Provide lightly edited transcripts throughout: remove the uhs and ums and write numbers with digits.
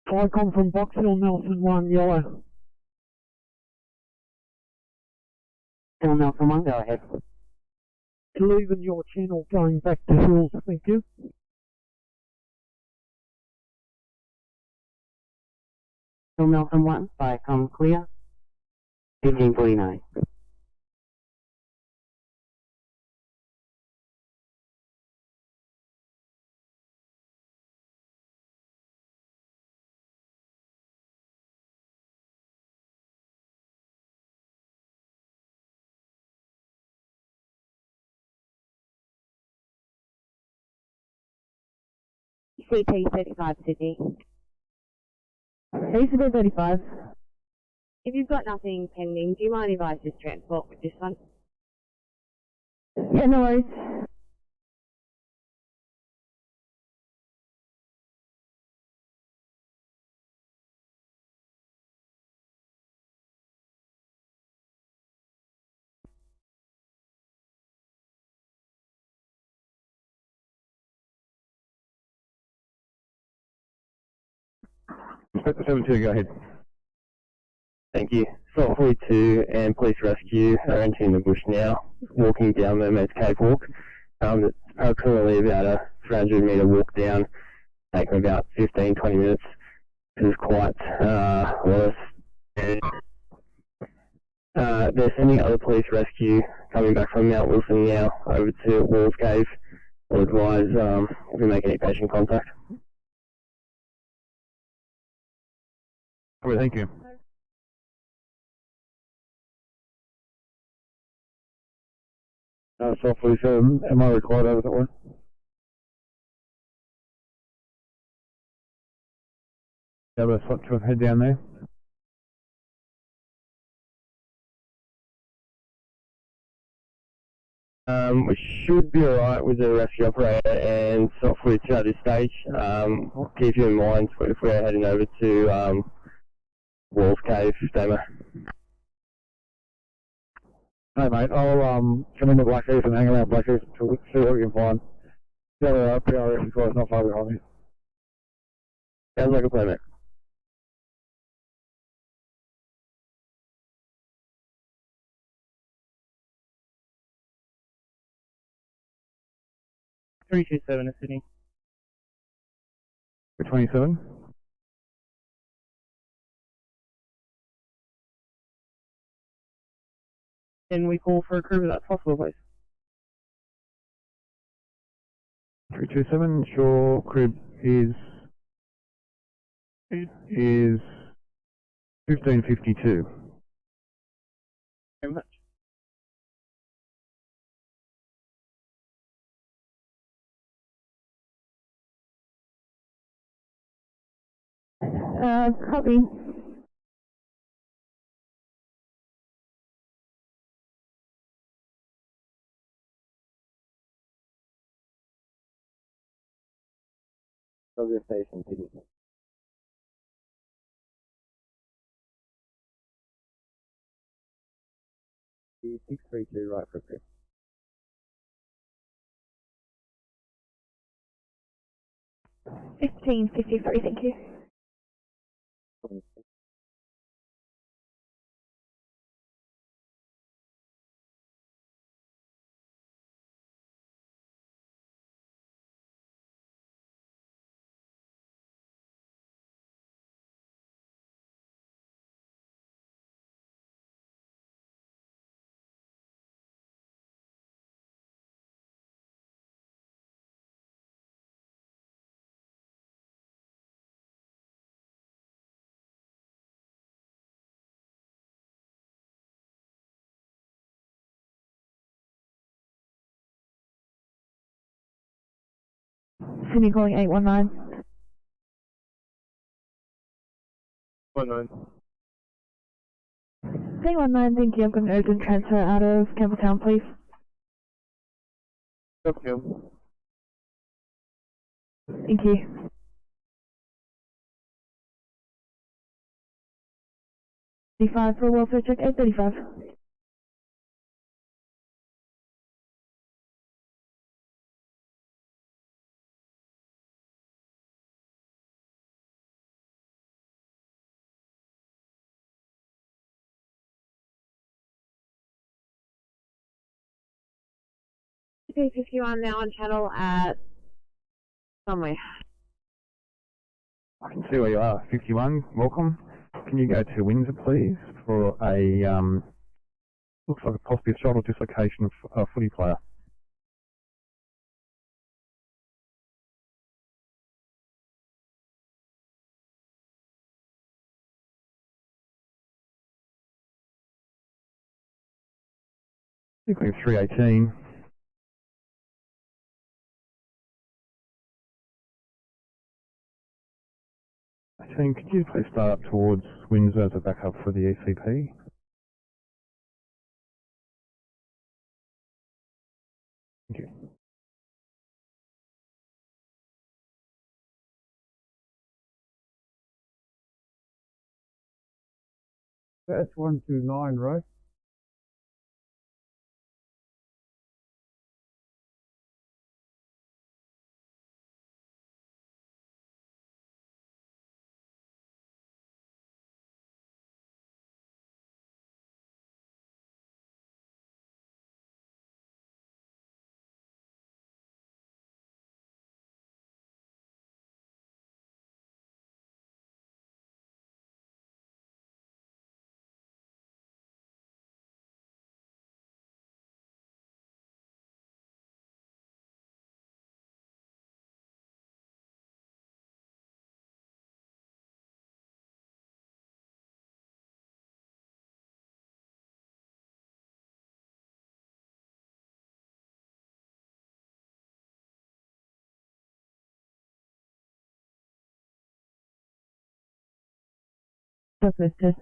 Icon from Box Hill, Nelson 1, yellow. Hill Nelson 1, go ahead. Leaving your channel, going back to Hills, thank you. Hill Nelson 1, Icon clear. 1549. CP35 Sydney. UBCD536-PT. If you've got nothing pending, do you mind if I just transport with this one? Yeah, no worries. Inspector 72, go ahead. Thank you. Salt 42 and Police Rescue are entering the bush now, walking down Mermaid's Cave Walk. It's approximately about a 300 metre walk down, taking about 15-20 minutes. This is quite worse. They're sending other police rescue coming back from Mount Wilson now over to Walls Cave. I'll advise if we make any patient contact. Okay, thank you. Salt 47, am I required over that one? Have a slip to head down there. We should be alright with the rescue operator and Salt 42 at this stage. Keep you in mind if we're heading over to Walls Cave demo. Hey mate, I'll come into Blackheath and hang around Blackheath to see what we can find. The other PRS is not far behind me. Sounds like a plan, mate. (327) Sydney. 27. Can we call for a crew if that's possible, please? 327, sure, crib is 1552. Very much. Copy. Progress station, Sydney. The 632 right for crew. (1553), thank you. Sydney calling 819. 19. 819, thank you. I've got an urgent transfer out of Campbelltown, please. Okay. Thank you. D5 for welfare check 835. CP51 now on channel at somewhere. I can see where you are. 51, welcome. Can you go to Windsor, please, for a, looks like a possibly a shoulder dislocation of a footy player. Sequence 318. Team, could you please start up towards Windsor as a backup for the ECP? Thank you. That's 129, right? Listed.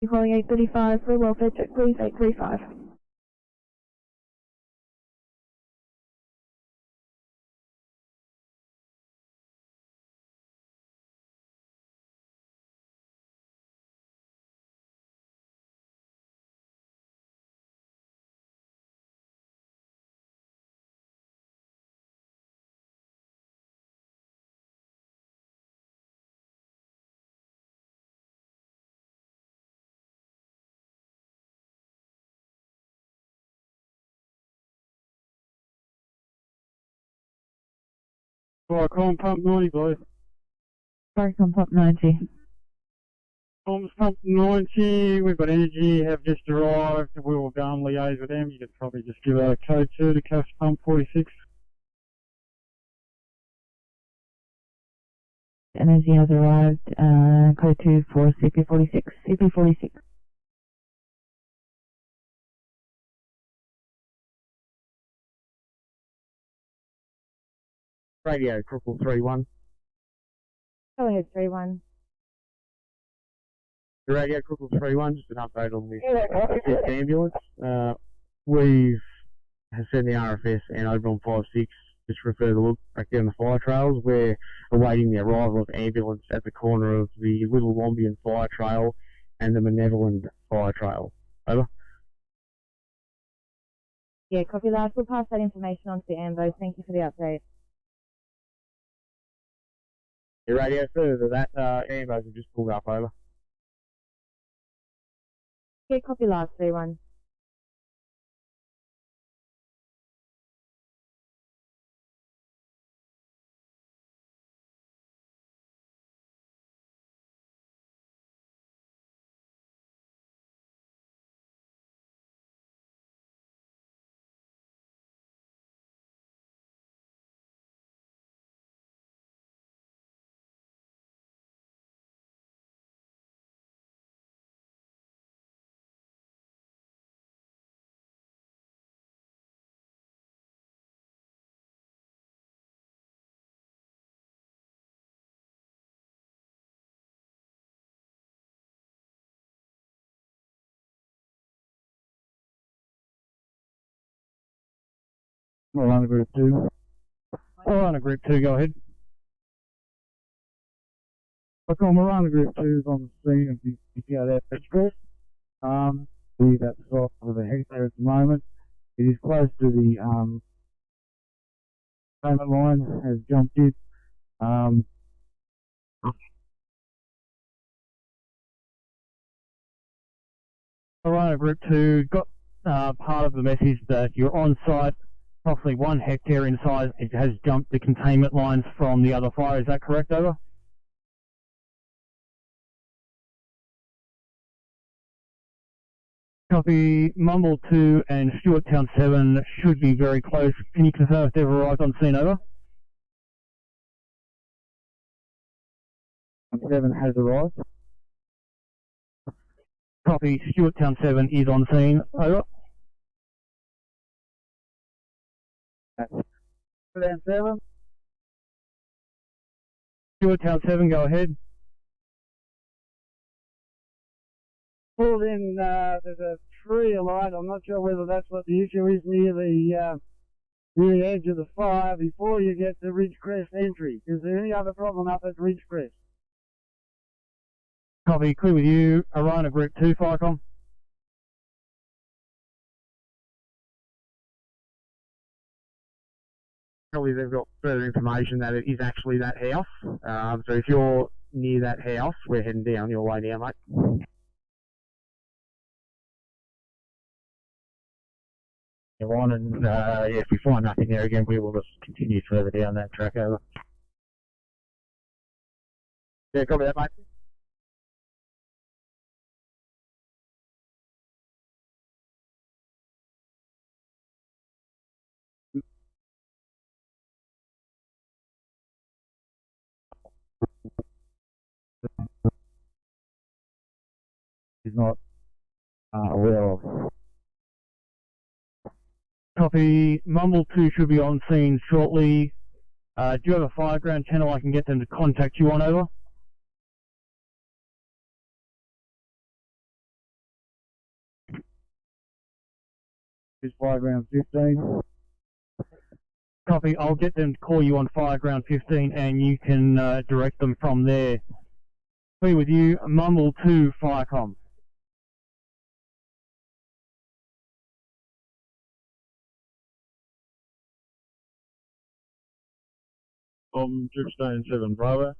Calling 835 for welfare check, please, 835. Right, column pump 90, boys. Sorry, come pump 90. Columns pump 90, we've got energy, have just arrived. We will go and liaise with them. You could probably just give a code 2 to cash pump 46. Energy has arrived, code 2 for CP46. CP46. Radio, Cripple 3-1. Go ahead, 3-1. Radio, Cripple 3-1, just an update on this ambulance. We've sent the RFS and over on 5-6 just for a further look back down the fire trails. We're awaiting the arrival of ambulance at the corner of the Little Lombian Fire Trail and the Benevolent Fire Trail. Over. Yeah, copy that. We'll pass that information on to the AMBOs. Thank you for the update. Your radio, further to that, ambos have just pulled up. Over. Yeah, copy last, 3-1. Marana Group 2. Marana Group 2, go ahead. Okay, Marana Group 2 is on the scene of the PTR Express. See that's off of the hectare at the moment. It is close to the payment line, has jumped in. Marana Group 2 got part of the message that you're on site, roughly 1 hectare in size. It has jumped the containment lines from the other fire. Is that correct, over? Copy. Mumble 2 and Stewarttown 7 should be very close. Can you confirm if they've arrived on scene, over? 7 has arrived. Copy. Stewarttown 7 is on scene, over. Stewarttown 7. Stewarttown 7, go ahead. Pulled in, there's a tree alight. I'm not sure whether that's what the issue is near the edge of the fire before you get to Ridgecrest entry. Is there any other problem up at Ridgecrest? Copy, clear with you. Arana Group 2, Firecom. Probably they've got further information that it is actually that house. So if you're near that house, we're heading down your way now, mate. You're on, and yeah, if we find nothing there again, we will just continue further down that track, over. Yeah, copy that, mate. He's not aware of. Copy. Mumble 2 should be on scene shortly. Do you have a fireground channel I can get them to contact you on, over? Is fireground 15. Copy. I'll get them to call you on fireground 15 and you can direct them from there. Be with you, Mumble 2, Firecom. Dripstone 7 Bravo.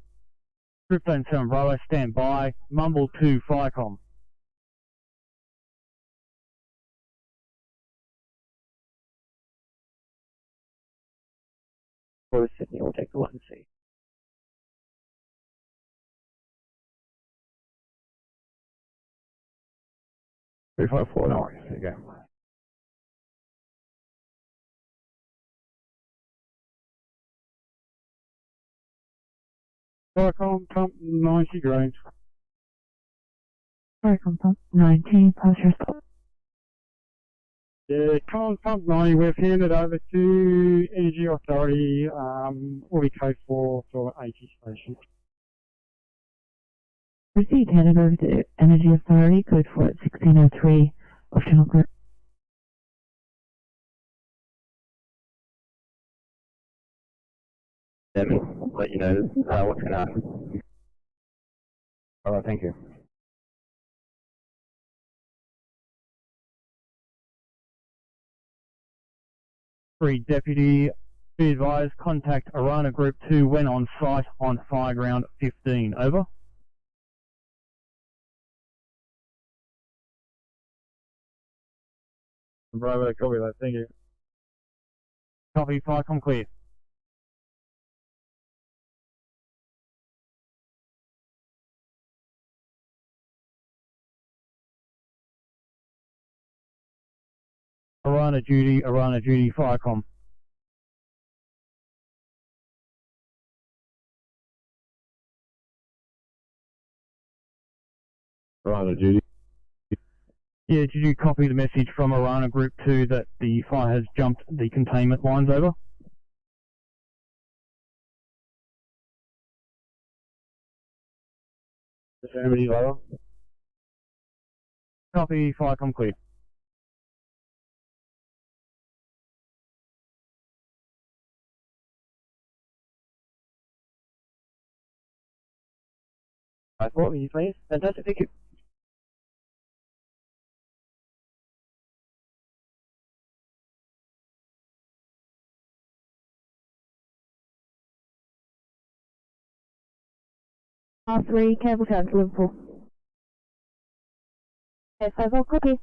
Dripstone 7 Bravo, stand by. Mumble 2, Firecom. For Sydney, we'll take the 1C. Three, five, four, no worries. There you go. Firecom, pump 90 Grange. Firecom pump 90, post your stop. Yeah, Collins pump 90, we've handed over to Energy Authority, will be code 4 for 80 station. Received, handed over to Energy Authority, code 4 at 1603, Ocean Group. Then let you know what's going to happen. All right, thank you. Three deputy, be advised, contact Arana Group 2 when on site on fireground 15, over. Bravo, copy that, thank you. Copy, Firecom clear. Arana duty, Firecom. Bravo duty. Yeah, did you copy the message from Arana Group 2 that the fire has jumped the containment lines, over? Affirmative, over. Copy, Firecom clear. What will you please? Fantastic, thank you. R3, Campbelltown to Liverpool. Yes, I've all copy.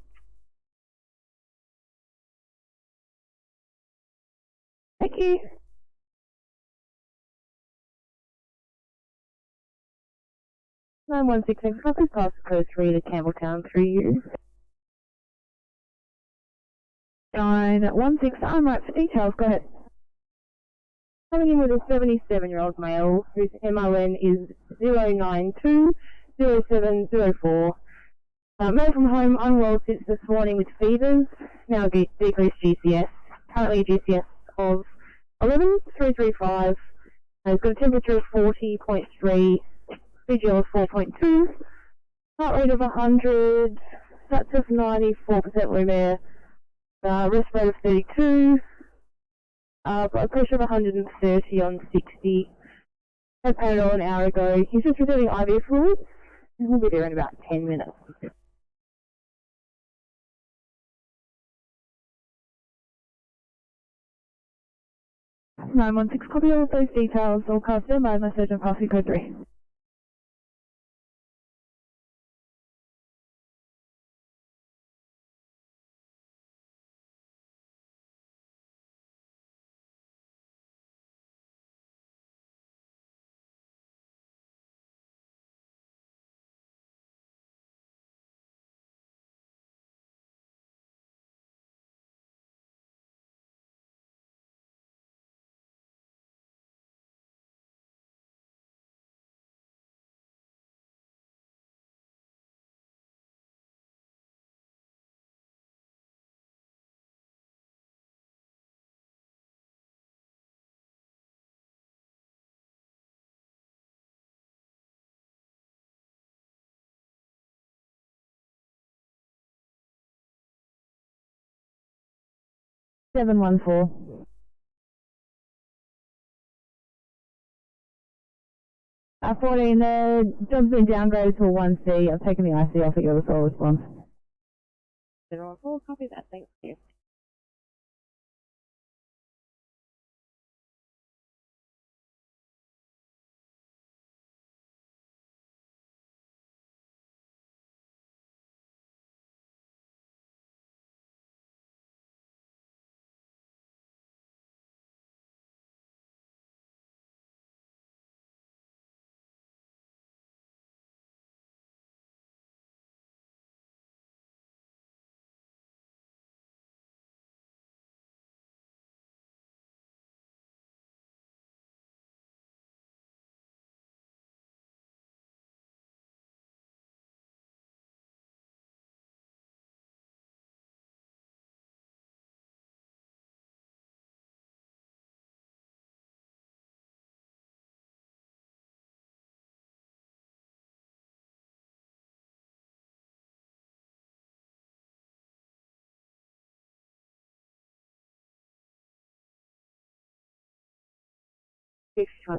Thank you. 9166, please pass code 3 to Campbelltown through you. 916, I'm right for details, go ahead. Coming in with a 77-year-old male whose MON is 0920704. Male from home, unwell since this morning with fevers, now decreased GCS, currently a GCS of 11,335, he's got a temperature of 40.3, VGL of 4.2, heart rate of 100, stats of 94% room air, rest rate of 32, blood pressure of 130 on 60, had Panadol an hour ago. He's just receiving IV fluids, and we'll be there in about 10 minutes. 916, copy all of those details, all cars stand by, message and passing code 3. Seven one four. 14, the job's been downgraded to a 1C. I've taken the IC off at your referral response. 714, copy that, thank you.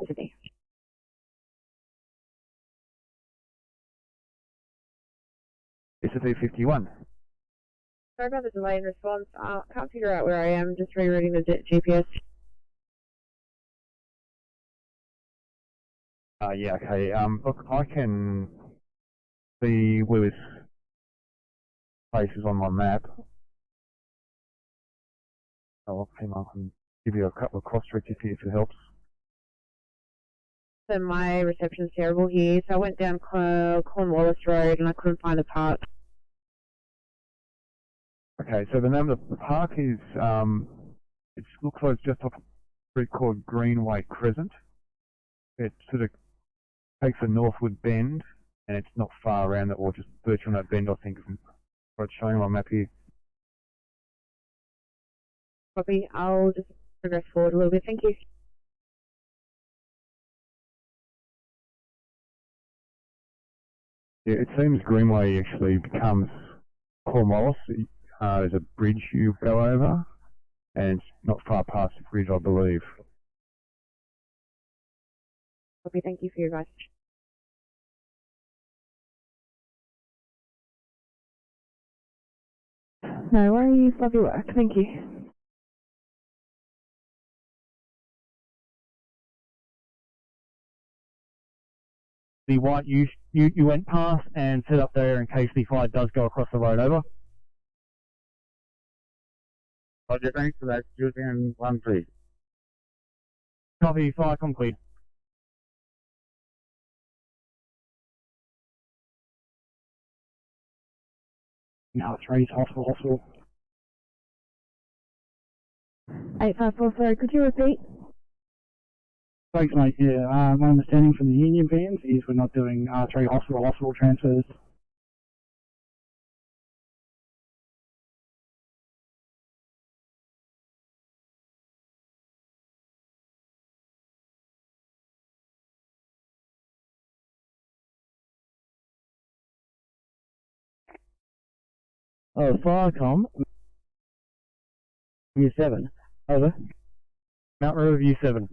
Today. This is V51. Sorry about the delay in response. Can't figure out where I am, just rerouting the GPS. Yeah, okay. Look, I can see where this place is on my map. Oh, hang on, I can give you a couple of cross-checks if it helps. So my reception's terrible here, so I went down Cornwallis Road and I couldn't find the park. Okay, so the name of the park is, it looks like it's just off a street called Greenway Crescent. It sort of takes a northward bend, and it's not far around that, or just virtually on that bend, I think, is what it's showing on my map here. Copy, I'll just progress forward a little bit, thank you. Yeah, it seems Greenway actually becomes Cornwallis. There's a bridge you go over, and it's not far past the bridge, I believe. Copy, thank you for your advice. No worries, love your work. Thank you. The white you went past and set up there in case the fire does go across the road, over. Roger, thanks for that. Just in one, please. Copy, fire complete. Now 3's hospital. 854, sorry, could you repeat? Thanks, mate. Yeah, my understanding from the union bands is we're not doing R3 hospital transfers. Oh, Firecom, Year 7, over. Mount Riverview 7.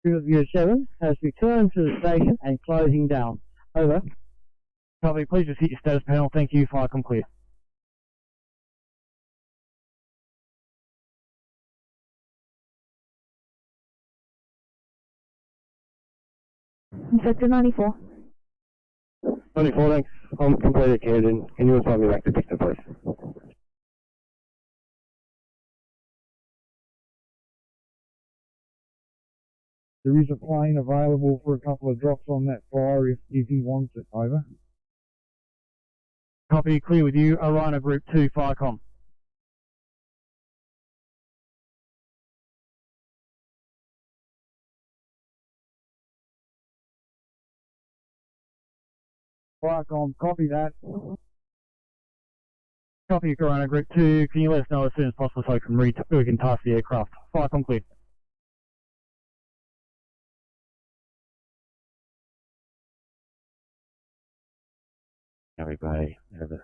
Year 7 has returned to the station and closing down, over. Copy, please just hit your status panel. Thank you, fire complete. Sector 94. 24, thanks. I'm completed, Camden. Can you assign me back to Victor, please? There is a plane available for a couple of drops on that fire if he wants it, over. Copy, clear with you. Orina Group 2, Firecom. Firecom, copy that. Copy, Orina Group 2. Can you let us know as soon as possible so we can task the aircraft? Firecom clear. Harry Bay has a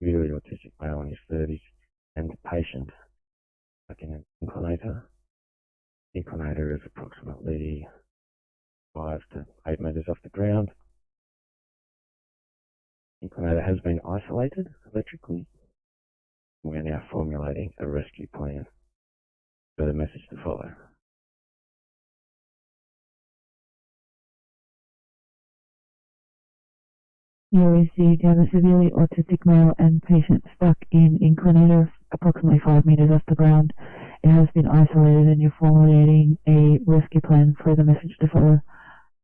really autistic male in his 30s and patient like an inclinator. Inclinator is approximately 5 to 8 metres off the ground. Inclinator has been isolated electrically. We are now formulating a rescue plan for the message to follow. You received a severely autistic male and patient stuck in inclinator approximately 5 meters off the ground. It has been isolated and you're formulating a rescue plan for the message to follow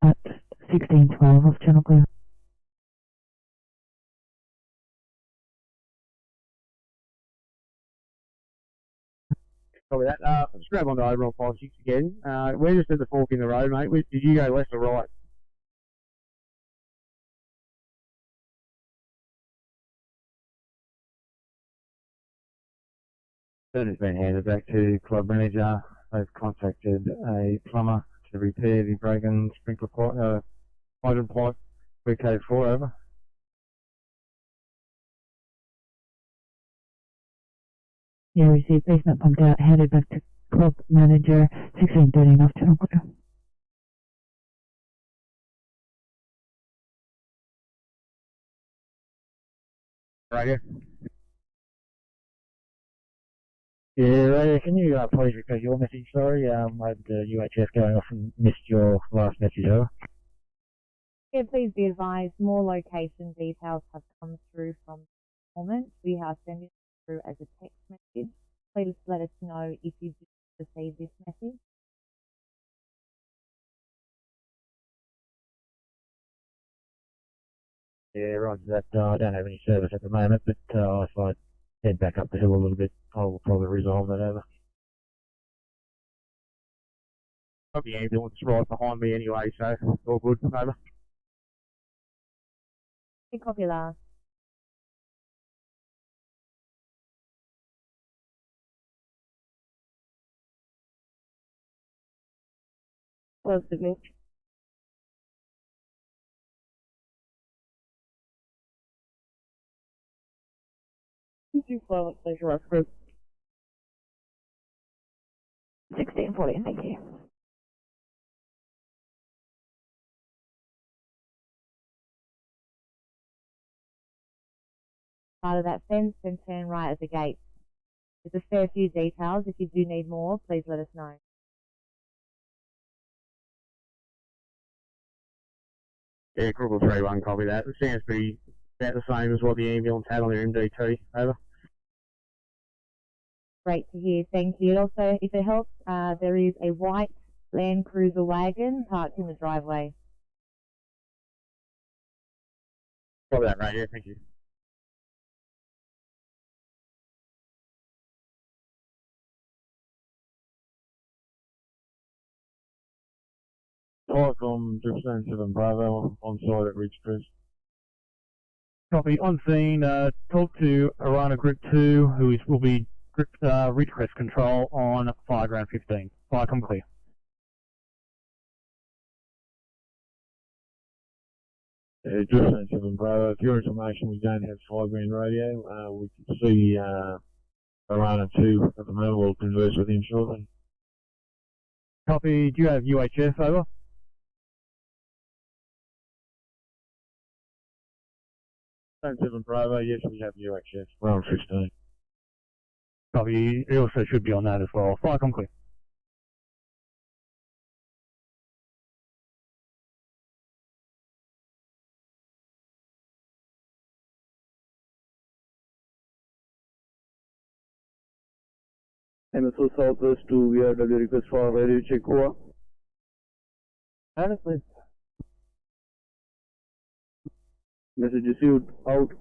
at 1612 off channel clear. Copy that. Just grab on to overall 5-6 again. We're just at the fork in the road, mate. Did you go left or right? Turn has been handed back to club manager. They've contacted a plumber to repair the broken sprinkler hydrant pipe. We're code 4, over. You received basement pumped out, handed back to club manager 1613 off channel clear. Right here. Yeah, can you please repeat your message? Sorry, I had the UHF going off and missed your last message, over. Yeah, please be advised, more location details have come through from performance. We are sending it through as a text message. Please let us know if you did receive this message. Yeah, roger that. I don't have any service at the moment, but if I head back up the hill a little bit, I'll probably resolve that, over. Got the ambulance right behind me anyway, so all good. Over. Copy last. Close to me. Too slow, let's pleasure us group. 1640, thank you. side of that fence, then turn right at the gate. There's a fair few details. If you do need more, please let us know. Yeah, Crooker 3-1, copy that. It sounds pretty about the same as what the ambulance had on their MDT. Over. Great to hear, thank you. Also, if it helps, there is a white Land Cruiser wagon parked in the driveway. Copy that, radio, thank you. From 7 Bravo on site at Ridgecrest. Copy. On scene, talk to Arana Group 2, who will be Ridgecrest control on fire ground 15. Fire come clear. Just 7 Bravo. For your information, we don't have 5 grand radio. We can see Arana 2 at the moment. We'll converse with him shortly. Copy. Do you have UHF? Over. 7 Bravo, yes, we have UHF. We're on 15. Copy. You also should be on that as well. Fire come clear. MSO Southwest to VRW request for radio check over. Honestly. Message received, out.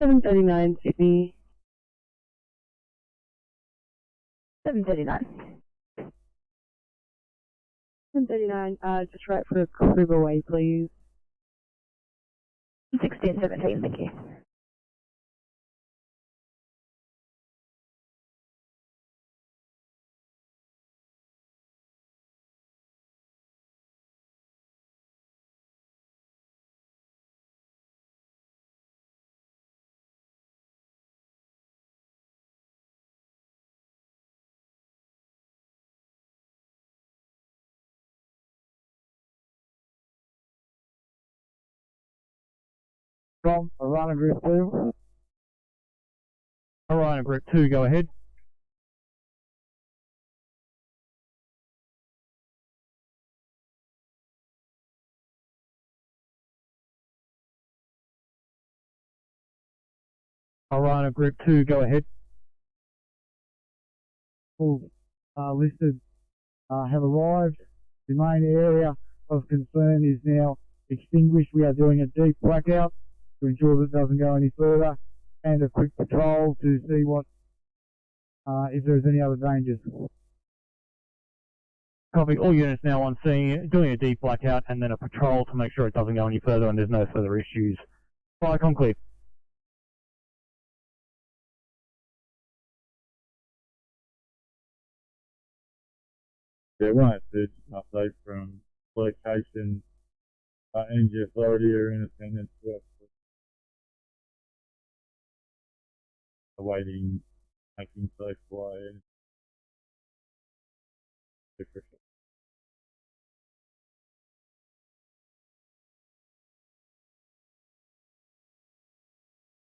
$7.39 Sydney. 7.39. 7.39, just right for Kruger Way, please. 16:17, thank you. From Arana Group 2. Arana Group 2, go ahead. Arana Group 2, go ahead. All listed have arrived. The main area of concern is now extinguished. We are doing a deep blackout to ensure that it doesn't go any further, and a quick patrol to see what if there's any other dangers. Copy. All units now on scene, doing a deep blackout and then a patrol to make sure it doesn't go any further and there's no further issues. Fire come clear. Yeah, one of the update from location, energy authority are in attendance to us. Awaiting making safe fly.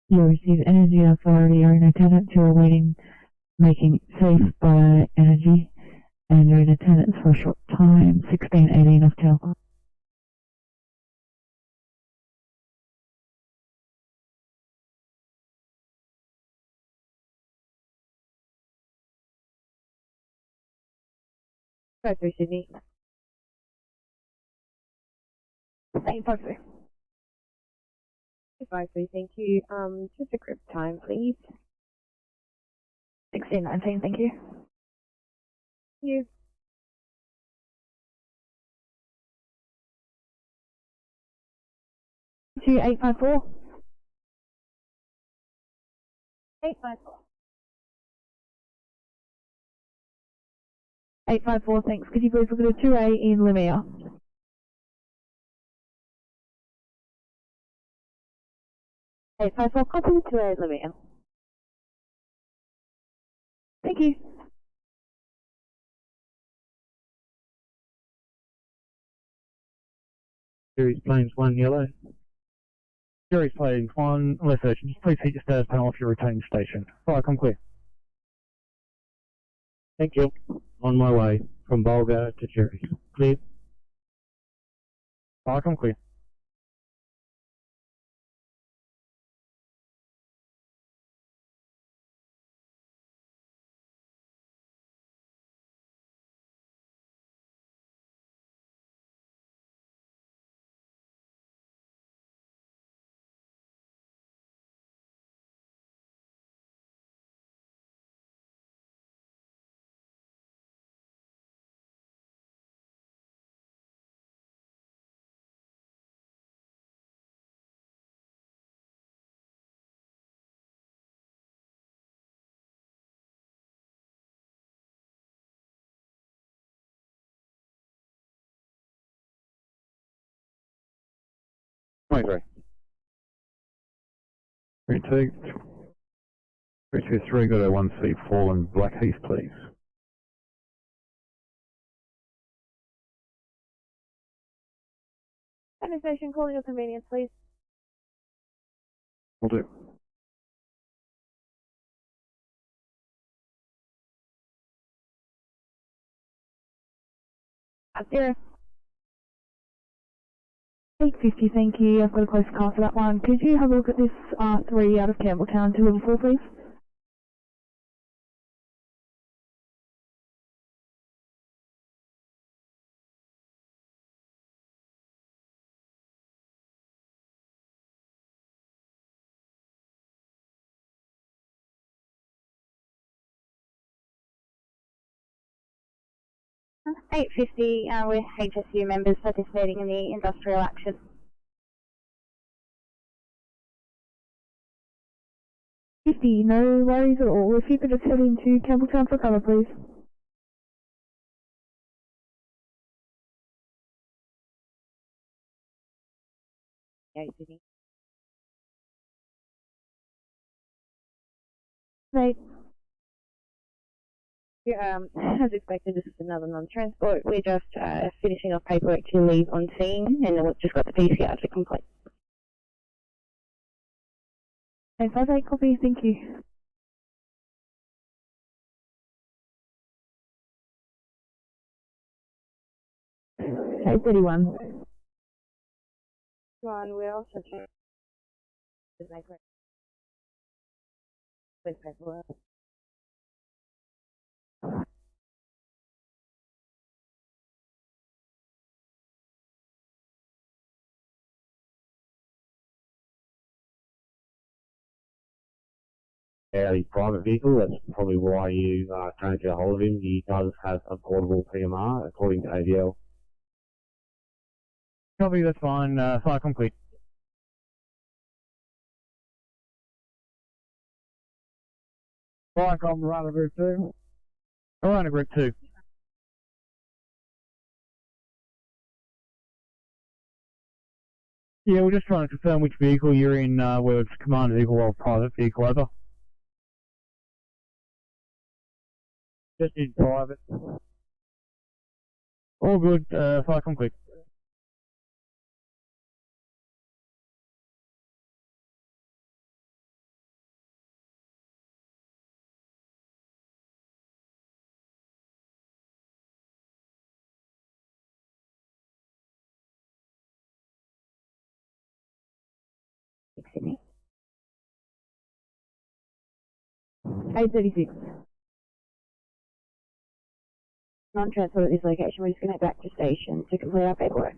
You receive Energy Authority are in attendance. You are waiting, making safe by Energy, and you're in attendance for a short time. 16:18 of Telcom. Go through Sydney. Same 5-3. 5-3, thank you. Just a grip time, please. 16:19, thank you. Thank you. To 854. 854. 854, thanks. Could you please look at a 2A in Lemire? Eight five four, copy 2A in Lemire. Thank you. Series planes 1 yellow. Series planes 1, research. Please hit your status panel off your returning station. Fire, come clear. Thank you. On my way from Bulga to Cherry. Clear. Fire, come clear. Three. 3-2. 323, got a 1C fallen Blackheath, please. Station, calling your convenience, please. Will do. At 0. 850, thank you. I've got a close car for that one. Could you have a look at this R3 out of Campbelltown to level 4, please? $850 with HSU members participating in the industrial action. $50, no worries at all. If you could just head into Campbelltown for cover, please. Right. Yeah, as expected, this is another non-transport. We're just finishing off paperwork to leave on scene, and then we've just got the PCR to complete. 858, copy, thank you. Okay, 31. We're also checking with paperwork. A private vehicle, that's probably why you can't get a hold of him. He does have a portable PMR, according to AVL. Copy, that's fine. Fire complete. Fire com, Runner Group 2. Runner Group 2. Yeah, we're just trying to confirm which vehicle you're in, whether it's a command vehicle or a private vehicle, over. Just in private. All good, fire complete. Sydney. 836. Non-transport at this location, we're just going to head back to station to complete our paperwork.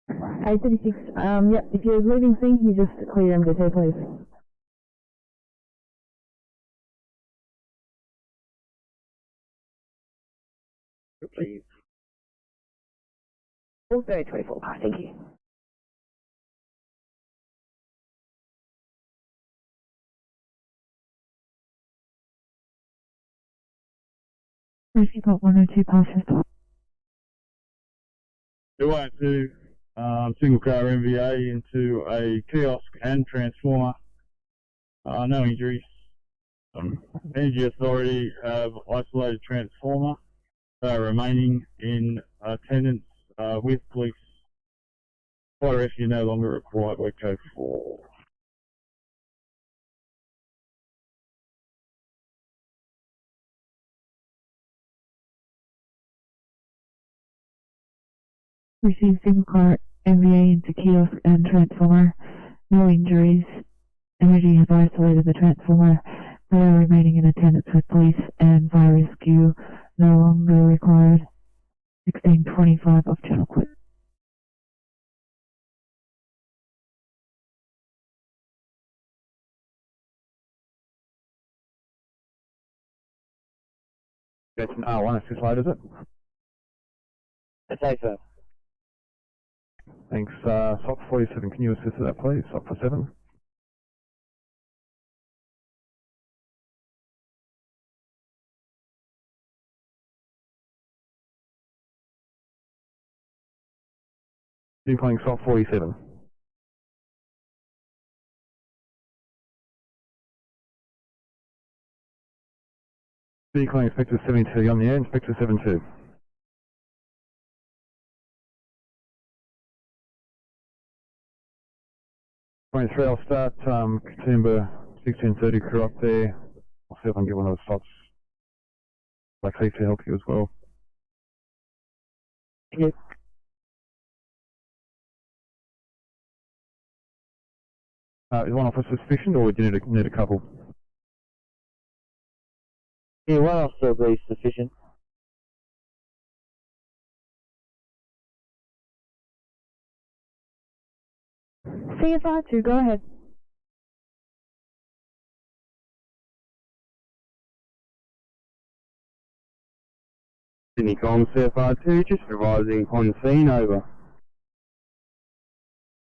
836, yep, if you're leaving scene, can you just clear MDT, please? Please. Also 24, thank you. Receiving port 102 passes. 202, single car MVA into a kiosk and transformer. No injuries. Energy Authority have isolated transformer. They are remaining in attendance with police. Fire rescue no longer required. We're code 4. Received single car MVA into kiosk and transformer. No injuries. Energy has isolated the transformer. They are remaining in attendance with police and fire rescue no longer required. 1625 of channel quit. That's an R1 assist load, is it? I say so. Thanks. SOC 47, can you assist with that, please? SOC 47. Been playing SOC 47. Vehicle Inspector 72 on the air, Inspector 72. I'll start Katoomba 1630 crew up there. I'll see if I can get one of the slots likely to help you as well. Yes. Is one officer sufficient, or do you need a couple? Yeah, one officer will be sufficient. CFR2, go ahead. Sydney Comms CFR2, just advising on scene, over.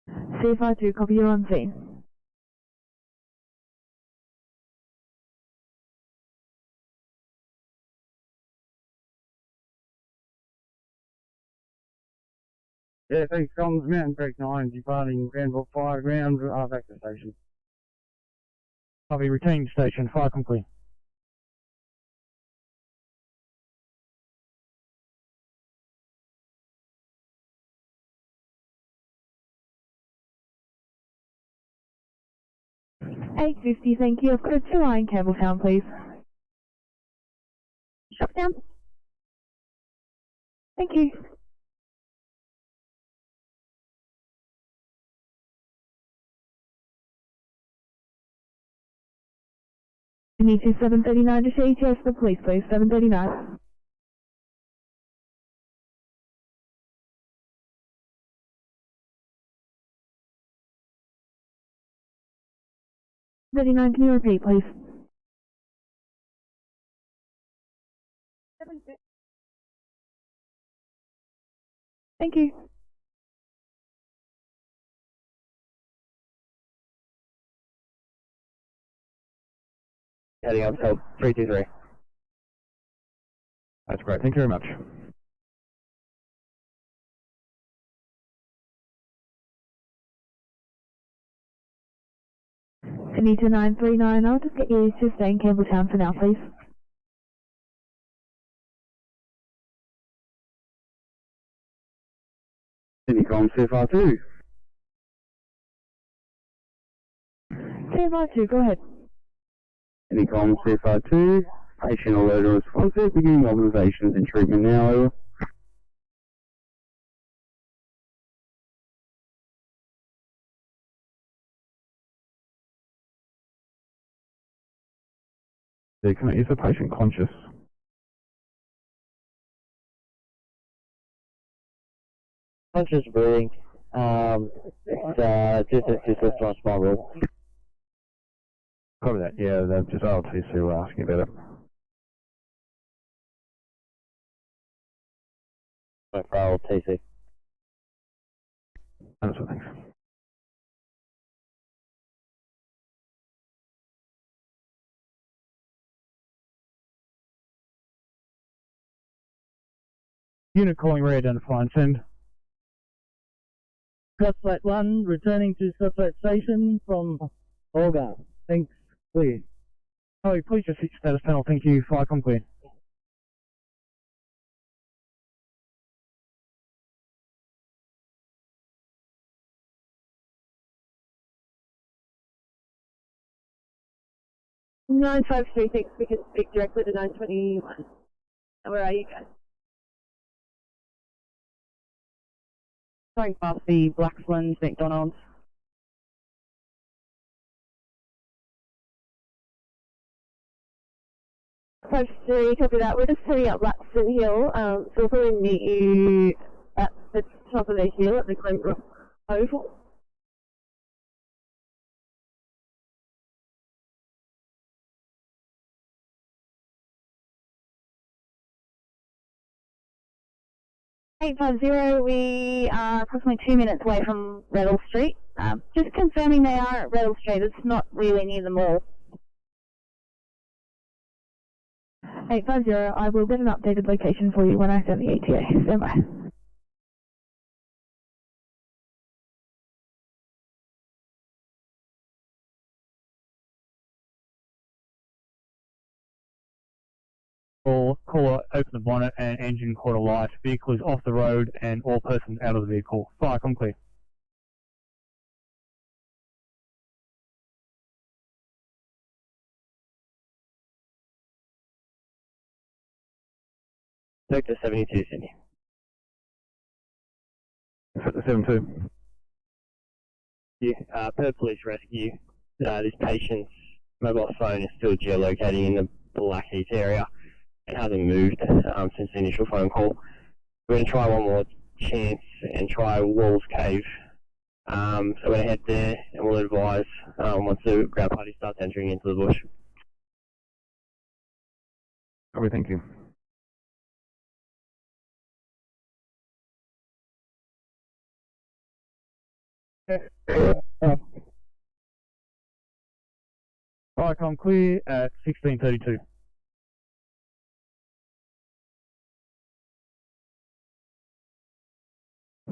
CFR2, copy, you're on scene. Yeah, thanks, Comms, Mountain Creek 9, departing Granville Fire Ground, back to station. Copy, retain station, fire complete. $850, thank you. I've got a 2-line Campbelltown, please. Shut down. Thank you. Need to 739 to CTS for police, please. 739. Can you repeat, please? Thank you. Heading up to 323. That's great. Thank you very much. Need to 939. I'll just get you to stay in Campbelltown for now, please. Sydney Comms CFR2. CFR2, go ahead. Sydney Comms CFR2. Patient alert and responsive. Beginning observations and treatment now, over. Is the patient conscious? Conscious breathing. It's just a responsible. Copy that. Yeah, they're just RLTC were asking about it. For RLTC. Understood, thanks. Unit calling re-identify and send. Suspect 1 returning to suspect station from Olga. Thanks. Clear. Oh, please just hit status panel. Thank you. Fire clear. Nine 536, we can speak directly to 921. Where are you guys? Going past the Blacksland McDonald's. Five three, copy that. We're just heading up Blacksland Hill, so we'll probably meet you at the top of the hill at the Glenbrook Oval. Eight 850, we are approximately 2 minutes away from Redall Street. Just confirming they are at Redall Street, it's not really near the mall. 850, I will get an updated location for you when I send the ETA. Stand by. Caller, open the bonnet and engine quarter light. Vehicle is off the road and all persons out of the vehicle. Fire clear. Sector 72, Sydney. Sector 72. Yeah, per police rescue, this patient's mobile phone is still geolocating in the Blackheath area. It hasn't moved since the initial phone call. We're going to try one more chance and try Walls Cave. So we're going to head there and we'll advise once the ground party starts entering into the bush. Copy, thank you. Fire clear at 1632.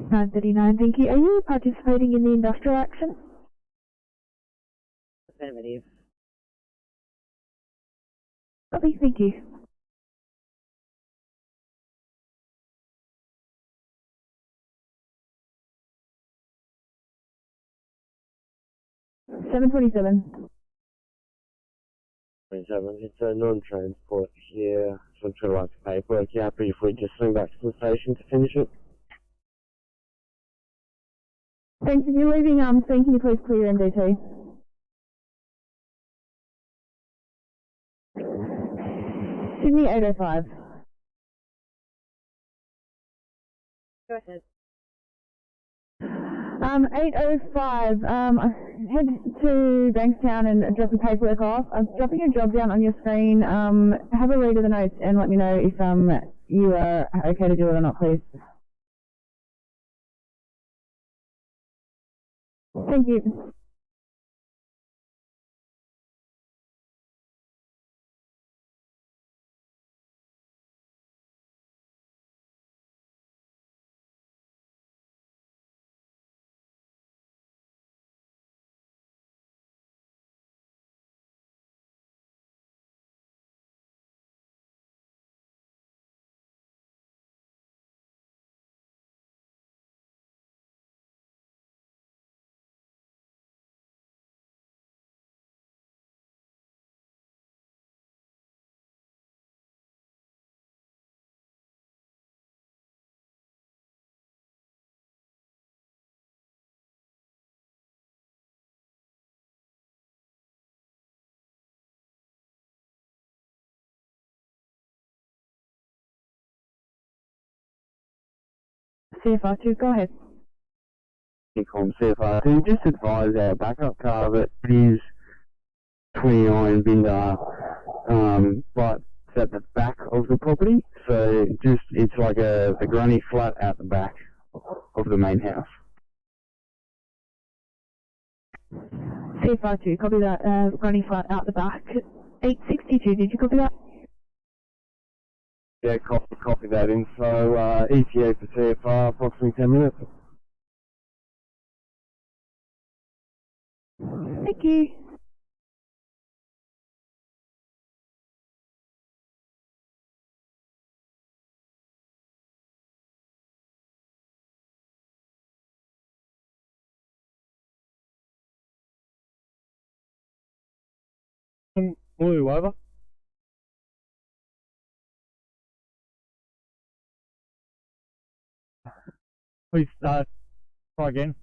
$939, thank you. Are you participating in the industrial action? Affirmative. Copy, thank you. $727. 27, it's a non-transport here. Some sort of like paperwork. You happy if we just swing back to the station to finish it? Thanks, if you're leaving, can you please clear your MDT? Sydney 805. Go ahead. 805, head to Bankstown and drop the paperwork off. I'm dropping your job down on your screen. Have a read of the notes and let me know if you are okay to do it or not, please. Thank you. CFR2, go ahead. Ecom CFR2, just advise our backup car that it is 29 Binder, but it's at the back of the property, so just it's like a granny flat out the back of the main house. CFR2, copy that, running flat out the back. 862, did you copy that? Yeah, copy that in. So ETA for TFR, approximately 10 minutes. Thank you. Blue, over. Please try again.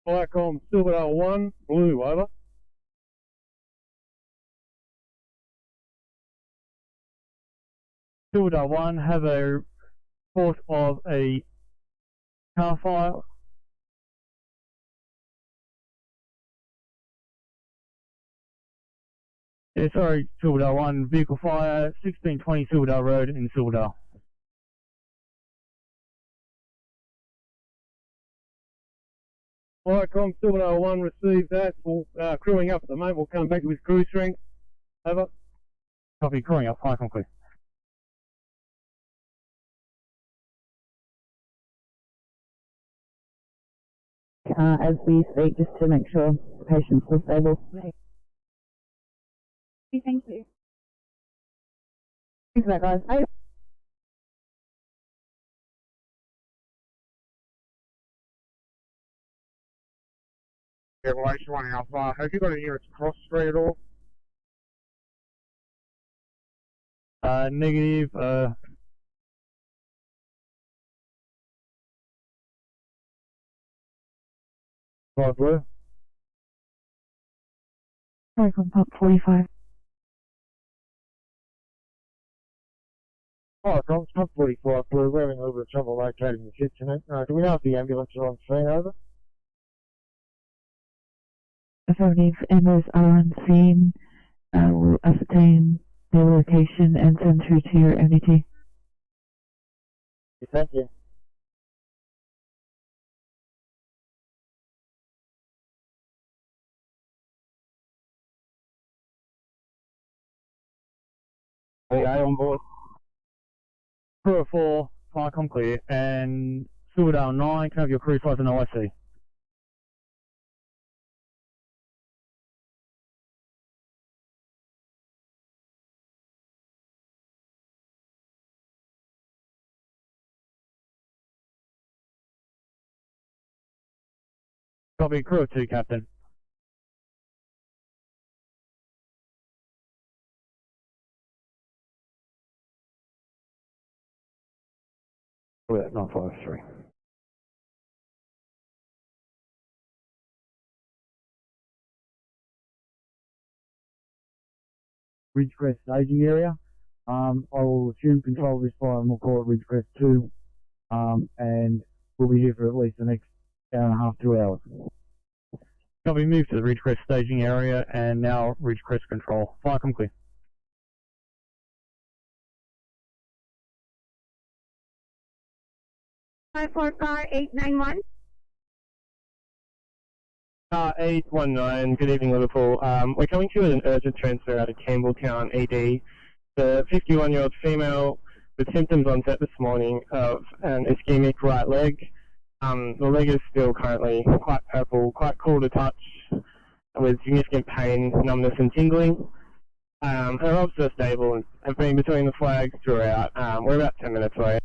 Viacom, Silver 1, blue, over. Silver 1, have a report of a car fire. Yeah, sorry, Silverdale 1, vehicle fire, 1620 Silverdale Road in Silverdale. Viacom, Silverdale 1, received that. We'll, crewing up at the moment. We'll come back with crew strength. Over. Copy, crewing up, Viacom clear. As we speak, just to make sure the patient's still stable. Right. Thank you. Thanks for that, guys. Bye. Aviation 1 Alpha, have you got any units across the street at all? Negative, Five blue. Sorry, from pump 45. Viacom, pump 45 blue, we're having a little bit of trouble locating the ship tonight. Do we know if the ambulance are on scene, over? Affirmative, Embers are on scene. We'll ascertain their location and send through to your MDT. Thank you. Okay, on board. Crew of 4, Viacom clear, and Silverdale 9, can I have your crew size and OIC? Copy, crew of 2, Captain. Oh, yeah, 953. Ridgecrest staging area. I will assume control of this fire and we'll call it Ridgecrest 2. And we'll be here for at least the next hour and a half, 2 hours. Copy, move to the Ridgecrest staging area, and now Ridgecrest control. Viacom clear. Five four car 891. 819, good evening Liverpool. We're coming to you with an urgent transfer out of Campbelltown ED. The 51-year-old female with symptoms onset this morning of an ischemic right leg. The leg is still currently quite purple, quite cool to touch, with significant pain, numbness and tingling. Her obs are stable and have been between the flags throughout. We're about 10 minutes away.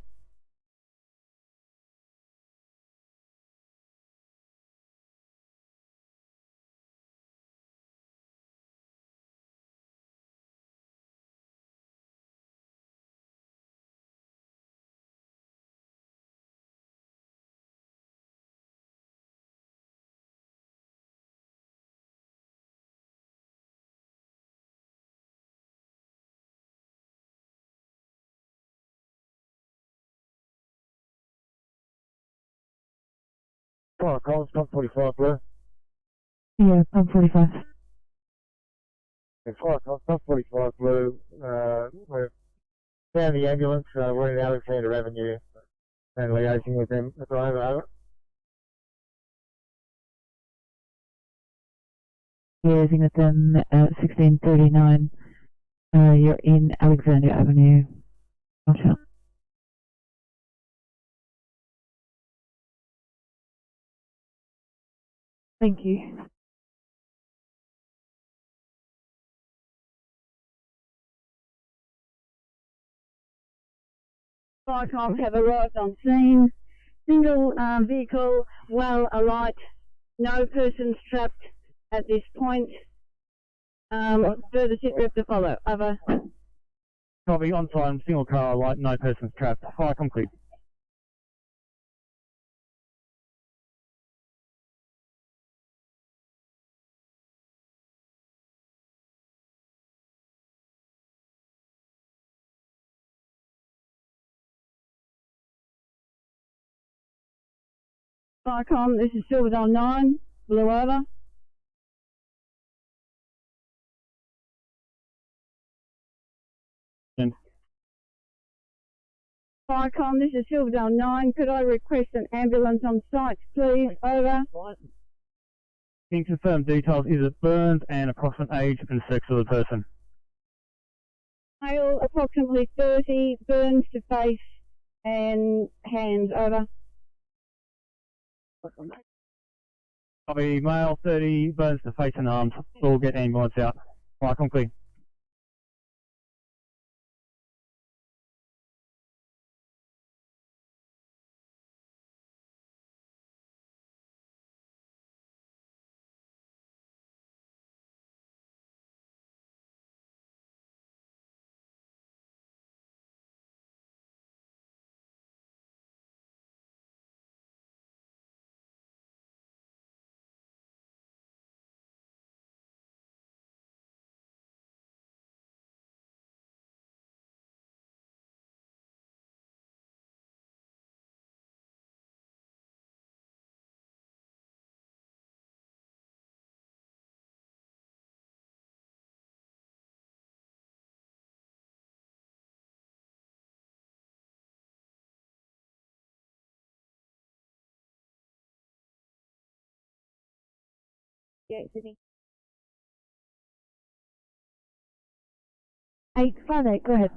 Viacom, pump 45 blue. Yeah, pump 45. Viacom, pump 45 blue. We've found the ambulance, we're in Alexander Avenue and liaising with them at the moment, over. Liaising with them at 1639 You're in Alexander Avenue. Gotcha. Thank you. Vicom have arrived on scene. Single vehicle, well alight. No persons trapped at this point. Further sit rep to follow. Over. Copy, on time, single car alight, no persons trapped. Fire complete. Vicom, this is Silverdale 9, blue over. Vicom, this is Silverdale 9. Could I request an ambulance on site, please? Over. Can you confirm details? Is it burns and approximate age and sex of the person? Male, approximately 30, burns to face and hands. Over. Copy, male, 30, burns to face and arms. We'll get ambulance out. Fire complete. Yeah, Sydney. 858, go ahead.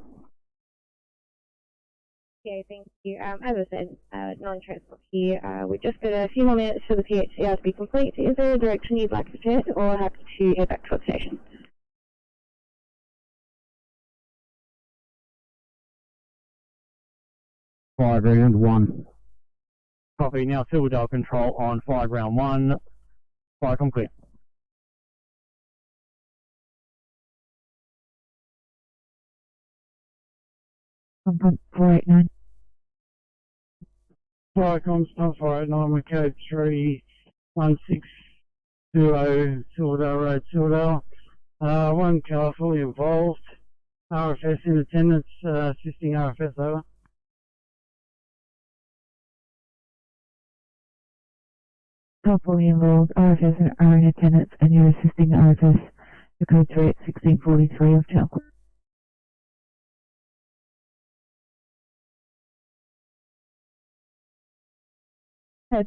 Okay, thank you. As I said, non-transport here. We just got a few more minutes for the PHCR to be complete. Is there a direction you'd like to head, or happy to head back to the station? 5 round 1. Copy, now Silverdale control on fire ground 1. Fire complete. Pump 489. Vicom, stop 489 with code 31620 Silverdale Road, Silverdale. One car fully involved. RFS in attendance, assisting RFS, over. Car fully involved, RFS are in attendance, and you're assisting RFS. The code 3 at 1643 of Chelmsford. Head.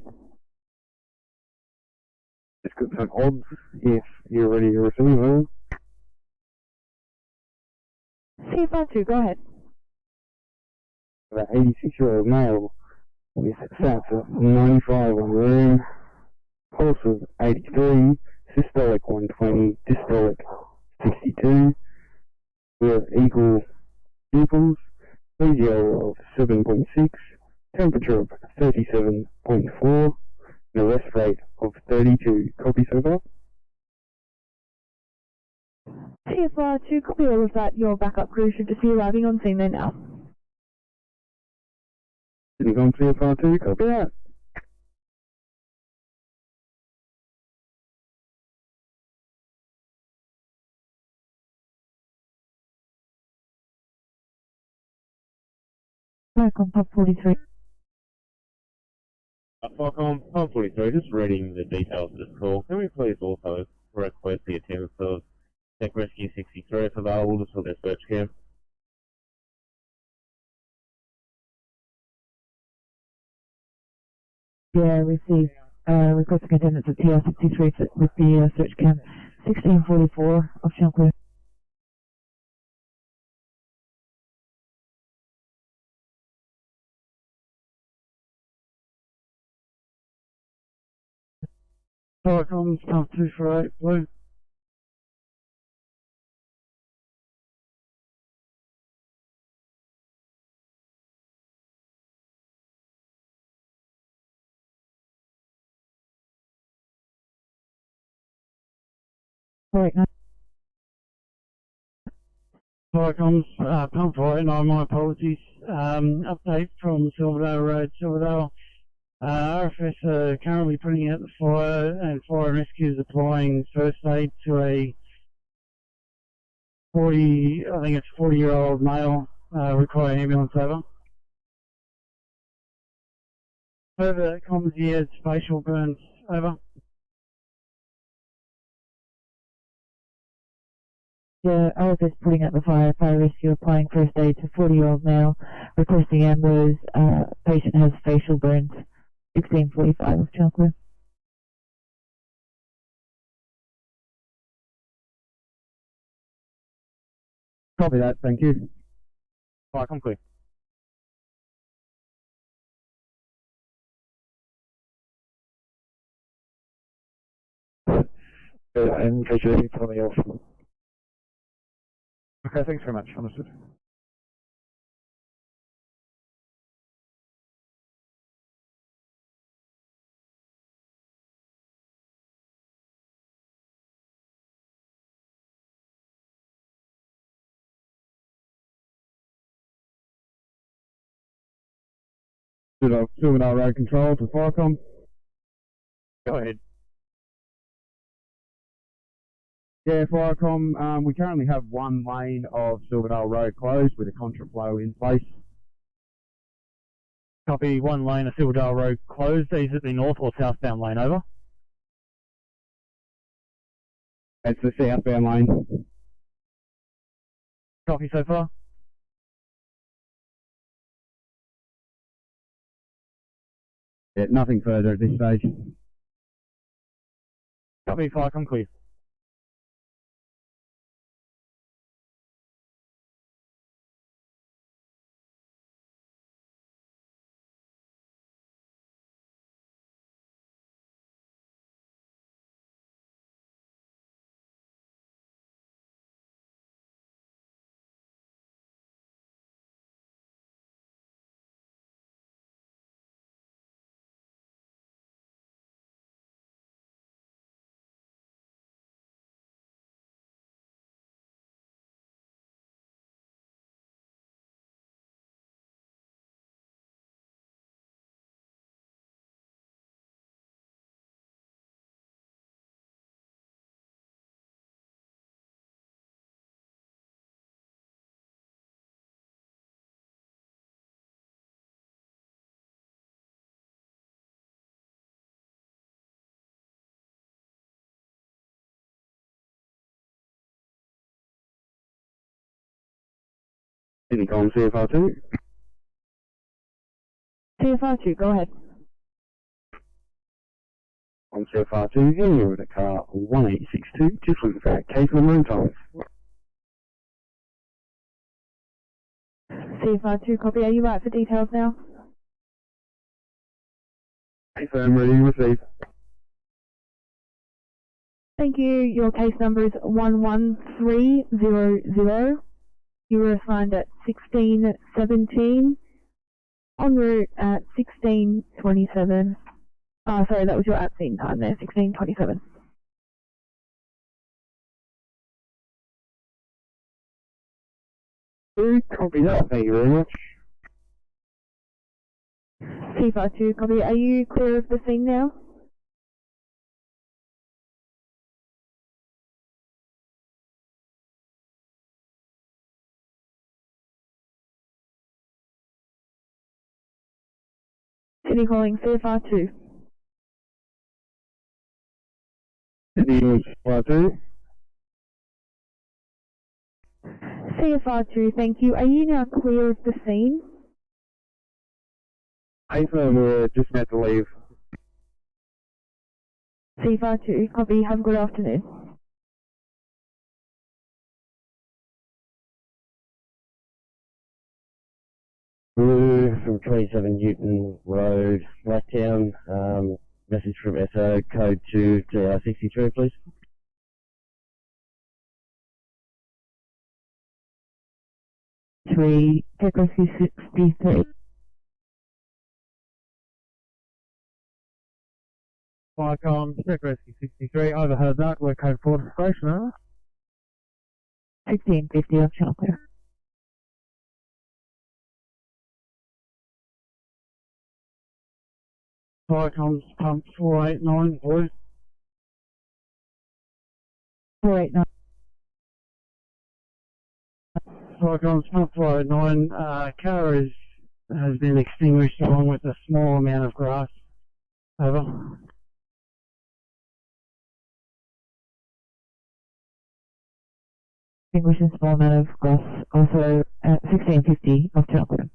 Just got some odds if you're ready to receive them. C52, go ahead. An 86-year-old male with sats of 95 on the room, pulse of 83, systolic 120, dystolic 62. We have equal pupils, VGL of 7.6, temperature of 37.4, and a rest rate of 32. Copy so far? CFR2, copy all of that. Your backup crew should just be arriving on scene there now. Sitting on CFR2, copy that. Back on pub 43. Falcon, pub 43, just reading the details of this call. Can we please also request the attendance of Tech Rescue 63 if available just for their search cam? Yeah, received. Requesting attendance at TR63 with the search cam 1644 of Chelmsford. Firecoms, pump 248, blue. Right, no. Firecoms, pump 489, my apologies. Update from Silverdale Road, Silverdale. RFS are currently putting out the fire, and fire and rescue is applying first aid to a 40-year-old male, require ambulance over. Further comms, he has facial burns, over. The RSS putting out the fire rescue applying first aid to 40-year-old male, requesting ambulance, patient has facial burns, 1645 of Chancellor. Copy that, thank you. Fire, come clear. And in case you anything, tell me off. Okay, thanks very much. Understood. Silverdale Road Control to Firecom. Go ahead. Yeah, Firecom, we currently have one lane of Silverdale Road closed with a contraflow in place. Copy, one lane of Silverdale Road closed. Is it the north or southbound lane, over? It's the southbound lane. Copy so far? Yeah, nothing further at this stage. Copy, fire, come clear. Anycom CFR2. CFR2, go ahead. On CFR2, and you're at a car 1862, just looking for a case number and times. CFR2, copy. Are you right for details now? Confirm, ready to receive. Thank you. Your case number is 11300. You were assigned at 1617, en route at 1627. Sorry, that was your at scene time there, 1627. Copy that, thank you very much. CFR2, copy. Are you clear of the scene now? City calling CFR2. CFR2. CFR2, thank you. Are you now clear of the scene? Confirm, we're just about to leave. CFR2, copy. Have a good afternoon. Blue from 27 Newton Road, Blacktown. message from SO code to DR63, please. Tech Rescue 63. Viacom, Tech Rescue 63, overheard that, we're code 4 to station, over. 1650 off channel clear. Viacom's pump 489, blue. 489. Viacom's pump 489, car has been extinguished along with a small amount of grass, over. Extinguishing small amount of grass, also at 1650 off channel clear.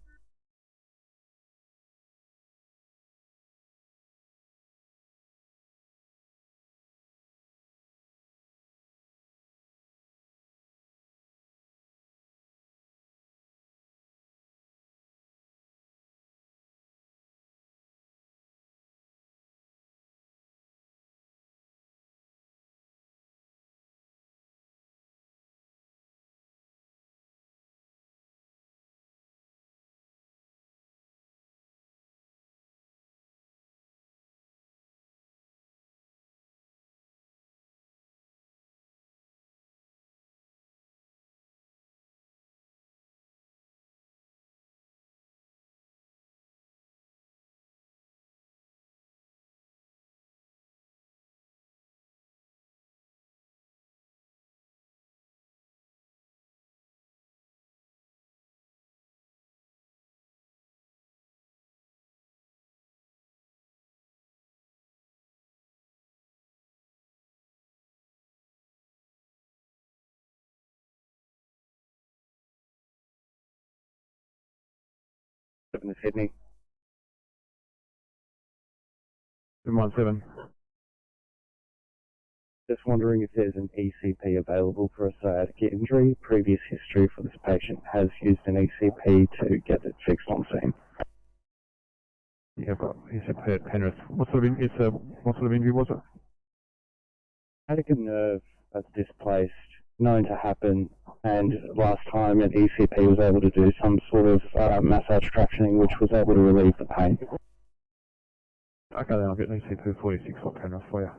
This Sydney. 717. Just wondering if there's an ECP available for a sciatic injury. Previous history for this patient has used an ECP to get it fixed on scene. Yeah, but he's at Penrith. What sort of injury was it? Sciatic nerve that's displaced, known to happen, and last time an ECP was able to do some sort of massage tractioning which was able to relieve the pain. Okay, then I'll get an ECP 46 off Penrith for you.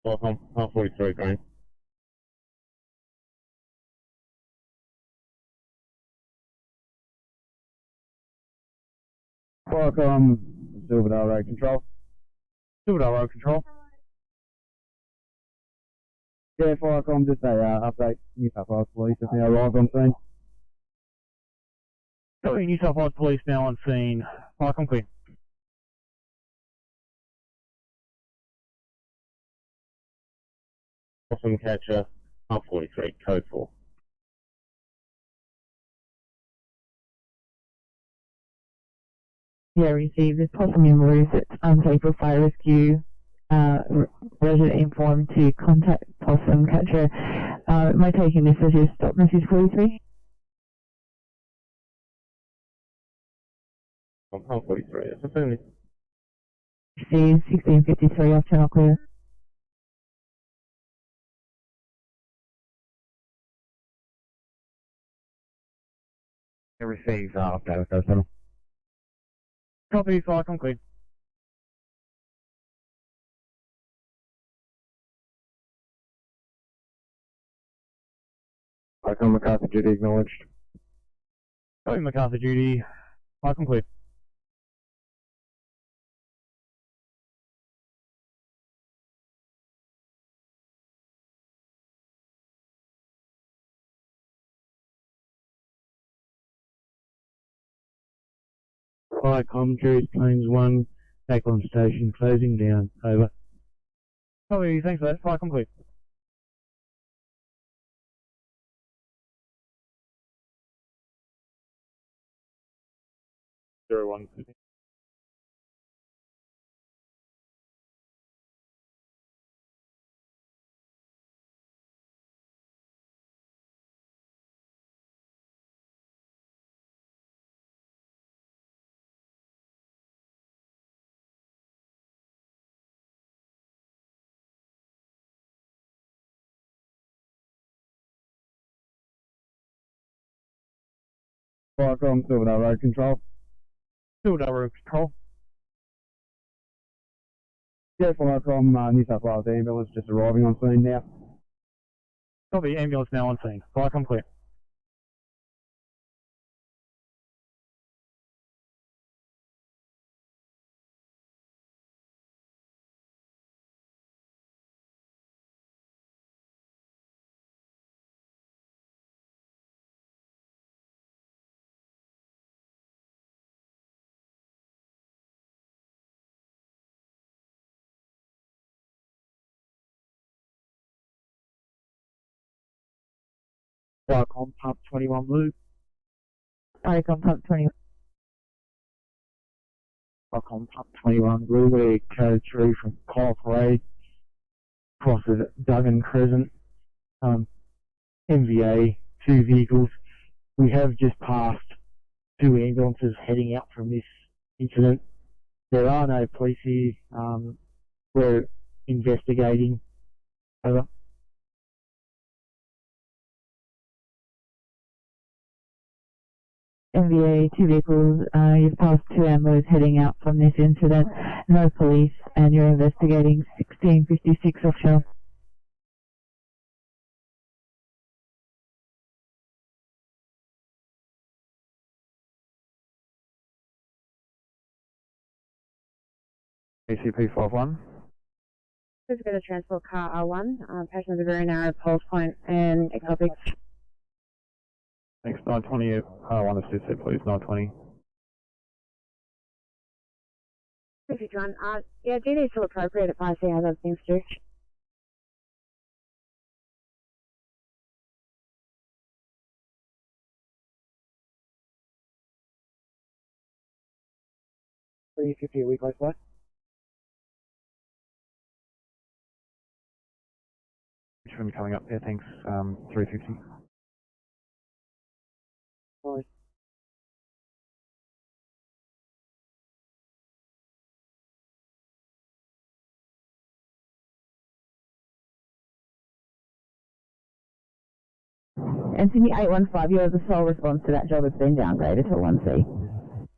Welcome, 43 Green. Viacom, Silverdale Road Control. Silverdale Road Control. Yeah, Viacom, just a update. New South Wales Police have now arrived on scene. Copy, New South Wales Police now on scene. Viacom clear. Awesome catcher, 43, code 4. Yeah, received. There's possum in roof. It's unsafe for fire rescue. Resident informed to contact possum catcher. Am I taking this as your stop message 43? 43, that's a family. Received 1653 off channel clear. Receive update with those tunnel. Copy, Viacom clear. Viacom MacArthur duty acknowledged. Copy, MacArthur duty. Viacom clear. Viacom, Jury's Plains 1, back on station, closing down. Over. Copy, thanks for that. Viacom clear. Firecom, Silverdale Road Control. Silverdale Road Control. Yeah, Firecom, New South Wales ambulance just arriving on scene now. Copy, ambulance now on scene. Firecom clear. Firecom, Pump 21 Blue. Firecom Pump 21. Firecom, Pump 21 Blue. We're code 3 from Kyle Parade. Crosses Duggan Crescent. MVA, 2 vehicles. We have just passed 2 ambulances heading out from this incident. There are no police here. We're investigating. Over. MVA, 2 vehicles, you've passed 2 ambos heading out from this incident, no police, and you're investigating 1656 offshore. ACP51. Let's go to transport car R1. Patient has a very narrow pulse point and ectopic. Thanks, 920. I want to say please, 920. 51. Yeah, GD is still appropriate if I see how those things do. $350 a week, close by. Which one coming up there? Thanks, 350. Sorry. And Sydney 815, you're the sole response to that job that's been downgraded to 1C.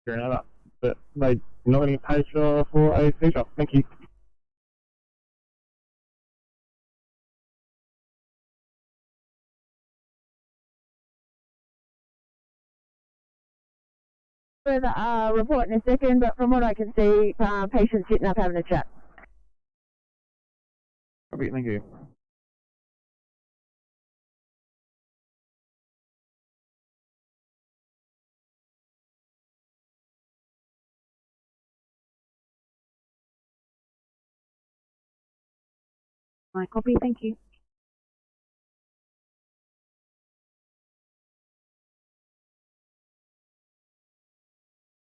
Fair enough. But they're not going to get paid for a feature. Thank you. Further report in a second, but from what I can see, patients sitting up having a chat. Copy, thank you. My copy, thank you.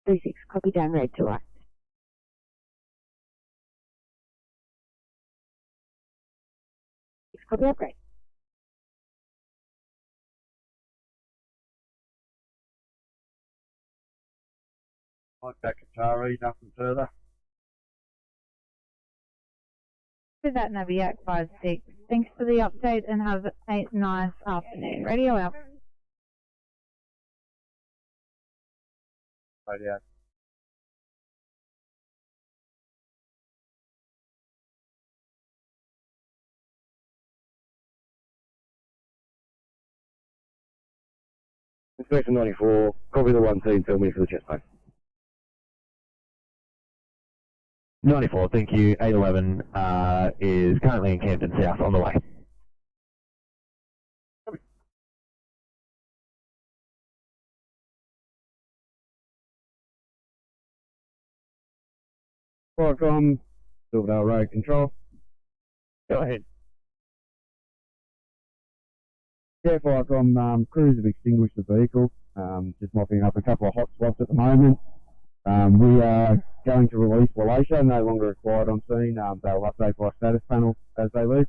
36, copy downgrade to right. Copy upgrade. Back at Tari, nothing further. With that, Naviac 56. Thanks for the update and have a nice afternoon. Radio out. Radio. Inspection 94, copy the 1C, tell me for the chest pain. 94, thank you. 811 is currently in Campton South on the way. Firecom, Silverdale Road Control. Go ahead. Yeah, Firecom, crews have extinguished the vehicle, just mopping up a couple of hot spots at the moment. We are going to release Wallacia, no longer required on scene. They'll update by status panel as they leave.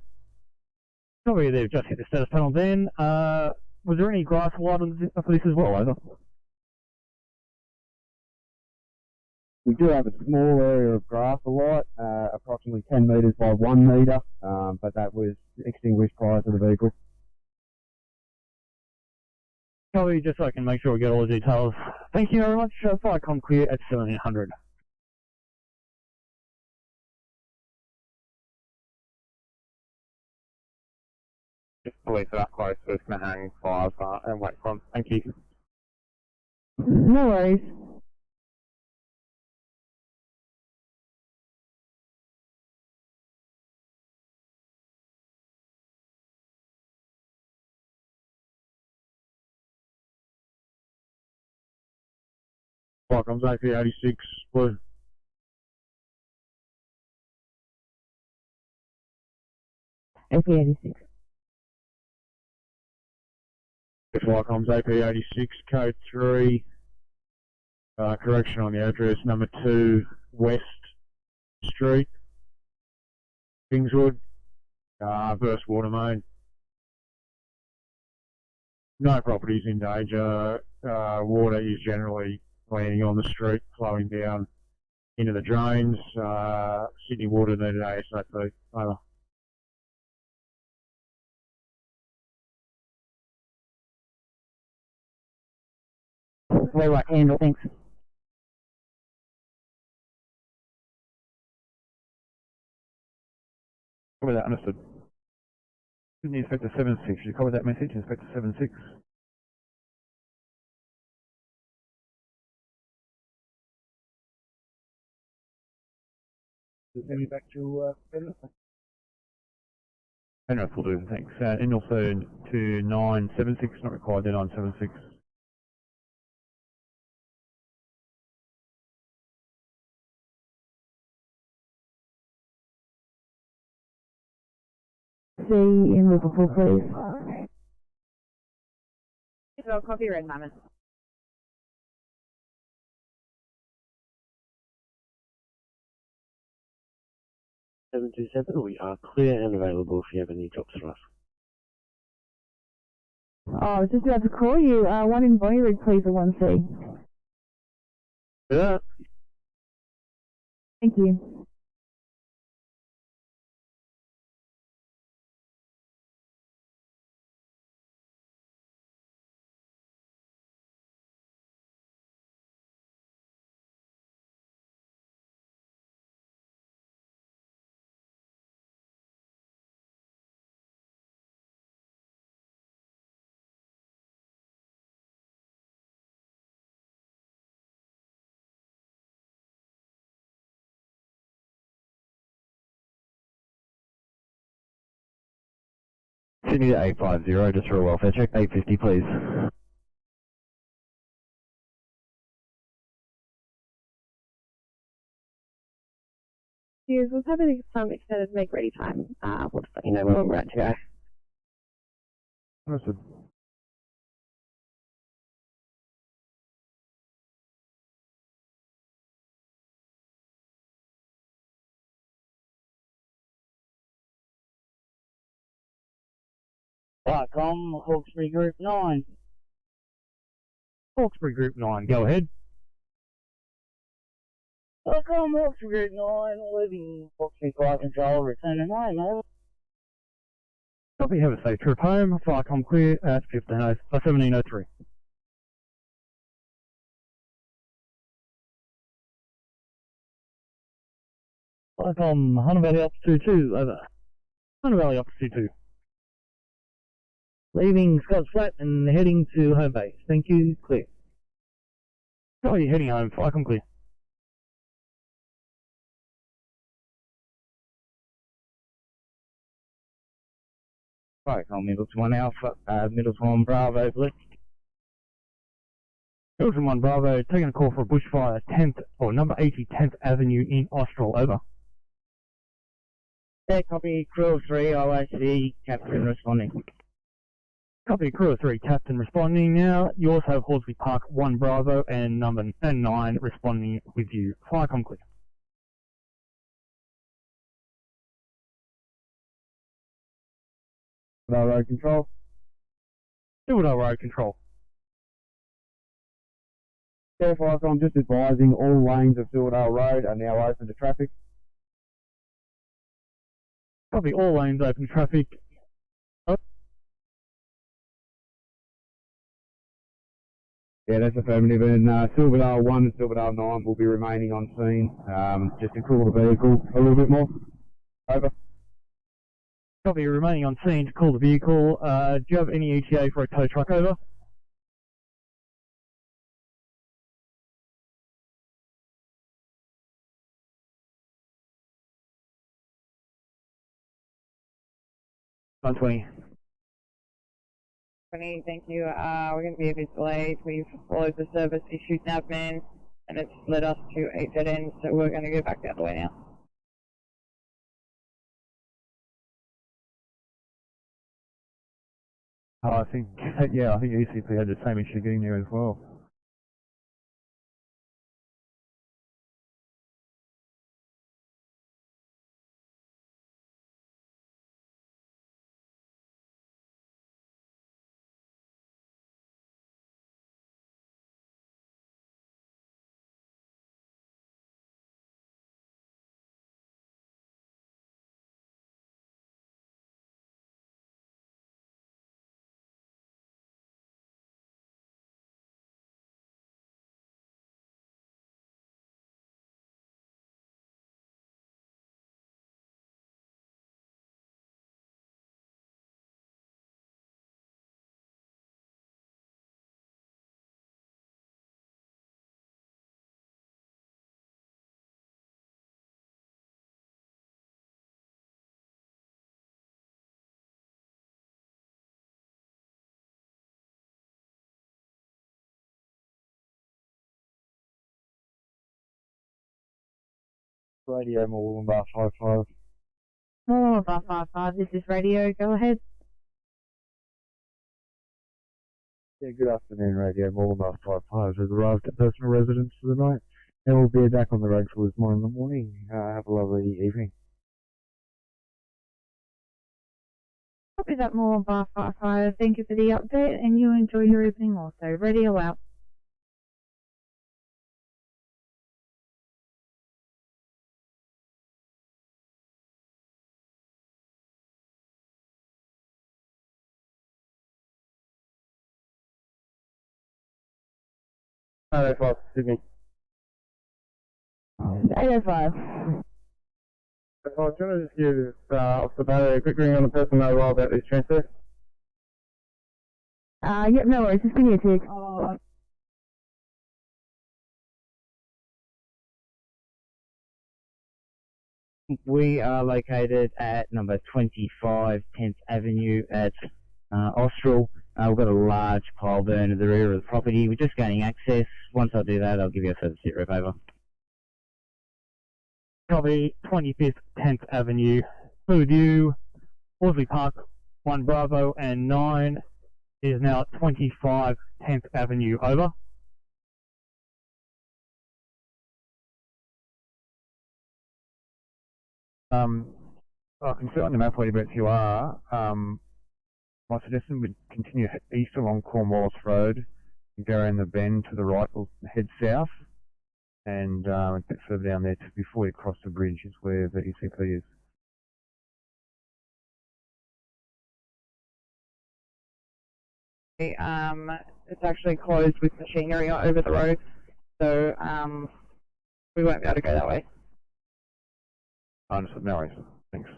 Sorry, they've just hit the status panel then. Was there any grass light for this as well, over? We do have a small area of grass alight, approximately 10 metres by 1 metre, but that was extinguished prior to the vehicle. Copy, just so I can make sure we get all the details. Thank you very much. Firecom clear at 1700. Just police are up close, so it's going to hang 5 and wait for them. Thank you. No worries. Firecom's AP86, blue. AP86. Firecom's AP86, code 3. Correction on the address, number 2, West Street, Kingswood, burst water main. No properties in danger. Water is generally landing on the street, flowing down into the drains. Sydney Water needed ASAP. Over. Way right handle, thanks. Copy that, understood. Sydney Inspector 76, you copy that message, Inspector 76. Send me back to Penrith. Penrith will do, thanks. And also to 976, not required, there 976. See in Liverpool, please. I'll copy red mammoth. 727, we are clear and available if you have any drops for us. Oh, I was just about to call you. One in Bonnie please, or 1C. Yeah. Thank you. Sydney to 850, just for a welfare check. 850, please. Cheers, we'll have some extended make ready time. We'll just let you know when we're ready to go. Understood. Firecom, Hawkesbury Group 9. Hawkesbury Group 9, go ahead. Firecom, Hawkesbury Group 9, leaving Hawkesbury Fire Control, returning home, over. Copy, have a safe trip home. Firecom clear at 1703. Firecom, Hunter Valley Altitude 2, over. Hunter Valley Altitude 2. Leaving Scotts Flat and heading to home base. Thank you, clear. Copy, heading home. Firecom clear. Firecom, Middleton 1 Alpha, Middleton 1 Bravo, Blitz. Middleton 1 Bravo, taking a call for a bushfire, 10th, or number 80, 10th Avenue in Austral, over. Yeah, copy, crew of 3, OIC, captain responding. Copy, crew of 3, captain responding now. You also have Horsley Park 1 Bravo and number 9 responding with you. Firecom clear. Road control. Silverdale Road control. Yeah, Firecom, just advising all lanes of Silverdale Road are now open to traffic. Copy, all lanes open traffic. Yeah, that's affirmative. And Silverdale 1 and Silverdale 9 will be remaining on scene just to cool the vehicle a little bit more. Over. Copy, remaining on scene to call the vehicle. Do you have any ETA for a tow truck over? On 20. 20, thank you. We're going to be a bit delayed. We've followed the service issues admin, and it's led us to a dead end, so we're going to go back the other way now. Oh, I think ECP had the same issue getting there as well. Radio Moolumbar 55. More 555, this is radio, go ahead. Yeah, good afternoon, Radio Moolumbar 55 has arrived at personal residence for the night and we'll be back on the road for tomorrow in the morning. Have a lovely evening. Copy that, more 555, thank you for the update and you enjoy your evening also. Radio out. Hello, 5, Sydney. 805. I was going to just give off the bat a quick ring on the person mobile about this transfer. Yep, no worries, just give me a tick. We are located at number 25 10th Avenue at Austral. We've got a large pile burn at the rear of the property. We're just gaining access. Once I do that, I'll give you a further sit rep over. Copy, 25th 10th Avenue. With you, Horsley Park 1 Bravo and 9 is now 25 10th Avenue. Over. I can see on the map whereabouts you are. My suggestion would continue east along Cornwallis Road and go around the bend to the right or head south and a bit further down there before you cross the bridge is where the ECP is. It's actually closed with machinery over the road, so we won't be able to go that way. Understood, no worries. Thanks.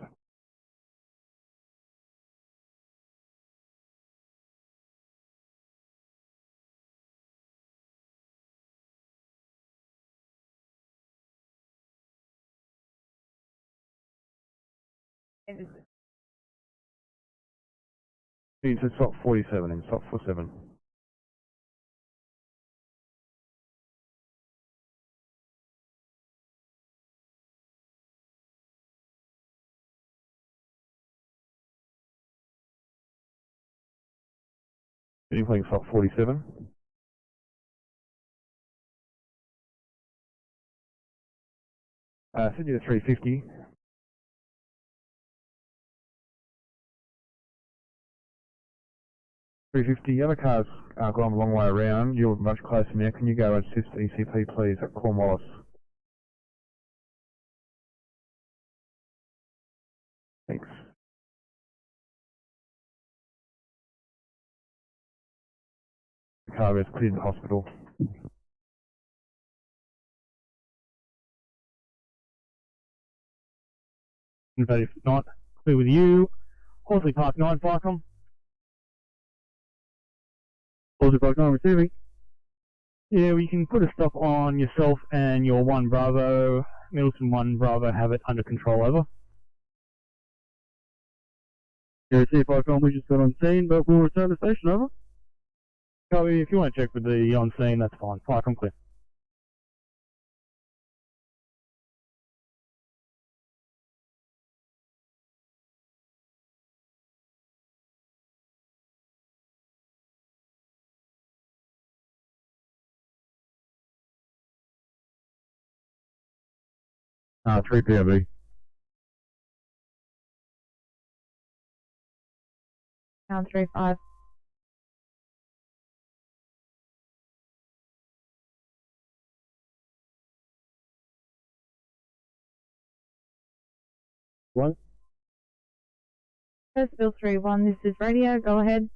Into stop 47 and stop 47. You're playing stop 47. Send you to 350. 350, the other car's gone a long way around. You're much closer now. Can you go and assist ECP, please, at Cornwallis? Thanks. cargo is cleared in hospital. But if not, clear with you. Horsley Park 9, Flycom. Horsley Park 9 receiving. Yeah, we can put a stop on yourself and your 1 Bravo. Middleton 1 Bravo have it under control, over. Yeah, C5 we just got on scene, but we'll return to station, over. Copy, if you want to check with the on scene, that's fine. Flycom clear. Three POB. Pound 35. One. Hurstville 3-1, this is radio, go ahead.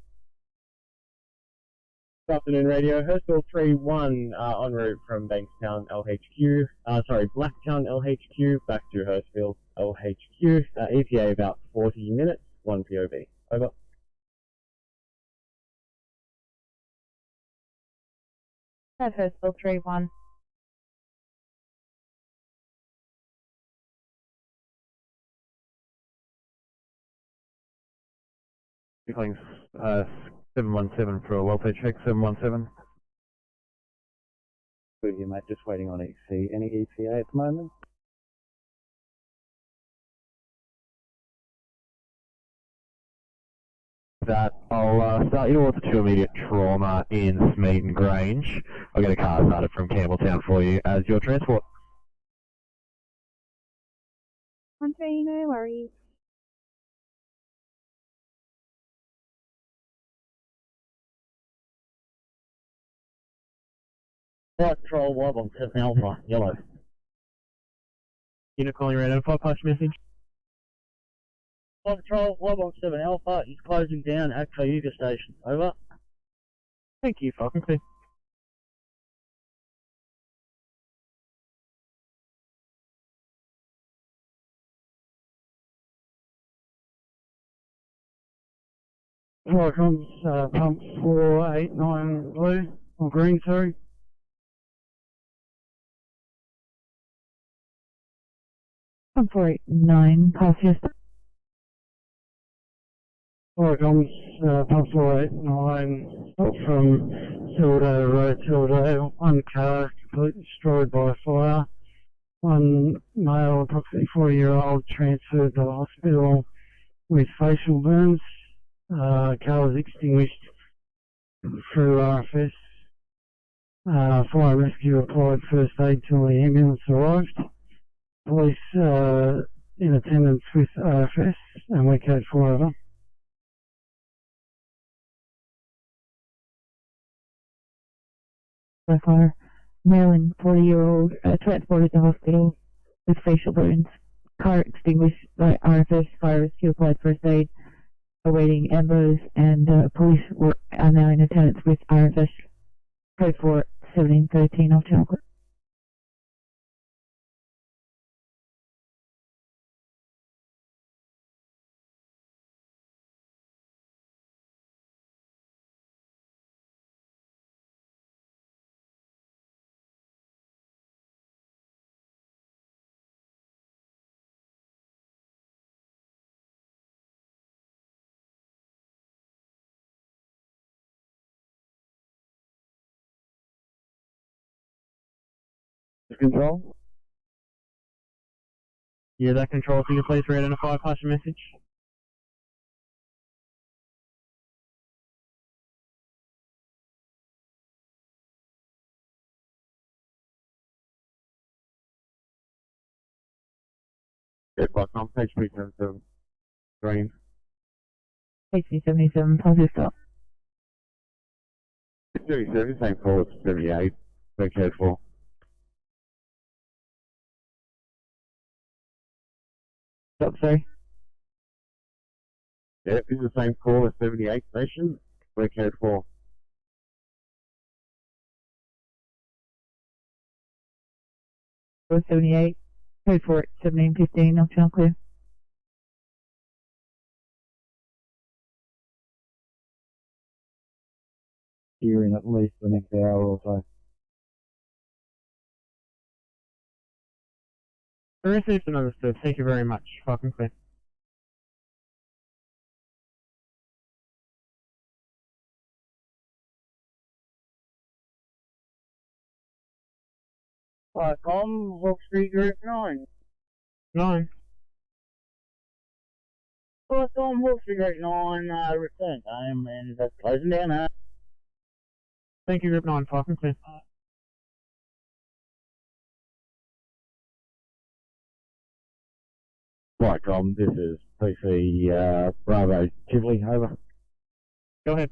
Good afternoon, radio. Hurstville 3-1 en route from Bankstown LHQ. Blacktown LHQ back to Hurstville LHQ. ETA about 40 minutes. 1 POB. Over. At Hurstville 3-1. Calling 717 for a welfare check, 717. Good here, mate. Just waiting on EC. Any ETA at the moment? That I'll start you with 2 immediate trauma in Smeaton Grange. I'll get a car started from Campbelltown for you as your transport. Andre, no worries. Flight control, live on 7 Alpha, yellow. Unit calling your identify, pass your message. Flight control, live on 7 Alpha, is closing down at Cayuga Station, over. Thank you, Falcon clear. Welcome, pump 489 blue, or green, sorry. Pump 489, pass your Welcome, pump 489, up from Tildo Road, Tildo, 1 car completely destroyed by fire. 1 male, approximately 40-year-old, transferred to the hospital with facial burns. Car was extinguished through RFS. Fire rescue applied first aid till the ambulance arrived. Police in attendance with RFS and we code 4 over. by fire. Maryland 40-year-old transported to hospital with facial burns. Car extinguished by RFS. Fire rescue applied first aid. Awaiting ambulance, and police are now in attendance with RFS. Code 4 1713 off channel. Control? Yeah, that control, so you please re-identify, pass your message. Flight page 377, green. HD 77, positive stop. 37, same call, it's 78, very careful. Stop, sorry. Yeah, this is the same call as 78 station, very careful. 478, code for it, 1715, North Channel Clear. Here in at least the next hour or so. Received and understood. Thank you very much. Fucking clear. Hawkesbury Group 9. 9. Hawkesbury Group 9, return home and that's closing down now. Thank you, Group 9. Fucking clear. Right, this is PC Bravo Tivoli, over. Go ahead.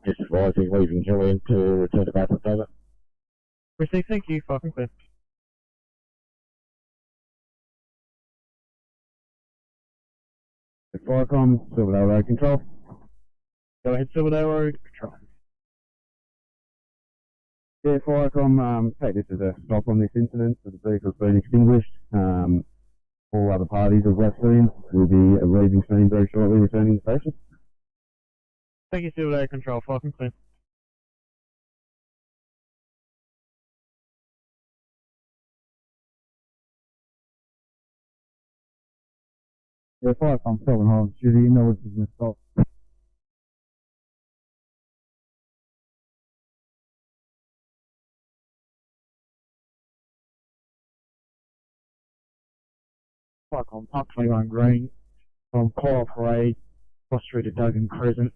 Just advising leaving Julian to return to Bathurst, over. Received. Thank you. Fucking clear. Firecom, Silverdale Road Control. Go ahead, Silverdale Road Control. Yeah, Firecom, take this as a stop on this incident, so the vehicle's been extinguished. All other parties have left soon. We'll be leaving soon very shortly, returning to the station. Thank you, Silverdale Control. Fucking clear. Yeah, Firecom, Southern Highlands, Judy, you know this is a stop. Firecom, Park 21 Green, from Coral Parade, cross through to Duggan Crescent.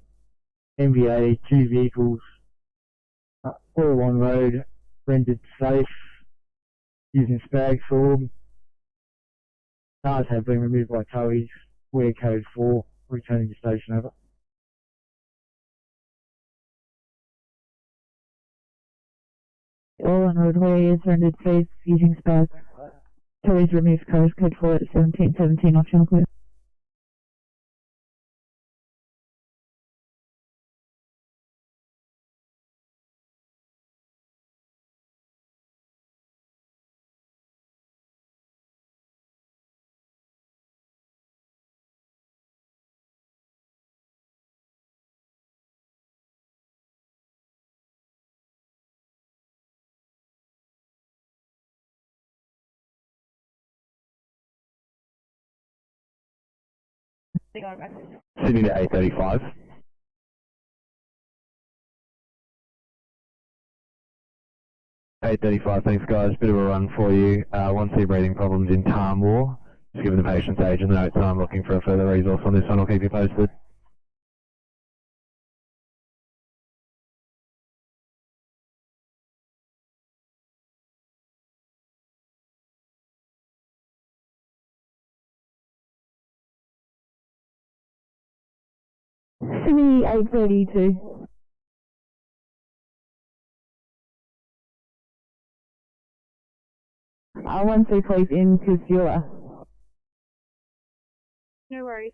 MVA, 2 vehicles, 401 road, rendered safe, using spag sword. Cars have been removed by towies, wear code 4, returning to station, over. All on roadway is rendered safe, using spag. Towies removed code 4 at 1717, North Channel Clear. Sydney to 835. Thanks guys, bit of a run for you. Once the breathing problems in Tarmore, just given the patient's age and the notes, I'm looking for a further resource on this one, I'll keep you posted. Sydney 832. One three please in Kusula. No worries.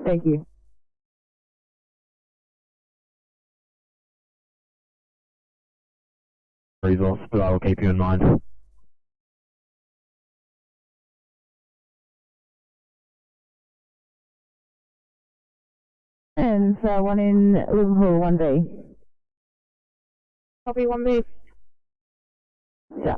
Thank you. Resource, but I will keep you in mind. And one in Liverpool 1B. Copy 1B. Yeah.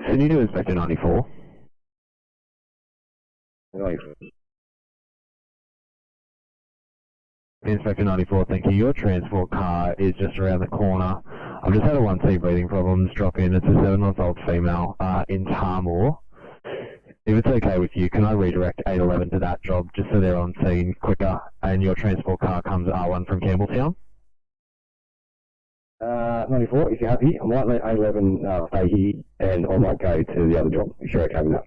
Sydney to Inspector 94. Inspector 94, thank you. Your transport car is just around the corner. I've just had a 1C breathing problems drop in. It's a 7-month-old female in Tarmore. If it's okay with you, can I redirect 811 to that job just so they're on scene quicker and your transport car comes R1 from Campbelltown? 94, if you're happy, I might let 811 stay here and I might go to the other job if you're okay with that.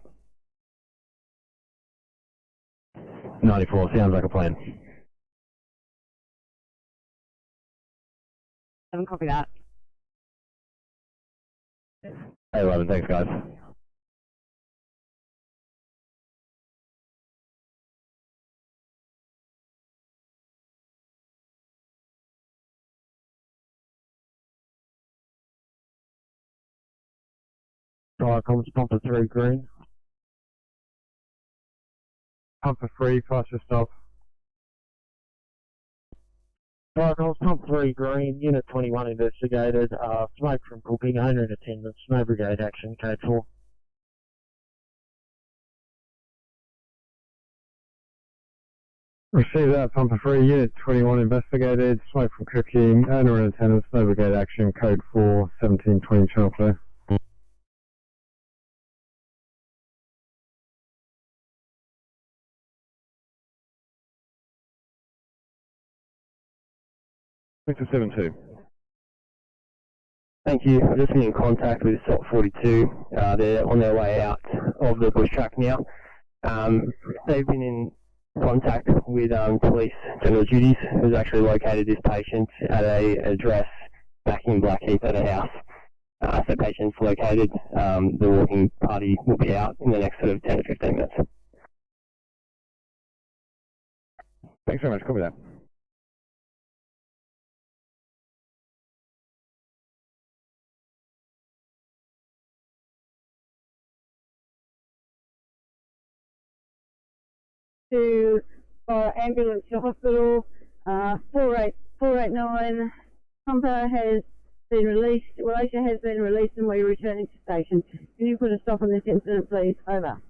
94, sounds like a plan. 7, copy that. 11, thanks guys. Fire comms, pump for 3 green. Pump for 3, fast your stop. Fire comms, pump 3 green, unit 21 investigated, smoke from cooking, owner in attendance, no brigade action, code 4. Receive that, pump for 3, unit 21 investigated, smoke from cooking, owner in attendance, no brigade action, code 4, 1720 channel clear. Victor 7-2. Thank you. I've just been in contact with SOT 42. They're on their way out of the bush track now. They've been in contact with police general duties, who's actually located this patient at a address back in Blackheath at a house. So patient's located. The walking party will be out in the next sort of 10 to 15 minutes. Thanks very much, copy that. To ambulance to hospital, 489, Pumper has been released, Wallachia has been released and we're returning to station. Can you put a stop on this incident please? Over.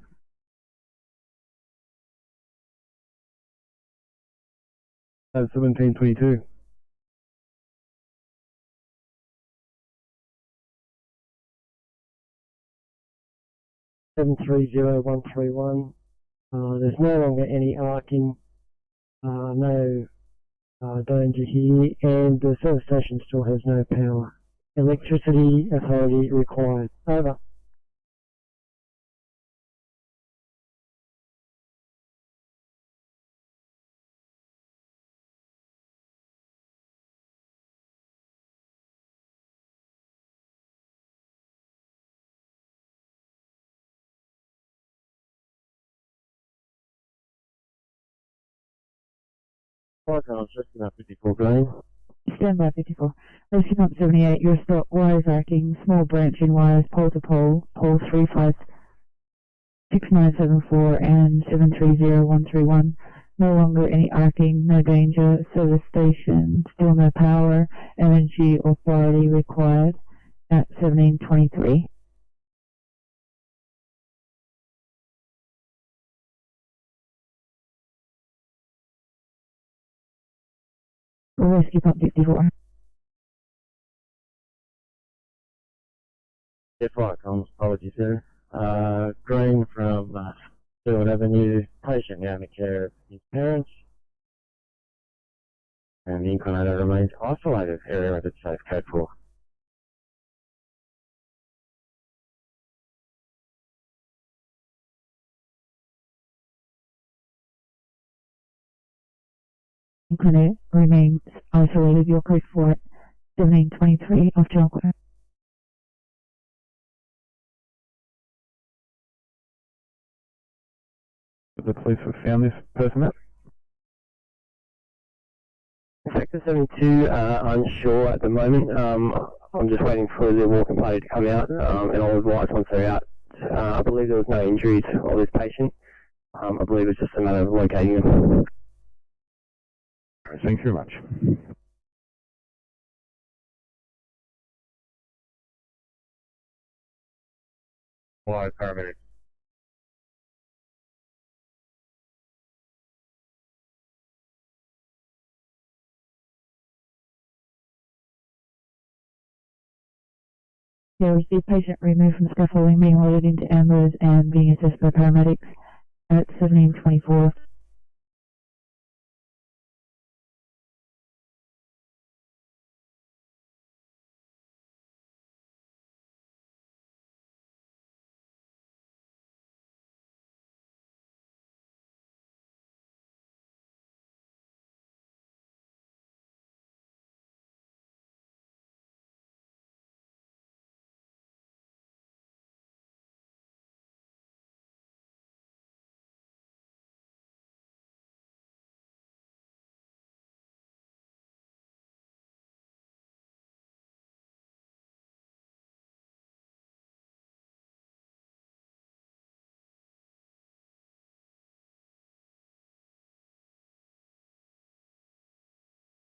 That's 1722. Seven three zero one three one. There's no longer any arcing, no danger here, and the service station still has no power. Electricity authority required. Over. Fire comms, just about 54 green. Stand by 54. Lucy Pump 78, your stop, wires arcing, small branching wires, pole to pole, pole 356974 and 730131. No longer any arcing, no danger, service station, still no power, energy authority required at 1723. Whiskey Pump 64. Yeah, fire comms, apologies there. Green from Stewart Avenue, patient now in the care of his parents. And the inclinator remains isolated, area at its safe, code 4. Inclinator remains isolated, your code for 1723 off channel clear. The police have found this person out. Sector 72, unsure at the moment. I'm just waiting for the walking party to come out, and I'll advise once they're out. I believe there was no injury to this patient. I believe it's just a matter of locating them. Thanks very much. Why, paramedics? Yeah, received patient removed from scaffolding, being loaded into ambulance and being assessed by paramedics at 1724.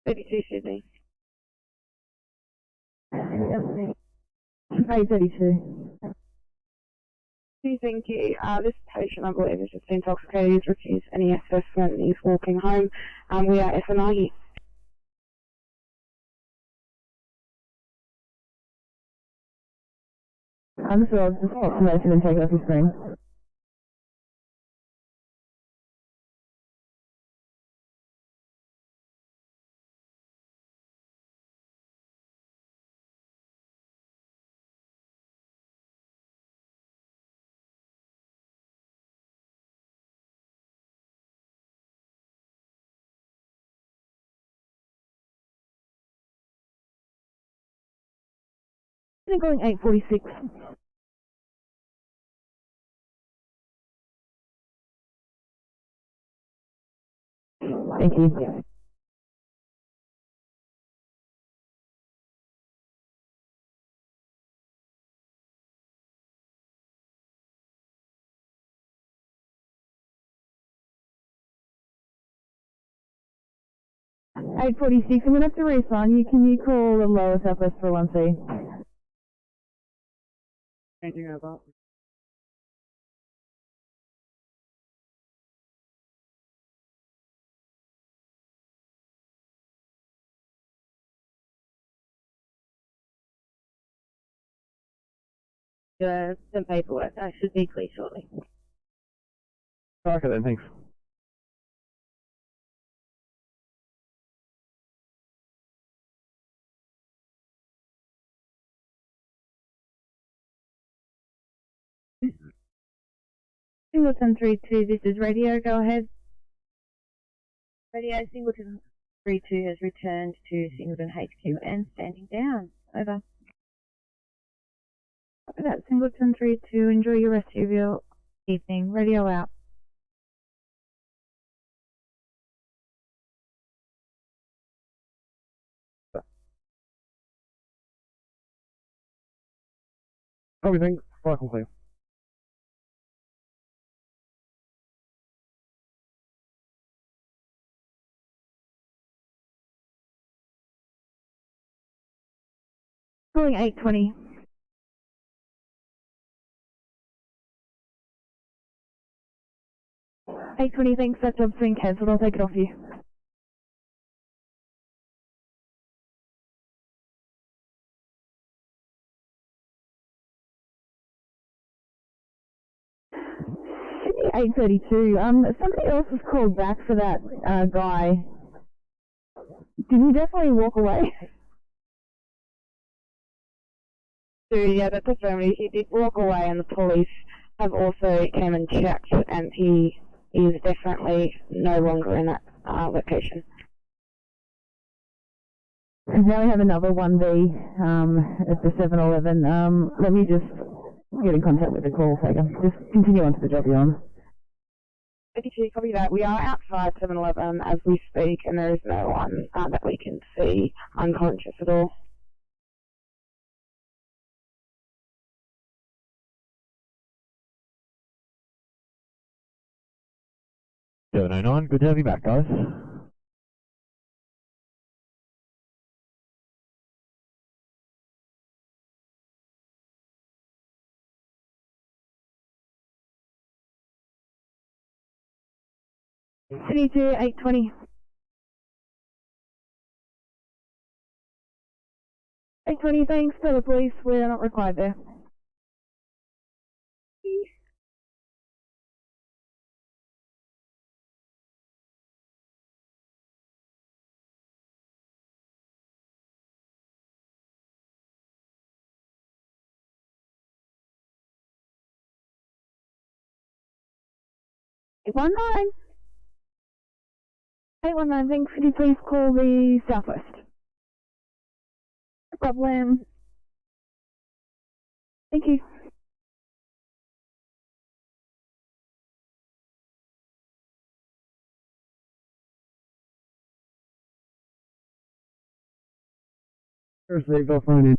32 Sydney. 832. Thank you. This patient, I believe, is just intoxicated. He's refused any assessment. He's walking home. We are SNI. I'm sorry, I'll just pop some medicine and take it off your screen. I'm going 846. Thank you. Eight 46, I'm going to have to reassign you. Can you call the lower southwest for 1C? Changing over. Some paperwork. I should be clear shortly. Okay then, thanks. Singleton 32, this is radio, go ahead. Radio Singleton 32 has returned to Singleton HQ and standing down. Over. Copy that, Singleton 32, enjoy your rest of your evening. Radio out. Everything, fucking clear. Calling 820. Thanks, that job's been cancelled, I'll take it off you. Sydney 832, somebody else was called back for that guy. Did he definitely walk away? So yeah, that's affirmative. He did walk away, and the police have also came and checked, and he is definitely no longer in that location. Now we have another 1B at the 7-Eleven. Let me just get in contact with the call taker. Just continue on to the job you're on. 32, copy that. We are outside 7-Eleven as we speak, and there is no one that we can see unconscious at all. (709), good to have you back, guys. City to 820. 820, thanks. Tell the police we're not required there. Eight 819, thanks. Could you please call the southwest? No problem. Thank you. Seriously, go phone in.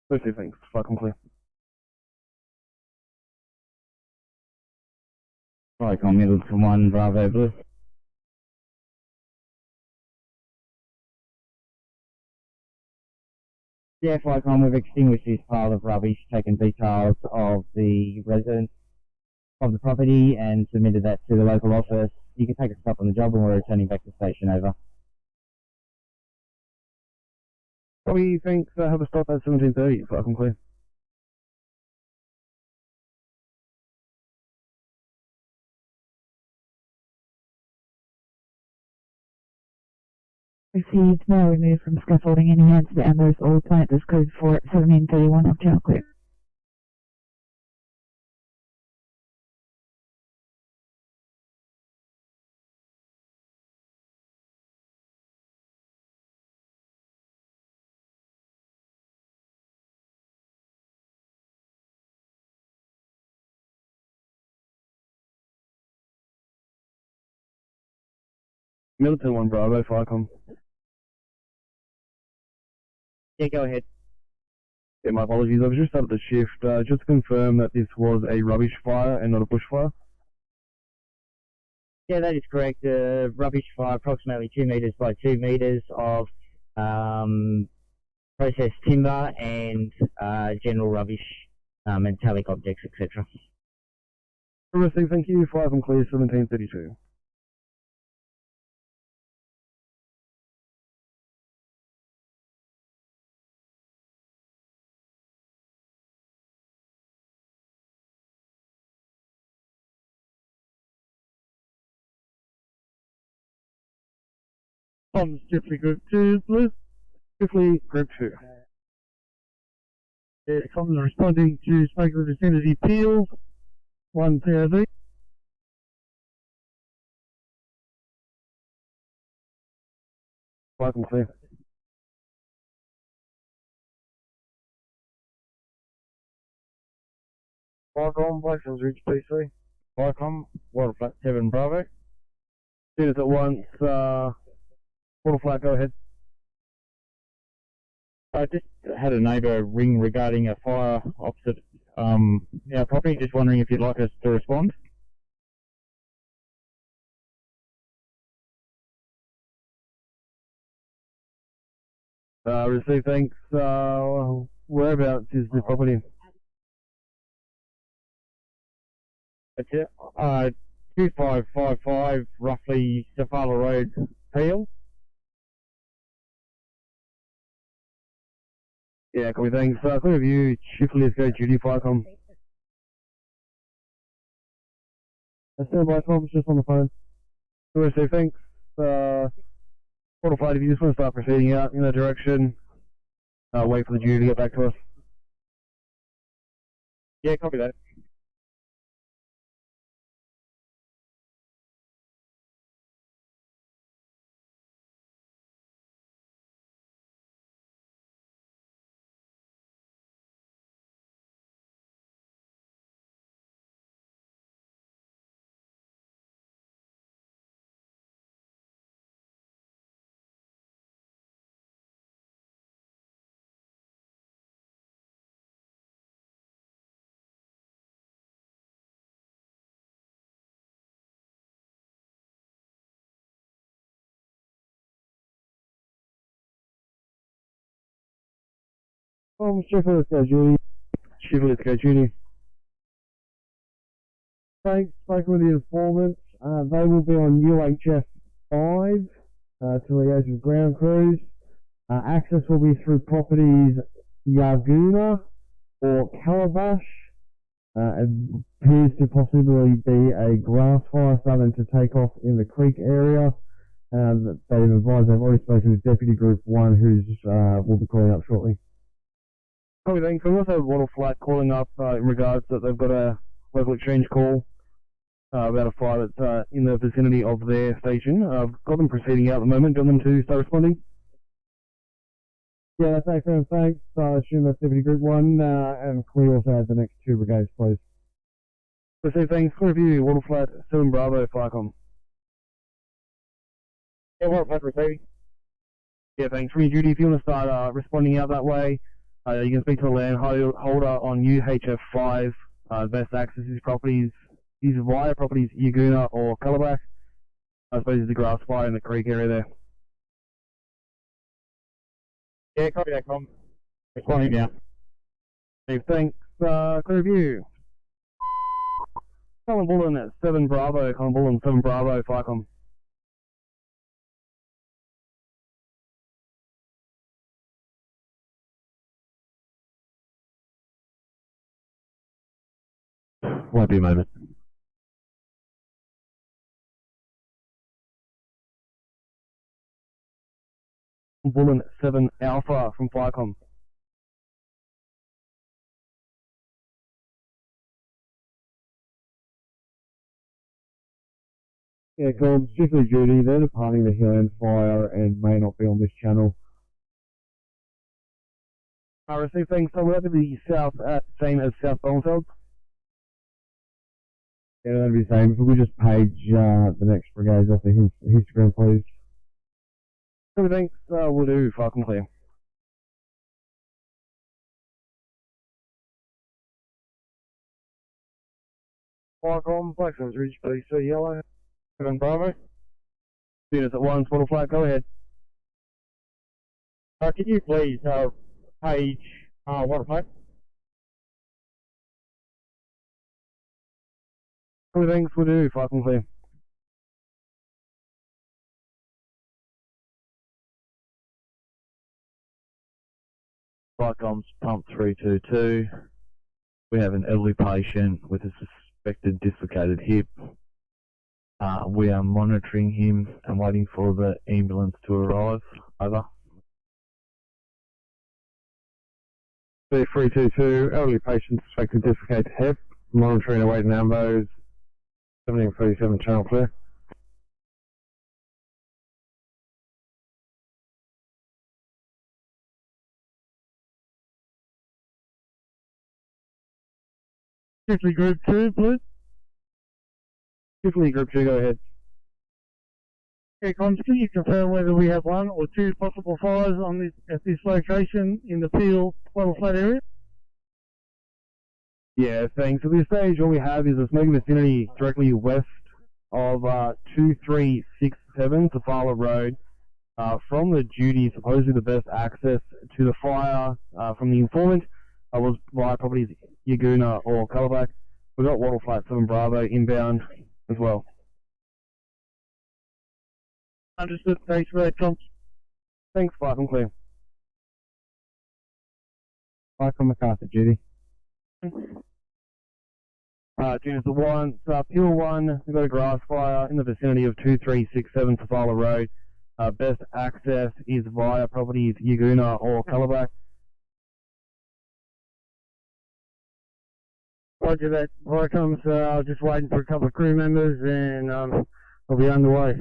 Seriously, thanks. Fucking clear. Right, on Middleton 1, Bravo Blue. Yeah, FlyCom, we've extinguished this pile of rubbish, taken details of the residents of the property and submitted that to the local office. You can take a stop on the job and we're returning back to station, over. Copy, thanks. Have a stop at 17:30, FlyCom clear. Received, now removed from scaffolding any hands to the embers or plant this code for 1731 up channel clear. Milton 1 Bravo, FlyCom. Yeah, go ahead. Yeah, my apologies. I was just up at the shift. Just to confirm that this was a rubbish fire and not a bushfire. Yeah, that is correct. Rubbish fire, approximately 2 metres by 2 metres of processed timber and general rubbish, metallic objects, etc. Received, thank you. FlyCom clear, 17:32. Swiftly Group 2, please. Swiftly Group 2. Comms responding to Smoker Vicinity Peel, 1 POV. FlyCom clear. FlyCom, Blackstone's Ridge PC. FlyCom, Water Flat 7 Bravo. Students at once, Water Flat, go ahead. I just had a neighbour ring regarding a fire opposite our property. Just wondering if you'd like us to respond. Receive, thanks. Whereabouts is the property? That's it. 2555, roughly Safala Road, Peel. Yeah, copy, thanks. Clear of you, Shift Let's Go Duty, FlyCom. Stand by, Tom's just on the phone. Receive, thanks. Water Flight, if you just want to start proceeding out in that direction, wait for the duty to get back to us. Yeah, copy that. Shift Let's Go Duty. Shift Let's Go Duty. Thanks, spoken with the informants. They will be on UHF 5 to liaise with ground crews. Access will be through properties Yaguna or Calabash. It appears to possibly be a grass fire starting to take off in the creek area. They've advised they've already spoken with Deputy Group 1, who's will be calling up shortly. Copy, thanks. We also have Water Flight calling up in regards that they've got a local exchange call about a fire that's in the vicinity of their station. I've got them proceeding out at the moment. Do you want them to start responding? Yeah, thanks, man. Thanks. I assume that's Deputy Group 1, and can we also have the next 2 brigades, please? Receive, thanks. Clear view, Water Flat 7 Bravo, FlyCom. Yeah, Water Flat receiving. Yeah, thanks. From your duty, if you want to start responding out that way, you can speak to the land holder on UHF 5. Best access to properties is via properties Yaguna or Calabash. I suppose there's a grass fire in the creek area there. Yeah, copy that, Com. Responding now. Hey, thanks, clear view. Colin Bullen at 7 Bravo, Colin Bullen 7 Bravo, FICOM. Won't be a moment. Bullen 7 Alpha from FICOM. Yeah, Colin, strictly duty, they're departing the Highland Fire and may not be on this channel. I received things, so we're at the south, same as South Bowenfeld. Yeah, that'd be the same. If we could just page the next brigades off the histogram, please. Everything, we'll do, FICOM clear. FICOM, Blackstone's Ridge, BC Yellow, 7 Bravo. Units at 1, Swaddle Flag, go ahead. Could you please page water pipe? Everything, we'll do, FICOM clear. FICOM's pump 322. We have an elderly patient with a suspected dislocated hip. We are monitoring him and waiting for the ambulance to arrive. Over. 322, elderly patient suspected dislocated hip, monitoring and awaiting ambos, 1737 channel clear. Strictly Group 2, please. Strictly Group 2, go ahead. Okay, can you confirm whether we have 1 or 2 possible fires on this at this location in the Peel Swaddle Flat area? Yeah, thanks. At this stage, all we have is a smoking vicinity directly west of 2367 Tafala Road. From the duty, supposedly the best access to the fire from the informant was via properties Yaguna or Calabac. We've got Wattle Flat 7 Bravo inbound as well. Understood. Thanks for that, Tom. Thanks, FICOM clear. FICOM MacArthur duty. Units of 1, Pure 1, we've got a grass fire in the vicinity of 2367 Tafala Road. Best access is via properties Yaguna or Calabac. Roger that. FICOM's just waiting for a couple of crew members and we'll be underway.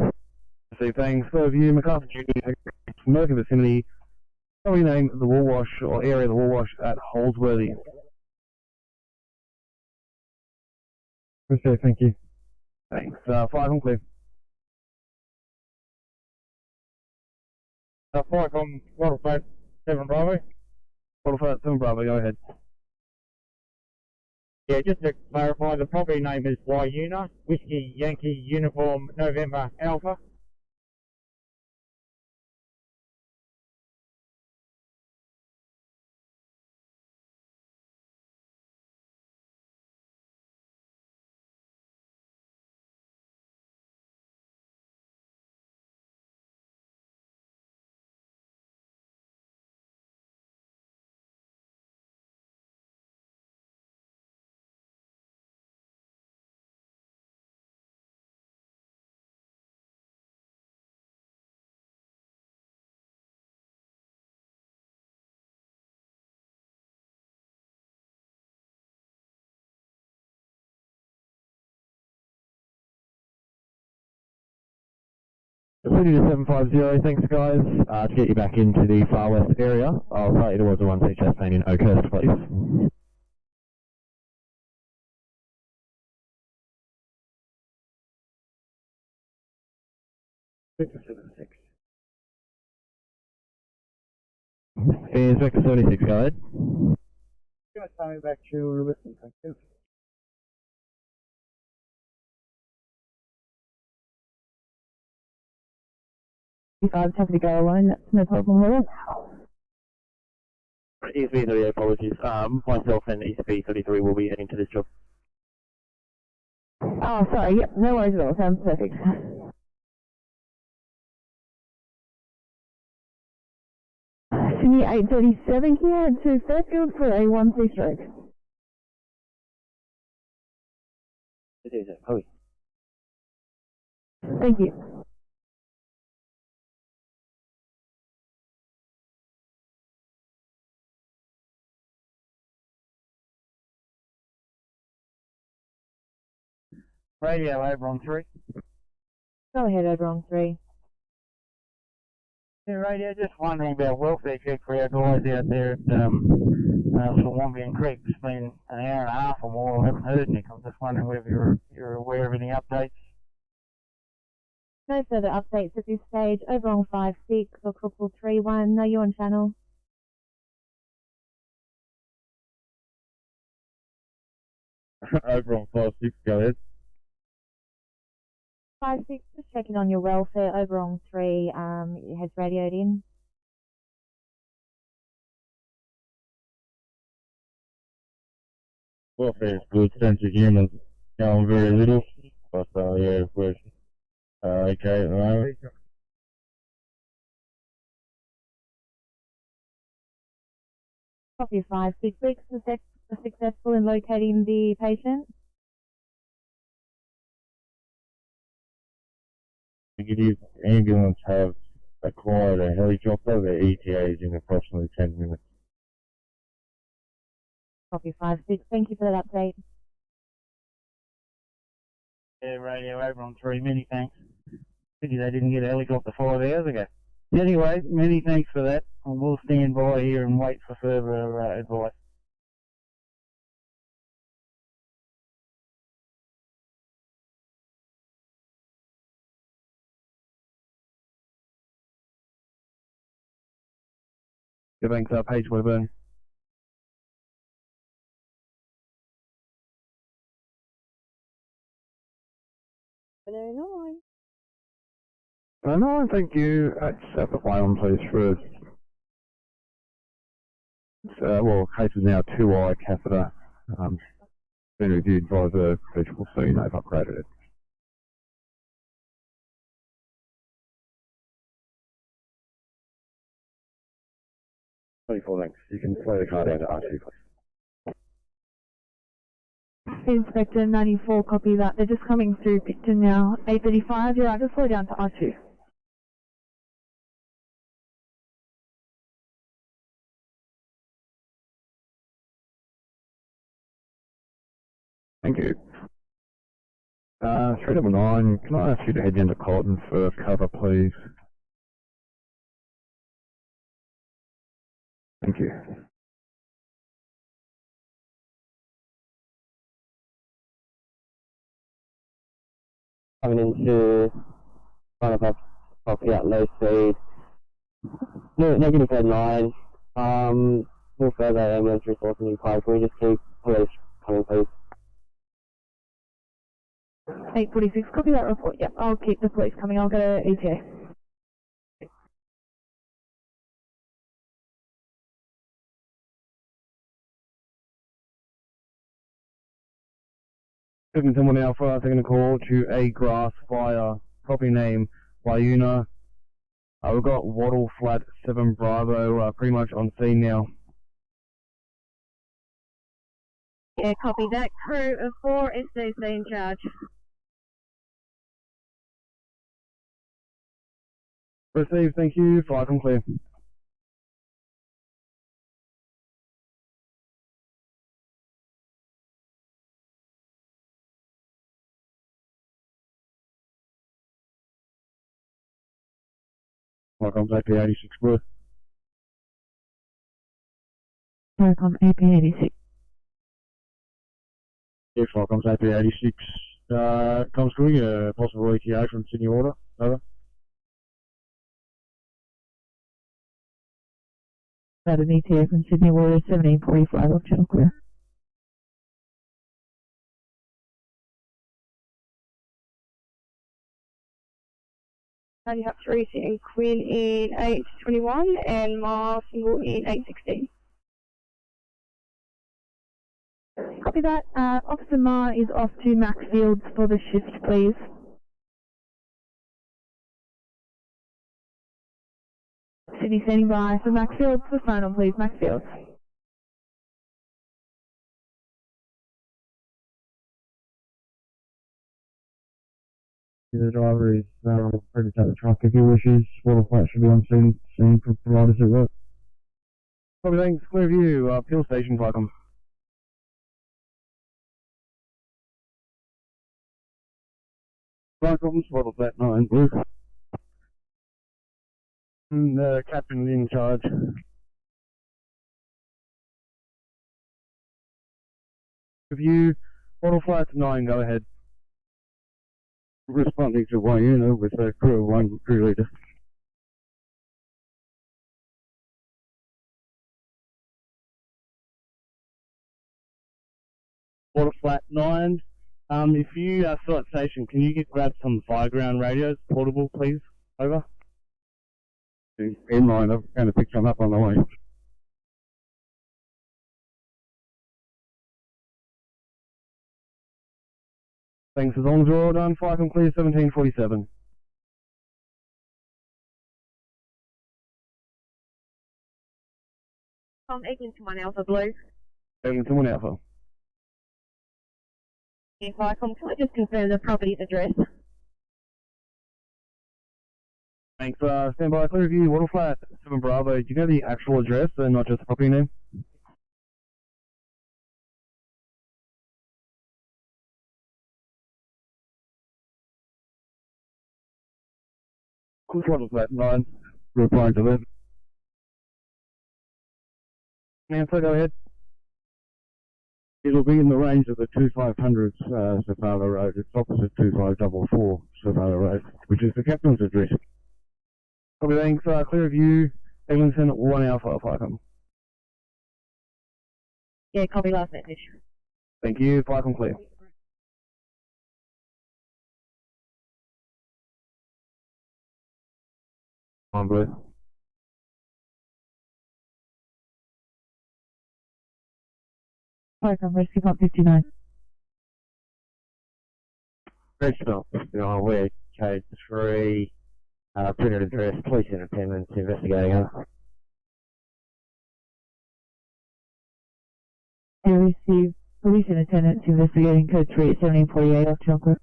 See, thanks. So view MacArthur duty, smoking vicinity. Probably name the Woolwash or area of the Woolwash at Holsworthy. Okay, thank you. Thanks. 5 clear. FICOM, water pipe 7 Bravo. Water Flat 7 Bravo, go ahead. Yeah, just to clarify, the property name is Wyuna, Whiskey Yankee Uniform November Alpha. City to 750, thanks guys. To get you back into the far west area, I'll say towards the 1 CHS plane in Oakhurst, please. Is Vector 76, go ahead. Going to turn me back to Rubison, thank you. If I was happy to go alone, that's no problem at all. ESB38, apologies. Myself and ESB33 will be heading to this job. Oh, sorry, yep, no worries at all, sounds perfect. Sydney 837 here to Fairfield for a 1-2 stroke. It is, Chloe. Thank you. Radio over on 3. Go ahead, over on 3. Yeah, radio, just wondering about welfare check for our guys out there at Swambian Creek. It's been an hour and a half or more, I haven't heard anything. I'm just wondering whether you're aware of any updates. No further updates at this stage. Over on 5-6 or 3331. No, you're on channel. Over on 5-6, go ahead. 5-6, just checking on your welfare. Over on 3, it has radioed in. Welfare is good, sense of humour going very little, but yeah, we're okay at the moment. Copy 5-6 weeks, successful in locating the patient. Negative. Ambulance have acquired a helicopter. Their ETA is in approximately 10 minutes. Copy 5-6, thank you for that update. Yeah, radio over on 3, many thanks. Pity they didn't get a helicopter 5 hours ago. Anyway, many thanks for that, and we'll stand by here and wait for further advice. Good, thanks, Paige Webburn. No, thank you. It's the way on, please, for well, case is now 2i catheter. Been reviewed by the visual scene, they've upgraded it. 24, thanks. You can slow the car down to R2, please. Inspector 94, copy that. They're just coming through picture now. 835, you're right, just slow down to R2. Thank you. 399, can I ask you to head into Cotton for cover, please? Thank you. Coming into front of us, copy at low speed. No, negative at 9. No further ambulance resourcing required. Can we just keep police coming, please? 846, copy that report. Yep, I'll keep the police coming. I'll go to ETA. Picking someone out for us, they're going to call to a grass fire. Copy name, Wyuna. We've got Wattle Flat 7 Bravo pretty much on scene now. Yeah, copy that. Crew of 4 SDC in charge. Received, thank you. Flight on clear. Welcome to AP86 Blue. Welcome, AP86. Yes, welcome to AP86. Comes through, possible ETA from Sydney Water. Over. Got an ETA from Sydney Water 1745 off channel clear. You have 3 sitting Queen in 821 and Mars single in 816. Copy that. Officer Ma is off to Maxfields for the shift, please. Sydney standing by for Maxfields. The phone on, please, Maxfields. The driver is free to take the truck if he wishes. Water flat should be on scene for providers at work. Copy, thanks. Clear view. Fuel station, welcome. Welcome, water flat 9 blue. And the captain in charge. Review. Water flat 9, go ahead. Responding to Wayuna with a crew of 1 crew leader. Water flat 9. If you are still at station, can you grab some fireground radios, portable, please? Over. In line, I'm going to pick some up on the way. Thanks, as long as we're all done, flight clear 1747. Eglinton 1 Alpha Blue. Eglinton 1 Alpha. If I can I just confirm the property's address? Thanks, stand by, clear view, water flat 7 Bravo. Do you know the actual address and not just the property name? Water flat 9, replying to that. Nancy, go ahead. It'll be in the range of the 2500 Safala Road. It's opposite 2544 Safala Road, which is the captain's address. Copy, thanks, clear view, Eglinton 1 Alpha, welcome. Yeah, copy last message. Thank you, flight clear. On blue. Welcome, Rescue Pump 59. Red stop, we're code 3, printed address, police in attendance, investigating over. I received police in attendance investigating code 3 at 1748 off Chalker.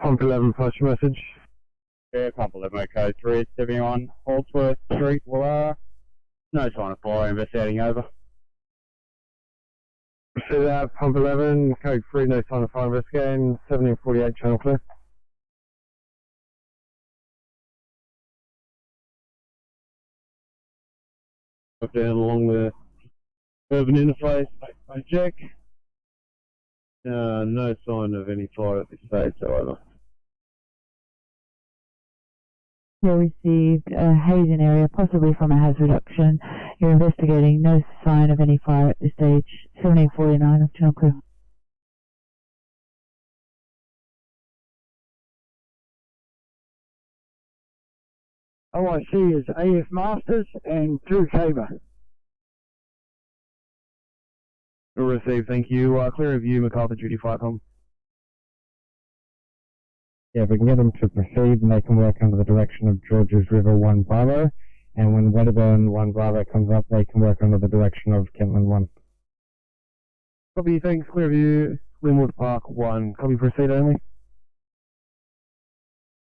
Pump 11, pass your message. Yeah, Pump 11, code 3 at 71 Holdsworth Street, Woollahra. No sign of fire, investigating over. See that, Pump 11, code 3, no sign of fire, investigating, 1748 channel clear. Up down along the urban interface, I check. No sign of any fire at this stage, however. You received a hazing area, possibly from a hazard reduction. You're investigating, no sign of any fire at this stage. 1749 of Chalker. All I see is AF Masters and 2 Caber. Received, thank you. Clear of view, MacArthur Duty Flightcom. Yeah, if we can get them to proceed, and they can work under the direction of Georges River 1 Bravo. And when Wedderburn 1 Bravo comes up, they can work under the direction of Kentland 1. Copy, thanks, clear view, Linwood Park 1. Copy, proceed only.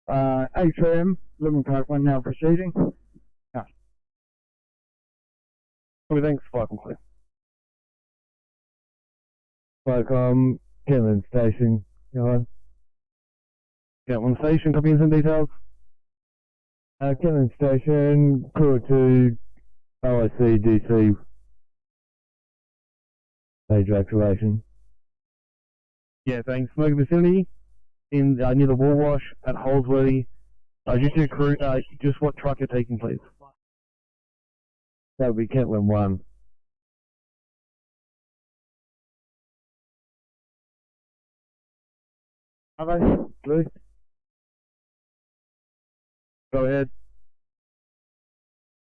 A2M, Living Park 1 now proceeding. Yeah. Copy, thanks, Flightcom clear. Flightcom, Kentland Station, go on. Kentland Station, copy some details. Kentland Station, crew 2, OIC, DC, major acceleration. Yeah, thanks. Smoking vicinity in near the wall wash at Holsworthy. Just your crew, just what truck you're taking, please. That would be Kentland 1. Are they? Blue? Go ahead.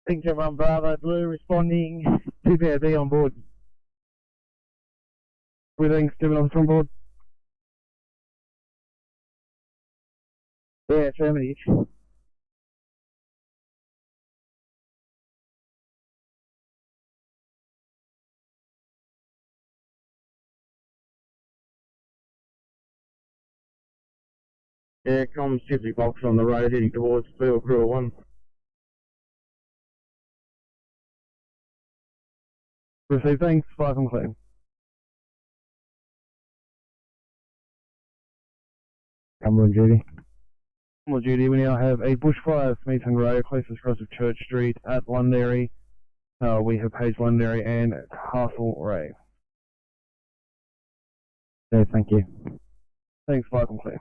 Think everyone Bravo Blue responding. 2 Pair B on board. Everything, Steven on board. Yeah, affirmative. Yeah, comms 50 box on the road heading towards Field Crew 1. Receive, thanks, 5 on clear. Cumberland duty. Cumberland duty, we now have a bushfire, Smeaton Road, closest cross of Church Street at Londonderry. We have Page Londonderry and Castle Ray. Okay, thank you. Thanks, 5 on clear.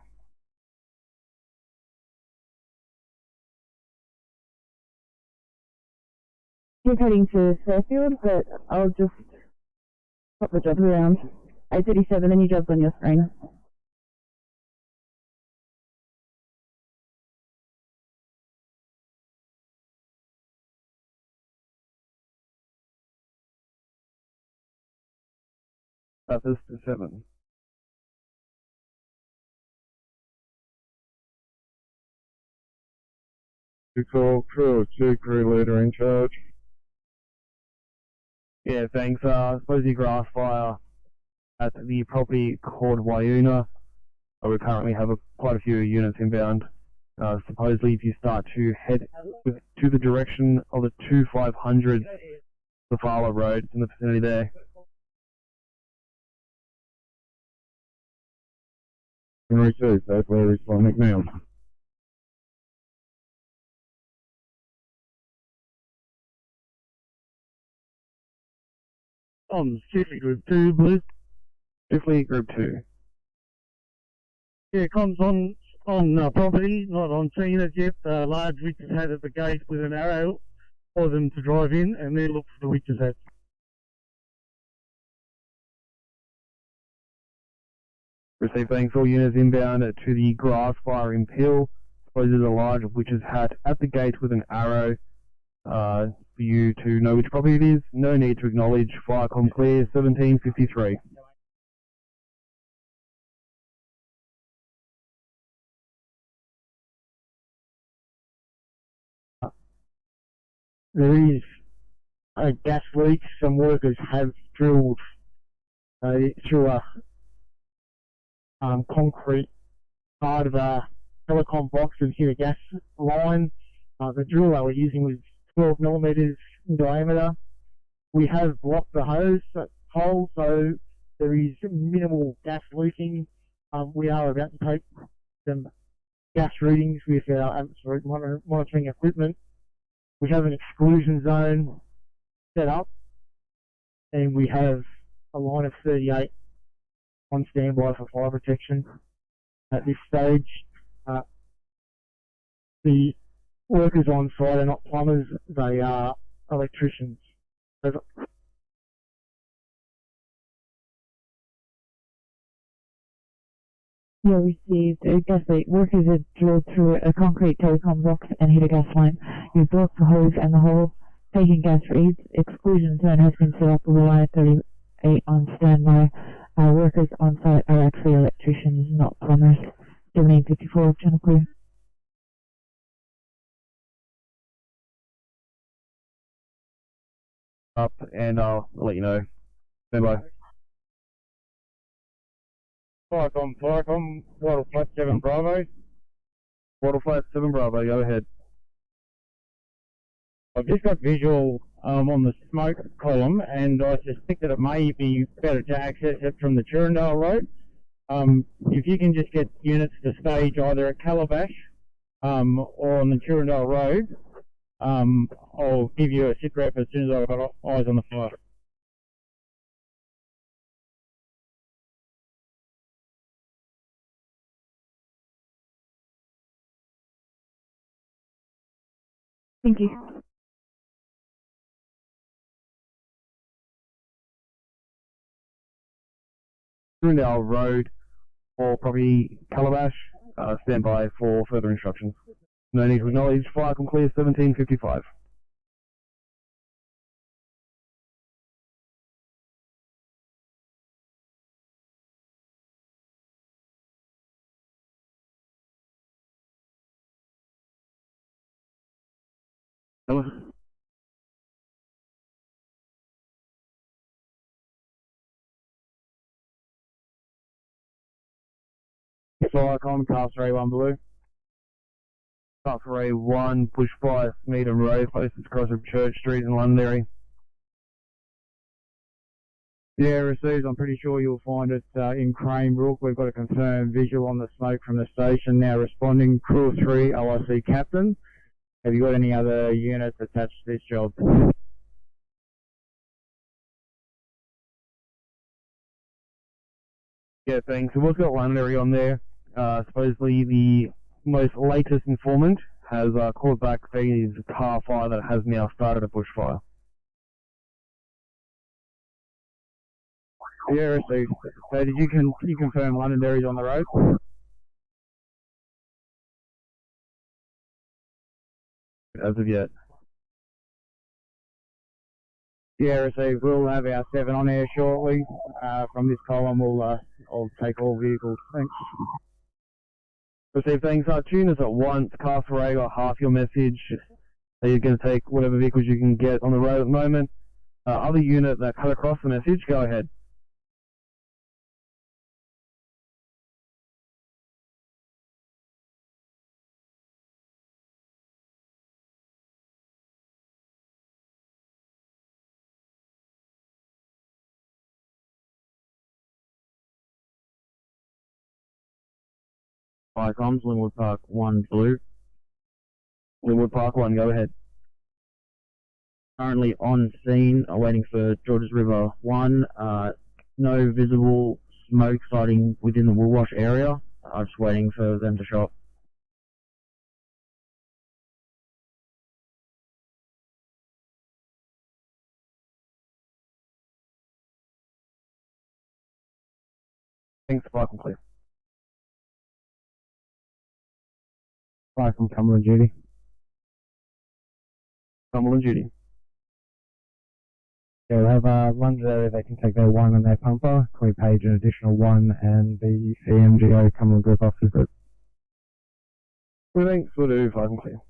He's heading to Fairfield, but I'll just swap the jobs around. 837, any jobs on your screen? This to 7. You call crew, 2 crew leader in charge. Yeah, thanks. Supposedly grass fire at the property called Waiuna. We currently have quite a few units inbound. Supposedly, if you start to head to the direction of the 2500 the Fowler Road, it's in the vicinity there. Henry 2, that's where we're responding now. Safely Group 2, Blue. Safely Group 2. Yeah, comms on property, not on scene as yet. Large witches hat at the gate with an arrow for them to drive in, and then look for the witches hat. Receive, thanks. All units inbound to the grass fire in Peel. Supposedly a large witch's hat at the gate with an arrow. For you to know which property it is. No need to acknowledge. Firecom clear, 1753. There is a gas leak. Some workers have drilled through a concrete part of a telecom box and hit a gas line. The drill they were using was 12 millimeters in diameter. We have blocked the hole, so there is minimal gas leaking. We are about to take some gas readings with our atmospheric monitoring equipment. We have an exclusion zone set up, and we have a line of 38 on standby for fire protection. At this stage, the workers on site are not plumbers, they are electricians. Over. Yeah, received a gas leak. Workers had drilled through a concrete telecom box and hit a gas line. You blocked the hose and the hole, taking gas reads. Exclusion zone has been set up with a line of 38 on standby. Workers on site are actually electricians, not plumbers. 1754, channel clear. Up, and I'll let you know. Stand by. Firecom, Wattle Flat 7 Bravo. Wattle Flat 7 Bravo, go ahead. I've just got visual on the smoke column, and I suspect that it may be better to access it from the Turrendale Road. If you can just get units to stage either at Calabash or on the Turrendale Road, I'll give you a sit rep as soon as I've got eyes on the fire. Thank you. Turrendale Road or probably Calabash. Stand by for further instructions. No need to acknowledge. Fire clear 1755. Firecom, Castle A1 Blue. Castle A1, push 5, Meadham Road, closest cross of Church Street in Londonderry. Yeah, received. I'm pretty sure you'll find it in Cranebrook. We've got a confirmed visual on the smoke from the station now responding. Crew 3, OIC Captain. Have you got any other units attached to this job? Yeah, thanks. We've got Londonderry on there. Supposedly the most latest informant has called back his car fire that has now started a bushfire. Yeah, received. So did you confirm Londonderry's on the road? As of yet. Yeah, received. We'll have our 7 on air shortly. From this column, I'll take all vehicles. Thanks. Received, thanks. Tune us at once. Castle Ray got half your message. So you're going to take whatever vehicles you can get on the road at the moment. Other unit that cut across the message, go ahead. Firecoms, Linwood Park 1 Blue. Linwood Park 1, go ahead. Currently on scene, waiting for Georges River 1. No visible smoke sighting within the Woolwash area. I'm just waiting for them to show up. Thanks, Fire clear. Fire from Cumberland Duty. Cumberland Duty. Yeah, we'll have Londonderry, they can take their 1 and their pumper. Can we page an additional 1 and the CMGO Cumberland Group Officer Group? Well, thanks, we'll do Fire clear.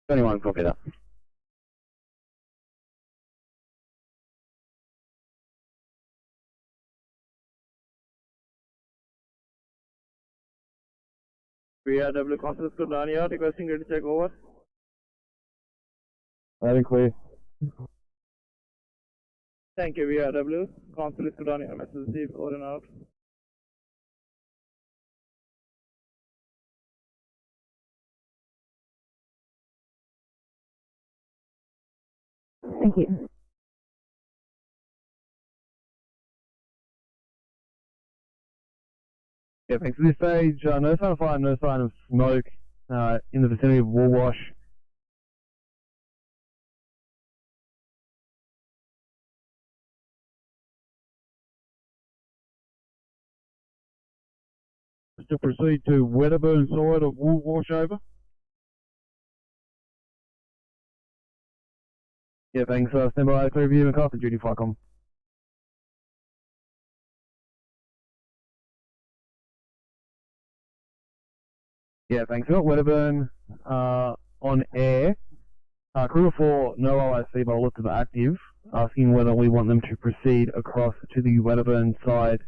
Anyone copy that? VRW Constance Kurdania requesting ready to check over. Loud and clear. Thank you, VRW. Constance Kurdania, message received, over and out. Thank you. Yeah, thanks. At this stage, no sign of fire, no sign of smoke in the vicinity of Woolwash. To proceed to Wedderburn side of Woolwash over. Yeah, thanks. Stand by, clear view and Castle Duty Firecom. Yeah, thanks. Got Wedderburn on air. Crew 4, no OIC, but I'll look at the active, asking whether we want them to proceed across to the Wedderburn side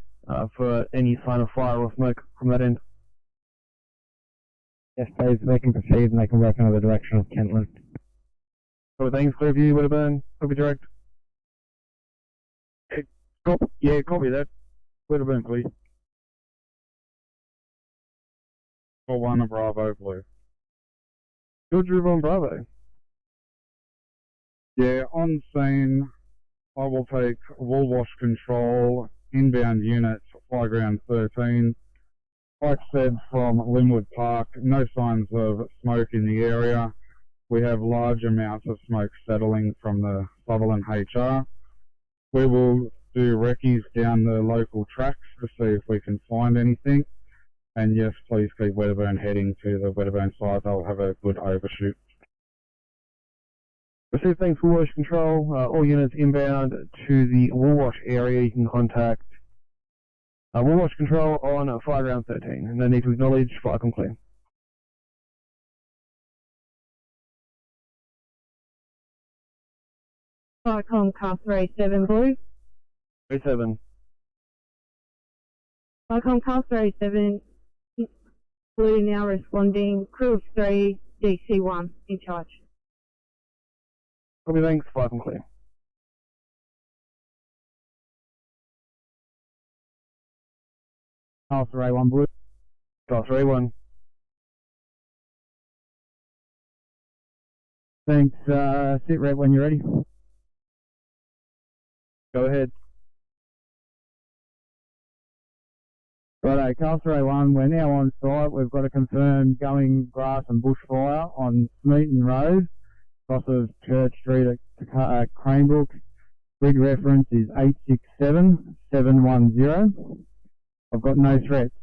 for any sign of fire or smoke from that end. Yes, please, they can proceed and they can work in the direction of Kentland. So thanks, clear view, Wedderburn, copy direct. Yeah, copy that. Wedderburn, please. 1 Bravo Blue. George River on Bravo. Yeah, on scene, I will take Woolwash control, inbound units, fly ground 13. Like said, from Linwood Park, no signs of smoke in the area. We have large amounts of smoke settling from the Sutherland HR. We will do recce's down the local tracks to see if we can find anything. And yes, please keep Wedderburn heading to the Wedderburn site. They'll have a good overshoot. Receive, thanks for Wash Control. All units inbound to the Woolwash area. You can contact Woolwash Control on 5 round 13. No need to acknowledge, Vicom clear. Vicom car 37 blue. 37. Vicom car 37 blue now responding. Crew of 3, DC1 in charge. Copy, thanks, Vicom clear. Alpha A1 blue. Alpha A1. Thanks, sit rep when you're ready. Go ahead. Righto, Castle A1, we're now on site. We've got to confirm going grass and bushfire on Smeaton Road, across of Church Street at Cranebrook. Rig reference is 867710. I've got no threats.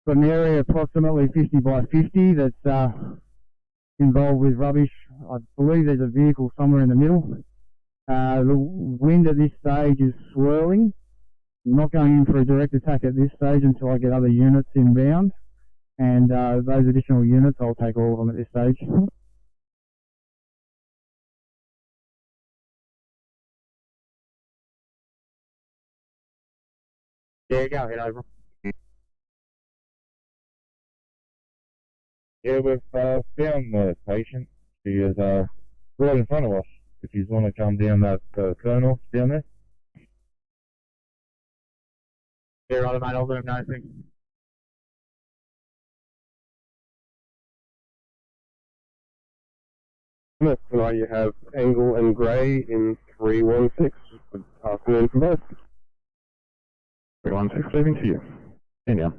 Got an area approximately 50 by 50 that's involved with rubbish. I believe there's a vehicle somewhere in the middle. The wind at this stage is swirling. I'm not going in for a direct attack at this stage until I get other units inbound. And those additional units, I'll take all of them at this stage. Yeah, go ahead, over. Yeah, we've found the patient. She is right in front of us. If you want to come down that kernel down there. Yeah, right, mate, I'll do no thanks. Tonight you have Angle and Grey in 316. Good afternoon from both. 316, leaving to you. In now.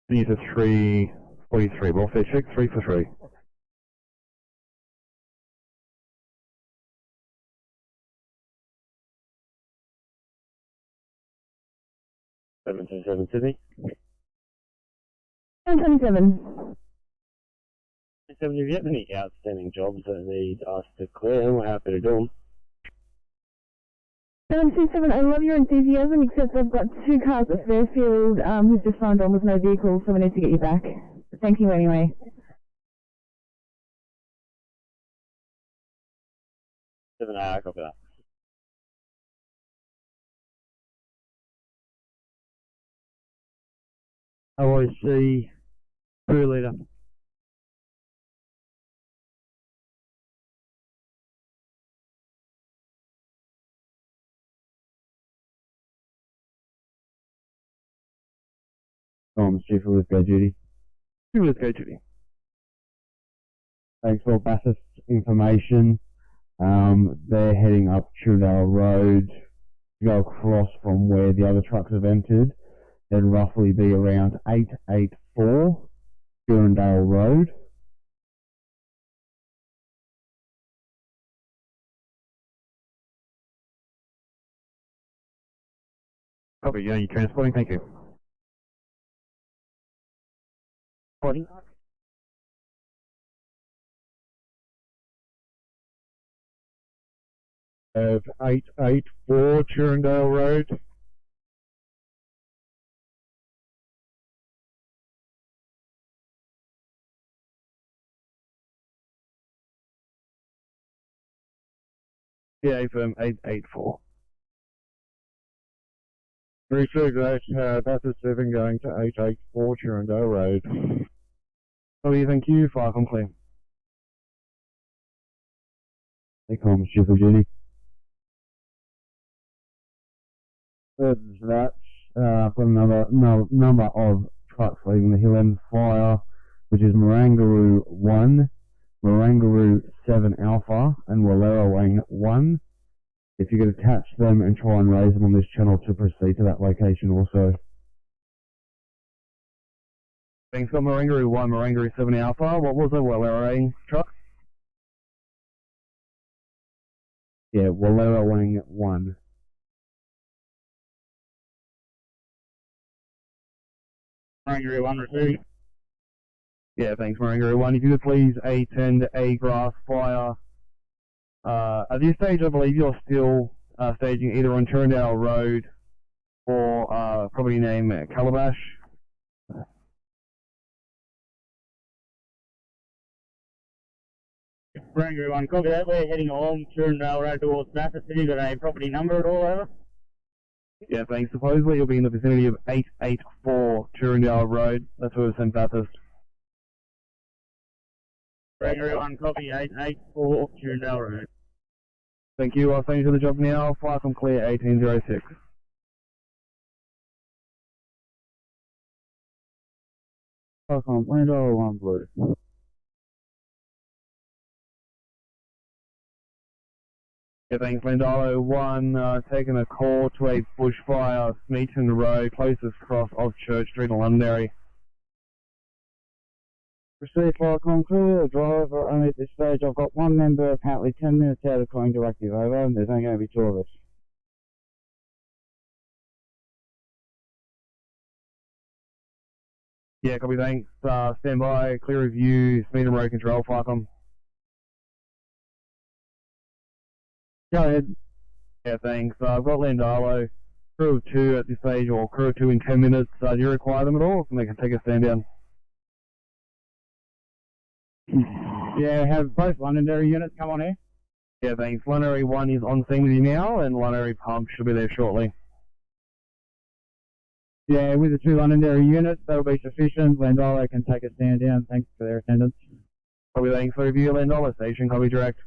These are 343. Welfare check, 3 for 3. Seven Sydney. 727. If you have any outstanding jobs that need us to clear, we're happy to do them. 727, I love your enthusiasm, except I've got 2 cars at Fairfield who've just signed on with no vehicles, so we need to get you back. Thank you anyway. Copy that. OIC crew leader. Chief of Go Duty. Chief of Go Duty. Thanks for Bathurst information. They're heading up Trudale Road to go across from where the other trucks have entered. They'd roughly be around 884 Durandale Road. Copy, yeah, you're transporting, thank you. Body. Of 884 Durandale Road. Yeah, firm 884. 328, Bathurst 7 going to 884 Durandale Road. Copy, thank you. 5 on clear. Vicom, Chief of Duty. Further to that, I've got another number of trucks leaving the hill end fire, which is Marangaroo 1, Marangaroo 7 Alpha, and Wallerawang 1. if you could attach them and try and raise them on this channel to proceed to that location also. Thanks, got Marangaroo 1, Marangaroo 7 Alpha. What was the Walero truck? Yeah, Walero 1. Marangaroo 1 receiving. Yeah, thanks, Marangaroo 1. If you could please attend a grass fire. At this stage, I believe you're still staging either on Turndale Road or property name Calabash. Marangaroo 1, copy that. We're heading along Turndale Road towards Bathurst. Have you got a property number at all, over? Yeah, thanks. Supposedly you'll be in the vicinity of 884 Turndale Road. That's where we're sent Bathurst. Marangaroo 1, copy 884 Turndale Road. Thank you. I'll send you to the job now. Fly from clear 1806. Welcome, Window 1 Blue. Yeah, thanks, Landalo 1, taking a call to a bushfire, Smeaton Road, closest cross of Church Street in Londonderry. Received fire clear, driver only at this stage. I've got one member apparently 10 minutes out of calling directive, over, and there's only going to be 2 of us. Yeah, copy, thanks. Stand by, clear review, Smeaton Road control, Falcon. Go ahead. Yeah, thanks. I've got Landalo, crew of 2 at this stage, or crew of 2 in 10 minutes. Do you require them at all? And they can take a stand down. Yeah, have both Londonderry units come on here. Yeah, thanks. Londonderry 1 is on scene with you now, and Londonderry Pump should be there shortly. Yeah, with the 2 Londonderry units, that'll be sufficient. Landolo can take a stand down. Thanks for their attendance. Copy, thanks. For review, Landolo Station, copy direct.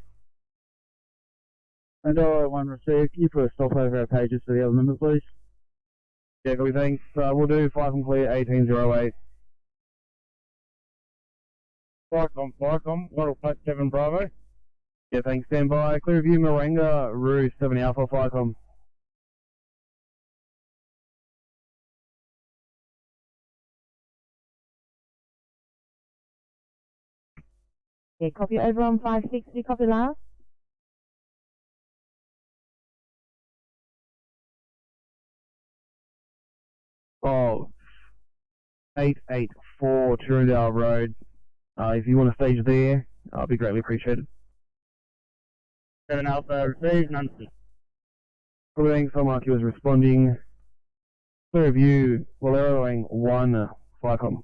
Landolo 1 received. Can you put a stop over our pages for the other members, please? Yeah, copy, thanks. We'll do 5 and clear 1808. Flycom, model plate 7 Bravo. Yeah, thanks. Stand by. Clear review, Marangaroo Roo 7 Alpha, Flycom. Yeah, copy over on 560, copy last. Oh, 884 Turndale Road. If you want to stage there, I'll be greatly appreciated. 7 Alpha received, none seen. Copy, thanks. I'll mark you as responding. Clear review, Waleroing 1, Flycom.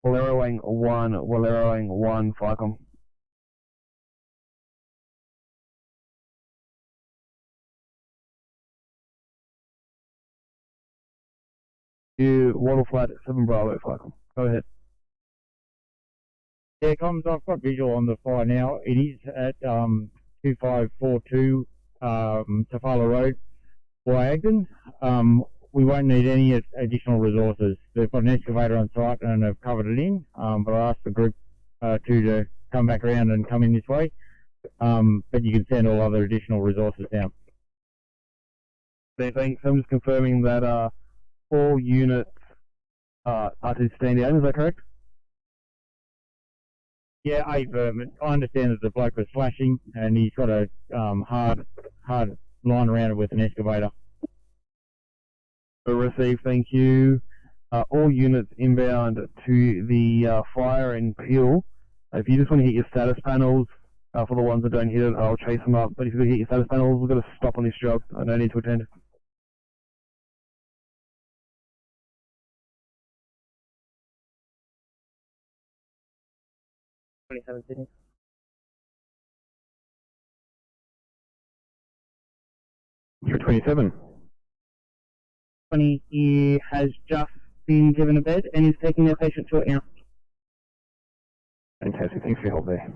Waleroing 1, Flycom. You, Waddle Flat 7 Bravo, Flycom. Go ahead. Yeah, comms, I've got visual on the fire now. It is at 2542 Tafala Road, Wyagden. We won't need any additional resources. They've got an excavator on site and have covered it in, but I asked the group to come back around and come in this way. But you can send all other additional resources down. Thanks. I'm just confirming that all units are to stand down. Is that correct? Yeah, I understand that the bloke was flashing and he's got a hard line around it with an excavator. Receive, thank you. All units inbound to the fire in Peel. If you just want to hit your status panels, for the ones that don't hit it, I'll chase them up. But if you hit your status panels, we've got to stop on this job. I don't need to attend. Sydney. 27. 20, he has just been given a bed and is taking their patient to account. Fantastic. Thanks for your help there.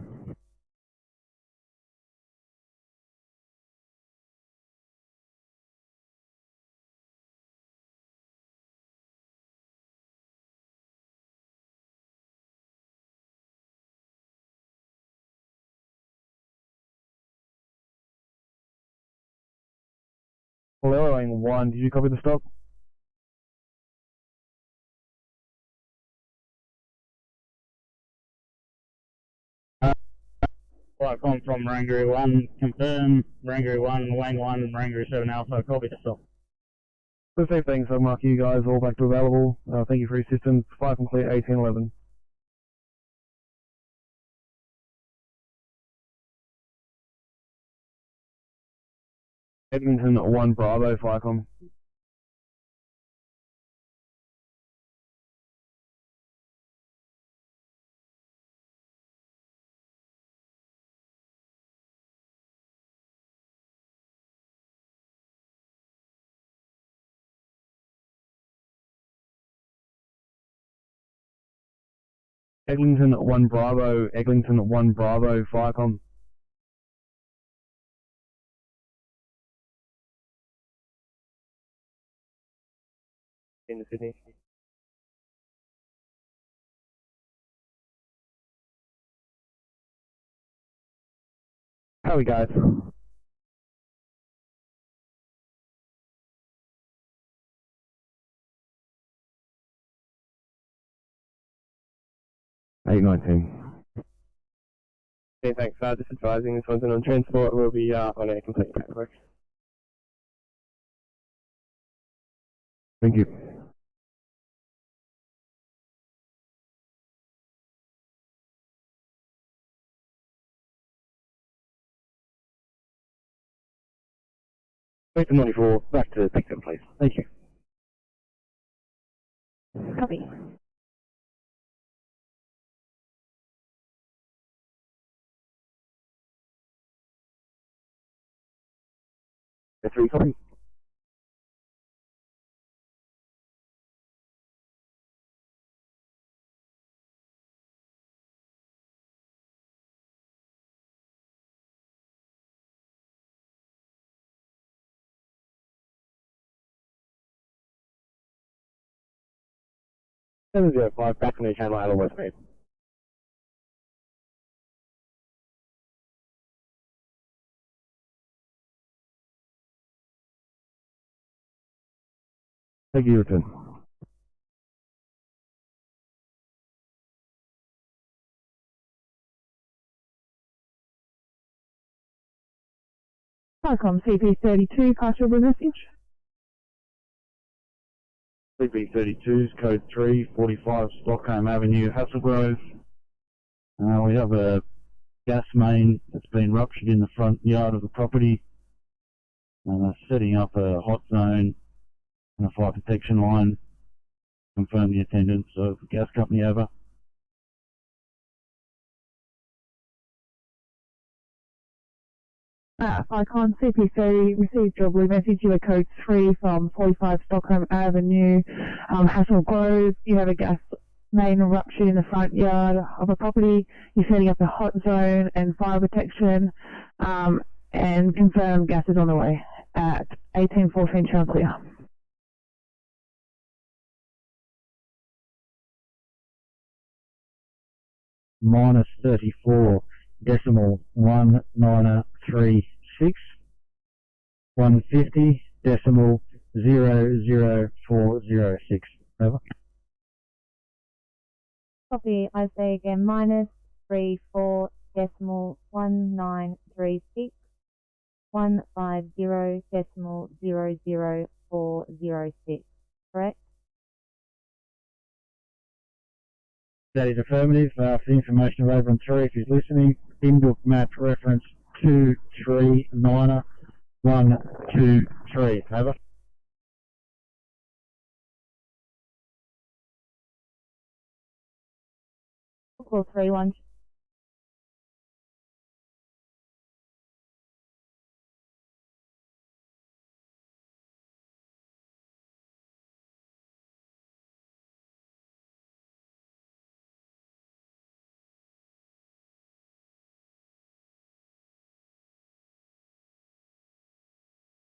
Following 1, did you copy the stop? Flycom from Rangaroo 1, confirm, Rangaroo 1, Wang 1, Rangaroo 7 Alpha, copy to stop. The same thing, so mark you guys all back to available. Thank you for your assistance. 5 complete, 1811. Edmonton 1 Bravo, Flycom. Eglinton 1 Bravo, Eglinton 1 Bravo, Flycom. In Sydney. How are we guys? Eight 19. Okay, thanks. Just advising this one's on transport. We'll be on air complete paperwork. Thank you. Wait for 94, back to Picton, please. Thank you. Copy. The 3 copy. Seven 705, back on the channel out of West Main. Thank you, return. Flycom CP32, partial with message. CP32's code 3, 45 Stockholm Avenue, Hasselgrove. We have a gas main that's been ruptured in the front yard of the property. Setting up a hot zone and a fire protection line. Confirm the attendance of the gas company over. Flycom CP30, received your blue message. You are code 3 from 45 Stockholm Avenue, Hassel Grove. You have a gas main eruption in the front yard of a property. You're setting up a hot zone and fire protection, and confirm gas is on the way at 1814 Chanticleer. Minus 34 decimal 1936, 150 decimal 00406. Over. Copy, I say again, minus 34 decimal 1936, 150 decimal 00406, correct? That is affirmative. For the information of over on 3, if he's listening, inbook map reference 239123. Over. Call 31.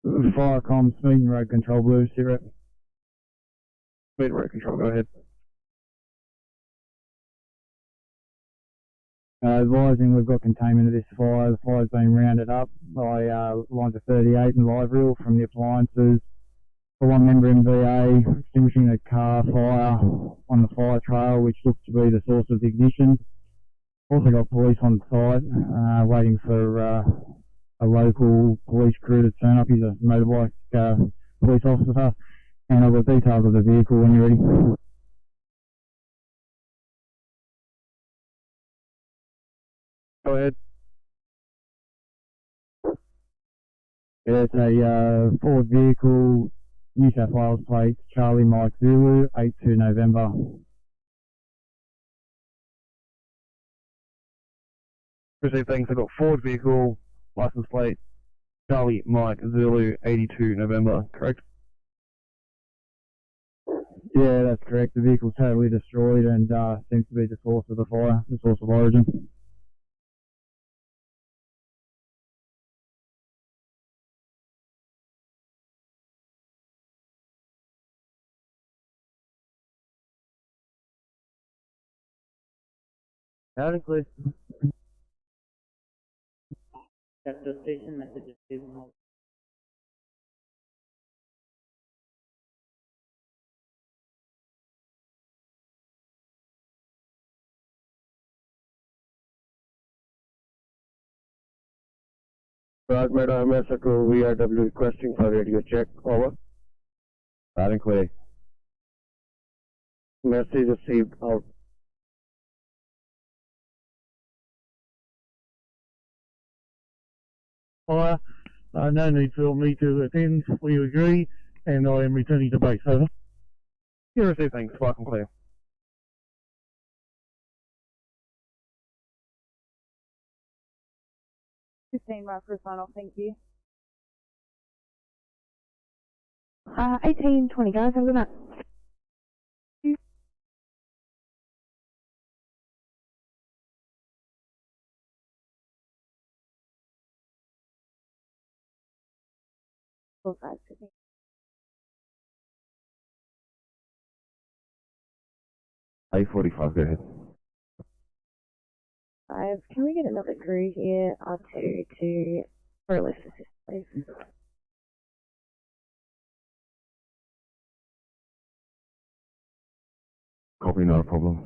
Firecom, Smeaton Road Control Blue, 0. Smeaton Road Control, go ahead. Advising we've got containment of this fire. The fire's been rounded up by lines of 38 and live reel from the appliances. For one member MVA extinguishing a car fire on the fire trail, which looks to be the source of the ignition. Also got police on site, waiting for a local police crew to turn up. He's a motorbike police officer, and I've got details of the vehicle when you're ready. Go ahead. Yeah, it's a Ford vehicle, New South Wales plate, Charlie Mike Zulu, 82 November. Received things. I've got Ford vehicle, license plate, Charlie Mike Zulu, 82 November, correct? Yeah, that's correct. The vehicle's totally destroyed and seems to be the source of the fire, the source of origin. Loud and clear. Sector station messages is not. Brad Meadow, MSW, VRW requesting for radio check, over. Loud and clear. Message received, out. Fire, no need for me to attend, we agree, and I am returning to base, over. You received things, spark and clear. 15 mark for a sign off, thank you. 18:20 guys, have a good night. A45, go ahead. Can we get another crew here, R2, to RLS assist, please? Copy, not a problem.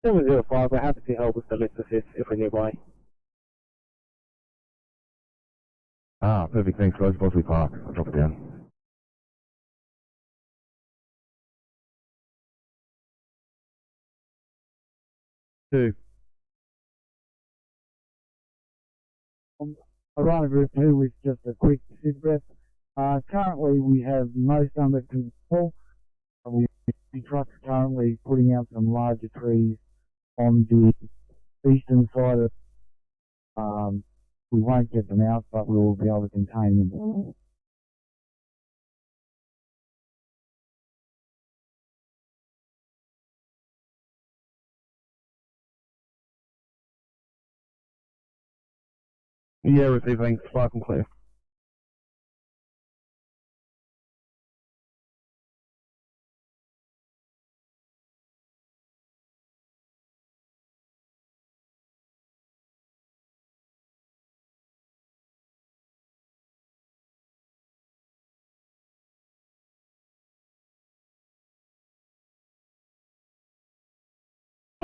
Seven 705, we're happy to help with the lift assist if we're nearby. Ah, perfect, thanks guys, Bosley Park. I'll drop it down. Two. Arana Group 2 with just a quick sit breath. Currently we have most under control. The truck's currently putting out some larger trees on the eastern side of we won't get them out, but we will be able to contain them. Yeah, receiving, spark and clear.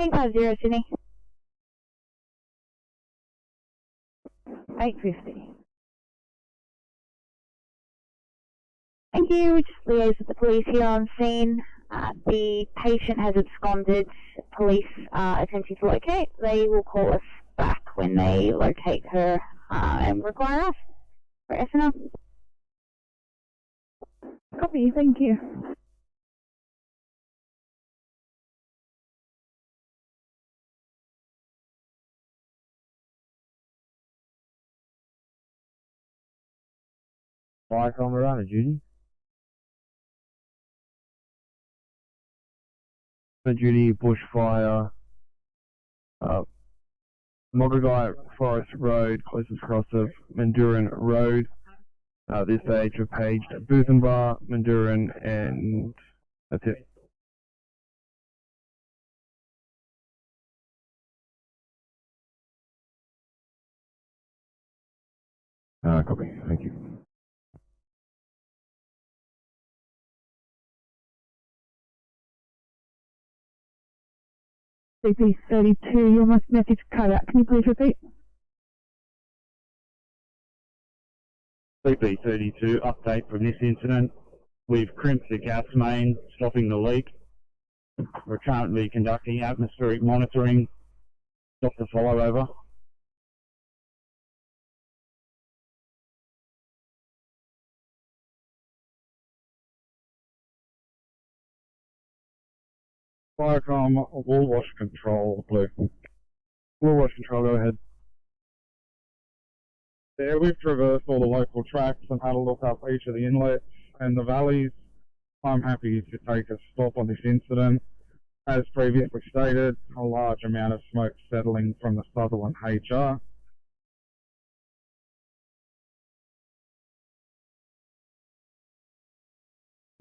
Eight 50 Sydney. 850. Thank you. We just liaised with the police here on scene. The patient has absconded. Police are attempting to locate. They will call us back when they locate her and require us for SNL. Copy. Thank you. Fire on Marana, Judy. duty bushfire, Mogagai Forest Road, closest cross of Manduran Road. This stage we've paged Bootham Manduran, and that's it. Copy, thank you. CP32, your message cut out. Can you please repeat? CP32, update from this incident. We've crimped the gas main, stopping the leak. We're currently conducting atmospheric monitoring. Stop the follow over. Firecom, wall wash control, blue. Wall wash control, go ahead. Yeah, we've traversed all the local tracks and had a look up each of the inlets and the valleys. I'm happy to take a stop on this incident. As previously stated, a large amount of smoke settling from the Sutherland HR.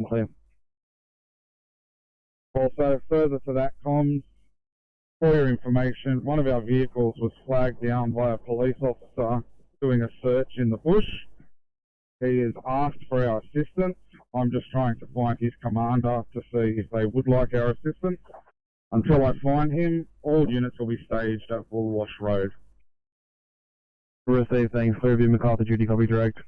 Clear. Also, further to that comms, for your information, one of our vehicles was flagged down by a police officer doing a search in the bush. He has asked for our assistance. I'm just trying to find his commander to see if they would like our assistance. Until I find him, all units will be staged at Woolwash Road. Received, thanks. Clearview, MacArthur, duty, copy direct.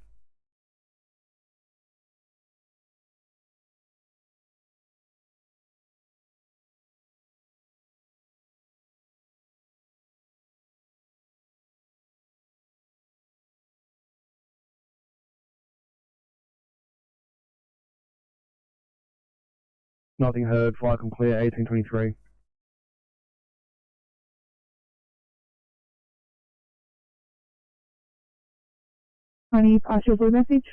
Nothing heard, flight clear, 1823. Any partial blue message?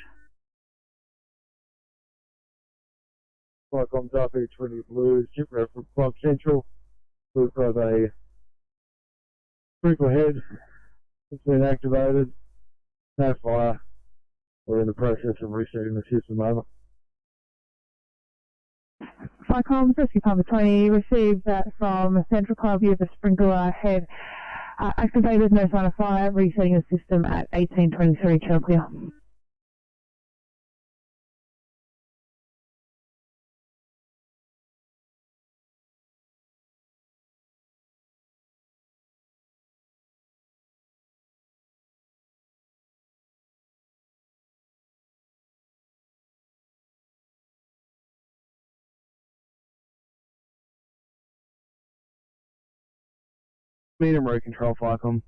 Flight comes up, E20 blue, ship rep from Club Central. We've got a sprinkler head. It's been activated. No fire. We're in the process of resetting the system over. Firecom, Rescue Palmer 20, received that from Central Clubview of the sprinkler head. Activated, no sign of fire, resetting the system at 1823, channel clear. Medium road control, Firecom.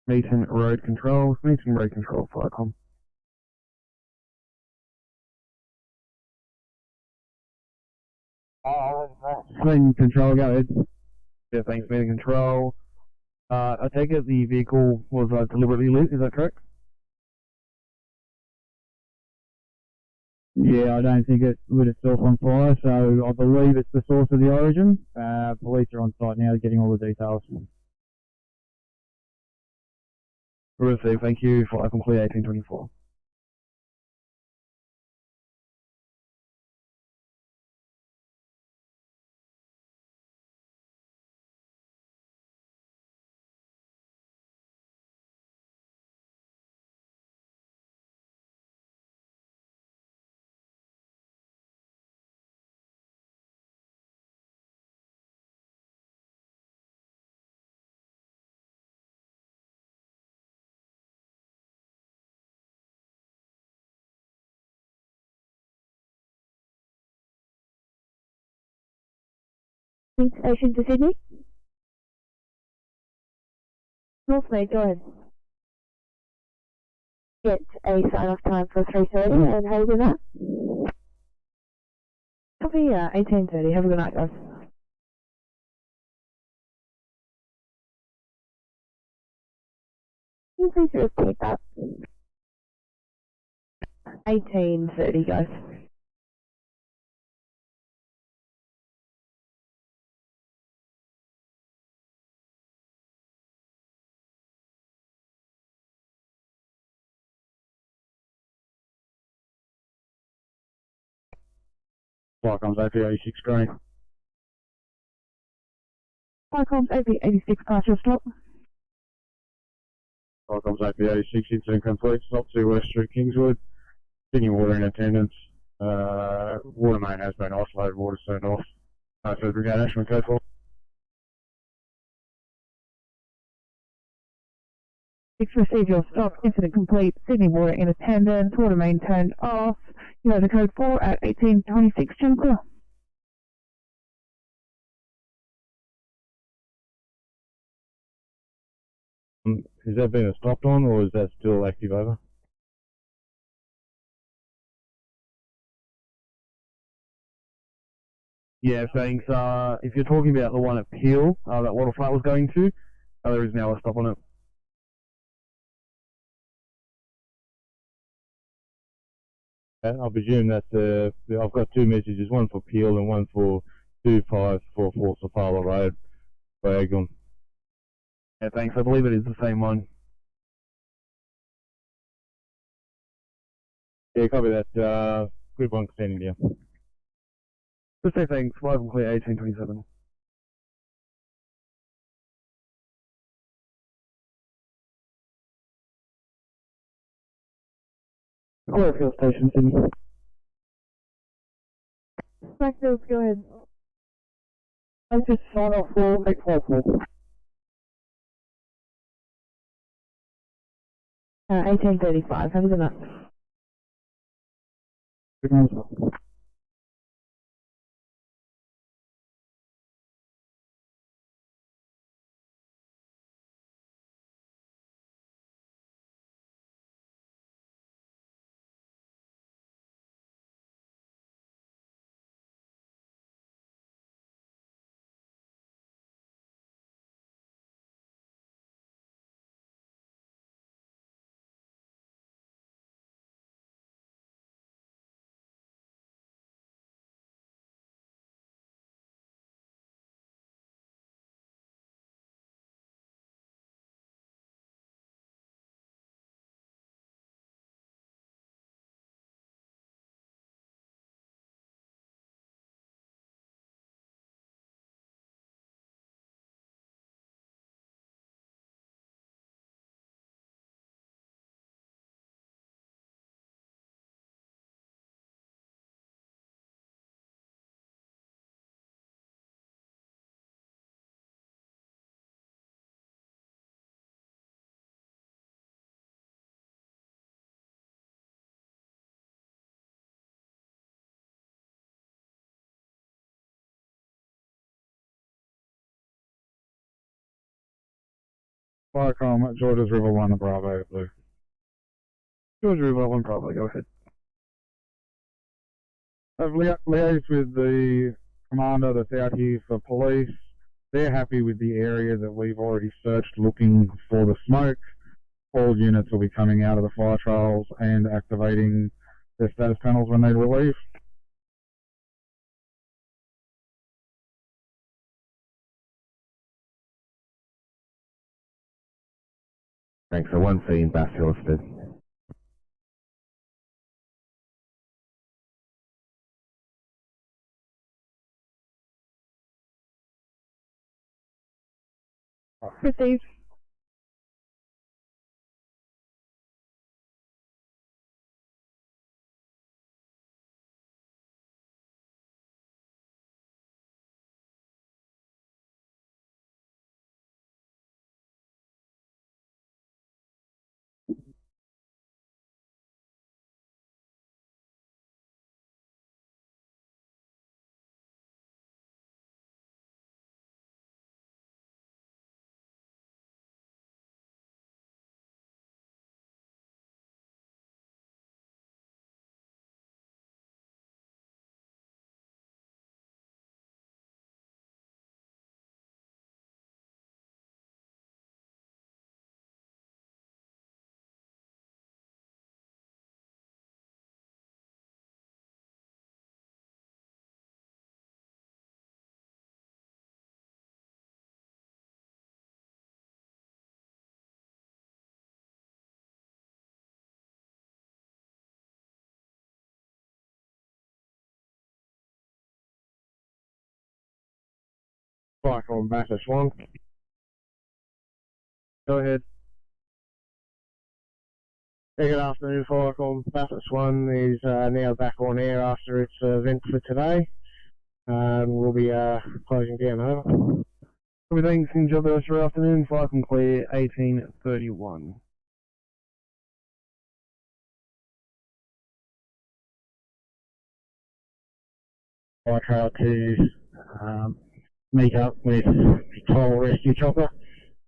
Meeting road control, Firecom. Meeting control, go ahead. Yeah, thanks, meeting control. I take it the vehicle was deliberately lit, is that correct? Yeah, I don't think it lit itself on fire, so I believe it's the source of the origin. Police are on site now, getting all the details. Received, thank you. Flight complete, 1824. Link station to Sydney. Northmead, go ahead. Get a sign-off time for 3:30 and have a good night. Copy, 1830. Have a good night, guys. Can you please repeat that? 1830, guys. Flycom's AP86 green. Flycom's AP86, partial stop. Flycom's AP86, incident complete. Stop to West Street, Kingswood. Sydney Water in attendance. Water main has been isolated, water's turned off. No further brigade action, code 4. 6 receive your stop, incident complete, Sydney Water in attendance, water main turned off. You have the code 4 at 1826 Junker. Has that been stopped on, or is that still active over? Yeah, thanks. If you're talking about the one at Peel, that Wattle Flat was going to, there is now a stop on it. I presume that I've got two messages, one for Peel and one for 2544 Safala Road, Diagon. Yeah, thanks. I believe it is the same one. Yeah, copy that. Group 1 standing down. Just say thanks. Live and clear 1827. Clearfield Station, Sydney. Blackfield, go ahead. I just sign off for 854. 1835, have a good night. Good night, sir. Flycom, George's River 1, Bravo, Blue. George River 1 Bravo, go ahead. I've liaised with the commander that's out here for police. They're happy with the area that we've already searched looking for the smoke. All units will be coming out of the fire trails and activating their status panels when they relieve. Thanks. So 1C in Bass Hillstead. Received. Cyclone Bathurst 1. Go ahead. Hey, good afternoon, Cyclone Bathurst 1 is now back on air after its event for today. We'll be closing down, over. Everything's in job the rest of the afternoon. Cyclone clear 1831. I tried to meet up with the Toll Rescue Chopper.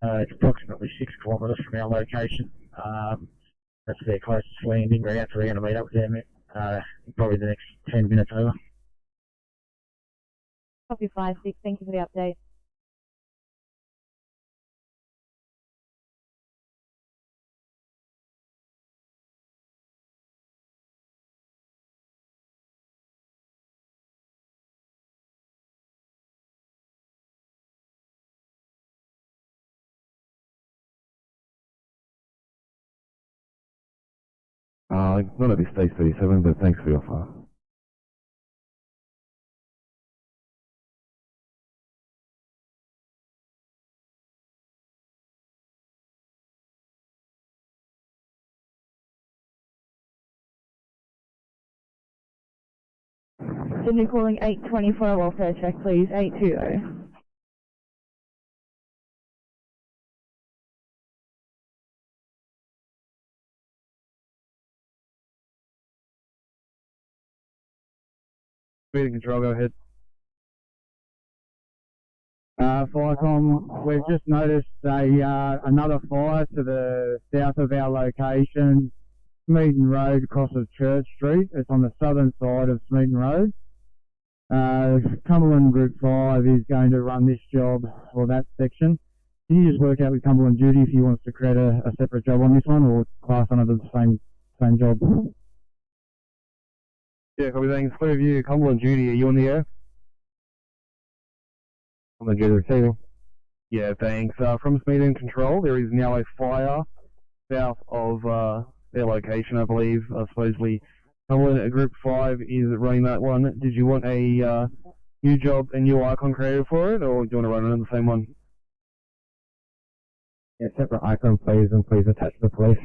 It's approximately 6 kilometres from our location. That's their closest landing ground, so we're going to meet up with them probably the next 10 minutes, over. Copy 5-6, thank you for the update. Not at this stage 37, but thanks for your offer. Sydney calling 824 welfare check, please, 820. Speed and control, go ahead. Firecom, we've just noticed another fire to the south of our location, Smeaton Road, crosses Church Street. It's on the southern side of Smeaton Road. Cumberland Group 5 is going to run this job, or that section. Can you just work out with Cumberland Duty if he wants to create a separate job on this one, or class under the same job? Yeah, everything's clear of you. Cumberland Duty, are you on the air? Cumberland Duty receiving. Yeah, thanks. From Smeaton Control, there is now a fire south of their location, I believe. Supposedly, Cumberland Group 5 is running that one. Did you want a new job and new icon created for it, or do you want to run it on the same one? Yeah, separate icon, please, and please attach the police.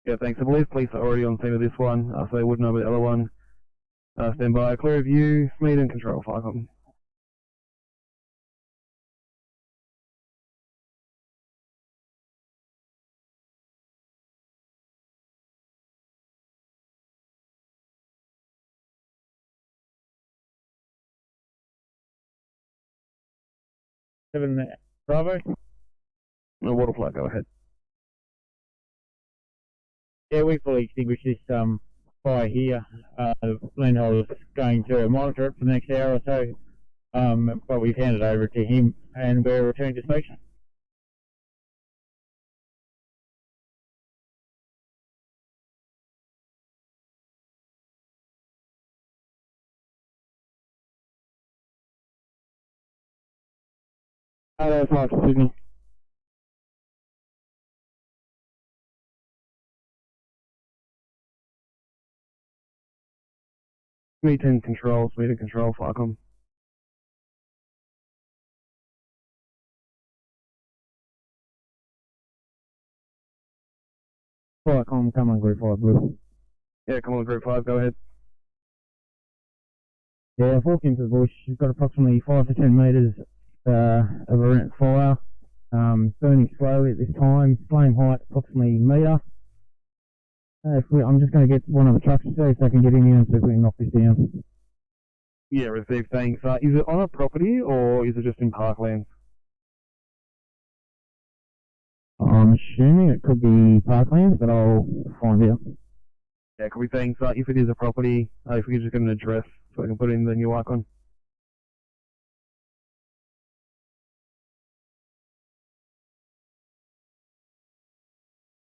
Yeah, thanks. I believe police are already on scene of this one, so they would know about the other one. Stand by. Clear of you, Smeaton Control, Firecom. Bravo. No water flight, go ahead. Yeah, we fully extinguished this fire here. Landholder is going to monitor it for the next hour or so, but we've handed over to him and we're returning to station. Hello, Park Sydney. Smeaton Control, Firecom. Firecom, come on, Group 5, Blue. Yeah, come on, Group 5, go ahead. Yeah, I've walked into the bush. We've got approximately 5 to 10 metres of a fire, burning slowly at this time, flame height approximately a metre. I'm just going to get one of the trucks to see if they can get in here and see if we can knock this down. Yeah, received, thanks. Is it on a property or is it just in parklands? I'm assuming it could be parklands, but I'll find out. Yeah, could be thanks. If it is a property, if we could just get an address so I can put in the new icon.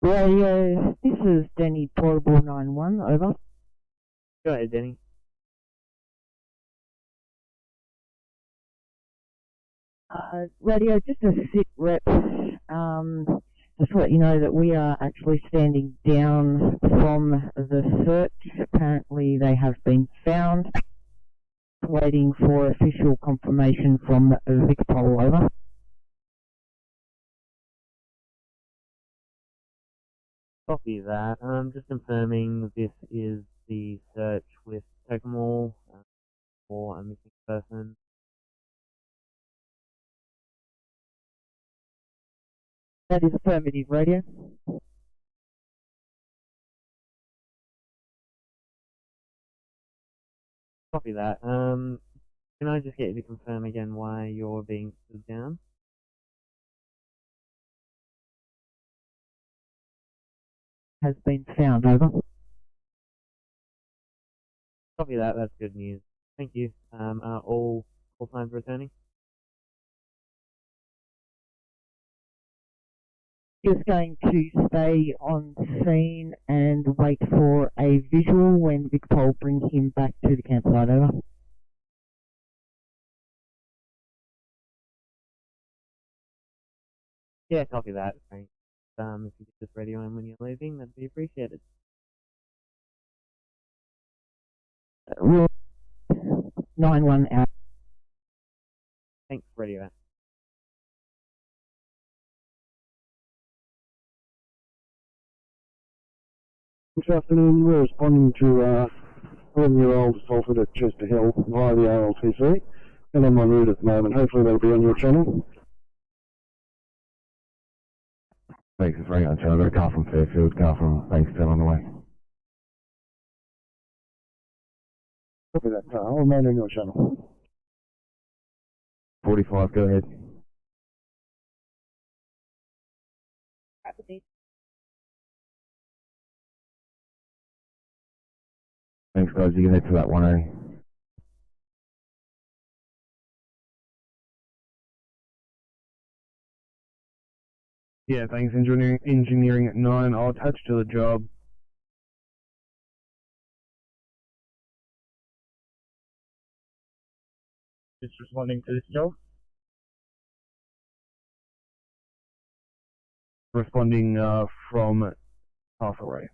Radio, this is Denny Portable 91, over. Go ahead, Denny. Radio, just a sit rep, just to let you know that we are actually standing down from the search. Apparently they have been found. Waiting for official confirmation from Vicpol, over. Copy that. Just confirming this is the search with Tecamol for a missing person. That is affirmative, radio. Copy that. Can I just get you to confirm again why you're being stood down? Has been found, over. Copy that. That's good news. Thank you. Are all signs returning? Just going to stay on scene and wait for a visual when Vicpol brings him back to the campsite, over. Yeah, copy that. Thanks. If you could just radio in when you're leaving, that'd be appreciated. Rule 9-1 out. Thanks, radio out. This afternoon, we're responding to 11-year-old assaulted at Chester Hill via the RLTC, and I'm en route at the moment. Hopefully they'll be on your channel. Thanks, it's right on channel. I've got a car from Fairfield, car from Bankstown on the way. Copy that. I'll remain on your channel. 45, go ahead. Thanks, guys. You can head to that 1A. Yeah, thanks, engineering at 9. I'll attach to the job. Just responding to this job. Responding from Castlereagh.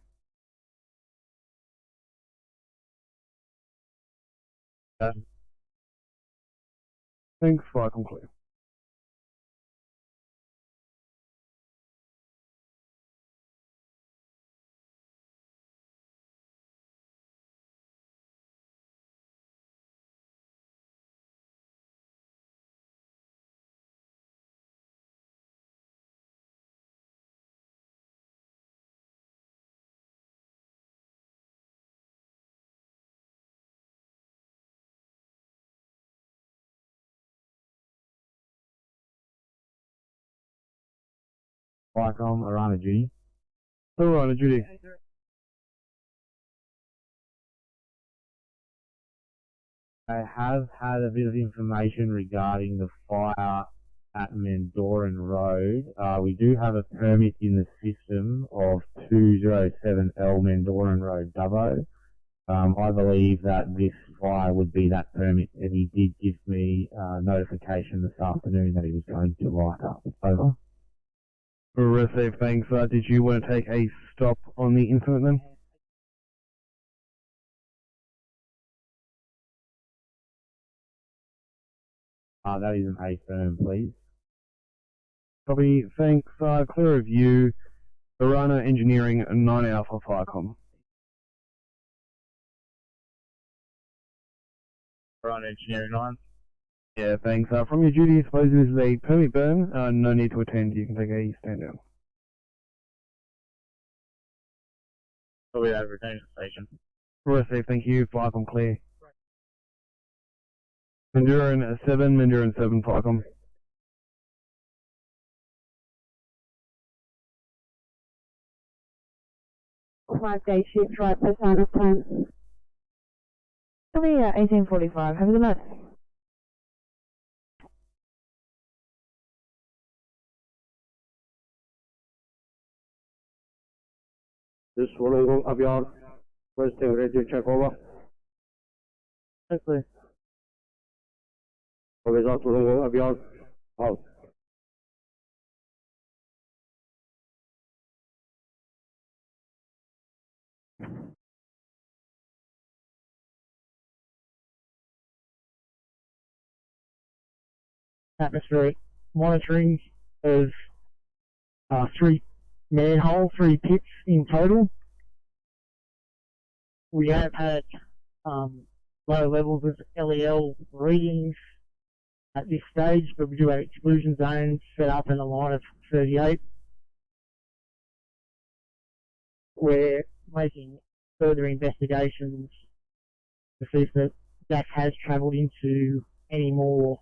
Thanks, Viacom clear. Viacom, Arana Judy. Arana Judy. I have had a bit of information regarding the fire at Mendoran Road. We do have a permit in the system of 207L Mendoran Road, Dubbo. I believe that this fire would be that permit, and he did give me notification this afternoon that he was going to light up. Over. Receive, thanks. Did you want to take a stop on the incident then? That is an A firm, please. Copy, thanks. Clear of you. Arana Engineering 9 Alpha Viacom. Arana Engineering 9. Yeah, thanks. From your duty, I suppose this is a permit burn. No need to attend. You can take a stand down. Probably at a retention station. Receive, thank you. Viacom clear. Mendoran 7, Mendoran 7 Viacom. Five-day shift, right for sign of time. Copy, 1845. Have a good night. This Wollongong Avion, requesting radio check over. Hopefully. Over that Wollongong Avion, out. atmospheric monitoring of 3 pits in total. We have had low levels of LEL readings at this stage, but we do have exclusion zones set up in a line of 38. We're making further investigations to see if the gas has travelled into any more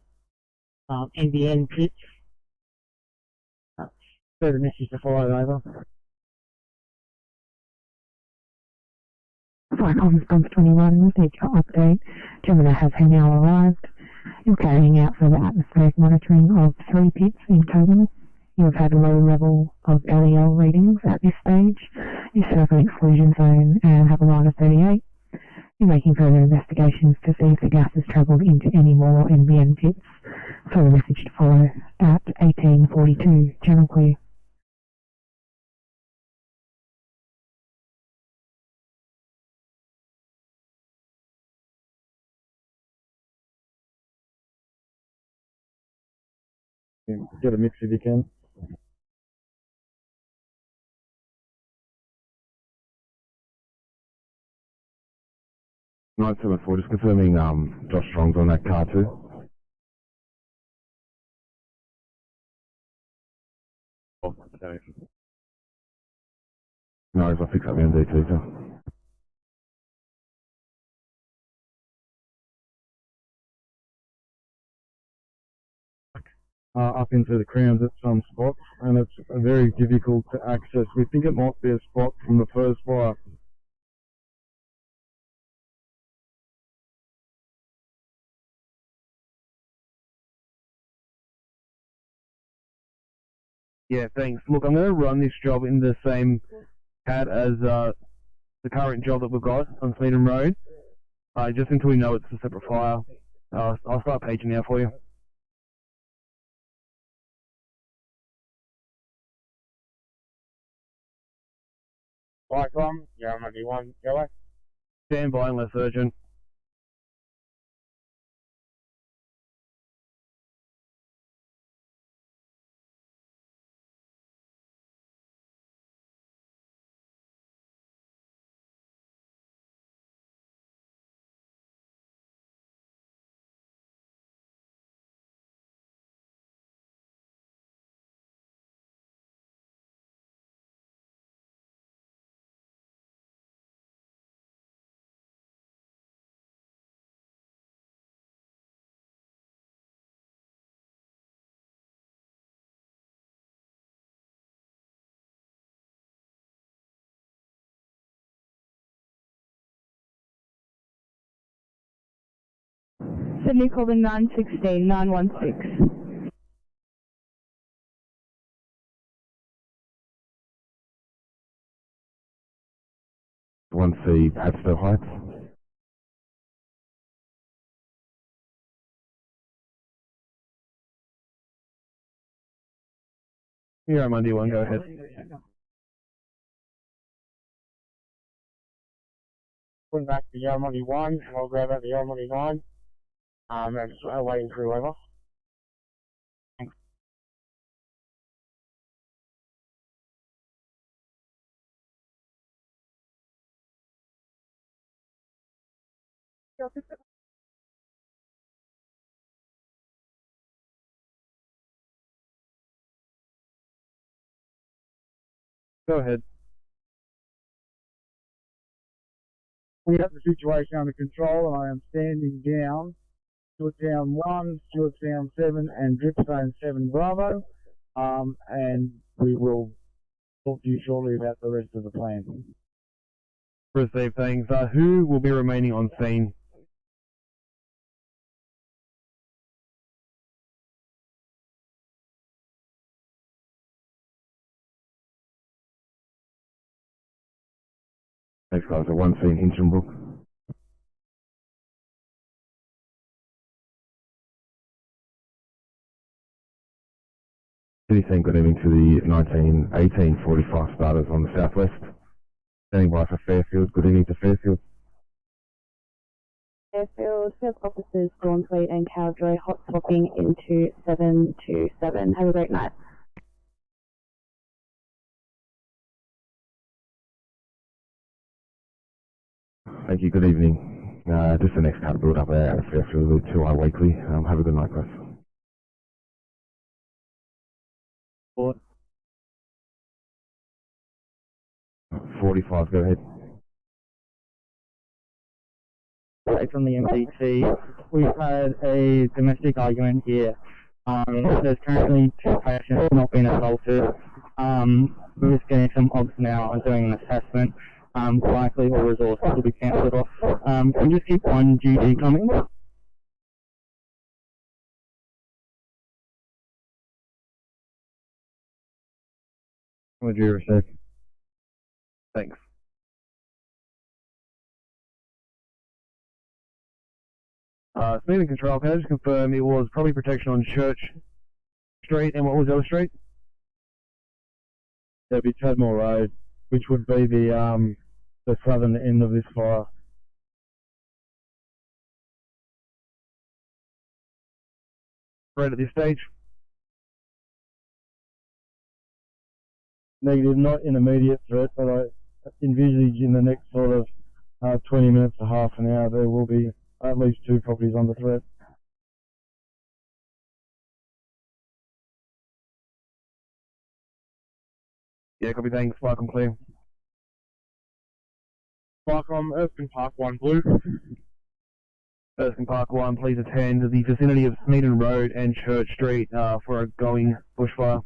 NBN pits. Further message to follow, over. Flight Response 21, received your update. Gemini has now arrived. You're carrying out further atmospheric monitoring of 3 pits in total. You have had a low level of LEL readings at this stage. You set up an exclusion zone and have a line of 38. You're making further investigations to see if the gas has travelled into any more NBN pits. Further message to follow at 1842. Channel clear. Get a mix if you can. Nine 7-4, just confirming Josh Strong's on that car too. Okay. No, I'll fix that MDT too. Up into the crowns at some spots, and it's very difficult to access. We think it might be a spot from the first fire. Yeah, thanks. Look, I'm going to run this job in the same pad as the current job that we've got on Sweden Road, just until we know it's a separate fire. I'll start paging now for you. Cyclone, yeah, maybe one, yellow. Stand by unless urgent. Sydney calling 916 916. One C, Hadstow Heights. Here I'm on D1, go ahead. Putting back the Yarmouth 1, we'll grab out the Yarmouth 9. I'm just waiting for over. Thanks. Go ahead. We have the situation under control, and I am standing down. Stewart Sound 1, Stewart Sound 7, and Dripstone 7 Bravo. And we will talk to you shortly about the rest of the plan. Received, thanks. Who will be remaining on scene? Thanks guys, one C in Hinchinbrook. City team, good evening to the 1845 starters on the southwest. Standing by for Fairfield. Good evening to Fairfield. Airfield, field officers Dawnfleet and Cowdroy hot swapping into 727. Have a great night. Thank you, good evening. Just the next car build up at Fairfield 2I Weekly. Have a good night, guys. 45, go ahead. From the MDT, we've had a domestic argument here. There's currently 2 patients not being assaulted. We're just getting some odds now and doing an assessment. Likely all resources will be cancelled off. Can you just keep one GD coming? Would you receive? Thanks. Speed and control, can I just confirm it was property protection on Church Street, and what was the other street? That'd be Tadmore Road, which would be the southern end of this fire. Right at this stage? Negative, not an immediate threat, but I envisage in the next sort of 20 minutes to half an hour there will be at least 2 properties under threat. Yeah, copy, thanks. Welcome, clear. Welcome, Erskine Park 1 Blue. Erskine Park 1, please attend the vicinity of Smeaton Road and Church Street for a going bushfire.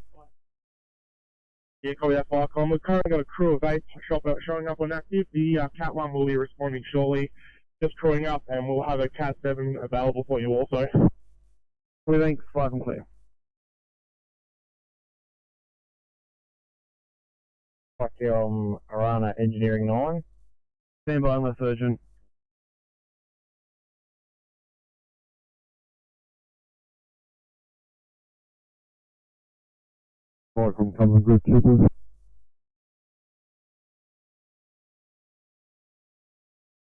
Yeah, copy that, Firecom. We've currently got a crew of 8 showing up on active. The Cat 1 will be responding shortly. Just crewing up, and we'll have a Cat 7 available for you also. Well, thanks. Welcome, clear. Back here on Arana Engineering 9. Stand by, my surgeon. Welcome, common group people.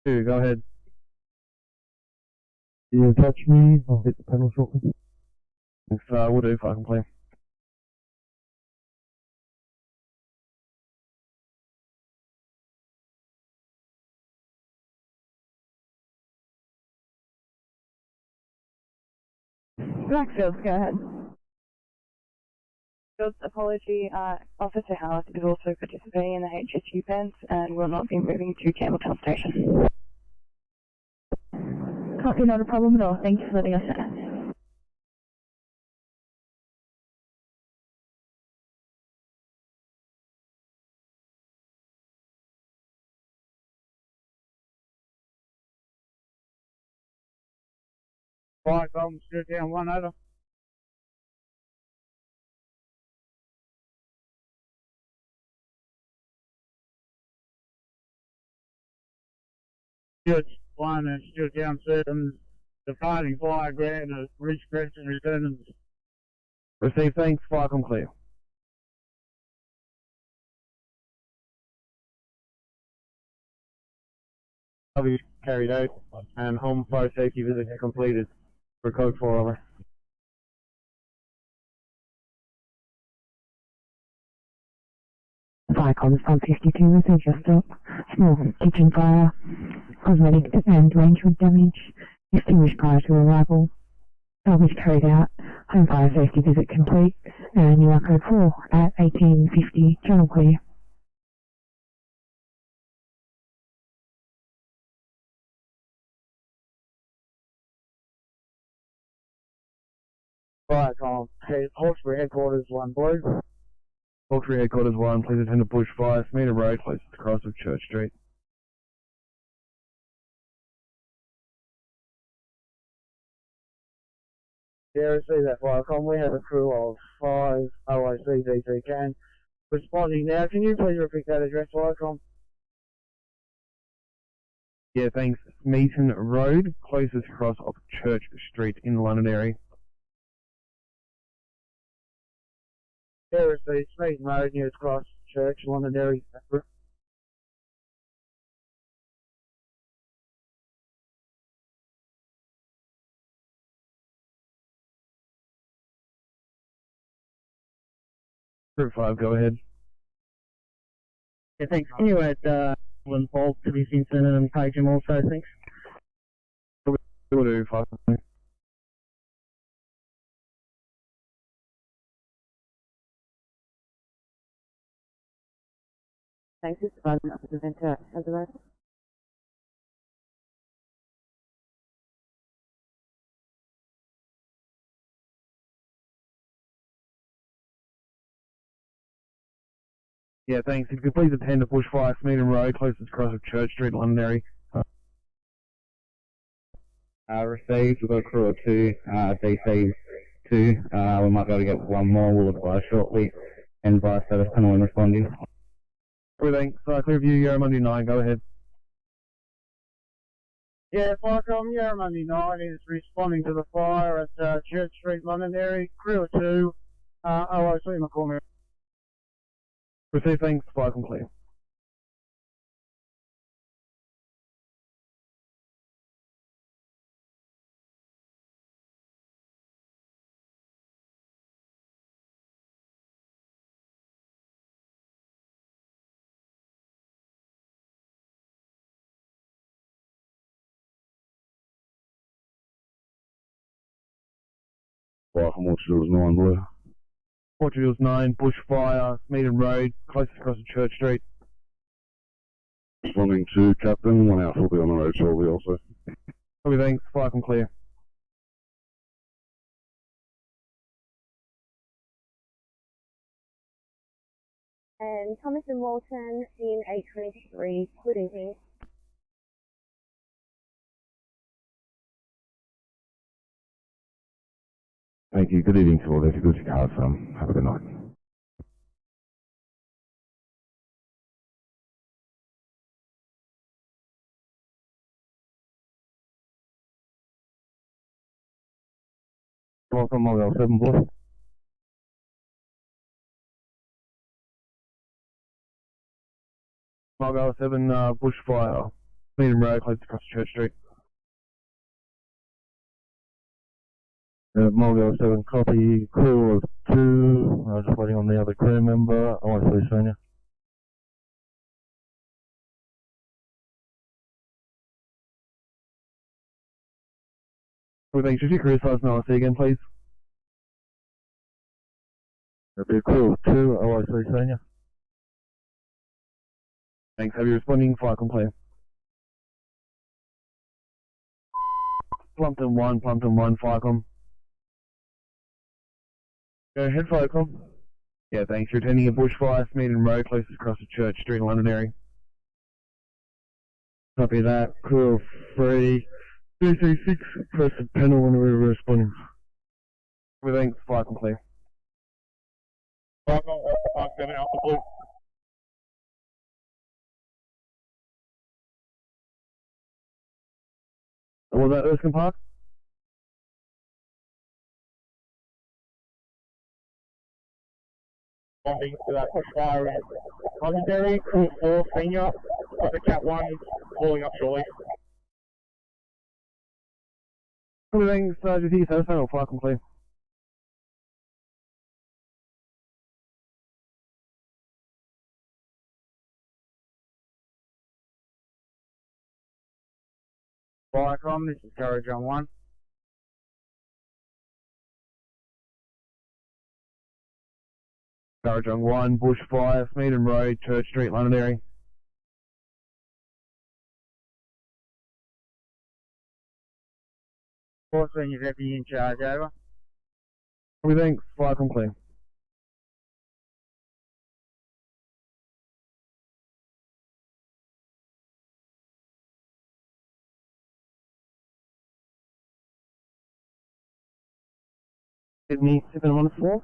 Two, go ahead. You touch me, I'll hit the pedal shortly. Thanks, we'll do, fucking clear. Blackfields, go ahead. Fields, apology, Officer Howard is also participating in the HSU fence and will not be moving to Campbelltown Station. Copy, not a problem at all. Thank you for letting us know. Firecom, shoot down 1 over. Shoot 1 and shoot down 7. Departing fire ground of Ridge Crest and returning. Receive, thanks. Firecom clear. I'll be carried out, and home fire safety visit completed for code 4 over. Firecom from 52 received your stop. Small kitchen fire. Cosmetic and range wood damage. Extinguished prior to arrival. Salvage carried out. Home fire safety visit complete. And you are code 4 at 1850 channel clear. Firecom, Hawkesbury Headquarters 1 Blue. Hawkesbury Headquarters 1, please attend to bushfire, Smeaton Road, closest to cross of Church Street. Yeah, receive that, Firecom. We have a crew of 5 OIC DT can responding now. Can you please repeat that address, Firecom? Yeah, thanks. Smeaton Road, closest cross of Church Street in Londonderry. Yeah, receive Smeaton Road, nearest cross, Church, Londonderry. Group 5, go ahead. Yeah, thanks. Can you add one Paul to this incident and page him also, thanks? We'll do 5. Thanks, this is Roger, presenter at the moment. Yeah, thanks. If you could please attend to bushfire Smeaton Road, closest cross of Church Street, Londonderry. Received, we've got a crew of 2, DC 2, we might be able to get one more, we'll advise shortly, and via service panel when responding. Everything, Clearview, Euro Monday 9, go ahead. Yeah, Firecom, yeah, Monday 9 is responding to the fire at Church Street, Londonderry, crew of 2, OIC McCormick. Receive, thanks, Firecom clear. Welcome, Watchdogs 9, Blue. Portugal's 9, bushfire, Smeaton Road, closest across to Church Street. Responding to Captain, 1 house will be on the road shortly also. Everything, Firecom clear. And Thomas and Walton in 823, good evening. Thank you, good evening to all. There's a good card, have a good night. Welcome, Mobile 7, boy. Mobile 7, bushfire, Smeaton Road, closest across to Church Street. Mobile 7, copy, crew of 2, just waiting on the other crew member, OIC Senior. Everything, should you crew size and OIC again, please? That'll be a crew of 2, OIC Senior. Thanks, have you responding, Firecom clear. Plumpton 1, Firecom. Go ahead, Firecom. Yeah, thanks. You're attending a bushfire, Smeaton Road, closest across to Church Street, Londonderry. Copy that. Crew of 3. DC 6, press the panel when we're responding. Everything, Firecom clear. Firecom, Park 7 Alpha Blue. Was that Erskine Park? Responding to that bushfire at Londonderry, crew 4 Senior, got the Cat 1 calling up shortly. Everything, Sergeant T, service panel, Firecom clear. Firecom, this is Courage on 1. Courage on 1, bushfire, Smeaton Road, Church Street, Londonderry. Four Senior Deputy in charge, over. Everything, Firecom clear. Sydney 714.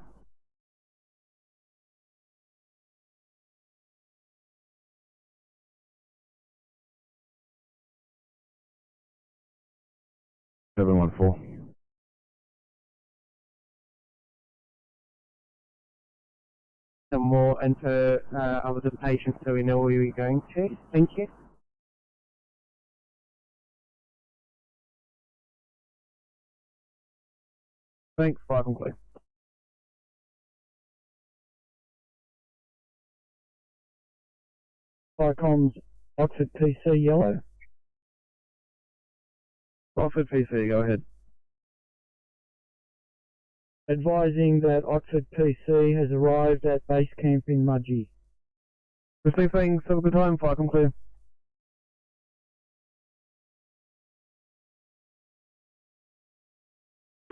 Some more enter other patients so we know where we're going to. Thank you. Thanks, Firecom clear. Viacom's Oxford PC yellow. Oxford PC, go ahead. Advising that Oxford PC has arrived at base camp in Mudgee. Receive things, have a good time, Viacom clear.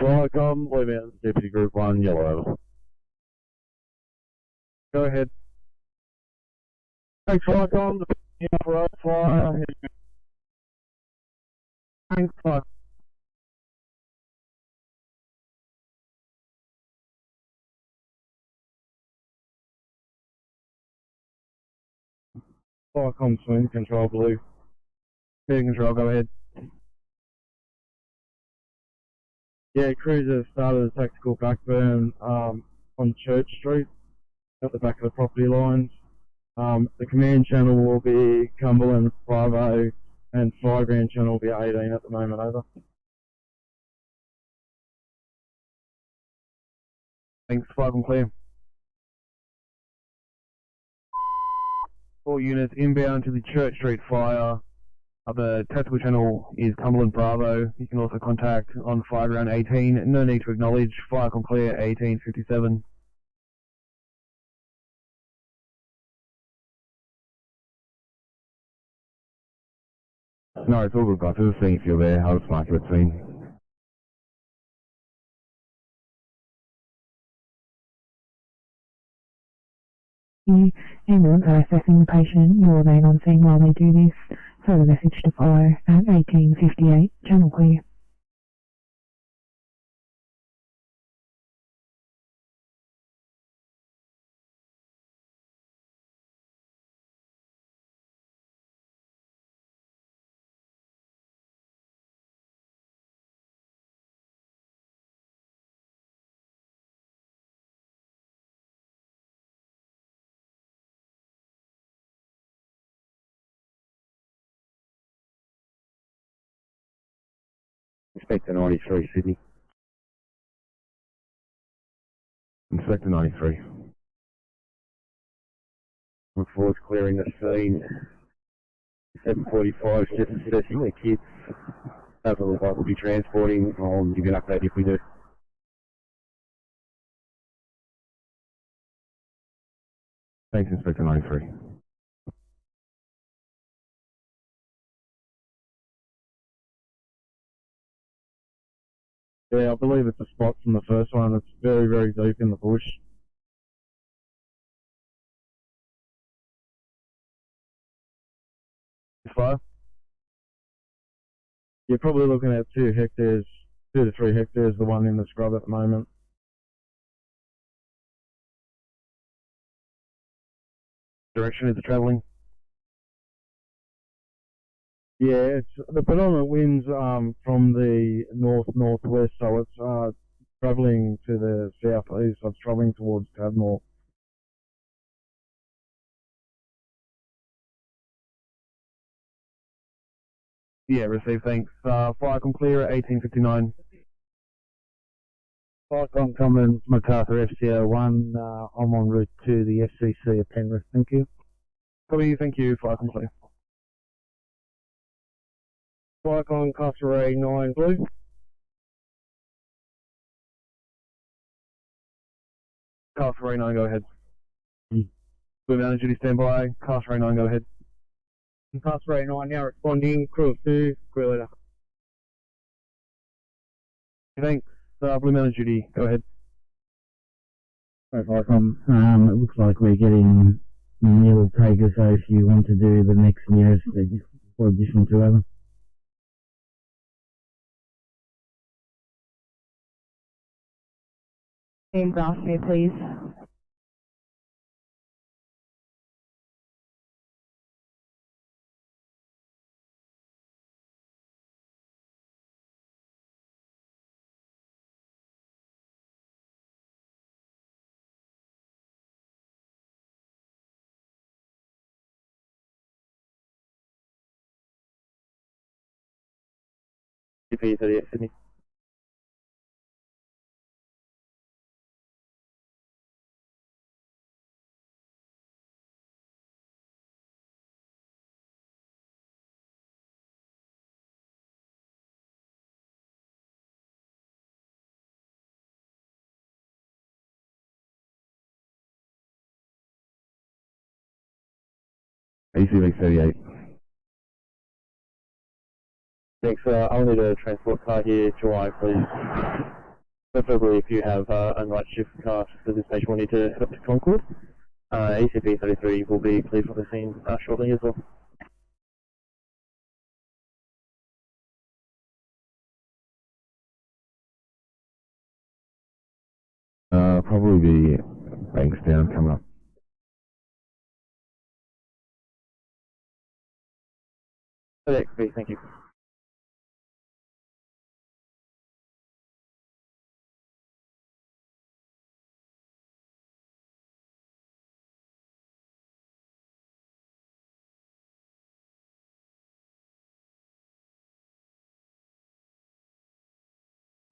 Viacom, Blue Mountains, Deputy Group 1, yellow over. Go ahead. Thanks, Viacom. The for fire. Thanks, Viacom. Viacom swim control blue. Speed control, go ahead. Yeah, cruiser started a tactical backburn on Church Street at the back of the property lines. The command channel will be Cumberland Bravo and Fireground channel will be 18 at the moment, over. Thanks, Viacom clear. All units inbound to the Church Street fire. The tactical channel is Cumberland Bravo. You can also contact on Fireground 18. No need to acknowledge. Viacom clear 1857. No, it's all good, guys. Just seeing if you're there. I'll just mark you at scene. The ambulance are assessing the patient. You will remain on scene while they do this. Further message to follow at 1858. Channel clear. Inspector 93, Sydney. Inspector 93. Look forward to clearing the scene. 7:45 just assessing the kids. Doesn't look like we'll be transporting. I'll give you an update if we do. Thanks, Inspector 93. Yeah, I believe it's a spot from the first one. It's very, very deep in the bush. Fire. You're probably looking at 2 hectares, 2 to 3 hectares, the one in the scrub at the moment. Direction is it travelling? Yeah, it's the predominant winds from the north-northwest, so it's travelling to the southeast, so it's travelling towards Tadmore. Yeah, receive thanks. Viacom clear at 1859. Viacom Cumberland MacArthur FCO1. I'm en route to the FCC at Penrith. Thank you. Copy, thank you. Viacom clear. Viacom Castlereagh 9 blue. Castlereagh 9, go ahead. Blue Mountain duty standby. Castlereagh 9, go ahead. Castlereagh 9 now responding. Crew of 2, crew leader. Thanks. Blue Mountain duty, go ahead. Right, Viacom. It looks like we're getting near the taker, so if you want to do the next nearest for additional 2 over. Name graph me, please. Sydney. ECB38. Thanks. I'll need a transport car here, July, please. Preferably if you have a night shift car, because this patient will need to head up to Concord. ECB33 will be cleared for the scene shortly as well. Probably be Bankstown coming up. Okay, thank you.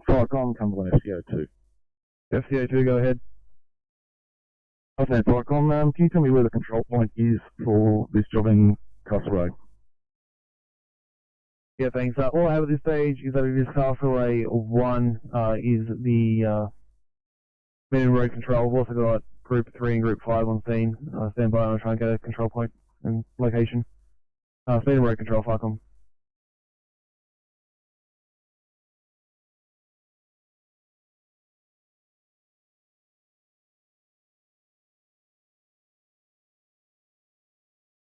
Falcon, Cumberland FCO2. FCO2, go ahead. Okay, Falcon, can you tell me where the control point is for this job in Castle Road? Yeah, thanks. All I have at this stage is that it is Castle Ray 1 is the minimum road control. We've also got Group 3 and Group 5 on scene. Stand by and I'll try and get a control point and location. Minimum road control, Falcon.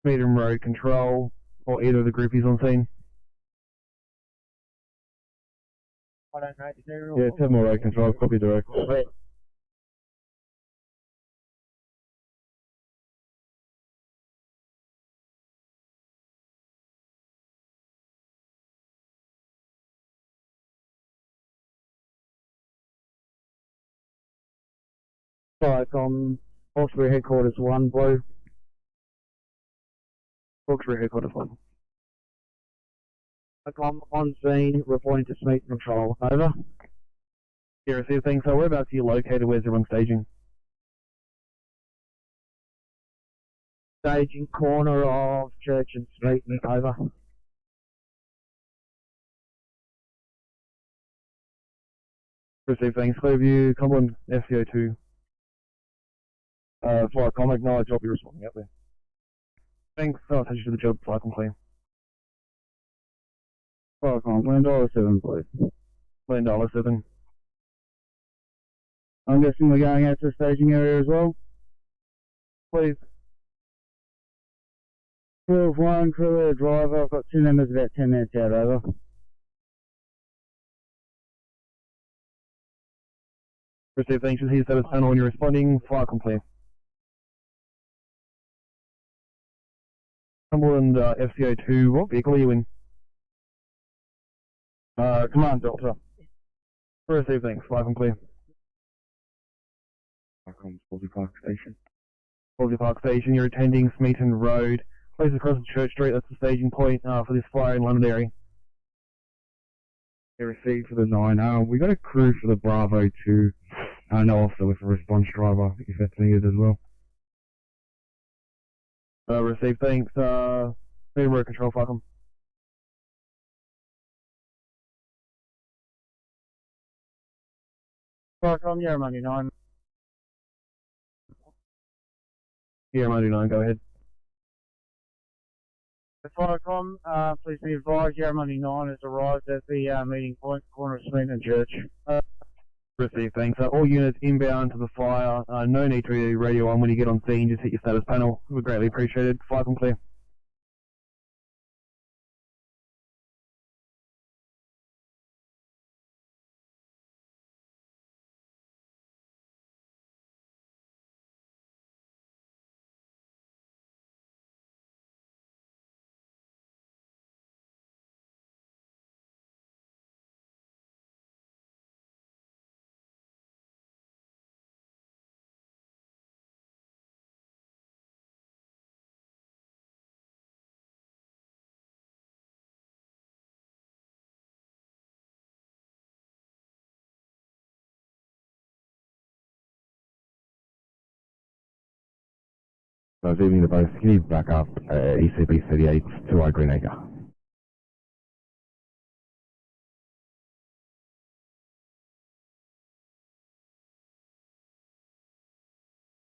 Medium road control, or either of the groupies on scene. Yeah, 10 more road control, copy direct. Falcon, Hawkesbury Headquarters 1, Blue. Hawkesbury Headquarters 1. Falcon, on scene, reporting to Smeet Control. Over. Yeah, receive things. So whereabouts are you located? Where's everyone staging? Staging corner of Church and Smeet. Over. Receive things. Clearview, Cumberland, FCO2. Falcon, acknowledge, I'll be responding out there. Thanks. I'll attach you to the job, Falcon clear. Falcon, $7, please. $7. I'm guessing we're going out to the staging area as well. Please. Crew of 1, crew of driver. I've got 2 members about 10 minutes out. Over. Receive things. Just here status panel when you're responding. Falcon clear. Cumberland FCO2, what vehicle are you in? Command Delta. Receive things. Falcon clear. Falcon, Wolsey Park Station. Wolsey Park Station, you're attending Smeaton Road. Close across the Church Street, that's the staging point for this fire in Londonderry. They received for the 9. We got a crew for the Bravo 2. No officer with a response driver, if that's needed as well. Receive thanks. Medium road control, Falcon. Falcon, Yarra Monday 9. Yarra Monday 9, go ahead. Falcon, please be advised, Yarra Monday 9 has arrived at the meeting point, corner of Smeet and Church. Receive thanks. All units inbound to the fire. No need to radio on when you get on scene. Just hit your status panel. We're greatly appreciated. Falcon clear. So this evening, the both can you back up ECB38 to Greenacre?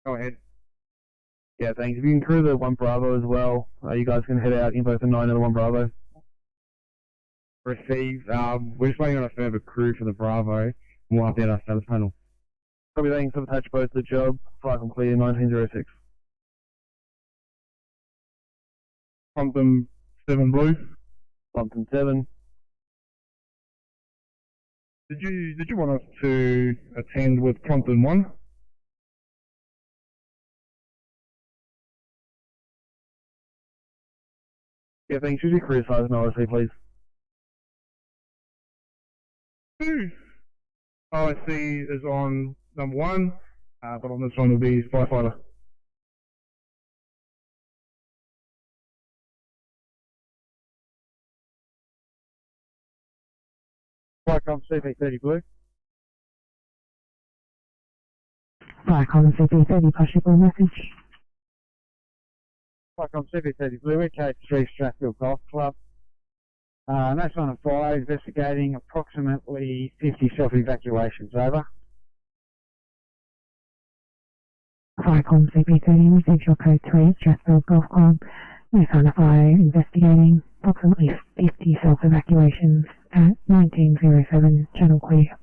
Go ahead. Yeah, thanks. If you can crew the 1 Bravo as well, you guys can head out in both the 9 and the 1 Bravo. Receive. We're just waiting on a further crew for the Bravo, and we'll update our status panel. Copy, thanks. I've attached both the job. Flight complete 1906. Compton 7 Blue. Compton 7. Did you want us to attend with Compton 1? Yeah, thanks. Should you career size and RSSI, please? RSSI is on number 1, but on this one will be Spyfighter. Flycom CP30 Blue. Flycom CP30, possible message. Flycom CP30 Blue, EK3 Strathfield Golf Club. National on a fire investigating approximately 50 self-evacuations, over. Flycom CP30, received your code 3, Strathfield Golf Club. National on a fire investigating approximately 50 self-evacuations at 1907, channel clear.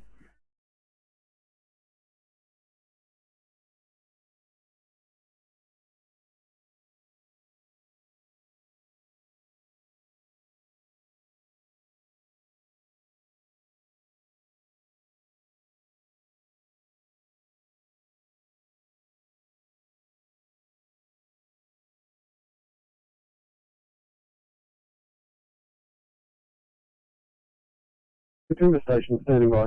Consumer station standing by.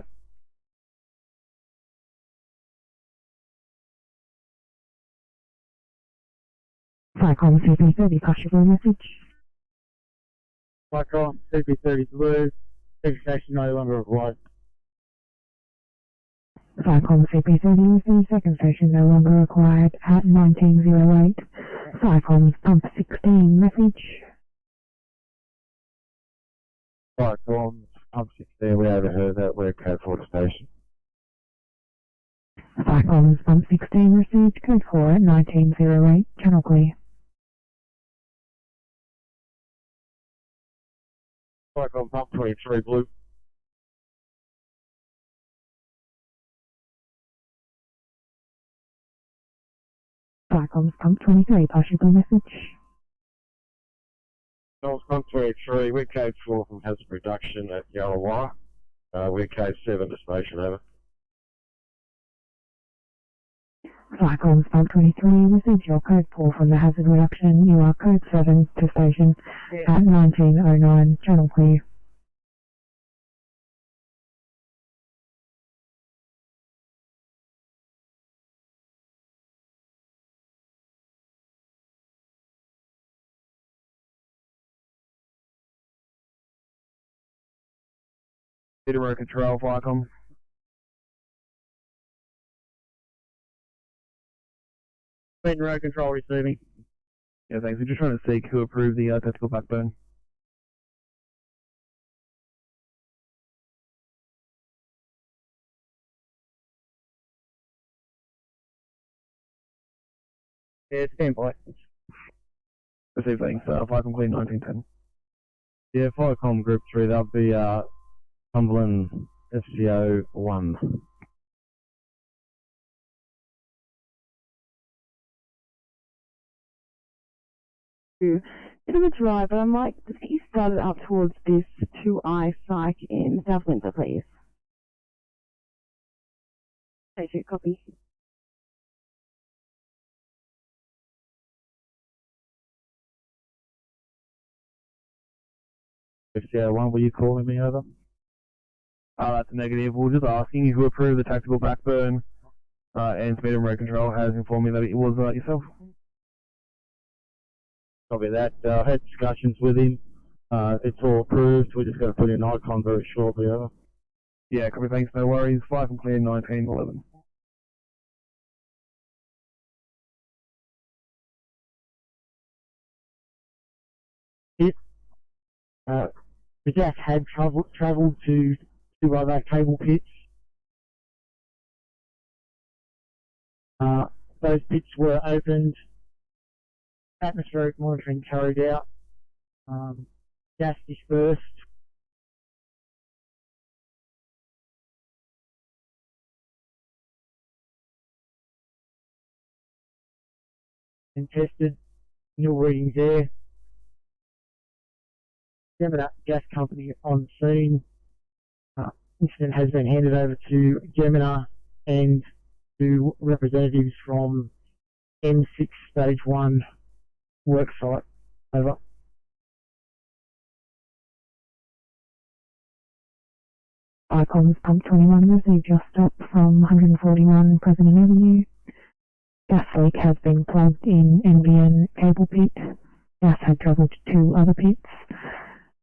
Flycom CP30, possible message. Flycom CP30 Blue, education no longer required. Flycom CP30, received second station no longer required at 1908. Flycom pump 16, message. Flycom pump 16, we overheard that. We're code 4 to station. Flycom pump 16, received code 4 at 1908, channel clear. Flycom Pump 23 Blue. Flycom pump 23, possible message. North Pump 23, we're code 4 from hazard reduction at Yarrawara. We're code 7 to station, over. Flycom pump 23, received your code 4 from the hazard reduction. You are code 7 to station at 1909, channel clear. Remote control, Flycom. Speed road control receiving. Yeah, thanks. We're just trying to seek who approved the tactical backbone. Yeah, stand by. Receive, thanks. Flycom clean 1910. Yeah, Flycom Group 3, that'll be Cumberland FCO 1. Bit of a drive, but I might just get you started up towards this 2I psych in South Windsor, please. Take it, copy. FCO 1, were you calling me over? That's a negative. We're just asking who approved the tactical backburn, and speed and road control has informed me that it was yourself. Copy that. I had discussions with him. It's all approved. We're just going to put in icon very shortly, over. Yeah, copy, thanks, no worries. Flycom clear 1911. The Jack had travelled to two other cable pits. Those pits were opened atmospheric monitoring carried out, gas dispersed, and tested, nil readings there. Gemina Gas Company on scene. Incident has been handed over to Gemina and to representatives from N6 Stage 1 worksite. Over. Icons Pump 21 received just stop from 141 President Avenue. Gas leak has been plugged in NBN cable pit. Gas had travelled to 2 other pits.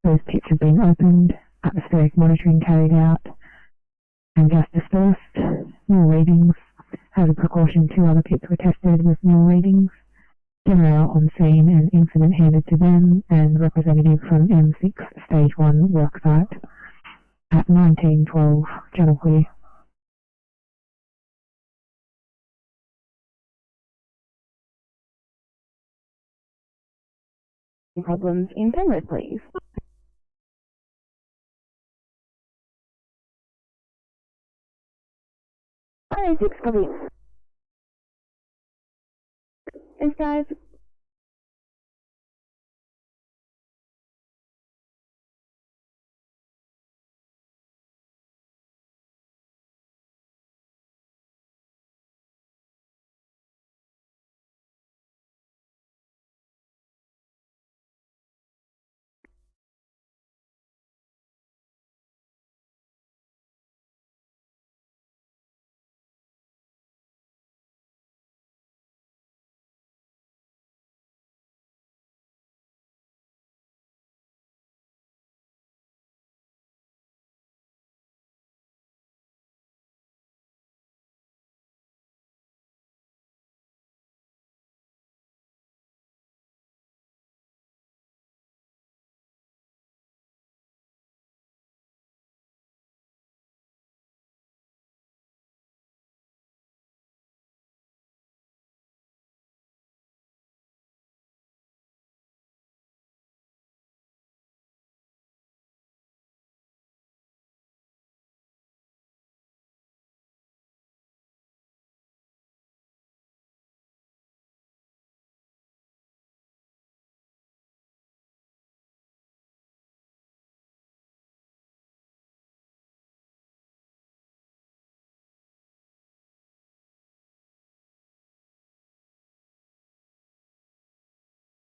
Those pits have been opened, atmospheric monitoring carried out, and gas dispersed. Nil readings. As a precaution, 2 other pits were tested with nil readings. Gemina on scene and incident handed to them, and representative from M6 Stage 1 worksite at 1912 Channel Clear. Problems in Penrith, please. Hi, 6 copy. Thanks, guys.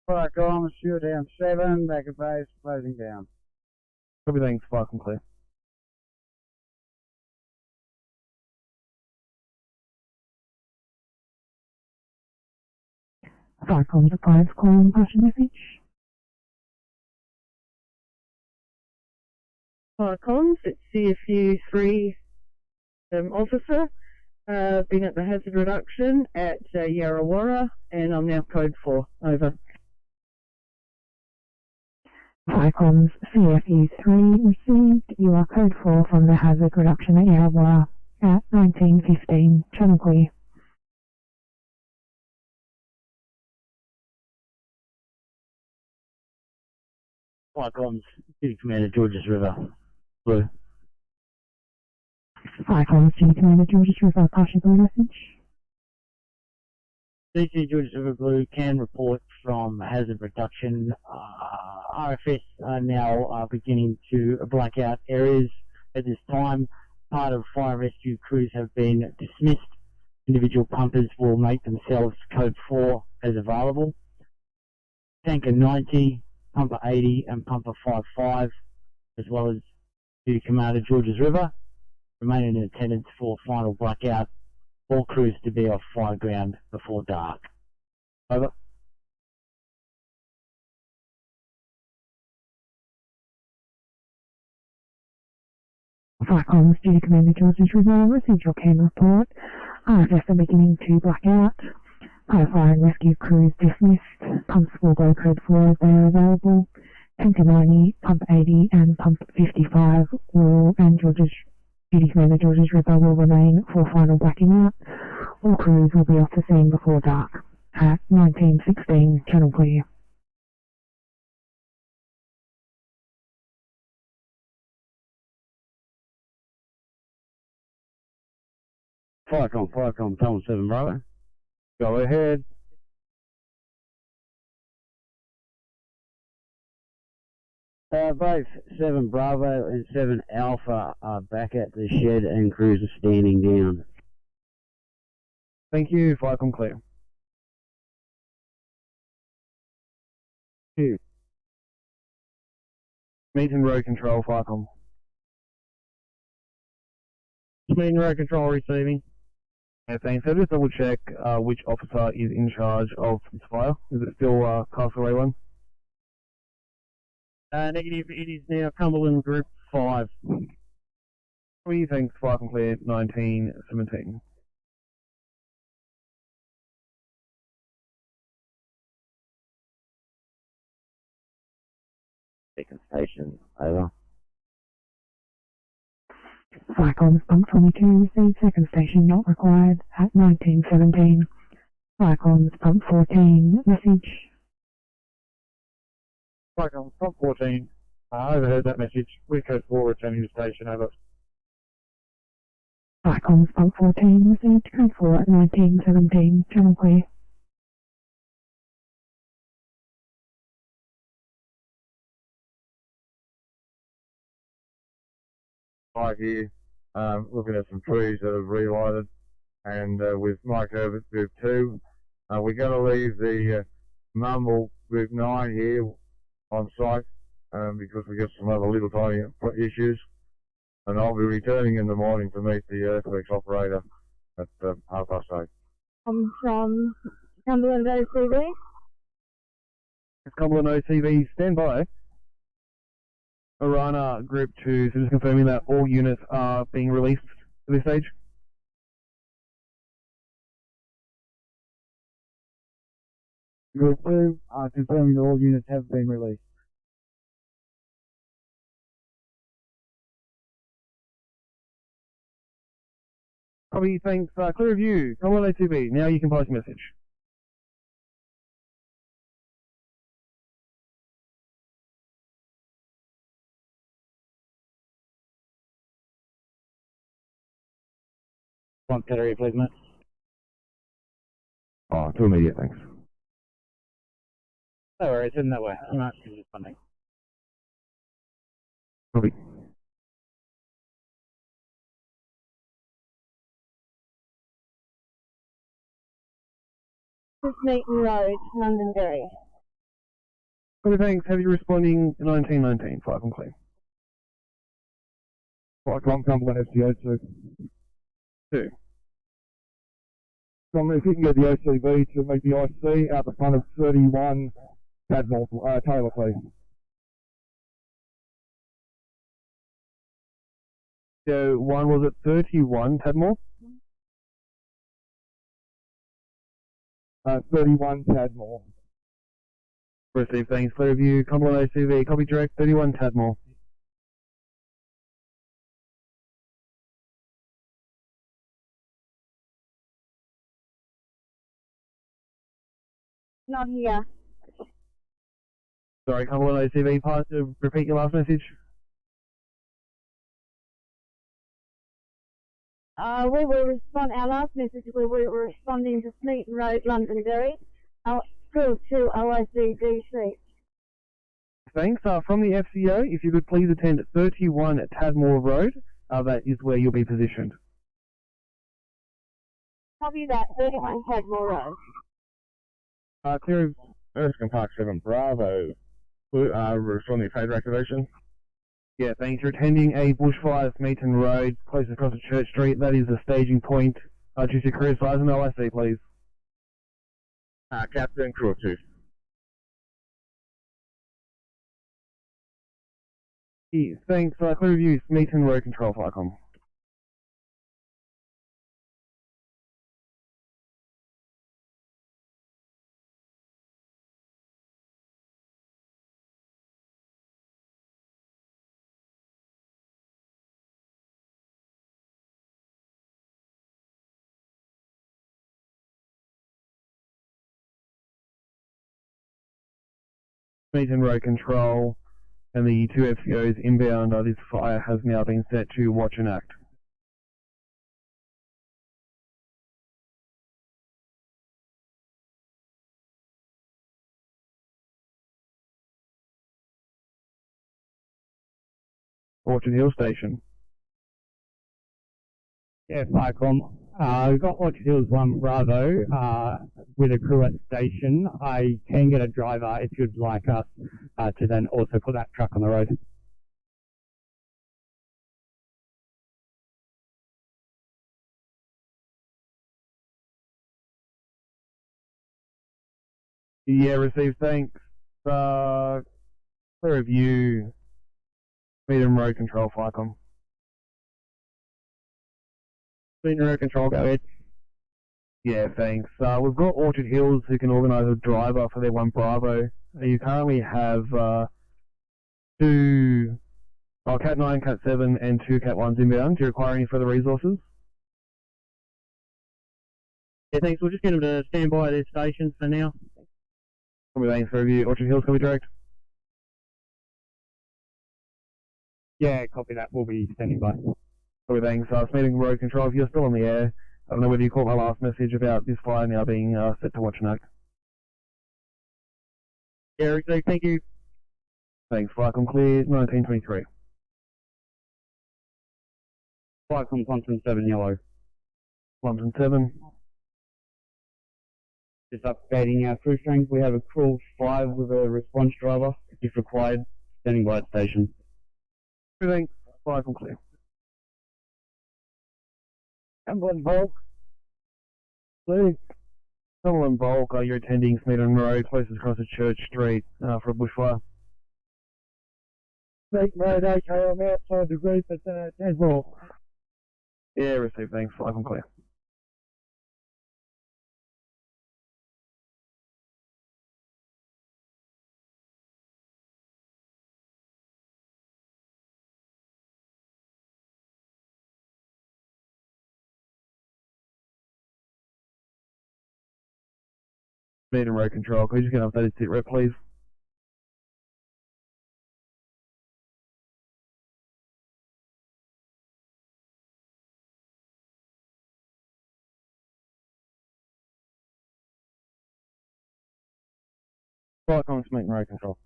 Alright, go on, shoot down 7, back at base, closing down. Everything's fucking clear. Cyclones applies calling passion message. Comms, it's CFU 3 officer. Been at the hazard reduction at Yarrawarra, and I'm now code 4. Over. Cyclones CFU 3 received. You are code 4 from the hazard reduction at Yarrawarra at 1915. Channel clear. Comms, City Commander Georges River, Blue. Cyclones City Commander Georges River, partial blue message. DC Georges River Blue can report from hazard reduction. RFS are now beginning to black out areas at this time. Part of fire rescue crews have been dismissed. Individual pumpers will make themselves code 4 as available. Tanker 90, Pumper 80 and Pumper 55, as well as City Commander Georges River, remain in attendance for final blackout. All crews to be off fire ground before dark. Over. Cyclones City Commander Georges River, received your CAN report. RFS are beginning to black out. Fire and rescue crews dismissed. Pumps will go code 4 as they are available. Tanker 90, Pump 80 and Pump 55 and City Commander Georges River will remain for final blacking out. All crews will be off the scene before dark. at 1916, channel clear. Firecom, Tunnel 7 Bravo. Go ahead. Both 7 Bravo and 7 Alpha are back at the shed and crews are standing down. Thank you, Firecom clear. Two. Meeting road control, Firecom. Meeting road control receiving. Yeah, thanks. So just double check which officer is in charge of this fire. Is it still Castlereagh 1? Negative, it is now Cumberland Group 5. What do you think, Firecom clear, 1917? Second station, over. Firecom, pump 22, received second station not required at 1917. Firecom, pump 14, message. Firecom, pump 14. I overheard that message. We're code 4 returning to station, over. Firecom, pump 14, received code 4 at 1917, channel clear. Mike here, looking at some trees that have relighted, and with Mike Herbert Group 2, we're going to leave the Mumble Group 9 here on site because we got some other little tiny issues, and I'll be returning in the morning to meet the earthworks operator at 8:30. I'm from Cumberland OCV. It's Cumberland OCV, stand by. Arana Group 2, so just confirming that all units are being released at this stage. Group 2, confirming that all units have been released. Copy, thanks. Clear review. Cumberland OCV, now you can pass your message. Front battery, please, mate. Oh, 2 immediate, thanks. No worries, in that way. I'm not going to funding. Copy. Meeting Road, Londonderry. Copy, thanks. Have you responding 1919, Firecom clear. Firecom, Cumberland FCO 2. 2. If you can get the OCV to meet the IC out the front of 31 Tadmore, Taylor, please. So, one was at 31, Tadmore? 31 Tadmore. Receive, thanks. Clear review. Cumberland OCV, copy direct, 31 Tadmore. Not here. Sorry, Cumberland OCV, pass to repeat your last message. We will respond, our last message, we were responding to Smeaton Road, Londonderry, field 2 OICDC. Thanks. From the FCO, if you could please attend 31 at Tadmore Road, that is where you'll be positioned. Copy that, 31 Tadmore Road. Clear. Erskine Park 7 Bravo. Responding to page activation. Yeah, thanks. You're attending a bushfire at Meaton Road, close across the Church Street. That is the staging point. Choose your career size and OIC, please. Captain, crew 2. Thanks. Clear review. Meaton Road Control, Firecom. Meeting road control and the two FCOs inbound. This fire has now been set to watch and act. Orchard Hill Station. Yeah, Firecom. We've got Orchard Hills 1 Bravo with a crew at the station. I can get a driver if you'd like us to then also put that truck on the road. Yeah, received, thanks. Clear of you. Medium road control, Firecom. Medium road control, go ahead. Yeah, thanks. We've got Orchard Hills who can organise a driver for their 1 Bravo. You currently have two Cat 9, Cat 7 and 2 Cat 1s inbound. Do you require any further resources? Yeah, thanks. We'll just get them to stand by at their stations for now. Copy, thanks for review. Orchard Hills, can we direct? Yeah, copy that. We'll be standing by. Copy, thanks. Meeting road control, if you're still on the air, I don't know whether you caught my last message about this fire now being set to watch and act. Yeah, received. Thank you. Thanks. Firecom clear, 1923. Firecom Clemson 7 yellow. Clemson 7. Just updating our crew strength. We have a crew of 5 with a response driver, if required, standing by at station. Thanks. Firecom clear. Cumberland Volk. Please. Cumberland Volk, you're attending Smeaton Road, closest across the Church Street for a bushfire. Lake Road, okay, I'm outside the group at 10 Volk. Yeah, received, thanks. Firecom clear. Meeting road control, could you just get an updated sit rep, please? Firecom, meeting road control.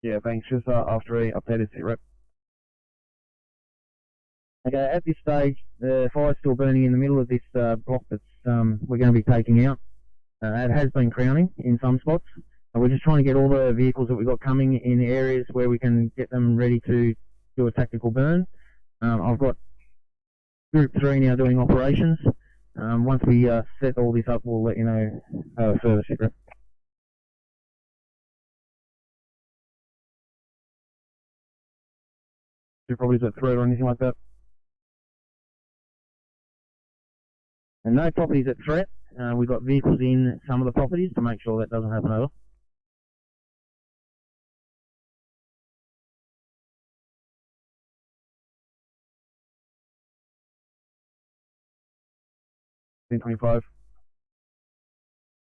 Yeah, thanks. Just after a updated sit rep. Okay, at this stage, the fire's still burning in the middle of this block that we're going to be taking out. It has been crowning in some spots. We're just trying to get all the vehicles that we've got coming in areas where we can get them ready to do a tactical burn. I've got Group 3 now doing operations. Once we set all this up, we'll let you know further secret. Two properties at threat or anything like that? And no properties at threat. We've got vehicles in some of the properties to make sure that doesn't happen over. $10.25.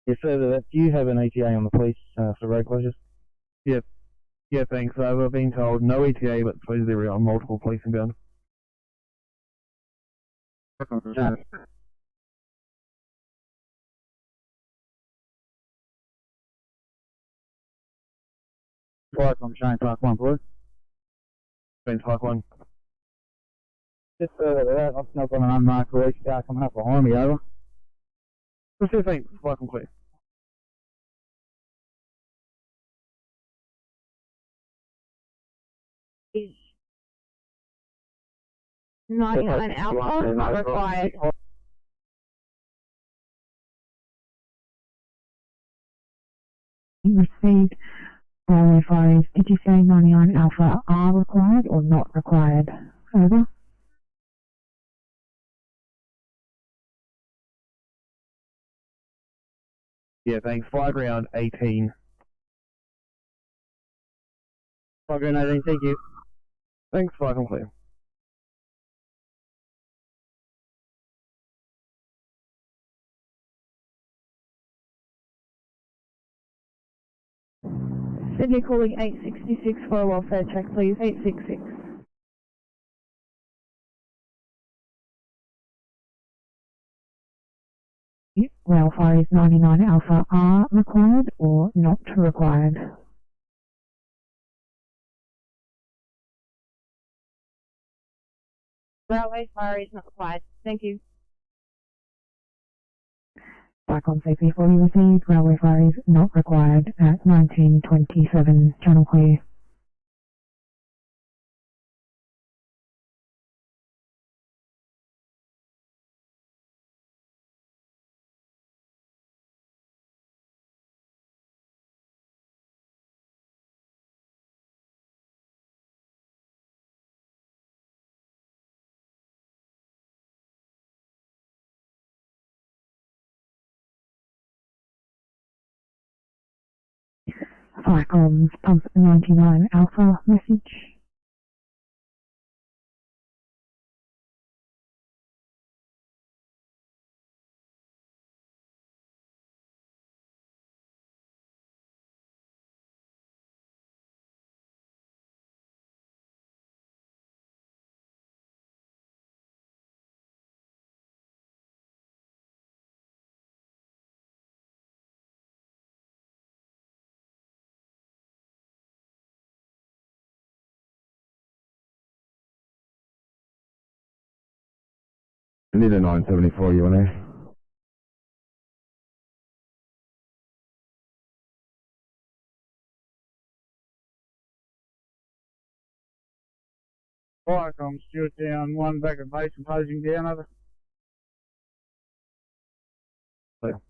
Yeah, further that, do you have an ETA on the police for road closures? Yep. Yeah, thanks. I've been told no ETA, but please there are multiple police inbound. Twice on Shane Park 1, please. Shane Park 1. Just further to that, I've now got an unmarked police car coming up behind me, over. Proceed, thanks. Firecom clear. Is 99 Alpha is not required. Received Bravo 5. Did you say 99 Alpha are required or not required? Over. Yeah, thanks. 5 round 18. 5 round 18, thank you. Thanks, Firecom clear. Sydney calling 866 for a welfare check, please. 866. Rail 599 Alpha are required or not required? Railway fire is not required. Thank you. Back on CP40 received, railway fire is not required at 1927 channel clear. Firecoms pump 99 Alpha message. I need a 974, you want to? Firecom, Stuart down, 1 back at base and closing down, over. Clear.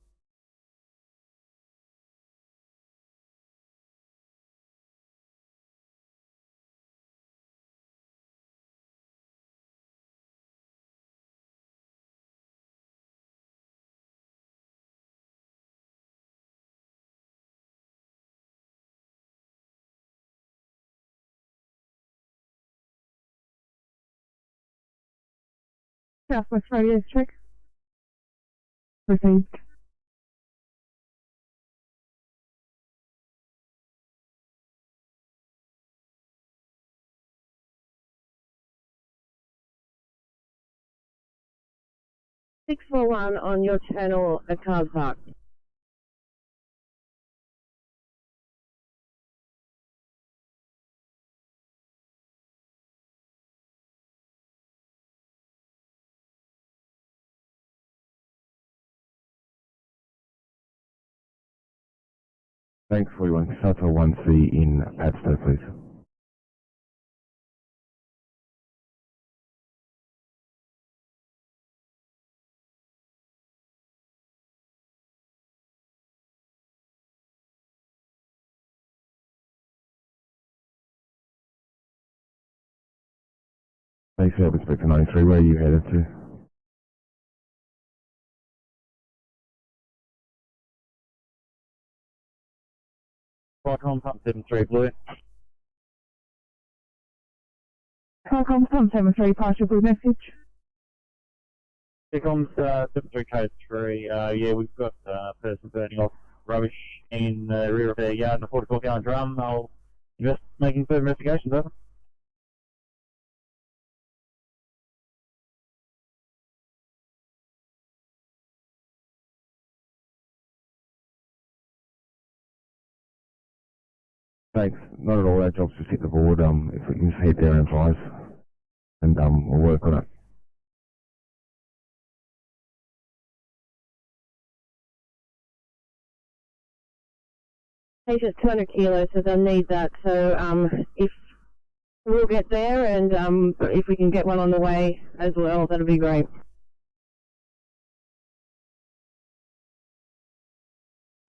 Southwest Radio check. Received. Six four one on your channel at Cars Park. Thanks, 41. Shuttle 1C in Padstow, please. Thanks, Help Inspector 93. Where are you headed to? Firecom, pump 73, blue. Firecoms pump 73, partial blue message. Firecom's 73 code 3, yeah, we've got a person burning off rubbish in the rear of their yard in a 44-gallon drum. I'll making further investigations, over. Thanks. Not at all. Our job's just hit the board. If we can just head there and advise, and we'll work on it. Patient's 200 kilos, so they'll need that. So if we'll get there, and if we can get one on the way as well, that'll be great.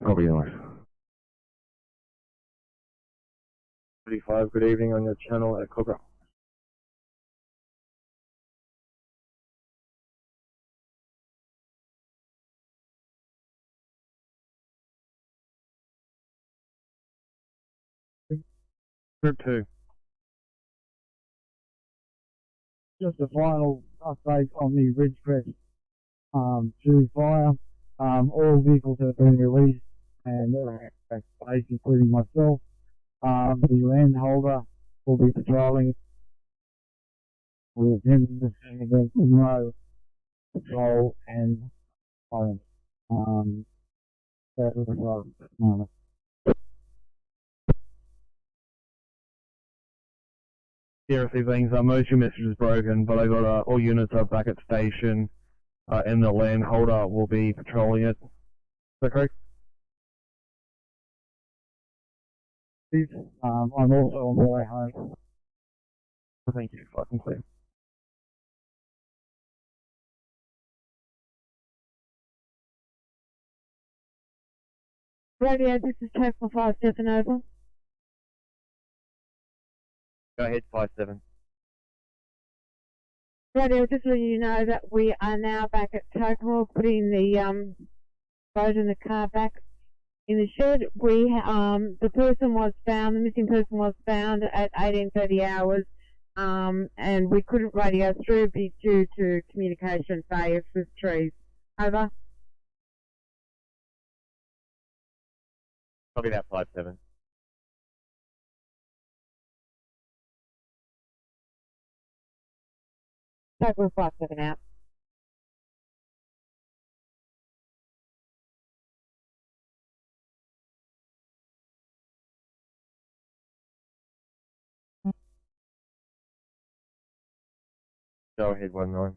Copy, nice. 35, good evening on your channel at Cobra. Group 2. Just a final update on the Ridgecrest 2 fire. All vehicles have been released and back to base, including myself. The land holder will be patrolling with him with no patrol and silence. That was right. Seriously, things, motion message is broken, but I got all units are back at station, and the land holder will be patrolling it. Is that correct? I'm also on my way home. Thank you, fucking clear. Radio, this is Total 57 over. Go ahead, 5-7. Radio, just letting you know that we are now back at Tokoroa, putting the boat and the car back in the shed. The person was found, the missing person was found at 18:30 hours, and we couldn't radio through due to communication failures with trees. Over. Copy that, 5-7. Tokoroa 57 out. Go ahead, 1-9.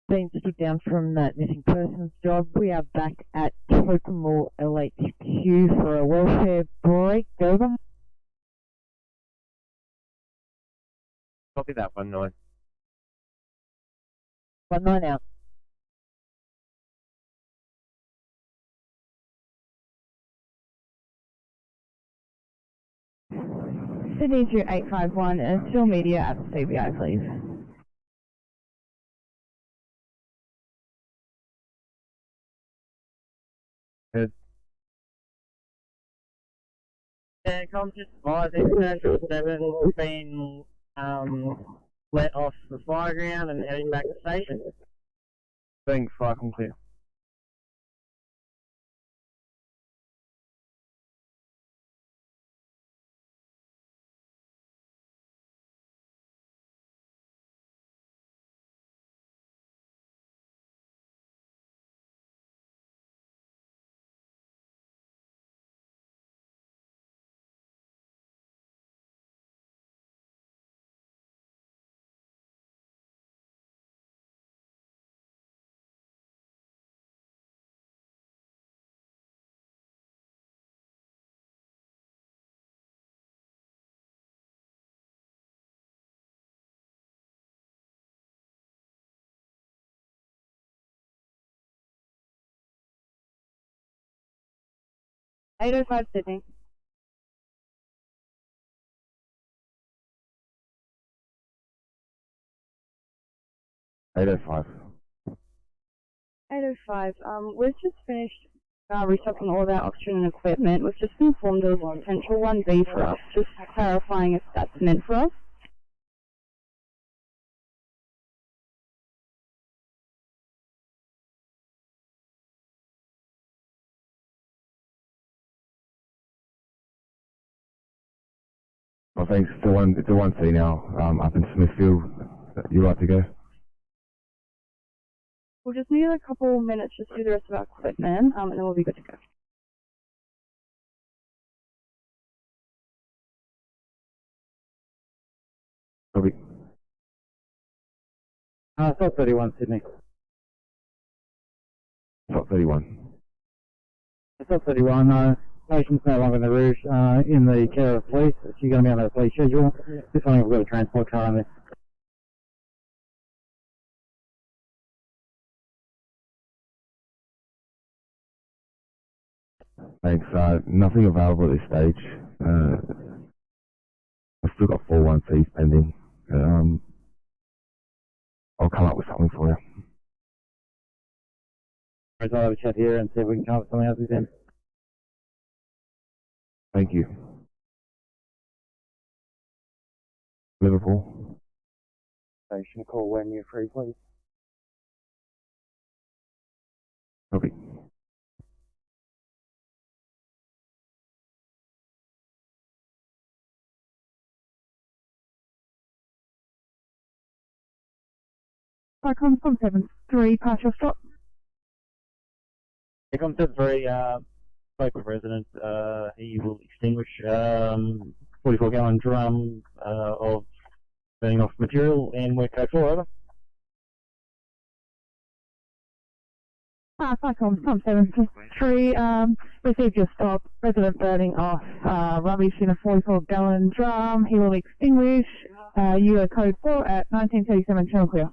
Being stood down from that missing persons job, we are back at Tokoroa LHQ for a welfare break. Over. Copy that, 1-9. 1-9 out. Sydney 2851 and still media at the CBI, please. Good. Yeah, I'm just advising Commercial 7 has been let off the fire ground and heading back to station. Thanks, fucking clear. $805 Sydney. $805. 805. We've just finished restocking all of our oxygen and equipment. We've just been informed there was a potential 1B for us. Just clarifying if that's meant for us. Well, thanks. It's a 1C now. Up in Smithfield. You right to go? We'll just need a couple minutes just to do the rest of our equipment, and then we'll be good to go. Copy. Stop 31, Sydney. Top 31. Stop 31, station's no longer in the rouge, in the care of police. She's going to be on the police schedule. This one, we've got a transport car in there. Thanks. Nothing available at this stage. I've still got 4 1Cs pending. I'll come up with something for you. I'll have a chat here and see if we can come up with something else with them. Thank you. Liverpool. Station call when you're free, please. Copy. Icon 173, partial stop. Icon 73, spoke with resident, he will extinguish 44-gallon drum of burning off material and work code 4, over. Icon 173, received your stop. Resident burning off rubbish in a 44-gallon drum. He will extinguish. You are code 4 at 1937, channel clear.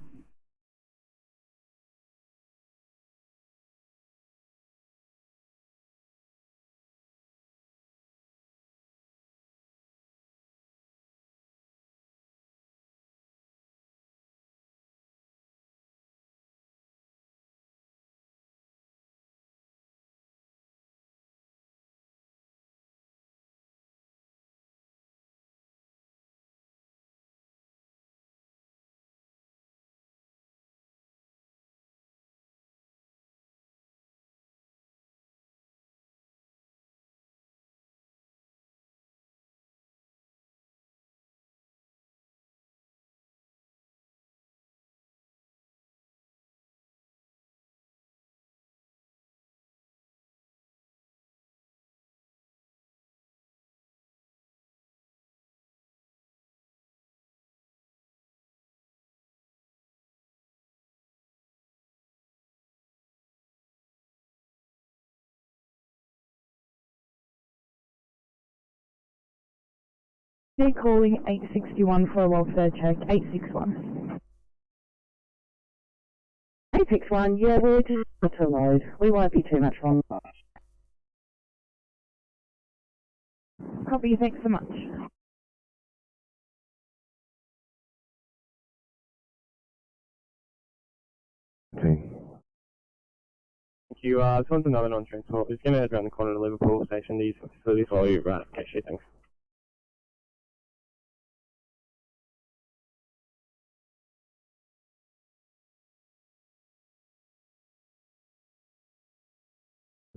They're calling 861 for a welfare check. 861. 861, yeah, we're just to load. We won't be too much longer. Copy, thanks so much. Thank you. This one's another non-transport. It's going to head around the corner to Liverpool Station. These facilities while you right. Okay, shit, thanks.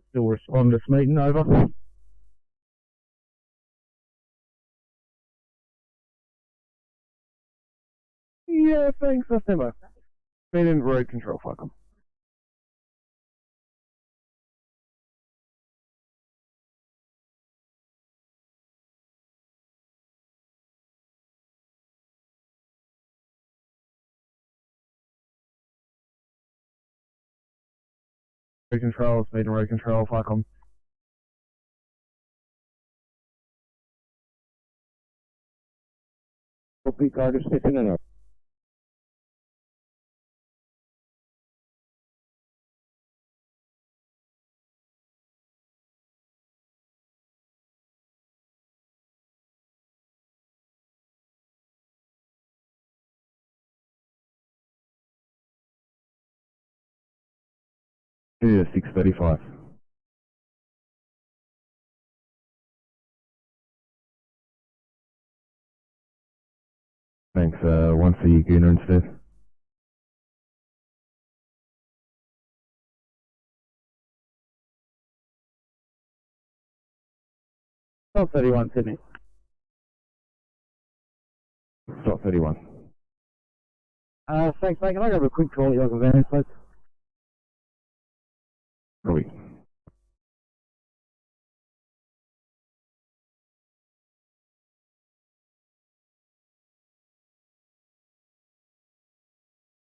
Still respond to this meeting, over. Yeah, thanks, that's demo. Meeting road control, fuck 'em. Road control, speed and road control, fuck 'em. Copy, car just sitting in up. Yeah, 635. Thanks, one for you, Gooner, instead. Stop 31, Sydney. Stop 31. Thanks, mate. Can I grab a quick call at your convenience, please? Copy.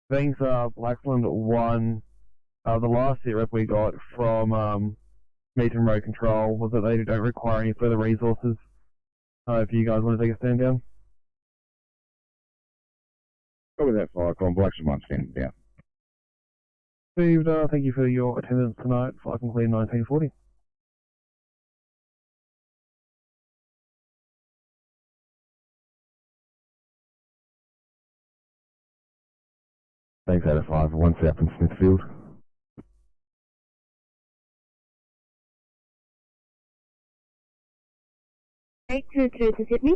Thanks, Blackland 1. The last hit rep we got from Meeting Road Control was that they don't require any further resources. If you guys want to take a stand down. Over that Flycon, Blackland 1 standing down. Steve, thank you for your attendance tonight. Flycon Clear 1940. Thanks, out of 5. 1 south in Smithfield. Eight two two to Sydney.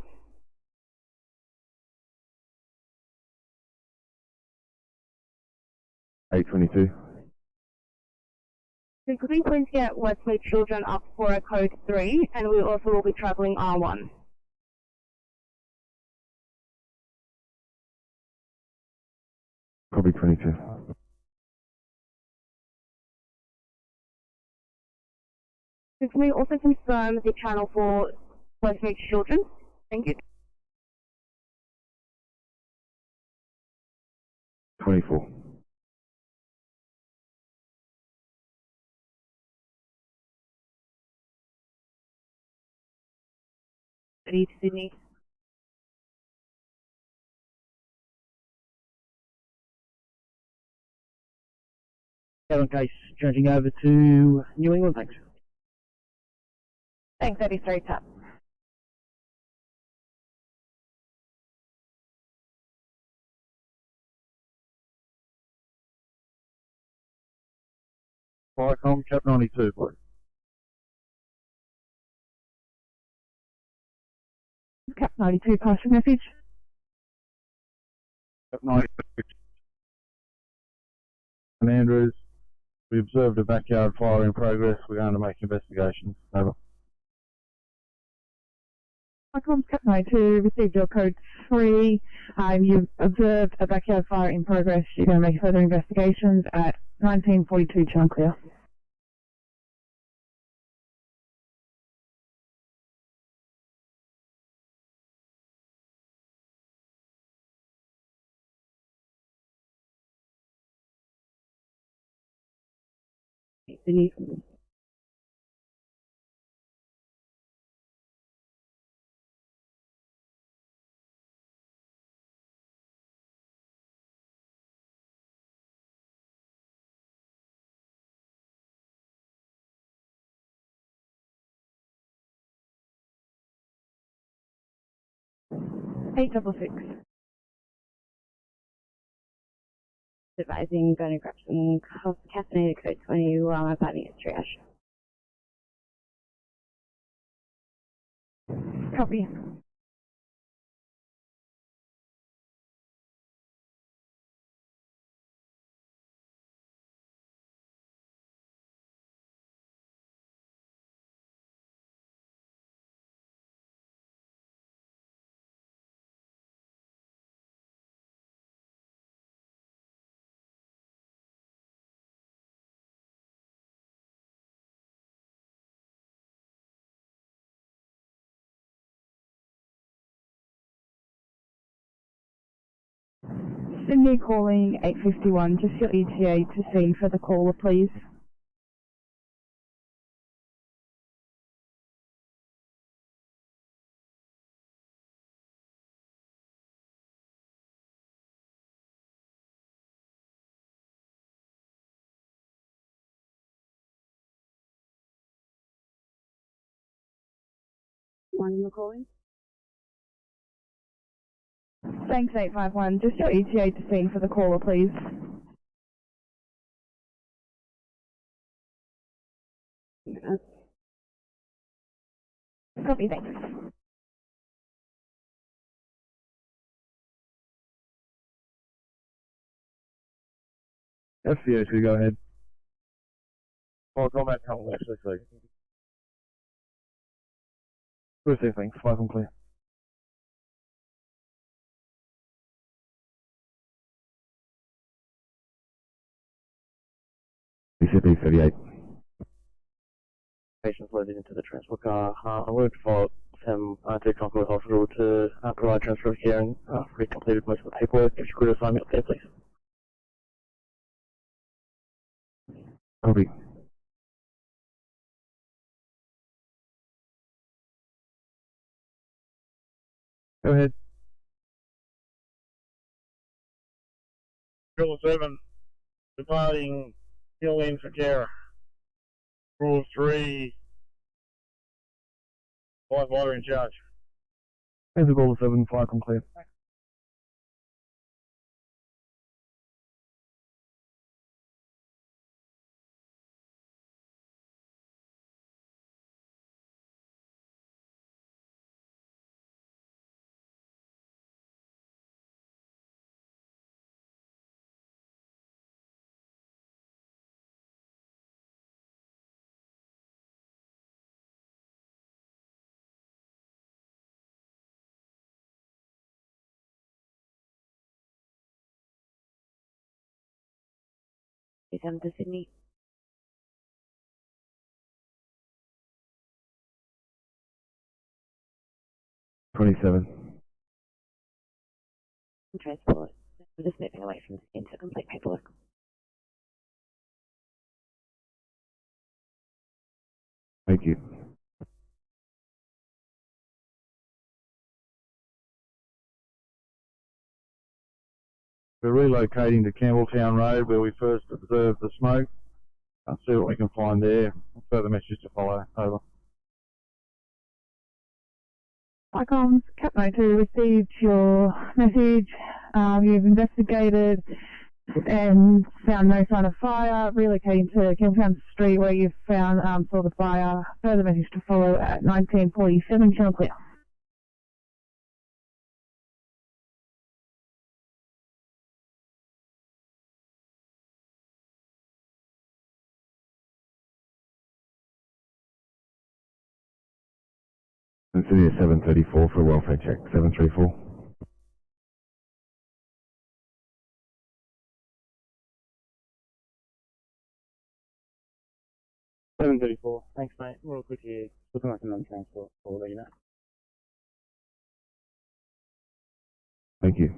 $822. The Green Queens here at Westmead Children up for a code 3, and we also will be travelling R1. Copy 22. Can we also confirm the channel for working children? Thank you. 24. City to Sydney. Kevin Case changing over to New England, thanks. Thanks, 83 tap. Viacom, Cap 92. Cap 92, pass your message. Cap 92. And Andrews, we observed a backyard fire in progress. We're going to make investigations. Over. Viacom, Cap 92, received your code 3. You've observed a backyard fire in progress. You're going to make further investigations at 1942 Chunkclear. Sydney. Eight double six. Advising, going to grab some caffeinated code 20 while I'm planning a triage. Copy. Sydney calling 851, just your ETA to scene for the caller, please. One you're calling? Thanks 851, just your ETA to scene for the caller, please. Copy, thanks. FCO2, go ahead. Combat Tunnel, FCC. Receive, thanks. Viacom clear. BCP 38. Patients loaded into the transport car. I wanted to follow up Sam to Concord Hospital to provide transfer of care and we completed most of the paperwork. If you could assign me up there, please. Copy. Go ahead. Triple 7, departing fill in for care. Rule 3, live water in charge. Thanks for 7, Viacom clear. 27 to Sydney. 27. Transport. I'm just moving away from the scene to complete paperwork. Thank you. We're relocating to Campbelltown Road where we first observed the smoke. I'll see what we can find there. Further messages to follow. Over. Icons, Cap 92 received your message. You've investigated and found no sign of fire. Relocating to Campbelltown Street where you found saw the fire. Further message to follow at 1947. Channel clear. And Sydney at 734 for a welfare check. 734. Thanks, mate. Real quick here. Looking like a non-transport call, you know. Thank you.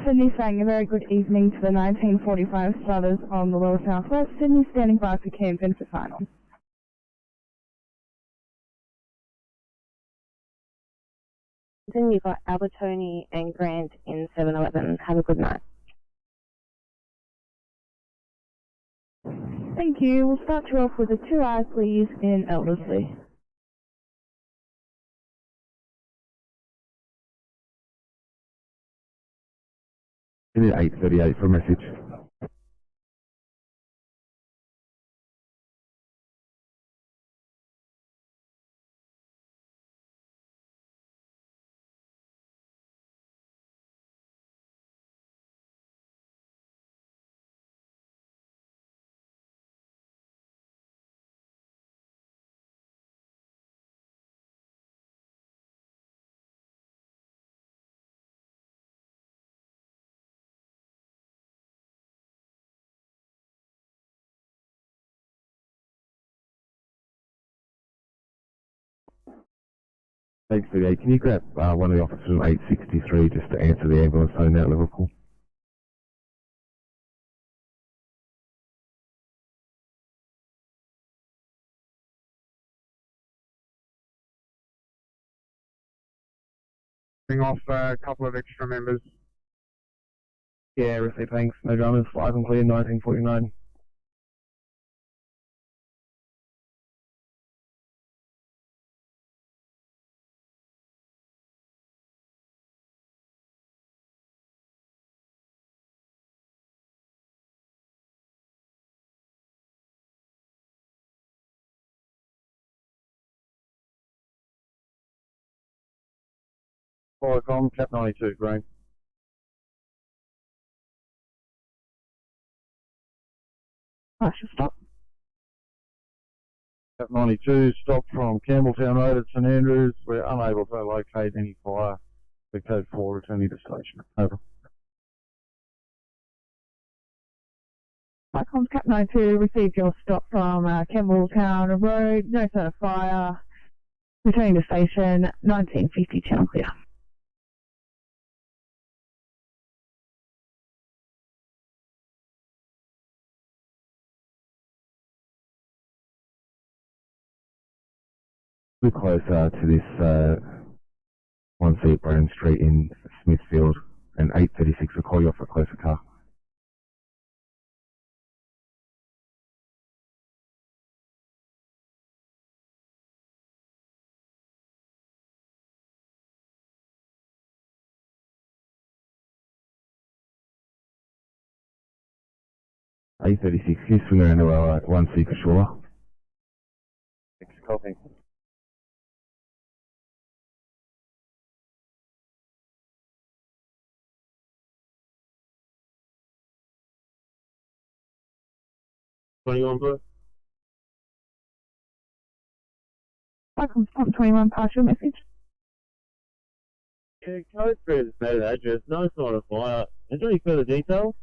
Sydney saying a very good evening to the 1945 starters on the lower southwest. Sydney standing by for camp and for final. Then you've got Albertoni and Grant in 711. Have a good night. Thank you. We'll start you off with a 2-hour please in Elderslie. Sydney at 838 for a message. Thanks, 38. Can you grab one of the officers from 863 just to answer the ambulance phone out at Liverpool? Bring off a couple of extra members. Yeah, receipt, thanks. No dramas. 5 and clear, 1949. Qualcomm, Cap 92, Green. Partial stop. Cap 92, stop from Campbelltown Road at St Andrews. We're unable to locate any fire. The code 4 returning to station. Over. Icons Cap 92 received your stop from Campbelltown Road. No sign of fire. Returning to station 1950. Channel clear. We're closer to this one seat Brown Street in Smithfield, and 836 will call you off for a closer car. A36, can you swing around to one seat for Shawla? Thanks, copy. What do you want, Blue? Cyclones Pump 21, partial message. Yeah, code through the stated address, no sign of fire. Is there any further details?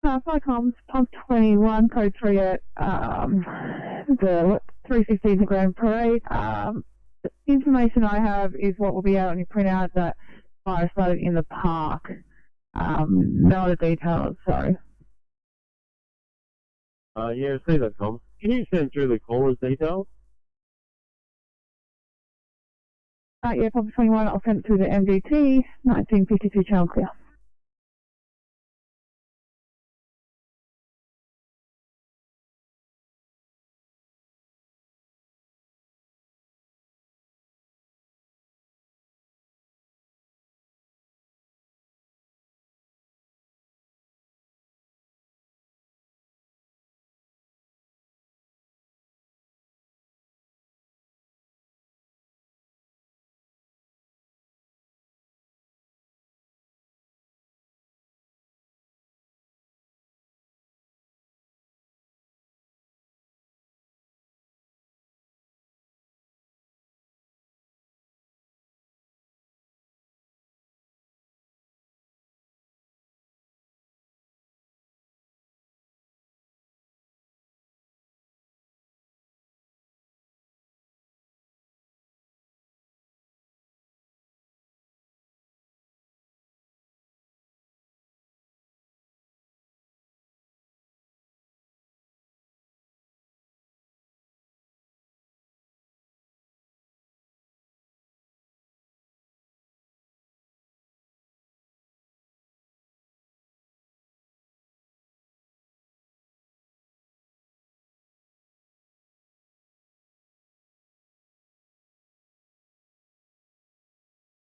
Cyclones Pump 21, code 3 at the 315 to Grand Parade. The information I have is what will be out on your printout that fire started in the park. No other details, sorry. Yeah, see that, Tom. Can you send through the caller's details? Yeah, Pump 21, I'll send it to the MDT, 1952 channel clear.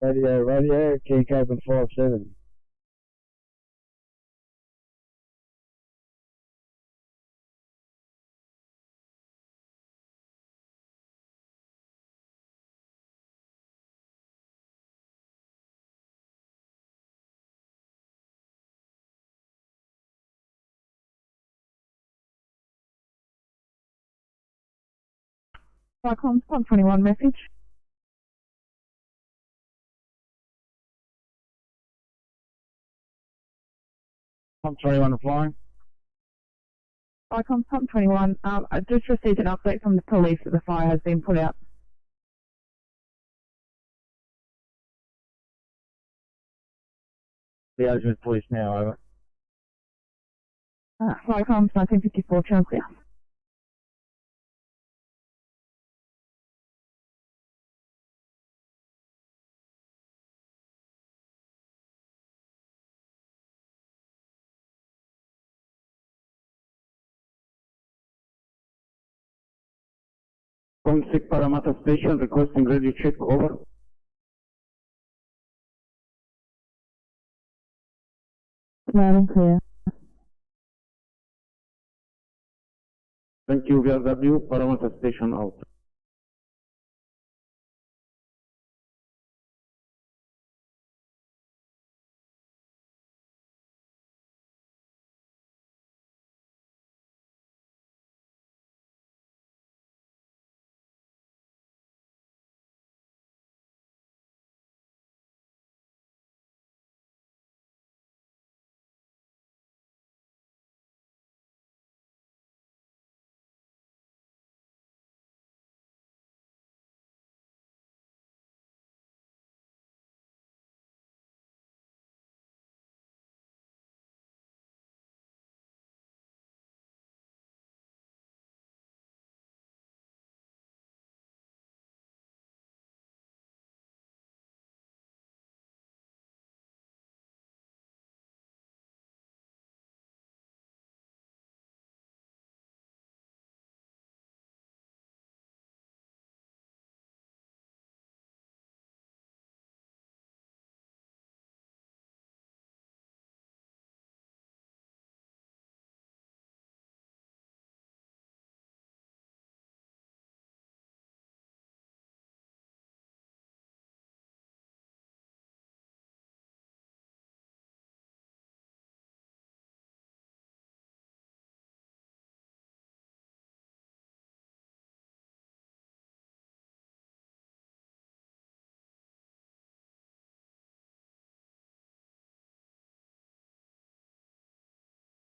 Radio, key open 57. Cyclones Pump 21 message. Pump 21 replying. Cyclones Pump 21, I just received an update from the police that the fire has been put out. Liaison with police now, over. Cyclones 1954 channel clear. Consec Parramatta Station requesting radio check, over. Loud and clear. Thank you, VRW, Parramatta Station out.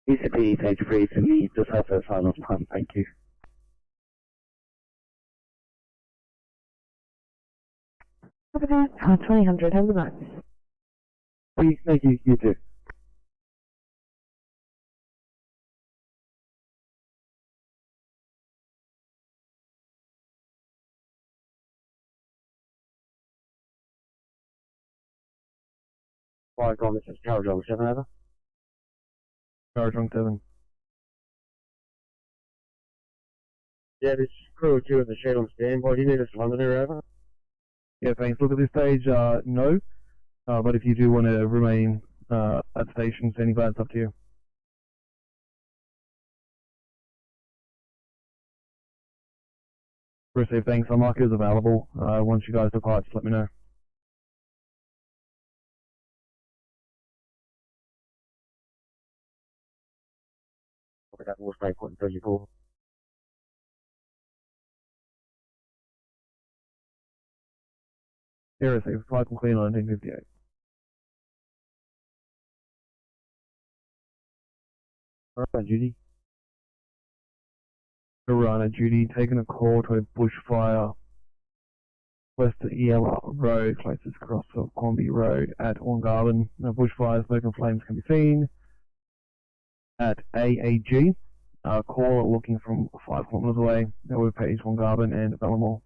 UBCD page 3 to me, just have a sign-off time, thank you. Have a nice 2000, have a nice. Please, thank you, you too. Fire Con, this is Tower Driver 7 over. Tower Drunk 7. Yeah, this crew 2 at the shed on standby. Do you need us to run there over? Yeah, thanks. Look, at this stage, no. But if you do want to remain at station, standing by, it's up to you. Receive, thanks. I'll mark you as available. Once you guys depart, just let me know. I got more strike point 34. Yeah, receive. Flight complete 1958. Alright, Judy. Piranha duty, taking a call to a bushfire west of Yella Road, closest cross of Quamby Road at Wongarden. No bushfire, smoke and flames can be seen at AAG. Caller looking from 5 kilometres away. That would page Wongarden and Bellamore.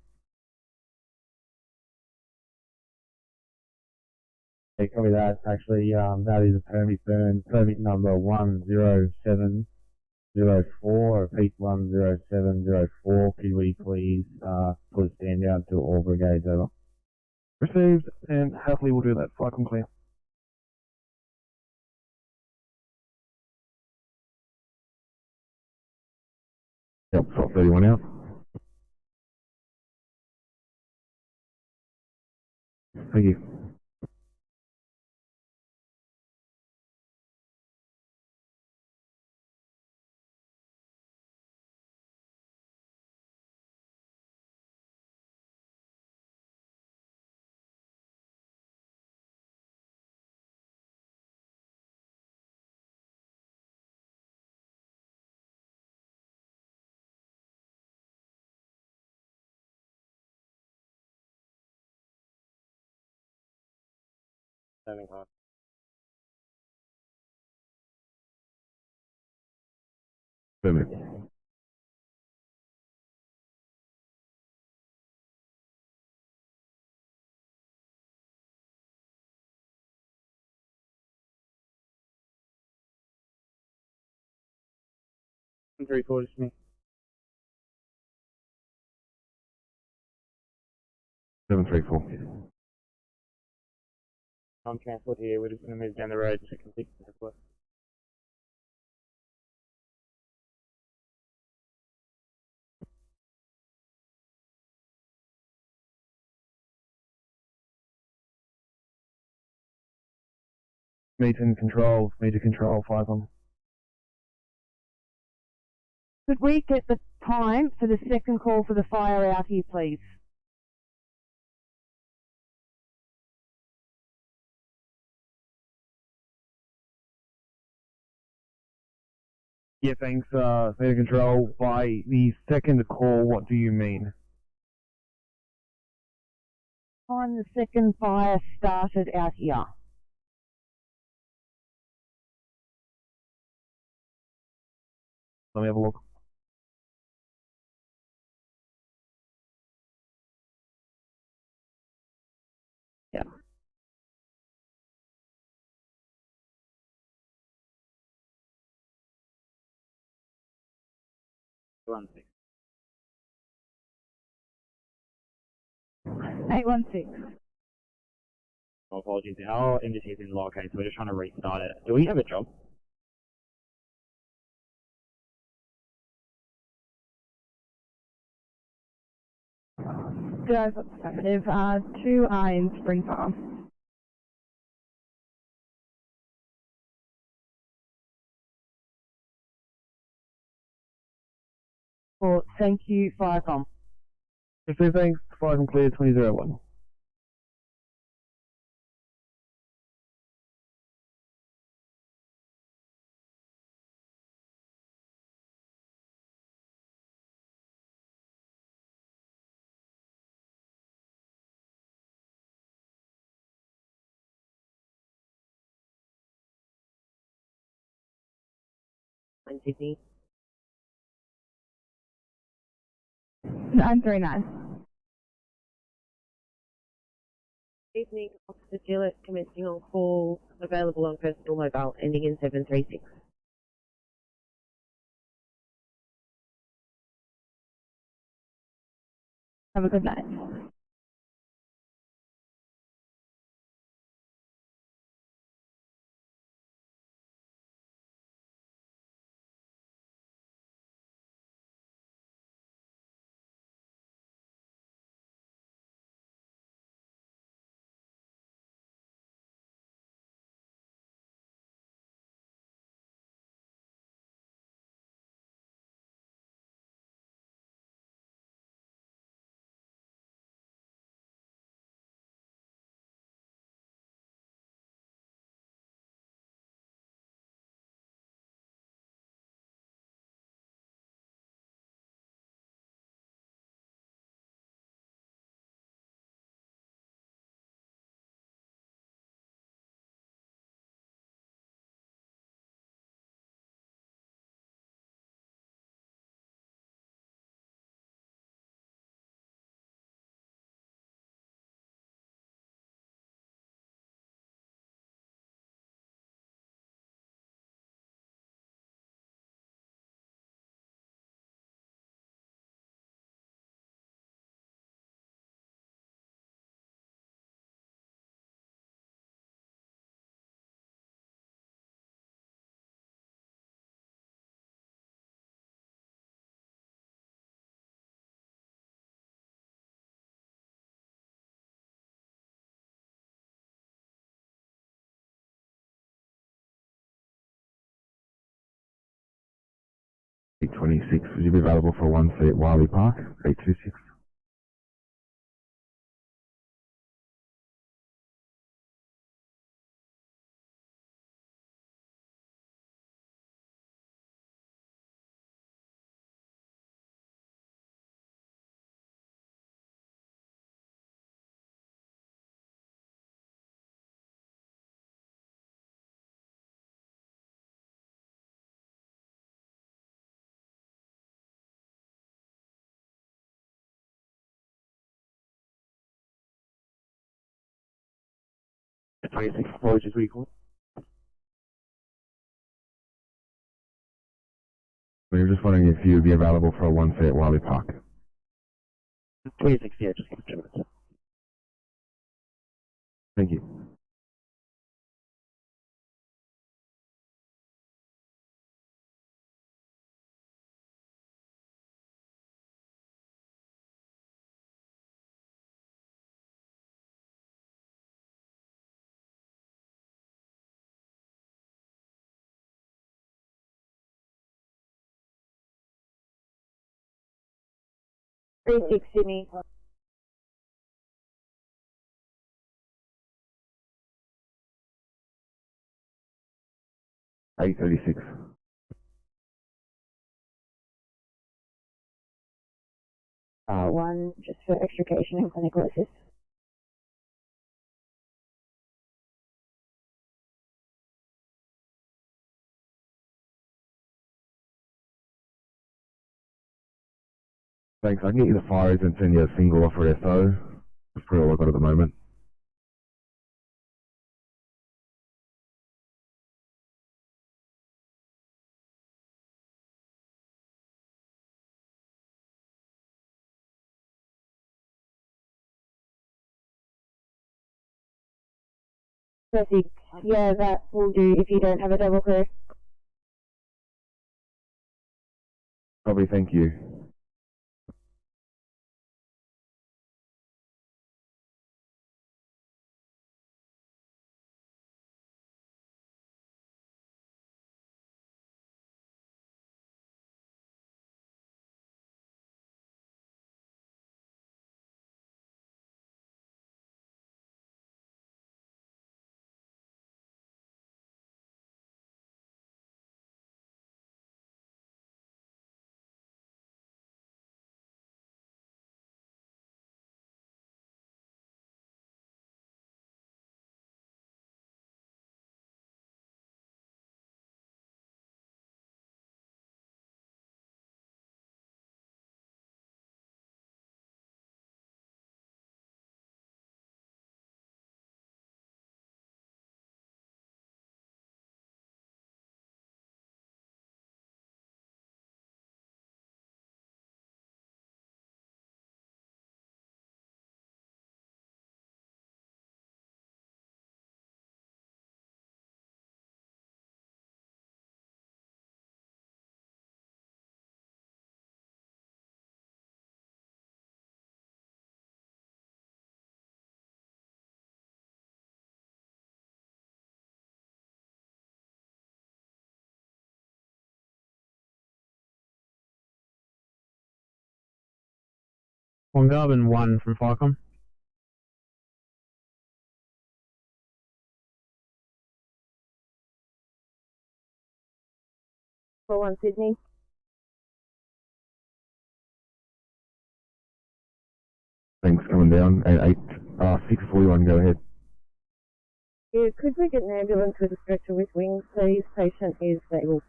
Hey, copy that. Actually, that is a permit burn. Permit number 10704. Repeat 10704. Could we please put a stand out to all brigades over? Received, and happily we'll do that. Flight clear. Yep, slot 31 out. Thank you. Standing on. Permit. Three quarters to me. 734. On transport here, we're just going to move down the road to complete the transport. Major control 5 on. Could we get the time for the second call for the fire out here, please? Yeah, thanks, Major control. By the second call, what do you mean? Time the second fire started out here. Let me have a look. Yeah. One six. 816. Oh, apologies. Our MDT is in lowercase, so we're just trying to restart it. Do we have a job? Zero perspective. 2 are in Spring Farm. Well, thank you, Firecom. Receive, thanks. 5 and clear 2001. in Sydney. 939. Evening, Officer Gillett commencing on call, available on personal mobile, ending in 736. Have a good night. .826, would you be available for 1 seat at Wiley Park? 826. Apologies, recall. We were just wondering if you would be available for a 1 seat at Wiley Park. 26, yeah, just give it 2 minutes. Thank you. Sydney. 836. One just for extrication and clinical assist. Thanks, I can get you the fires and send you a single offer SO. That's pretty all I've got at the moment. Perfect. Yeah, that will do if you don't have a double crew. Probably, thank you. Wongarbin 1 from Firecom. For 1 Sydney. Thanks, coming down at 641, go ahead. Yeah, could we get an ambulance with a stretcher with wings, please? Patient is stable.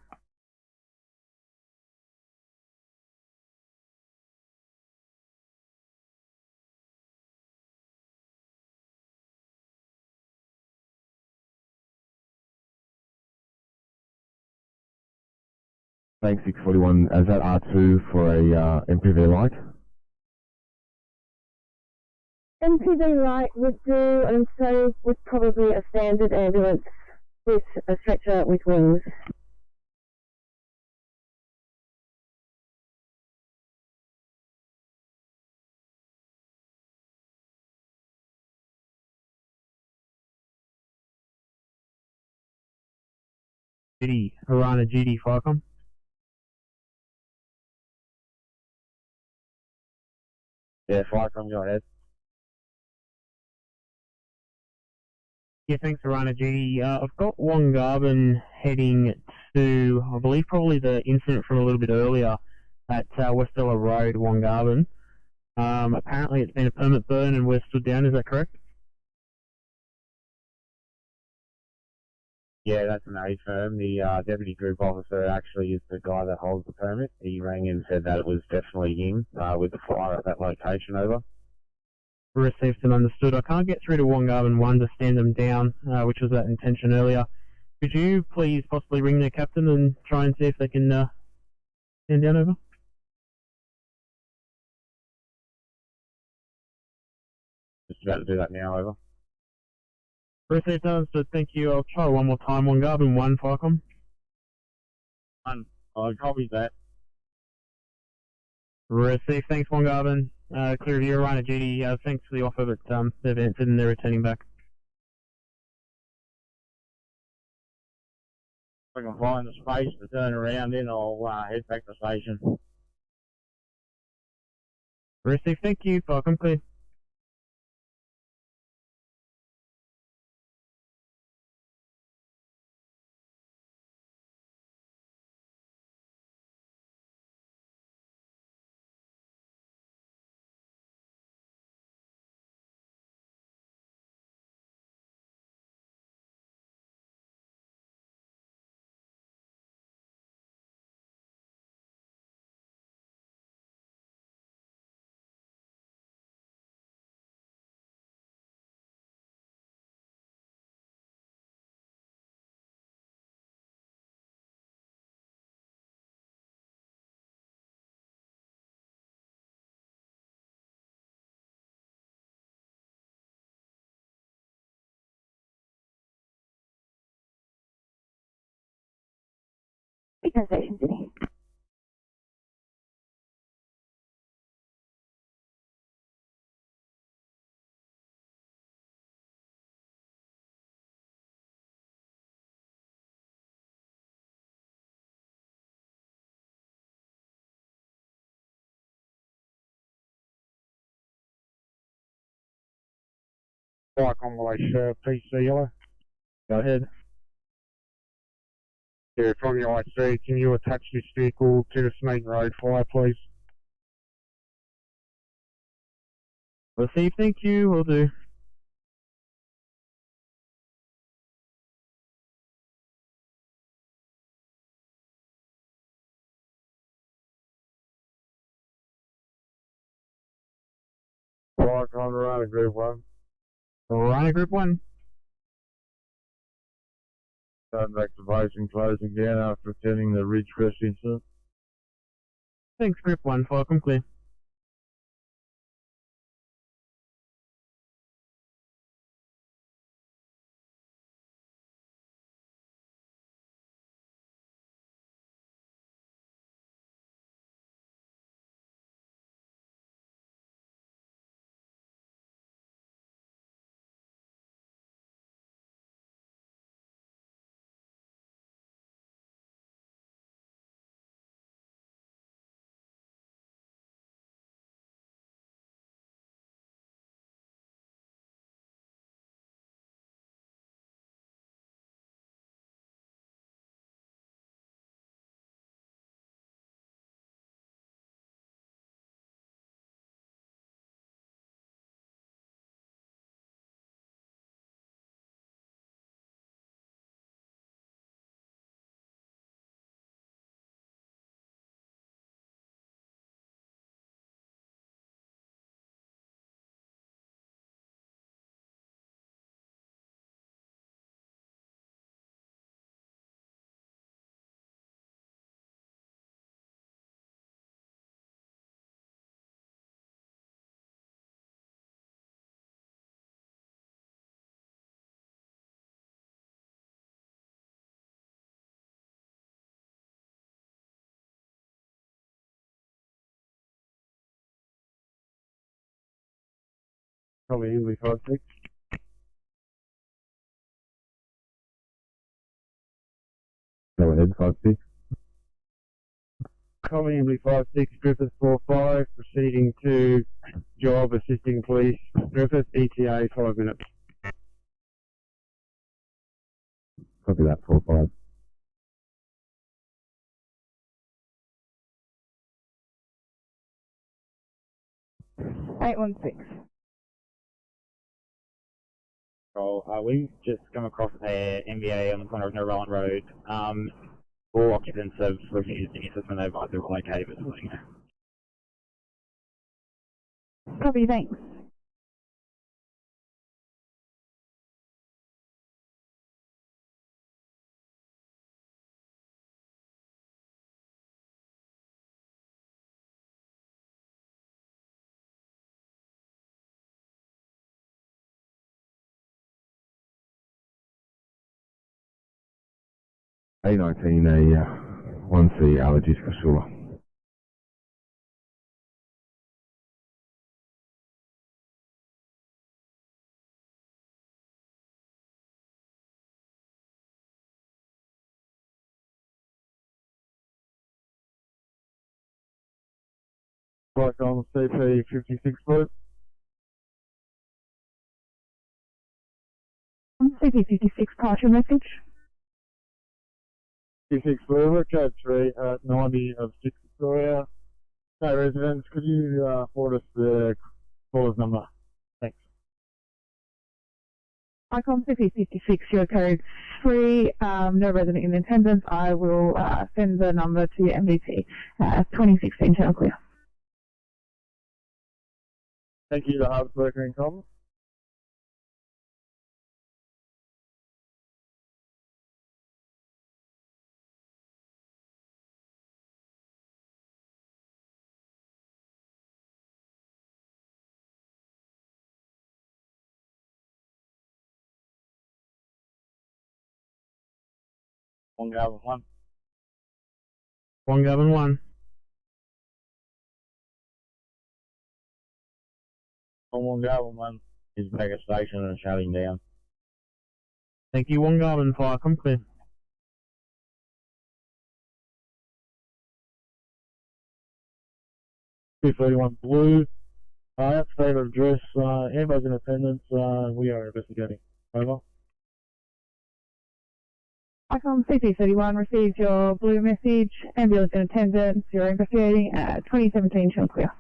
Thanks, 641. Is that R2 for a MPV light? MPV light would do, and so would probably a standard ambulance with a stretcher with wings. Harana GD Firecom. Yeah, Firecom, go ahead. Yeah, thanks, Harana GD. I've got Wongarbin heading to, I believe, probably the incident from a little bit earlier at Westella Road, Wongarbin. Apparently it's been a permit burn and we're stood down, is that correct? Yeah, that's an A-firm. The deputy group officer actually is the guy that holds the permit. He rang and said that it was definitely him with the fire at that location, over. Received and understood. I can't get through to Wongarbin 1 to stand them down, which was that intention earlier. Could you please possibly ring their captain and try and see if they can stand down, over? Just about to do that now, over. Received and understood, thank you. I'll try one more time. Wongarbin 1, Firecom. I copied that. Received, thanks, Wongarbin. Clear of your Rhino GD. Thanks for the offer, but they've answered and they're returning back. If I can find the space to turn around in, I'll head back to the station. Received, thank you. Firecom clear. Station City. Firecom, PC yellow. Go ahead. Yeah, from your IC, can you attach this vehicle to the Smeaton Road fire, please? Received, thank you. Will do. Firecom, Rhino Group 1. Rhino Group 1. Going back to base and closing down after attending the Ridgecrest incident. Thanks, Group 1. Firecom clear. Probably UBCD536. Go ahead, 5-6. Copy UBCD536, Griffith 45, proceeding to job assisting police. Griffith, ETA 5 minutes. Copy that, 4-5. We've just come across a MBA on the corner of Narawan Road. All occupants have refused any assessment. They've advised to relocate this morning. Copy, thanks. A19, a 1C allergies for sure. Like on CP56 Blue. CP56, pass your message. 56 Blue, code 3 at 90 of 6 Victoria. No residents, could you forward us the caller's number? Thanks. Icon CP56, your code 3, no resident in attendance. I will send the number to your MVP. 2016 channel clear. Thank you, the hardest worker in common. One Gavin 1. One Gavin 1. One Gavin 1 is back at station and shutting down. Thank you, One Gavin 5, come clear. 231 Blue. That's state of address. Everybody's in attendance. We are investigating. Over. Icon CP31 received your blue message. Ambulance in attendance. You're investigating. 2017 channel clear.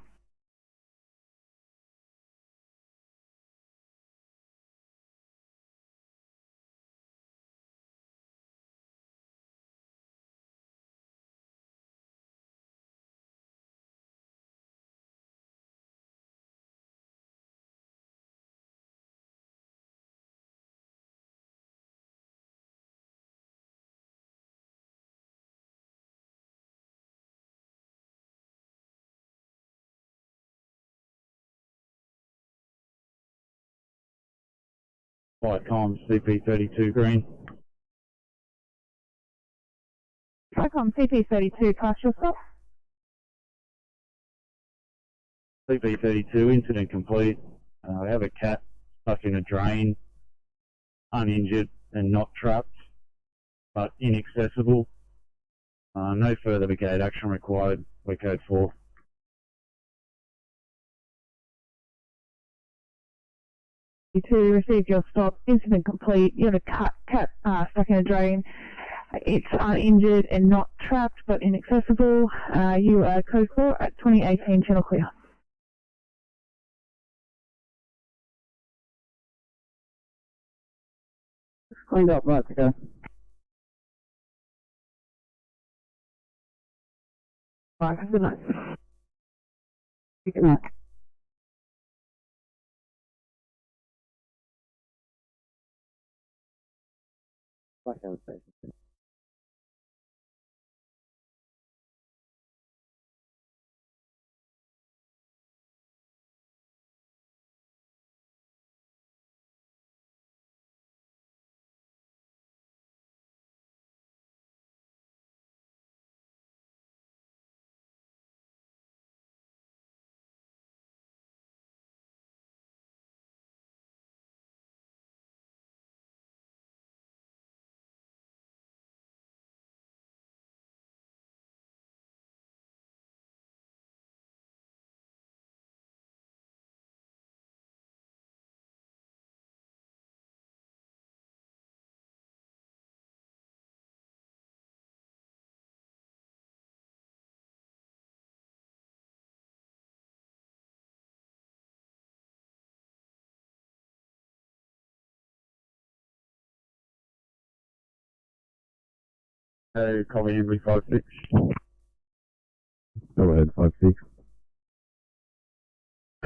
Flight times CP32 green. Icon CP32, pass yourself. CP32 incident complete. We have a cat stuck in a drain, uninjured and not trapped, but inaccessible. No further brigade action required. We're code 4. To receive your stop, incident complete. You have a cat stuck in a drain. It's uninjured and not trapped, but inaccessible. You are code 4 at 2018 channel clear. Cleaned up, right, okay. Right, good night. Good night. Blackout station. copy Emily 56. Go ahead, 5-6.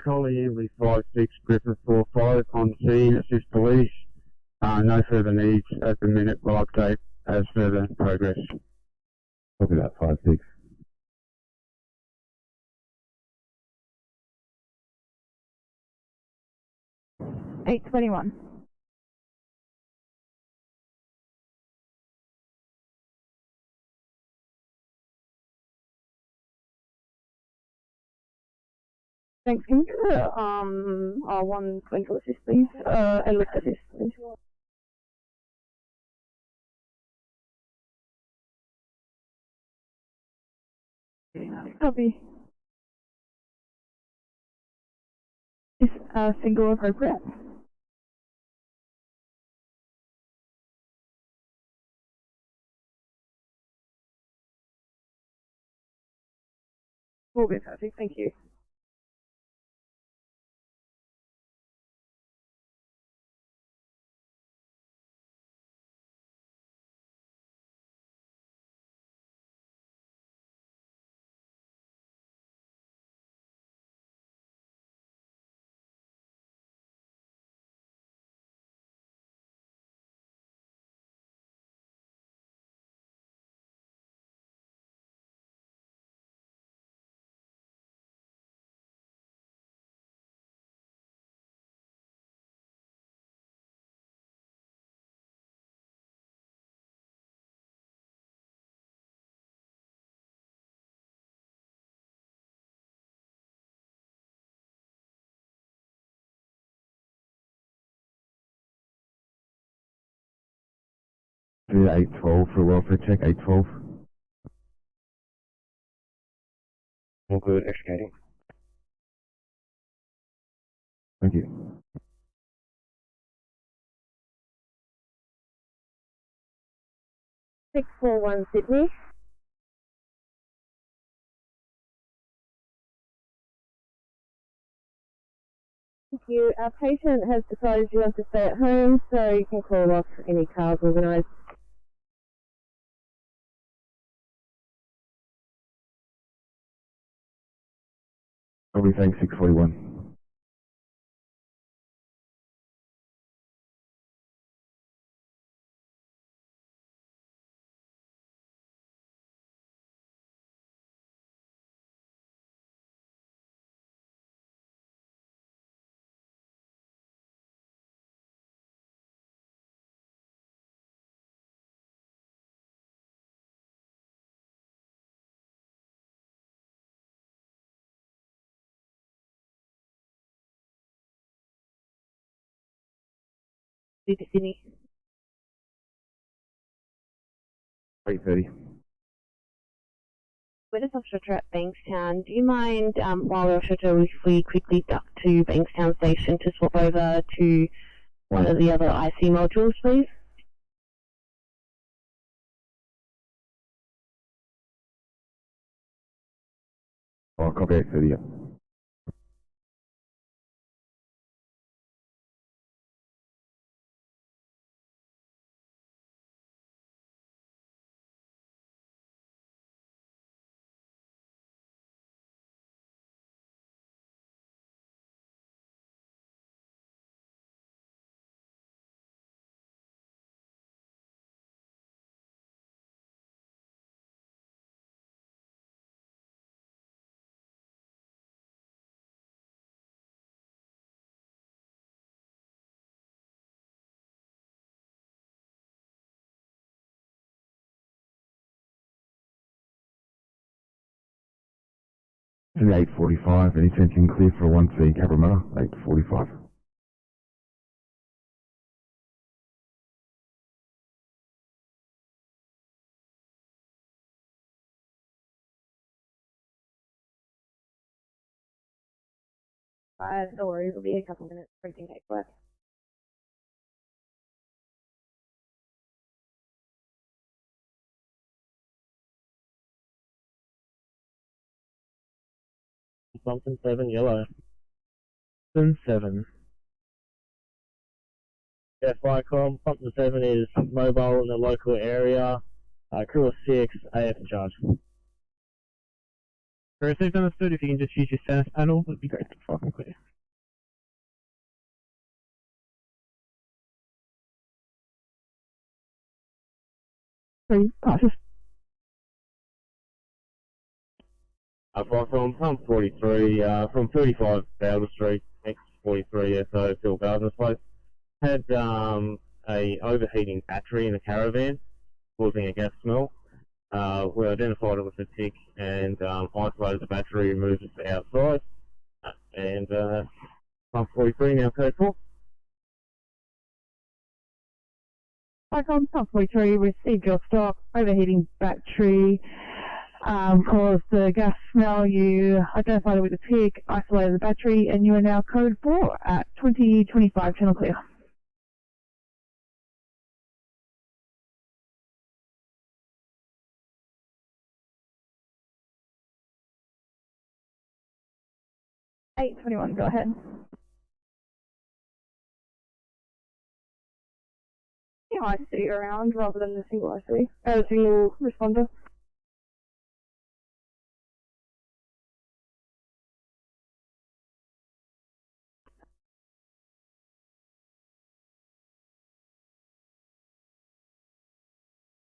Collie Emily 56, Griffith 45 on scene, assist police. No further needs at the minute. We'll update as further progress. Copy that, 5-6. $8.21. Thanks, King. R1 clinical assist, please. And lift assist, please. Copy. Is single appropriate? All good, perfect. Thank you. Do 812 for welfare check, 812. All good, extricating. Thank you. Six four one Sydney. Thank you. Our patient has decided she wants to stay at home, so you can call off any cars organised. Probably thanks, 641. Sydney. 830. We're just offshore at Bankstown. Do you mind, while we're offshore, if we quickly duck to Bankstown Station to swap over to one of the other IC modules, please? Oh, copy 830, yeah. To 845, any attention clear for 1C Cabramatta, 845. No worries, it'll be a couple minutes. Printing paperwork. Something 7 yellow. 7. Yeah, Firecom, Something 7 is mobile in the local area. Crew of 6, AF charge. Received, understood. If you can just use your status panel, that'd be great. Fucking clear. Passes. From pump 43, from 35 Bowden Street, X43 SO Phil Gardner's place. Had a overheating battery in the caravan, causing a gas smell. We identified it with a tick and isolated the battery, moved it to outside. And pump 43 now code 4. Icon pump 43, received your stock, overheating battery, caused the gas smell. You identified it with a tick, isolated the battery, and you are now code 4 at 2025 channel clear. $821, go ahead. Yeah, IC around rather than the single IC, single responder.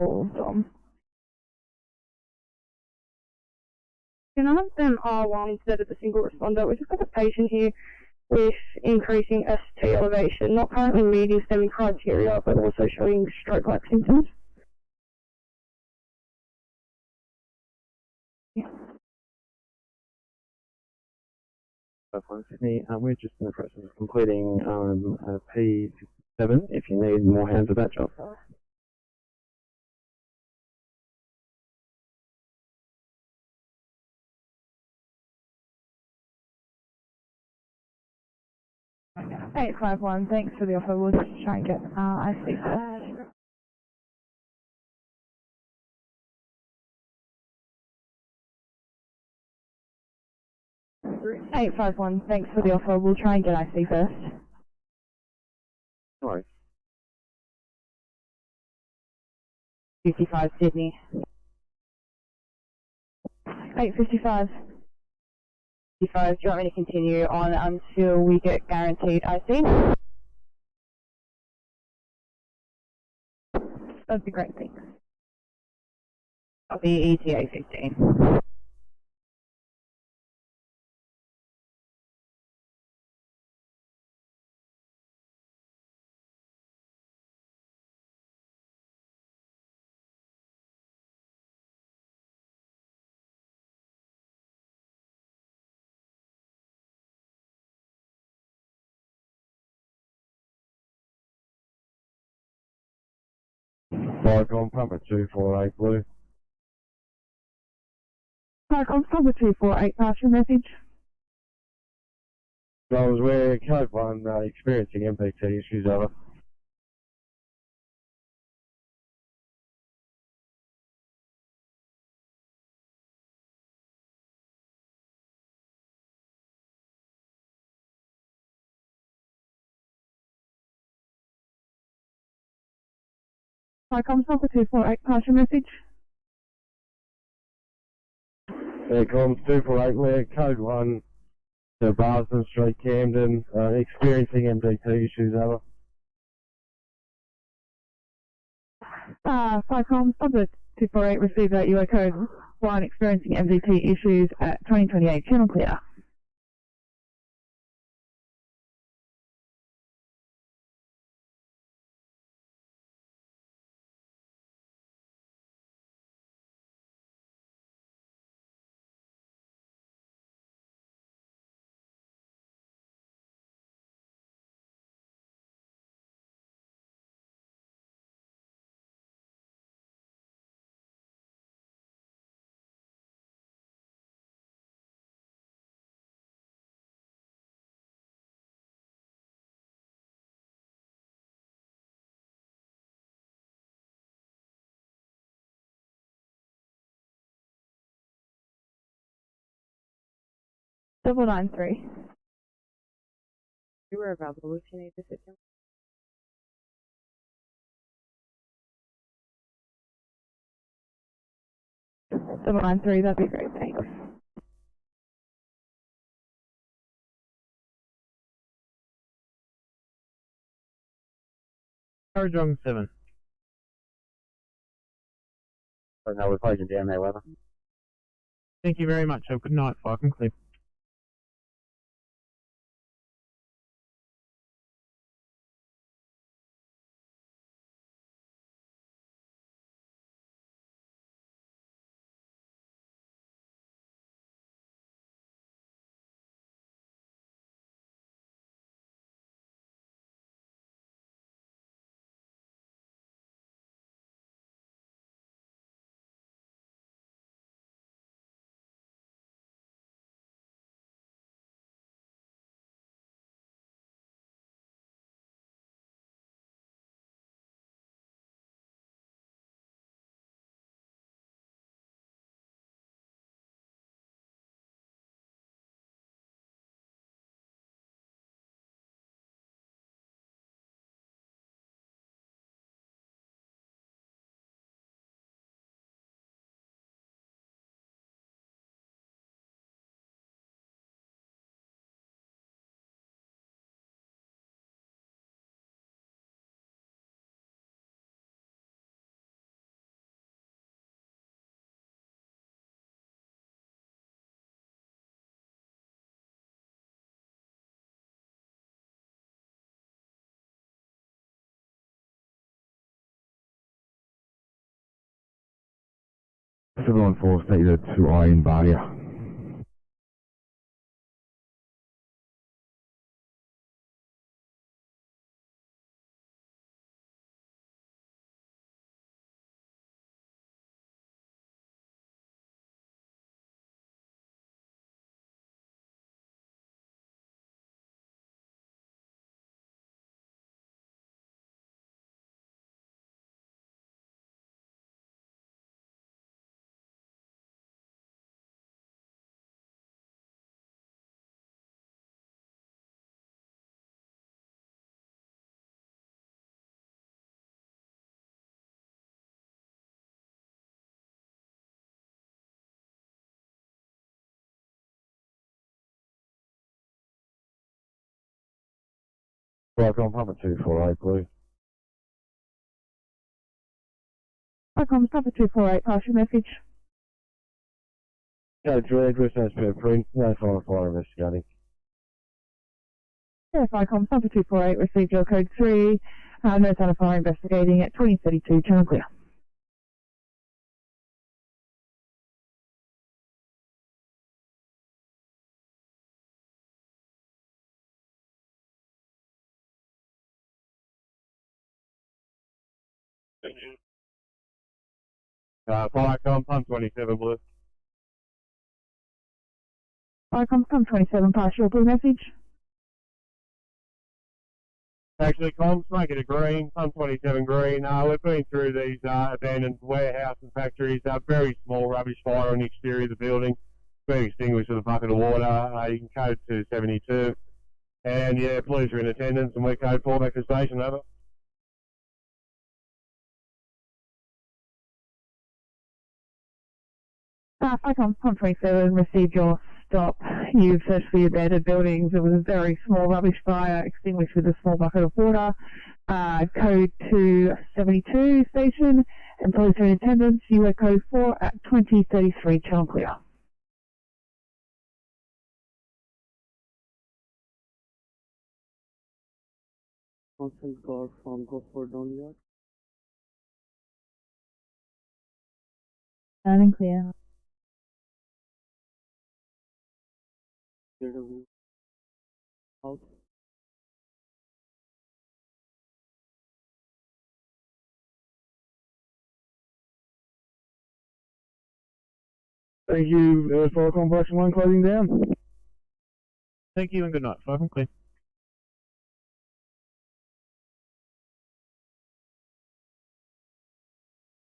Dom. Can I have them R1 instead of the single responder? We've just got a patient here with increasing ST elevation, not currently meeting stemming criteria, but also showing stroke-like symptoms. Sydney, we're just in the process of completing P7 if you need more hands at that job. $851, thanks for the offer. We'll just try and get IC first. $851, thanks for the offer. We'll try and get IC first. No worries. 55 Sydney. 855. 55, do you want me to continue on until we get guaranteed IC? That'd be great, thanks. I'll be ETA 15. Vicom, pumper 248 blue. Vicom, number 248, pass your message. So we're code 1 experiencing MPT issues, over. Vicom, number 248, pass your message. Vicom 248, we're code 1 to Barsden Street, Camden, experiencing MPT issues, over. Vicom, number 248, received that UA code 1, experiencing MPT issues at 2028, channel clear. Double 93. You were available if you need assistance. 793, that'd be great, thanks. Courage on 7. So now we're closing down there, weather. Thank you very much. Have a good night. Falcon Clear. Civil on 4, stated to I in Bardia. Welcome, Papa 248, please. Welcome, Papa 248, pass your message. Go George, Western Spirit Print, no final fire investigating. Yeah, Ficom, Papa 248, received your code 3, no sign of fire investigating at 2032, channel clear. Firecom, pump 27 blue. Ficom, pump 27, pass your blue message. Actually, comms, make it a green, pump 27 green. We've been through these abandoned warehouse and factories, very small rubbish fire on the exterior of the building, being extinguished with a bucket of water. You can code to 72. And yeah, police are in attendance and we're code 4 back to station, over. Ficom, pump 27, received your stop. You've searched for your abandoned buildings. It was a very small rubbish fire extinguished with a small bucket of water. Code to 72 station and police are in attendance. You were code 4 at 2033, channel clear. Constant guard from Gosford Downward. Loud and clear. Out. Thank you for Complex 1 closing down. Thank you and good night. Falcon Clear.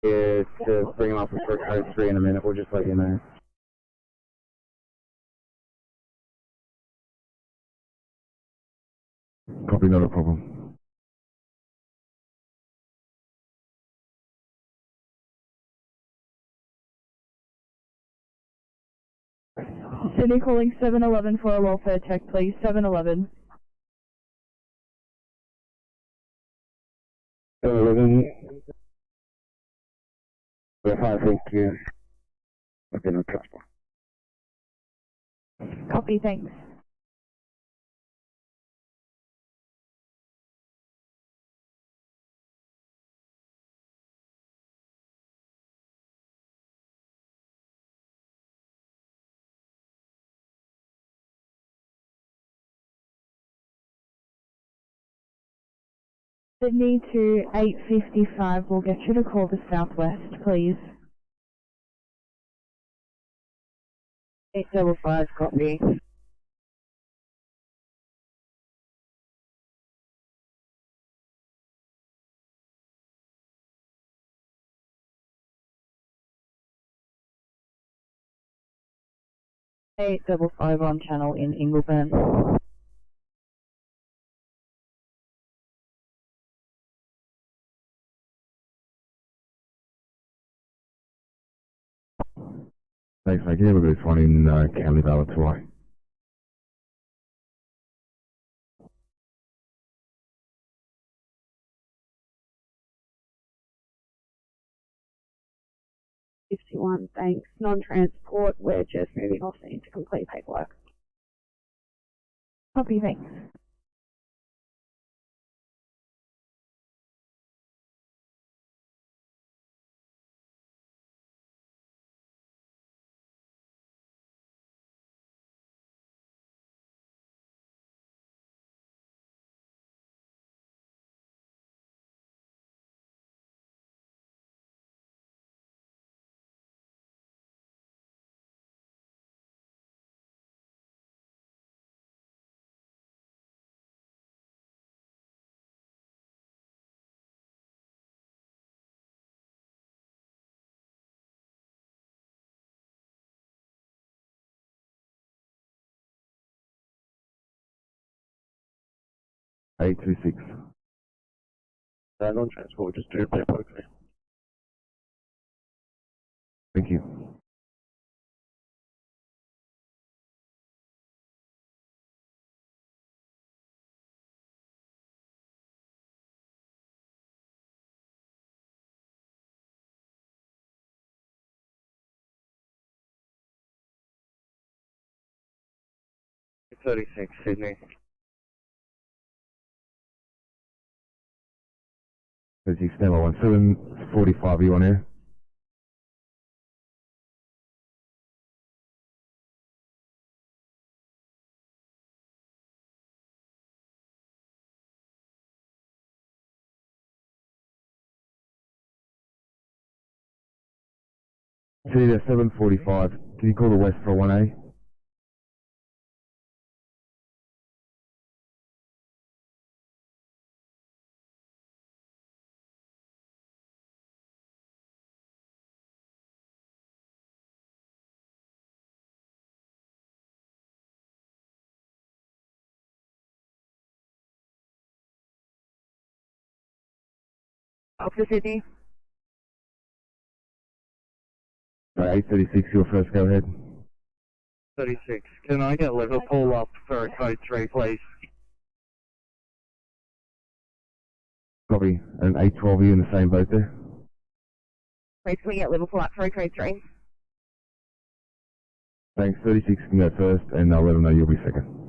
Yeah, to bring him up for code 3 in a minute, we'll just let you know. Copy, not a problem. Sydney calling 711 for a welfare check, please. 711. 11. We're fine, thank you. Okay, no transport. Copy, thanks. Sydney to 855, we'll get you to call the Southwest, please. 855, copy. Eight double five on channel in Ingleburn. Thanks, mate. Can you have a this one in County Valatory? One, thanks. Non-transport, we're just moving off scene to complete paperwork. Copy, thanks. Eight two six. Non-transport, just do paperwork there. Thank you. $36, Sydney. 36, number 1745, are you on air? City 745, can you call the West for 1A? Alpha Sydney. 836, your first, go ahead. 36, can I get Liverpool up for code 3, please? Copy. And 812, are you in the same boat there? Please, can we get Liverpool up for code 3? Thanks, 36 can go first, and I'll let them know you'll be second.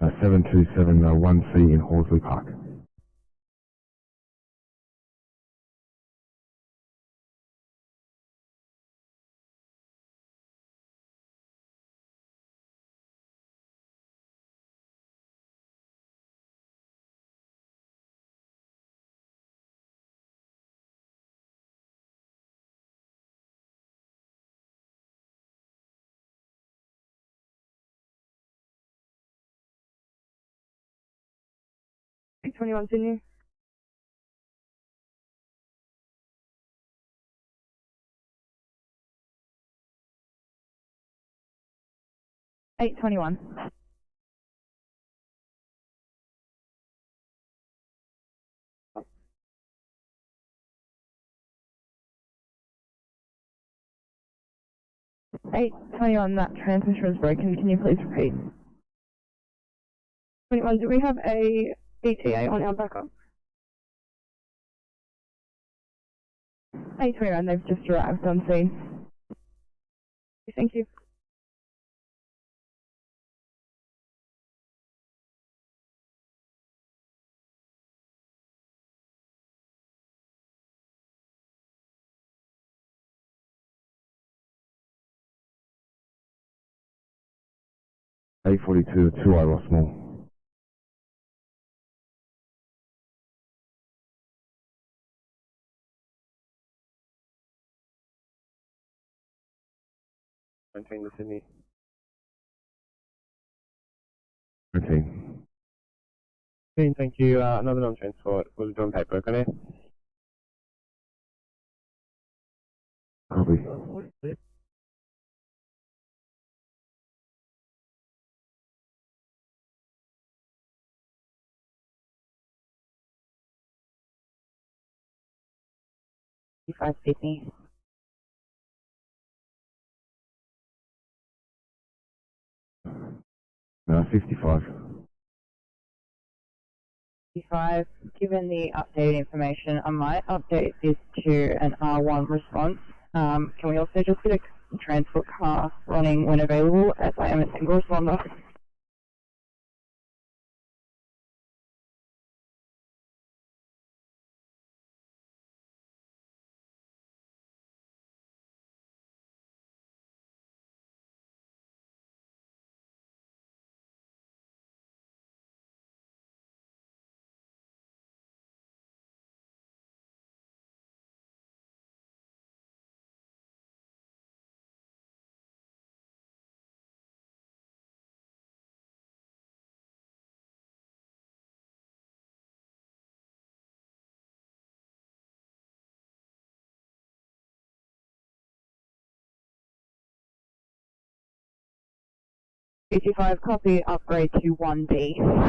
7271C in Horsley Park. P21 Sydney. $821. $821, that transmission was broken. Can you please repeat? 21, do we have a ETA on our backup? 821, they've just arrived on scene. Thank you. A42, 2I Rossmore. Maintain the Sydney. 13. Thank you. Another non-transport. Was it on paperwork on it? Copy. Sydney. No, 55. 55. Given the updated information, I might update this to an R1 response. Can we also just get a transport car running when available, as I am a single responder? UBCD5, copy, upgrade to 1B.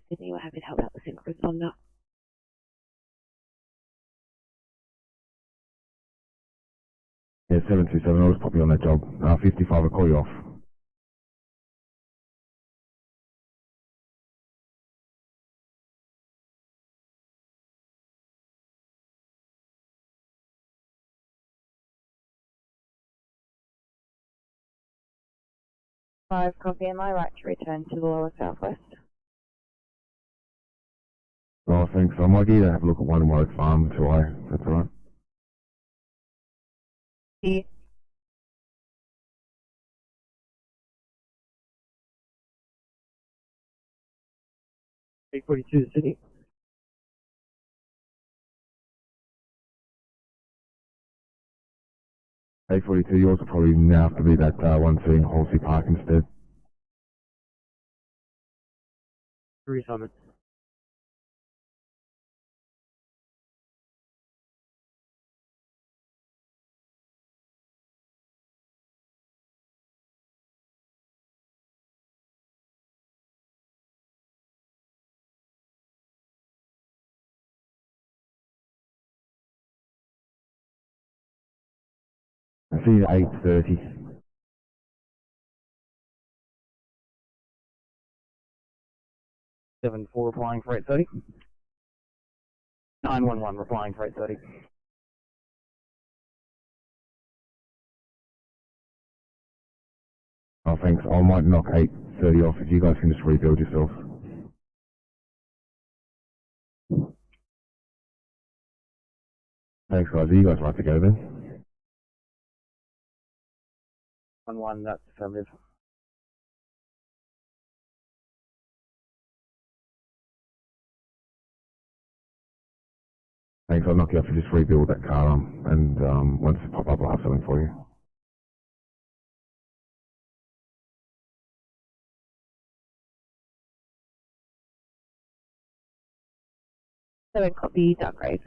Sydney, we're happy to help out the single responder. Yeah, 727, I was probably on that job. 55, I'll call you off. Five, copy, am I right to return to the lower southwest? Oh, thanks. I might get to have a look at one tomorrow farm, 2I. That's alright. Yeah. A42 Sydney. A42, yours will probably now have to be that 1C in Horsley Park instead. Reassignment. I see you at 8:30. 7-4 applying for 8:30. 911, replying to 830. Oh, thanks. I might knock 830 off if you guys can just rebuild yourself. Thanks, guys. Are you guys right to go then? 1-1, that's affirmative. Thanks. I'll knock you off and just rebuild that car and once it pop up, I'll have something for you. So copy, downgrade.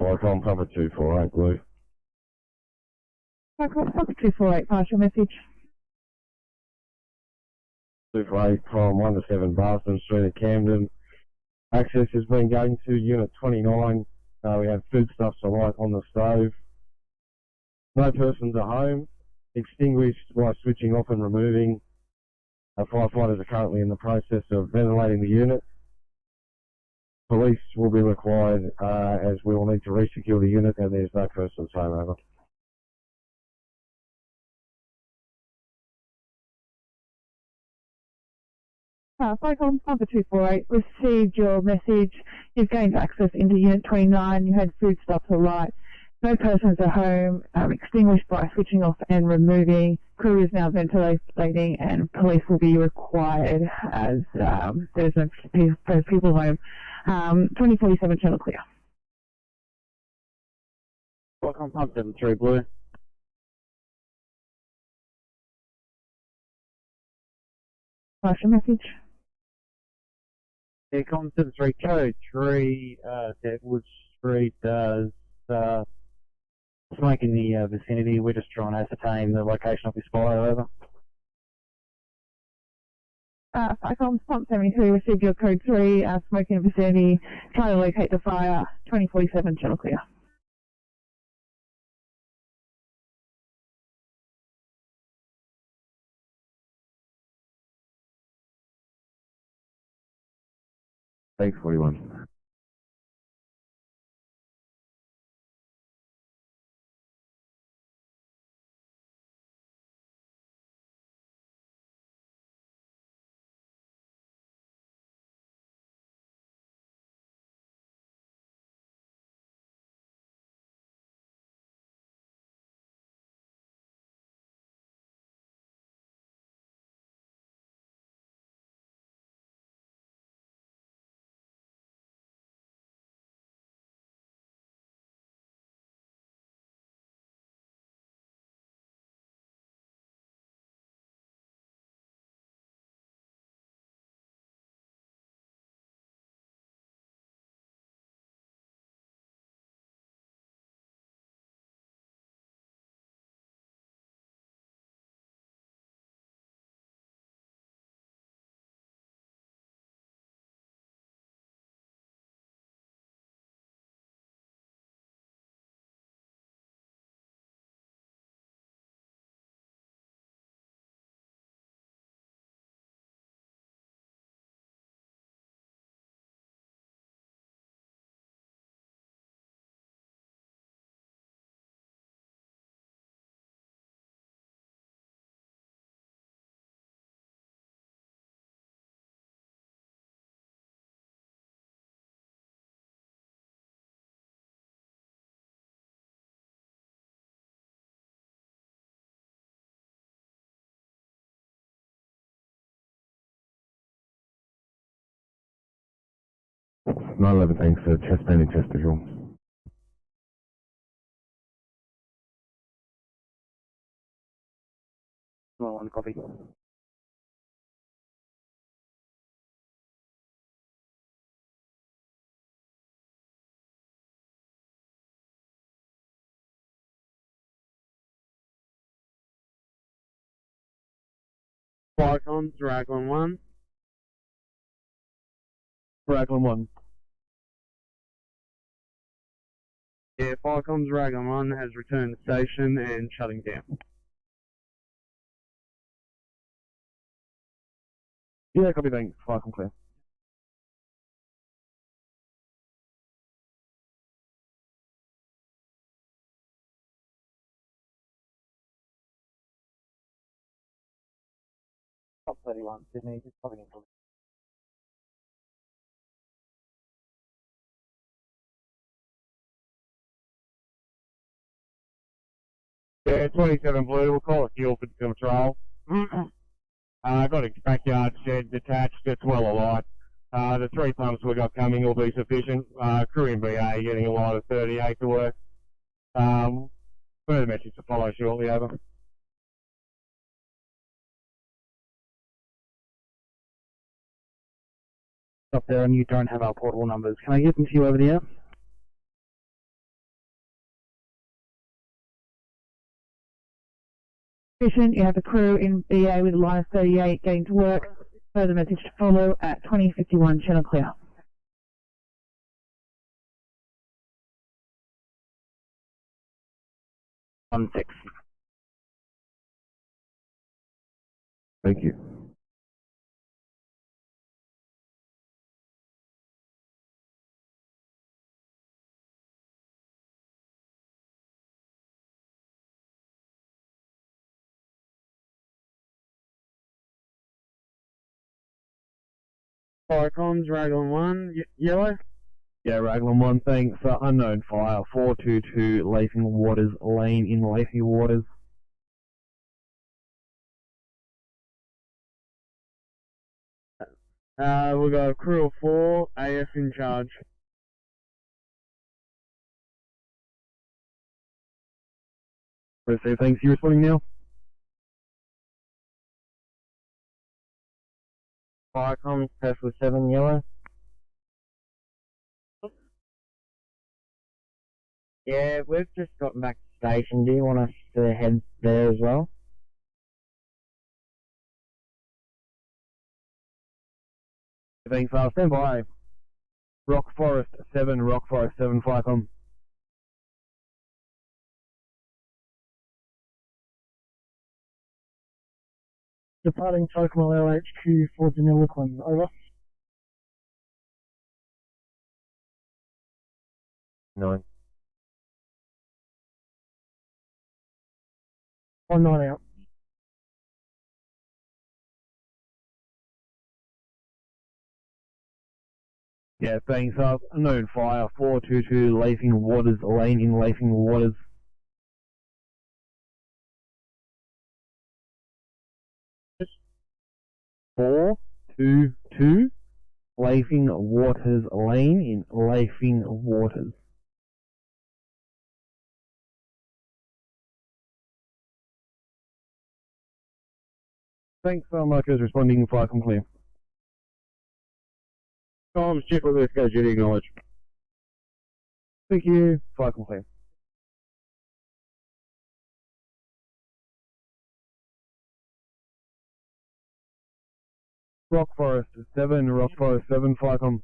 Icon cover 248 blue. Cover 248, partial message. 248 from 1 to 7 Barston Street at Camden. Access has been going to Unit 29. We have foodstuffs alight on the stove. No persons at home. Extinguished by switching off and removing. Our firefighters are currently in the process of ventilating the unit. Police will be required as we will need to resecure the unit and there's no persons home, over. Icon number 248, received your message. You've gained access into Unit 29. You had foodstuffs alight. No persons at home. Extinguished by switching off and removing. Crew is now ventilating and police will be required as there's no people home. 2047 channel clear. Welcome, pump 73 blue. Partial message. Yeah, com 73 code 3, Deadwood Street, smoke in the vicinity. We're just trying to ascertain the location of this fire, over. Icon pump 73, received your code 3, smoke in the vicinity, trying to locate the fire, 2047 channel clear. Thanks, 41. Nine 11, thanks, chest pain in Chesterfield. One copy. Firecons, Raglan 1. Raglan 1. Yeah, Firecons, Raglan 1 has returned to station and shutting down. Yeah, copy, thanks. Firecon clear. Top 31, Sydney, just popping in for Yeah, 27 Blue, we'll call it Guildford Control. Got a backyard shed detached, it's well alight. The 3 pumps we got coming will be sufficient. Crew in BA getting a line of 38 to work. Further message to follow shortly, over. Stop there, and you don't have our portable numbers. Can I get them to you over the air? You have a crew in BA with a line of 38 getting to work. Further message to follow at 2051, channel clear. On 6. Thank you. Firecons, Raglan 1, yellow. Yeah, Raglan 1, thanks. Unknown fire, 422 Lathing Waters Lane in Lathing Waters. We've got a crew of 4, AF in charge. Receive, thanks. You responding now? Firecons, Tesla 7, yellow. Yeah, we've just gotten back to station. Do you want us to head there as well? Thanks, stand by. Rock Forest 7, Firecon. Departing Tokmal LHQ for Deniliquin, over. 9. 19 out. Yeah, thanks. Unknown fire, 422 Lathing Waters Lane in Lathing Waters. Four, two, Lathing Waters Lane in Lathing Waters. Thanks, Marcos responding, fire clear. Comms, check with this go, duty acknowledge. Thank you, fire clear. Rock Forest 7, Firecom.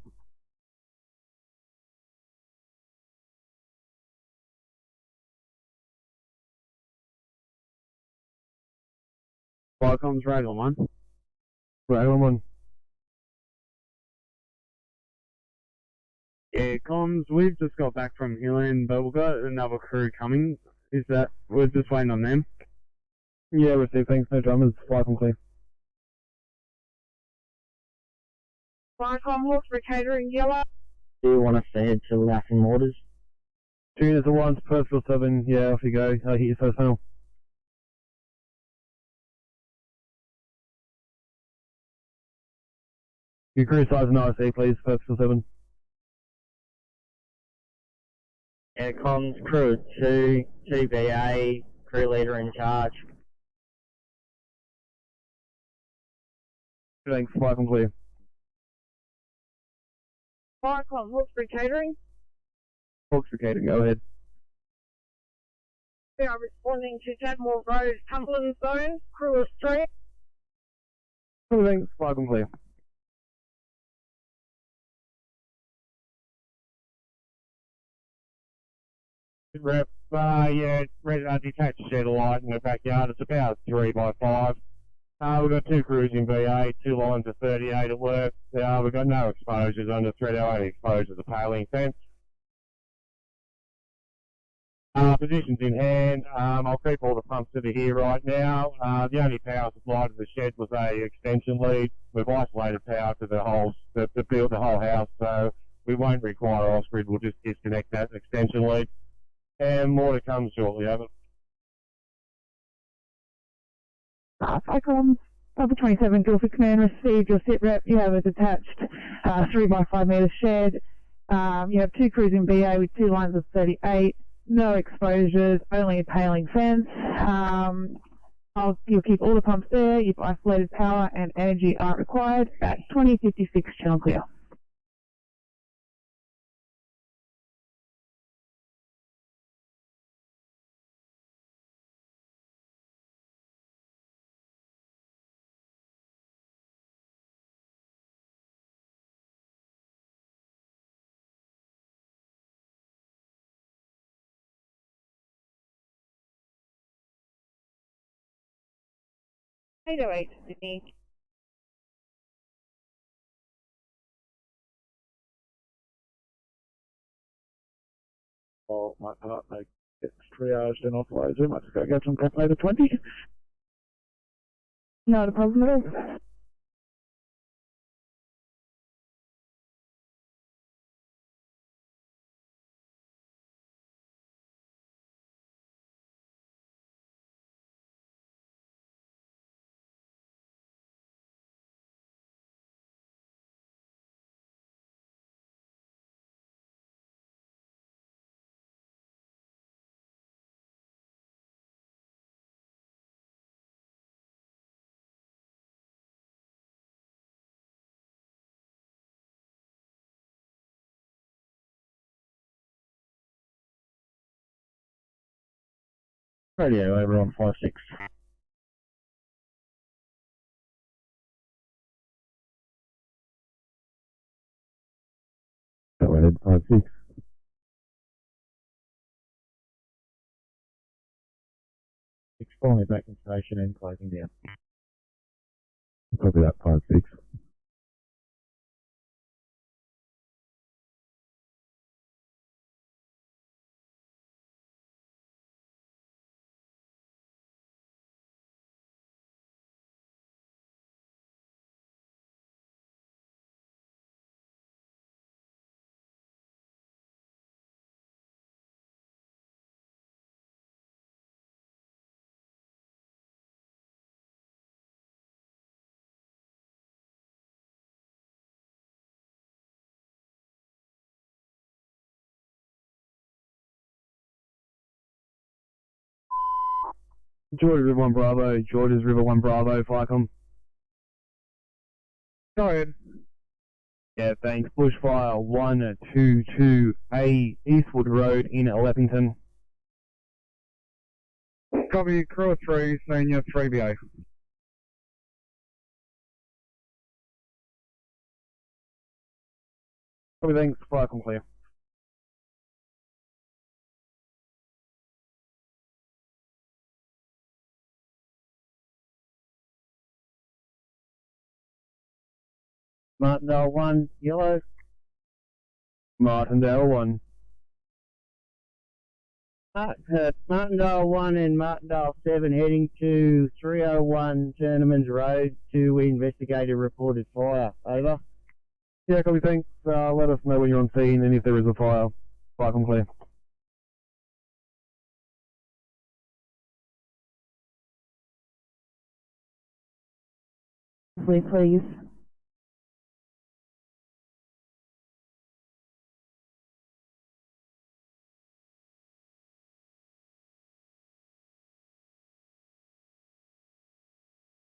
Firecons, Raglan 1. Raglan 1. Yeah, comms, we've just got back from Hillen, but we've got another crew coming. We're just waiting on them? Yeah, receive, thanks, no dramas, Firecom clear. Firecom, Hawkesbury Catering, yellow. Do you want us to head to Lathing Waters? 2 units at once, Percival 7, yeah, off you go. Hit your first panel. Your crew size and RSSI, please, Percival 7. Yeah, comms, crew 2, 2BA, crew leader in charge. Thanks, Firecom clear. Firecom, Hawkesbury Catering. Hawkesbury Catering, go ahead. We are responding to Tadmore Road, Cumberland Zone, crew of 3. Thanks, flag and clear. Rep, yeah, detached shed of light in the backyard. It's about 3 by 5. We've got 2 crews in VA, 2 lines of 38 at work. We've got no exposures under threat. Our only exposure is a paling fence. Positions in hand. I'll keep all the pumps that are here right now. The only power supply to the shed was a extension lead. We've isolated power to the whole, the whole house, so we won't require off-grid. We'll just disconnect that extension lead. And more to come shortly, over. ICOM, Papa 27, Guildford Command, received your sit rep. You have a detached 3 by 5 metre shed. You have 2 crews in BA with 2 lines of 38. No exposures, only a paling fence. You'll keep all the pumps there. You've isolated power and energy aren't required. At 2056, channel clear. Wait, Sydney. Oh, my partner gets triaged and authorised him. I just got to get some calculator 20. Not a problem at all. Radio over on 5-6. Go ahead, 5-6. Exploring back in station and closing down. Copy that, 5-6. George River 1 Bravo, George's River 1 Bravo, Flycom. Go ahead. Yeah, thanks. Bushfire 122A Eastwood Road in Leppington. Copy, crew of 3, senior 3BA. Copy, thanks. Flycom clear. Martindale 1, yellow. Martindale 1. Martindale 1 and Martindale 7 heading to 301 Tournaments Road to investigate a reported fire. Over. Yeah, copy, thanks. Let us know when you're on scene and if there is a fire. Flycom clear. Please.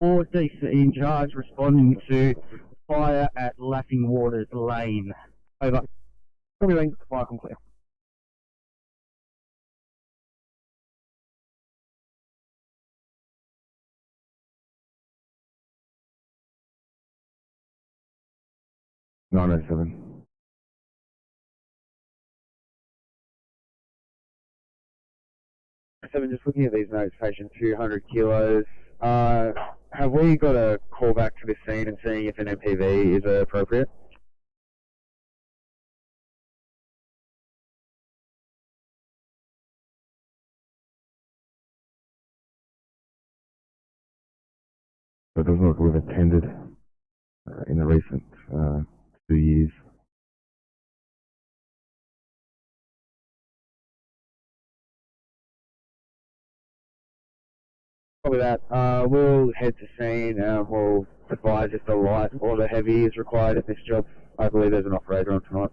Or in charge responding to fire at Laughing Waters Lane. Over. Copy, thanks. Flycom clear. 907. Seven, just looking at these notes, patient 200 kilos. Have we got a call back to this scene and seeing if an MPV is appropriate? So it doesn't look like we've attended in the recent 2 years. Probably that. We'll head to scene and we'll advise if the light or the heavy is required at this job. I believe there's an operator on tonight.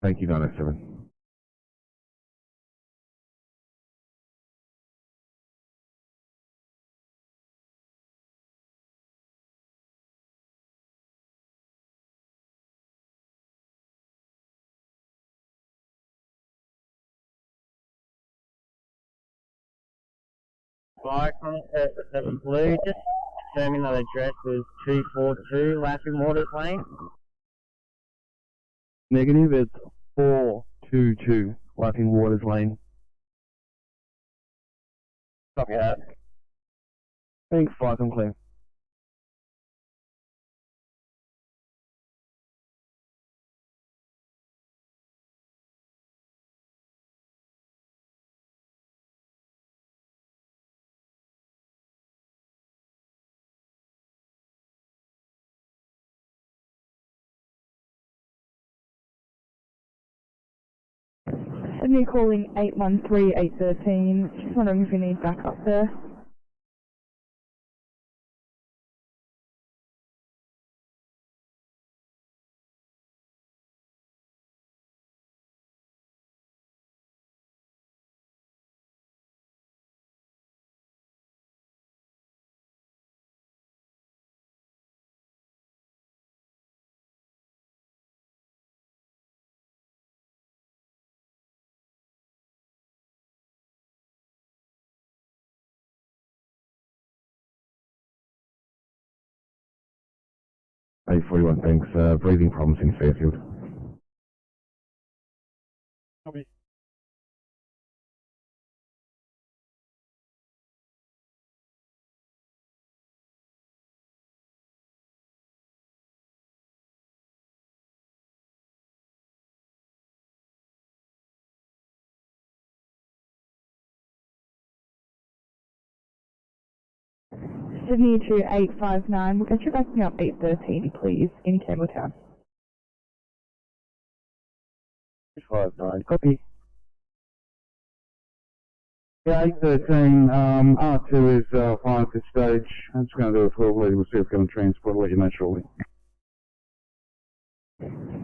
Thank you, 907. Fire contact at 7 Blue, just confirming that address is 242 Laughing Waters Lane. Negative, it's 422 Laughing Waters Lane. Copy that. Thanks, fire clear. Sydney calling 813-813. Just wondering if you need backup there. A41, thanks. Breathing problems in Fairfield. Copy. Sydney to 859. We'll get you backing up 813, please, in Campbelltown. 859, copy. Yeah, 813, R2 is fine at this stage. I'm just going to do a 12 lead, we'll see if it's going to transport, I'll let you know shortly.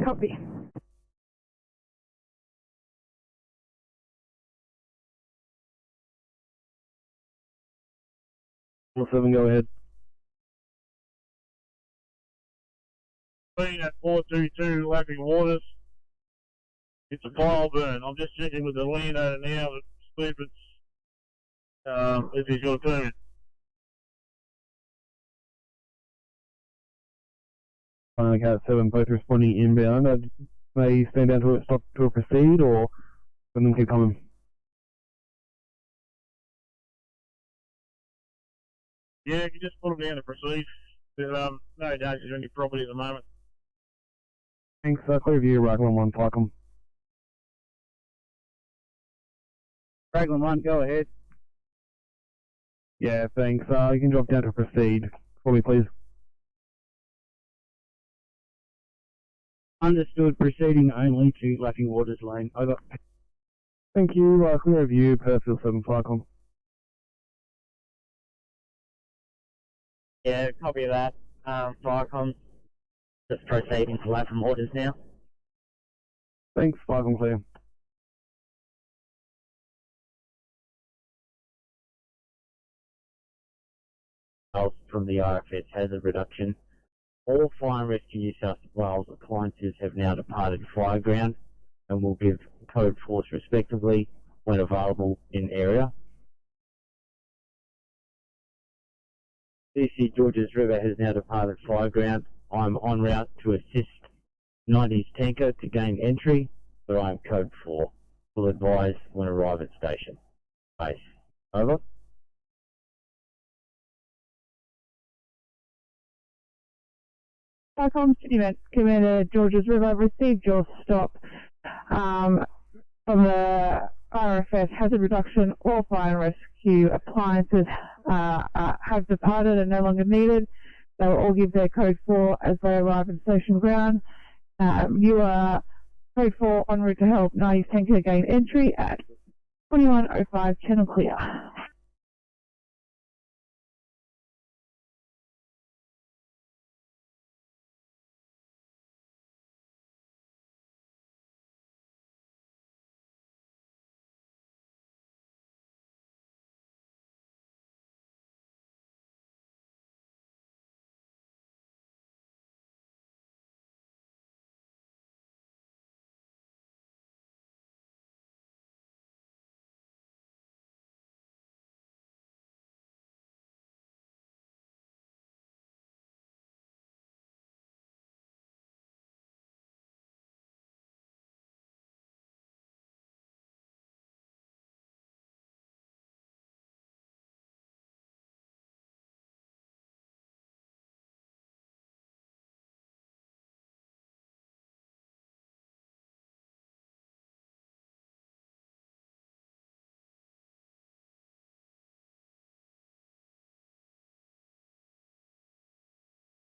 Copy. Well, 7, go ahead. Being at 422 Laughing Waters. It's a fire burn. I'm just checking with the landowner now to see if he's got a permit. Okay, 7, both responding inbound. May stand down to it, stop to a proceed, or let them keep coming. Yeah, you can just put them down to proceed. But, no dangers on your property at the moment. Thanks, clear view, Raglan 1, Pycom. Raglan 1, go ahead. Yeah, thanks. You can drop down to proceed for me, please. Understood, proceeding only to Laughing Waters Lane. Over. Thank you. Clear view, Perfield 7, Pycom. Yeah, copy of that. Firecom, just proceeding to Laughing Waters now. Thanks, Pycom clear. From the RFS hazard reduction. All Fire and Rescue New South Wales appliances have now departed fireground and will give code force respectively when available in area. BC Georges River has now departed fire ground. I'm en route to assist 90s tanker to gain entry, but I am code 4. Will advise when arrive at station. Base. Over. Cyclone City Met Commander Georges River received your stop from the RFS hazard reduction. All fire and rescue appliances have departed and no longer needed. They will all give their code 4 as they arrive at station ground. You are code 4 en route to help 90s tanker gain entry at 2105 channel clear.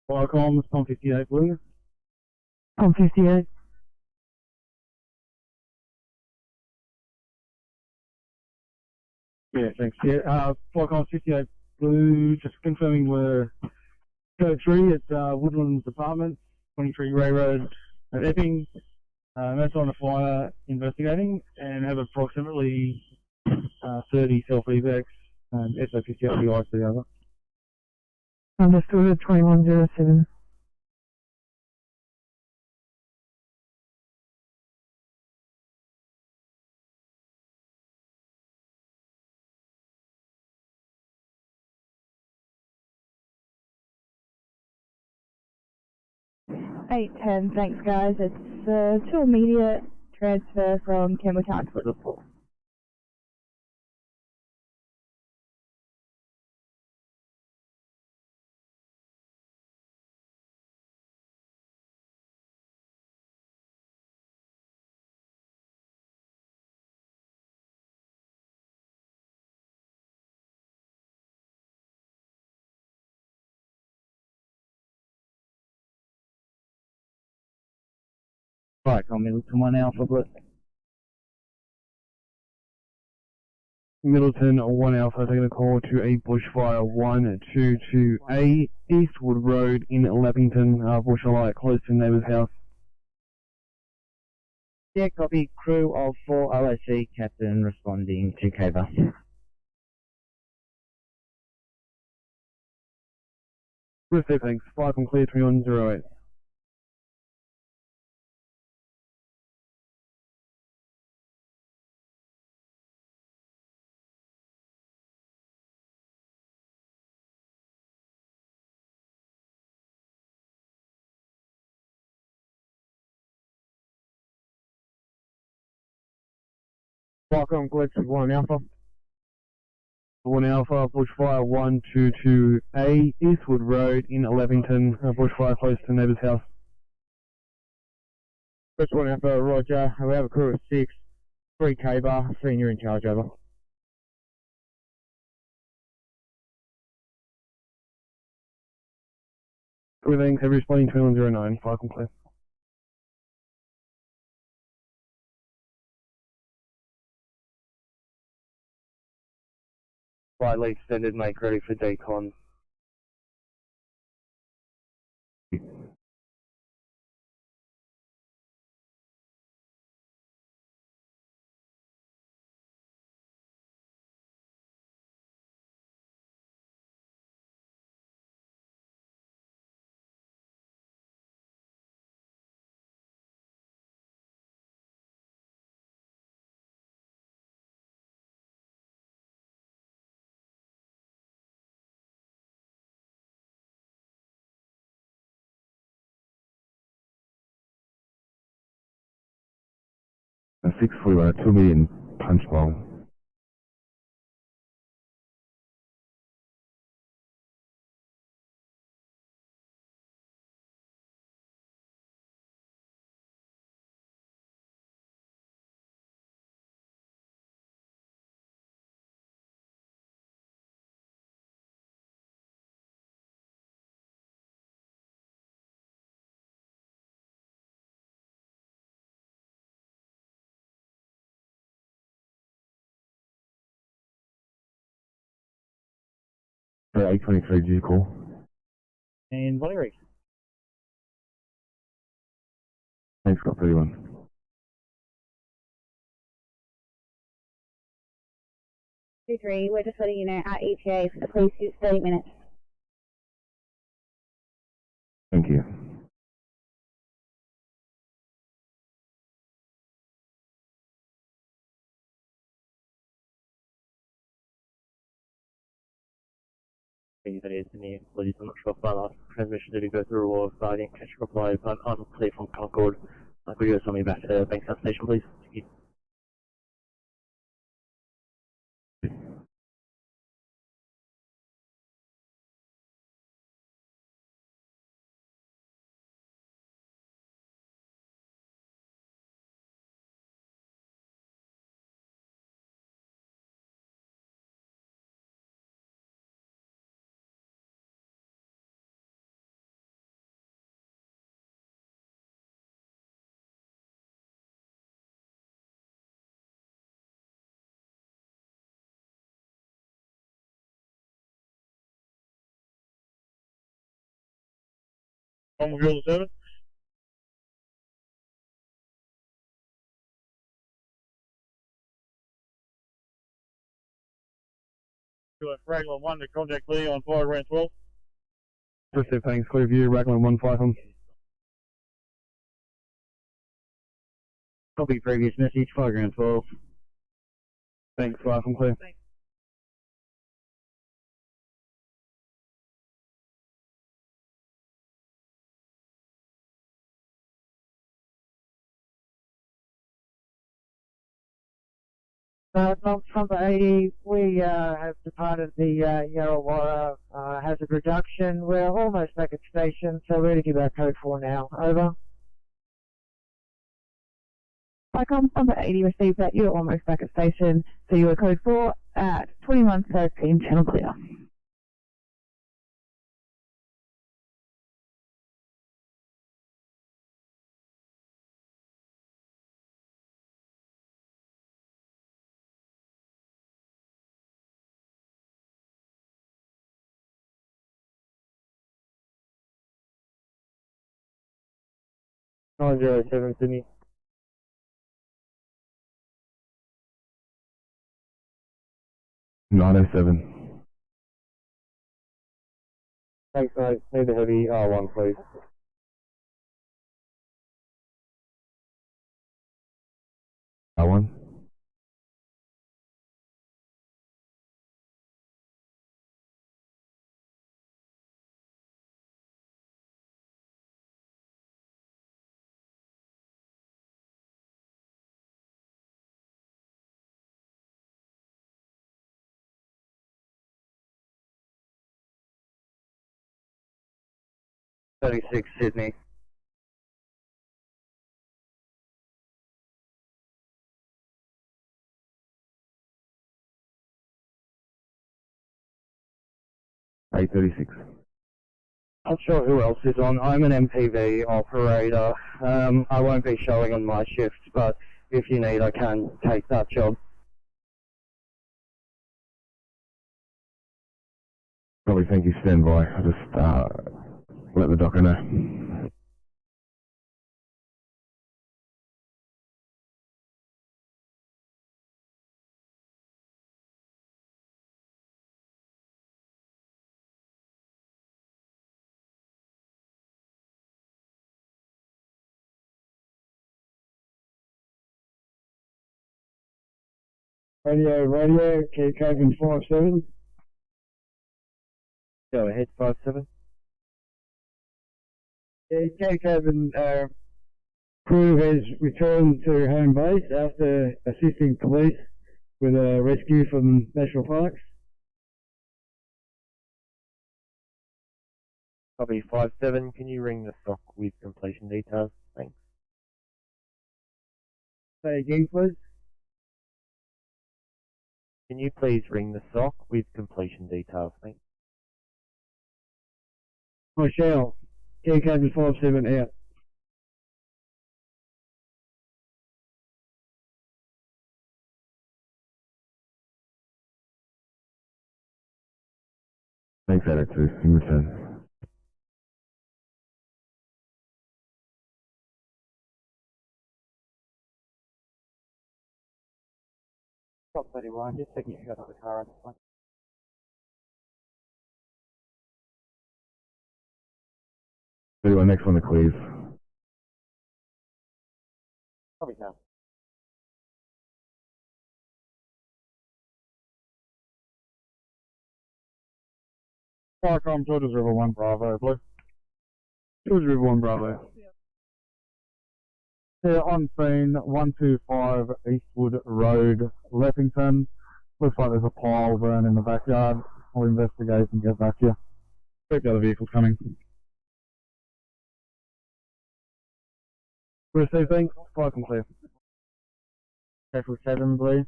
Fire comms, Tom 58 Blue. Tom 58. Yeah, thanks. Yeah, fire comms 58 Blue, just confirming we're code 3 at Woodlands Apartments, 23 Ray Road at Epping. That's on a fire investigating and have approximately 30 self-evacs and SO50 out the IC over. Understood at 2107. Eight ten, thanks guys. It's to immediate transfer from Campbelltown to Liverpool. Right, on Middleton 1 Alpha Blue. Middleton 1 Alpha taking a call to a bushfire 122A Eastwood Road in Leppington. Bushfire close to neighbour's house. Yeah, copy. Crew of 4 OSC, captain responding to Caver. Received, thanks. Fire com clear 3108. Welcome, Glitch 1 Alpha. 1 Alpha, bushfire 122A Eastwood Road in Leppington. Bushfire close to neighbour's house. Glitch 1 Alpha, Roger. We have a crew of 6. 3 K-bar, senior in charge, over. Thanks, heavy responding 2109. Fire com clear. Slightly extended, make ready for decon. 641, a 2 million punch bowl. For 823 due call. And Valerie. Thanks, got 31. We're just letting you know our ETA for the police is 30 minutes. Thank you. That is in the police. I'm not sure if my last transmission did go through or if I didn't catch a reply, but I'm clear from Concord. Could you send me back to Bankstown Station, please? Thank you. On Grill 7. Raglan 1 to contact Lee on 5 grand 12. Received, thanks. Clear view, Raglan 1-5. Copy previous message, 5 grand 12. Thanks, 5, I'm clear. Thanks. From the 80, we have departed the Yarrawara hazard reduction. We're almost back at station, so we're to give our code 4 now. Over. Icon number 80 received that you're almost back at station, so you are code 4 at 2113 channel clear. Nine 907 Sydney. $907. Thanks, mate. Need the heavy R1, please. R1. $36 Sydney. $836. Not sure who else is on. I'm an MPV operator. I won't be showing on my shift, but if you need, I can take that job. Probably thank you, stand by. I'll just let the docker know. Radio, keep coping 5-7. Go ahead, 5-7. Yeah, keep coping Crew has returned to home base after assisting police with a rescue from National Parks. Copy 5-7, can you ring the SOC with completion details? Thanks. Say again, please. Can you please ring the SOC with completion details? Thanks. Michelle, care code 57 out. Thanks, Alex. In return. Stop 31, just checking if you got the car. Anyone next on the clears? Copy now. Firecom, Georges River 1 Bravo, blue. George River 1 Bravo. They're on scene, 125 Eastwood Road, Leppington. Looks like there's a pile burn in the backyard. I'll investigate and get back to you. Check the other vehicles coming. Receive things, fire and clear. Careful 7 blue.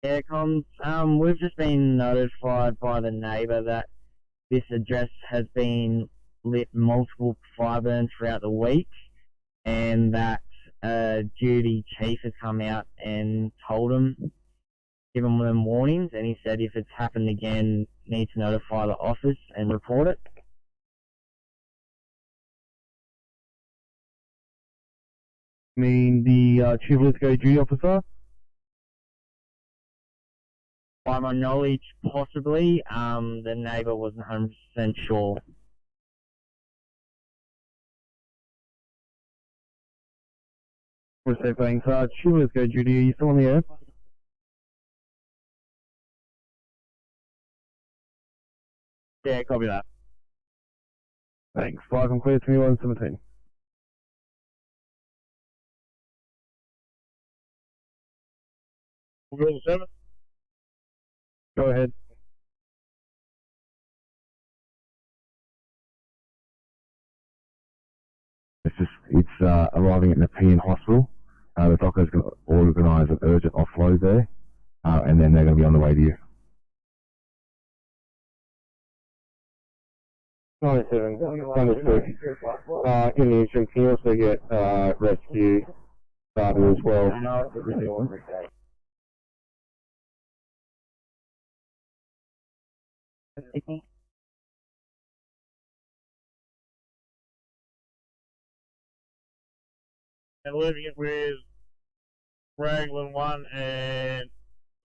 Yeah, comms. We've just been notified by the neighbour that this address has been lit multiple fire burns throughout the week, and that duty chief has come out and told them, given them warnings, and he said if it's happened again, need to notify the office and report it. Mean the Chief Lithgow duty officer? By my knowledge, possibly. The neighbour wasn't 100% sure. Receive things. Chief Lithgow duty, are you still on the air? Yeah, copy that. Thanks. Fire and clear 2117. We'll go to 7. Go ahead. It's arriving at Nepean Hospital. The doctor's going to organise an urgent offload there, and then they're going to be on the way to you. 97, understood. In the interim, can you also get rescue started as well? Sydney. And leaving it with Raglan 1 and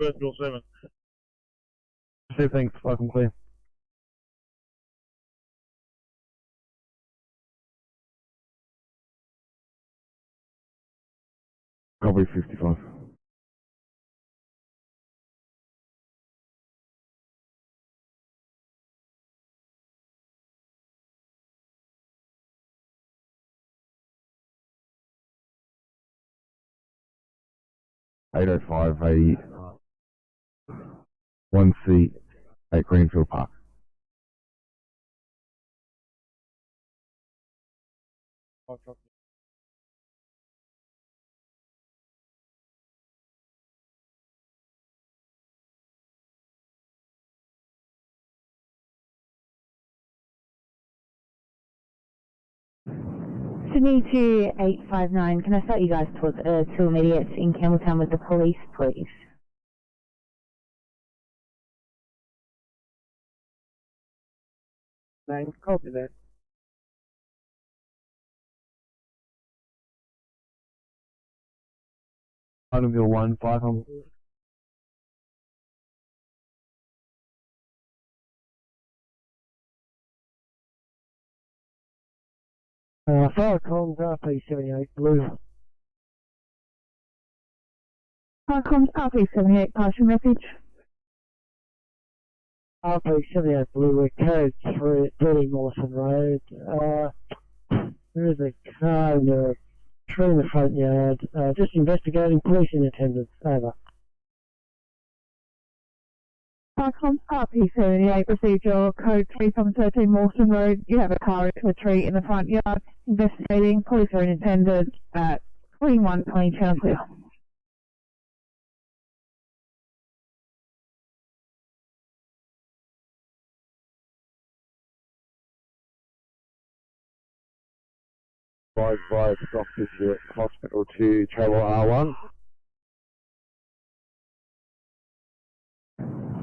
Birchville 7. Receive things. Fire and clear. Copy 55. $805 a 1 seat at Greenfield Park. Sydney 2859, can I start you guys towards two immediates in Campbelltown with the police, please? Thanks, copy that. Itemville 1, 500. Firecom's RP78 blue. Firecom's RP78, pass your message. RP 78 Blue, we're code 30 Mawson Road. There is a car in a tree in the front yard. Just investigating, police in attendance. Over. RP78 received your code 3 from 13 Mawson Road. You have a car into a tree in the front yard. Investigating, police are in attendance at 2120 Channel Clear. By doctors here at hospital to travel R1.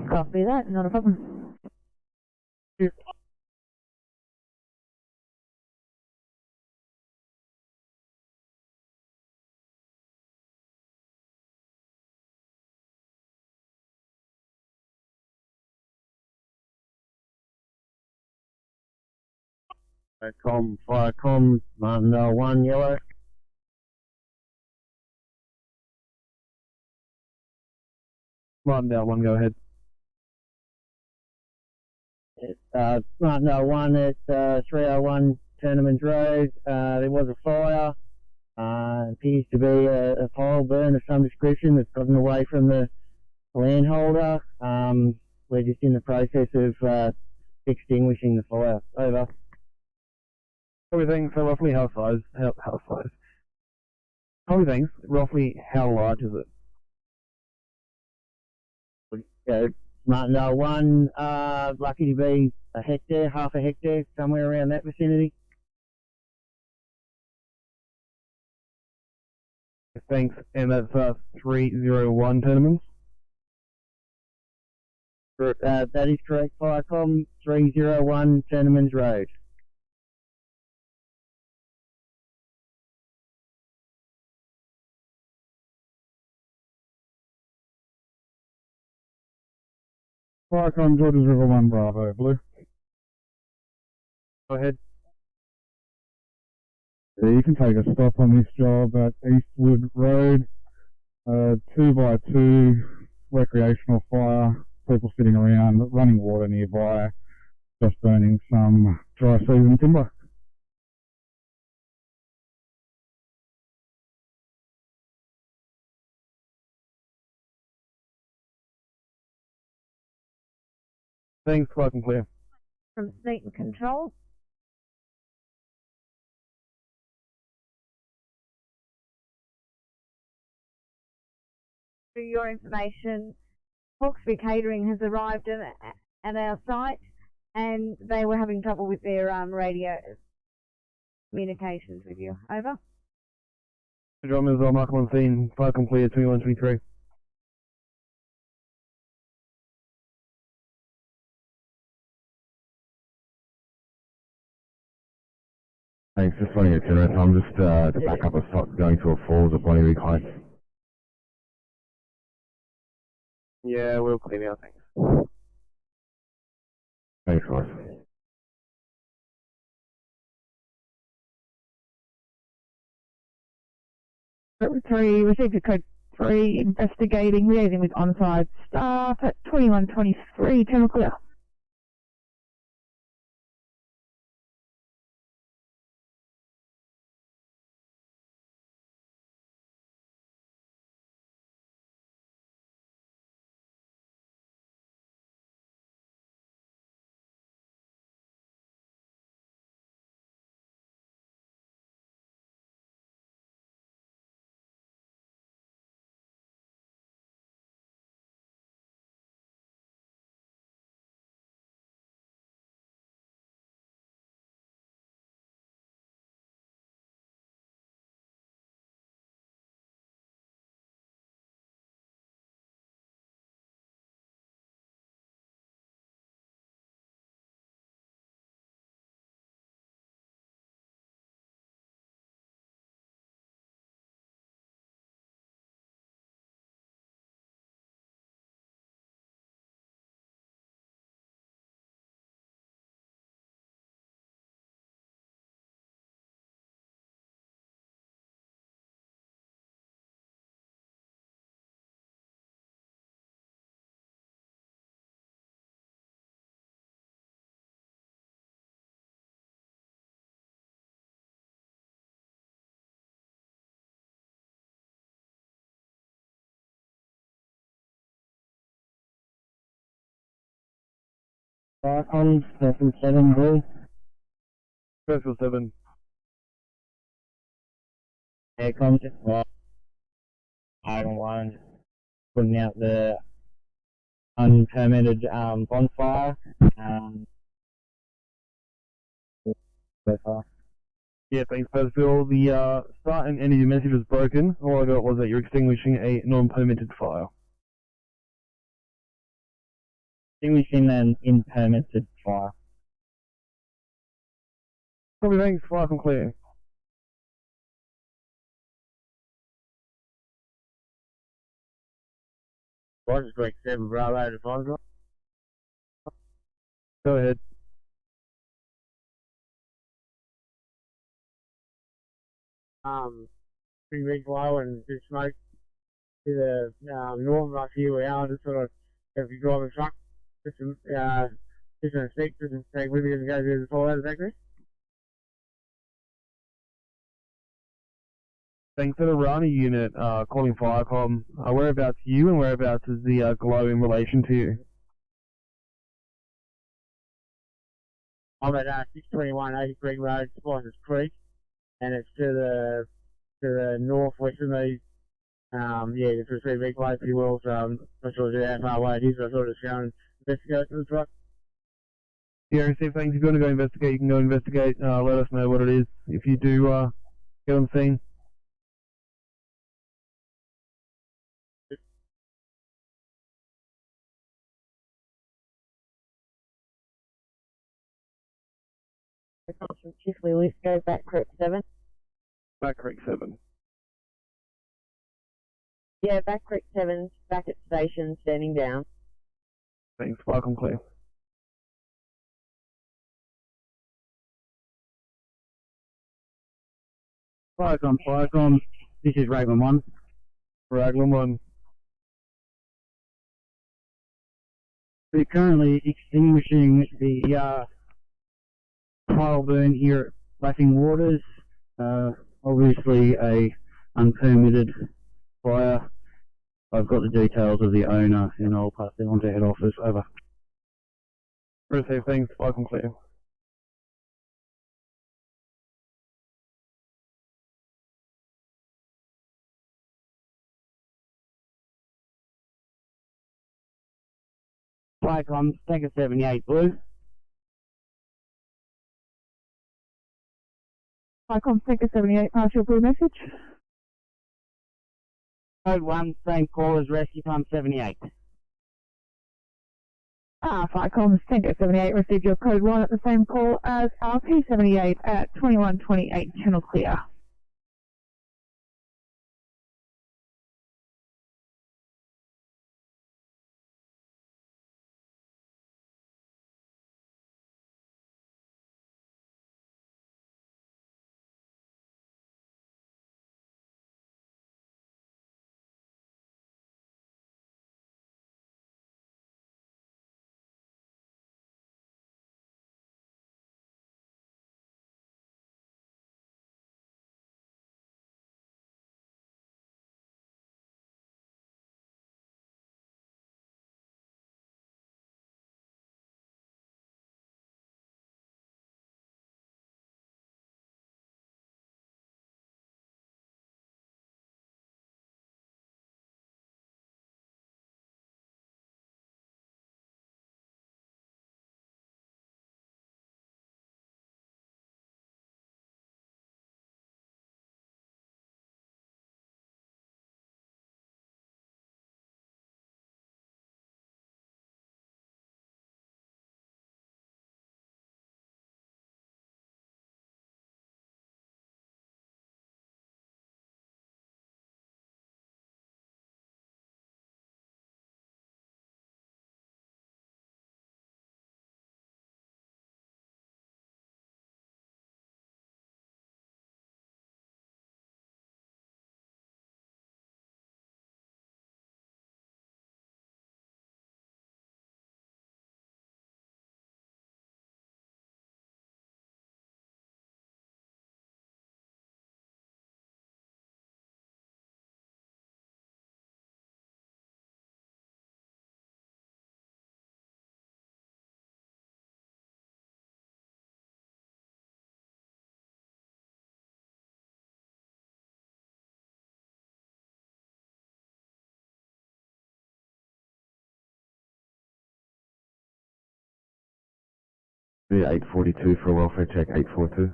Copy that, not a problem. Firecom, Martindale 1, yellow. Martindale 1, go ahead. Martindale 1 at 301 Tournament Road. There was a fire. Appears to be a pile burn of some description that's gotten away from the landholder. We're just in the process of extinguishing the fire. Over. Everything, so roughly how size? How size? Everything, roughly how large is it? Yeah, Martindale 1, lucky to be a hectare, half a hectare, somewhere around that vicinity. Thanks, and that's 301 tenements? That is correct, Firecom, 301 Tenements Road. Firecom, George's River 1, Bravo, Blue. Go ahead. Yeah, you can take a stop on this job at Eastwood Road, 2x2 recreational fire, people sitting around, running water nearby, just burning some dry season timber. Thanks, loud and clear. From Sneak and Control. For your information, Hawkesbury Catering has arrived at our site and they were having trouble with their radio communications with you. Over. Drum is Michael on scene, fire completed 2123. Thanks, just running a turnaround time, just to back up a stop going to a falls at Bonnie Rig Heights. Yeah, we'll clean out, thanks. Thanks, guys. Code 3, received a code 3, investigating, liaising with on-site staff at 2123 Channel Clear. Icon, person 7, Blue. Person 7. Aircom just Iron 1, putting out the unpermitted bonfire. So far. Yeah, thanks, Percival. The start and end of your message was broken. All I got was that you're extinguishing a non-permitted fire. Extinguishing an unpermitted fire. Probably thanks, fire from clear. Rogers Break 7 Bravo to Fondra. Go ahead. Pretty big low and big smoke to the north of here we are, just sort of if you drive a truck, just in a stick, just in take with you and go through the fire factory. Thanks for the Rani unit calling Firecom. Whereabouts are you and whereabouts is the glow in relation to you? I'm at 621 80 Creek Road, Spices Creek, and it's to the northwest of me. Yeah, it's a pretty big place, if you will, so I'm not sure how far away it is, but I sort of just go and investigate the truck. Yeah, Steve, thanks. If you want to go investigate, you can go investigate. Let us know what it is if you do get on scene. From Chiefly List, go back Creek 7. Back Creek 7. Yeah, back Creek 7, back at station, standing down. Thanks, welcome clear. Firecom, this is Raglan 1. Raglan 1. We're currently extinguishing the pile burn here at Laughing Waters. Obviously a unpermitted fire. I've got the details of the owner and I'll pass them on to head office. Over. Receive, thanks, welcome clear. Firecom, Tanker 78 Blue. Icon Tanker 78, pass your blue message. Code 1, same call as Rescue Time 78. Ficom Tanker 78 received your code 1 at the same call as RP78 at 2128, channel clear. Yeah, 842 for a welfare check, 842.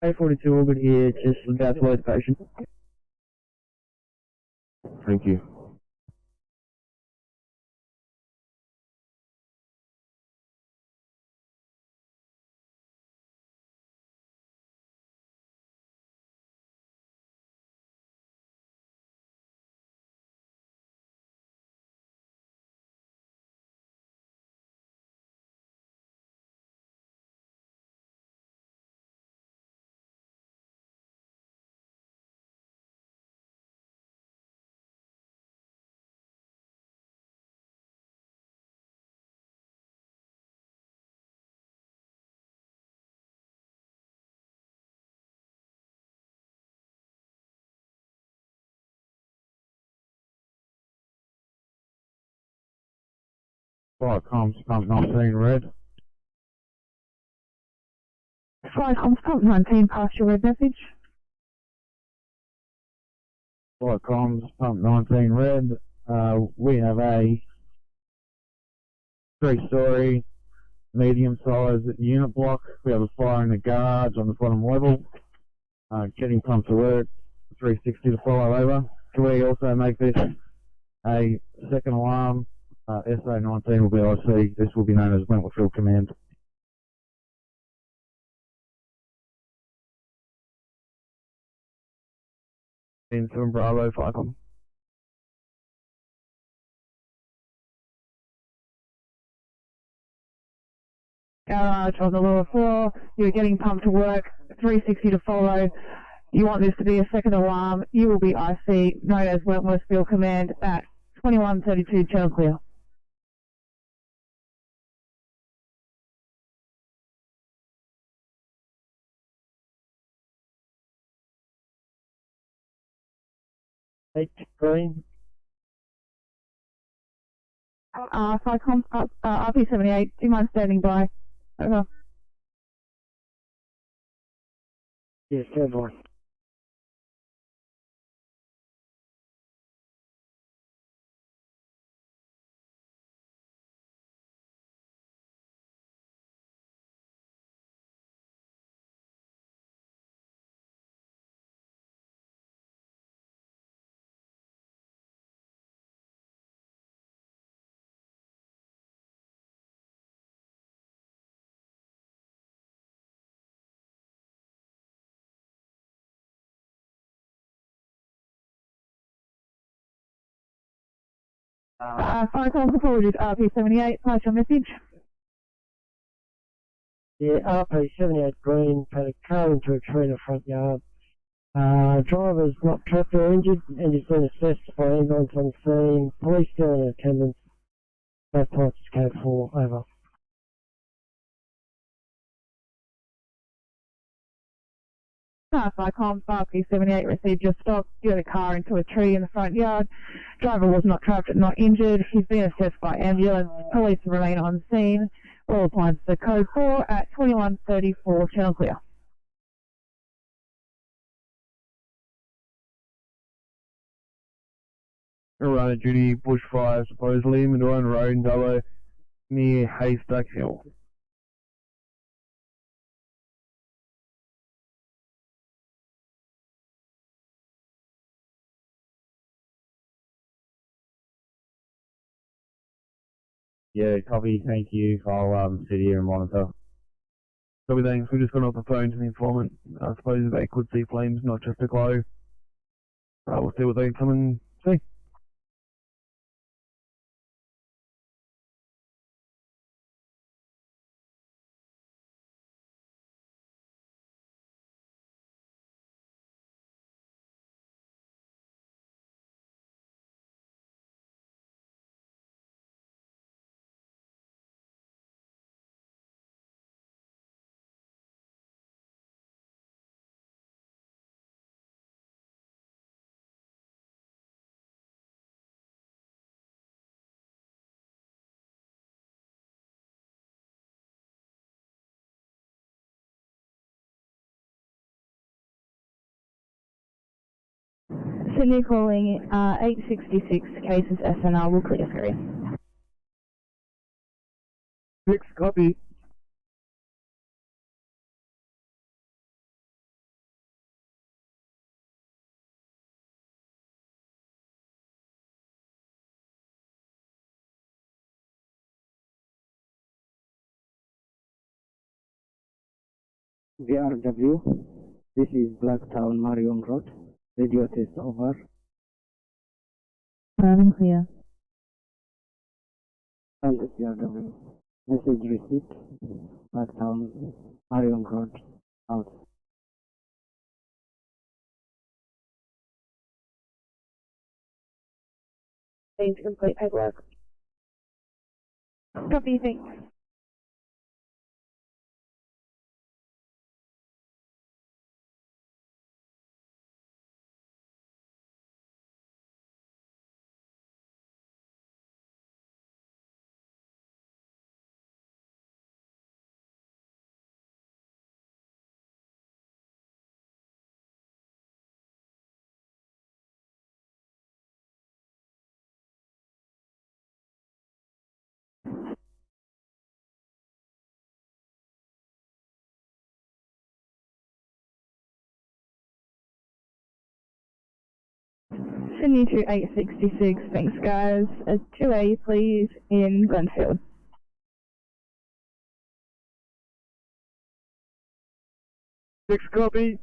A42 all good here, just about to load the patient. Thank you. Fire comms, pump 19 red. Flight comms pump 19, pass your red message. Fire comms, pump 19 red. We have a 3-story, medium-sized unit block. We have a fire in the garage on the bottom level. Getting pumped to work, 360 to follow over. Can we also make this a second alarm? SA19 will be IC. This will be known as Wentworth Field Command. From Bravo, Falcon. Garage on the lower floor, you're getting pumped to work, 360 to follow. You want this to be a second alarm. You will be IC, known as Wentworth Field Command at 2132 channel clear. Green. FICOM, RP78, do you mind standing by? Over. Yes, stand by. FICOM, apologies, RP78, pass your message. Yeah, RP78 green, had a car into a tree in the front yard. Driver's not trapped or injured and has been assessed by ambulance on scene. Police still in attendance. Both parts code 4, over. FICOM, RP78 received your stop. You had a car into a tree in the front yard. Driver was not trapped and not injured. He's been assessed by ambulance. Police remain on scene. All appliances are code 4 at 2134 channel clear. Run of duty, bushfire, supposedly, Midland Road in Dubbo, near Haystack Hill. Yeah, copy, thank you. I'll sit here and monitor. Copy, thanks. We just got off the phone to the informant. I suppose they could see flames, not just a glow. We'll see what they come and see. Sydney calling 866 cases SNR will clear screen. 6, copy. VRW, this is Blacktown Marion Road. Radio test over. Loud and clear. And VRW. Message received. Blacktown Marion Road. Out. Need to complete paperwork. Copy, thanks. Sydney to 866, thanks guys. 2A please in Glenfield. 6, copy.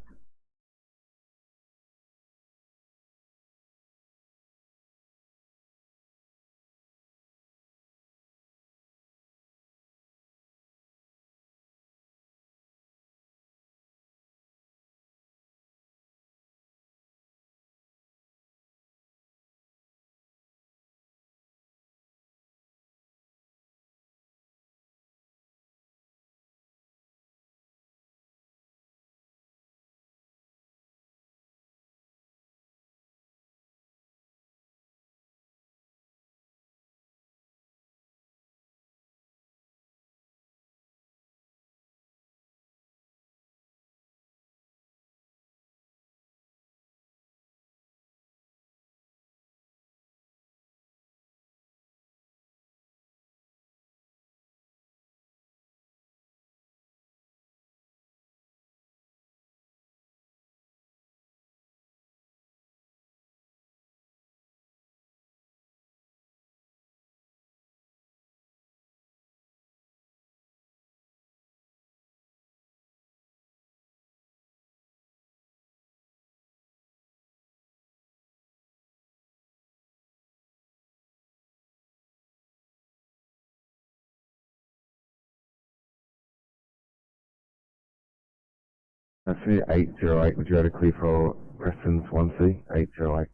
That's it, 808. Would you have to clear for Preston's 1C? 808.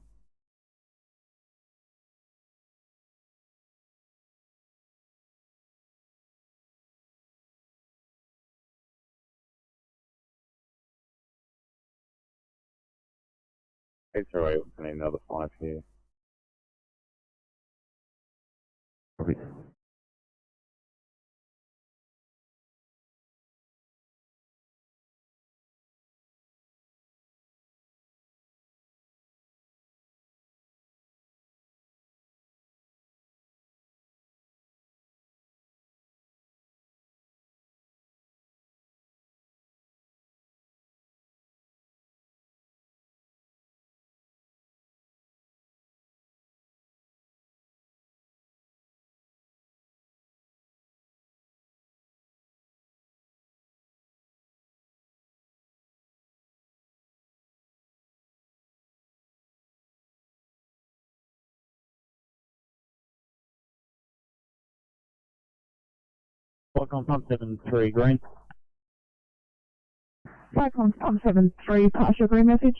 I need another 5 here. Copy. Welcome pump 73 green. Cyclone pump 73, partial green message.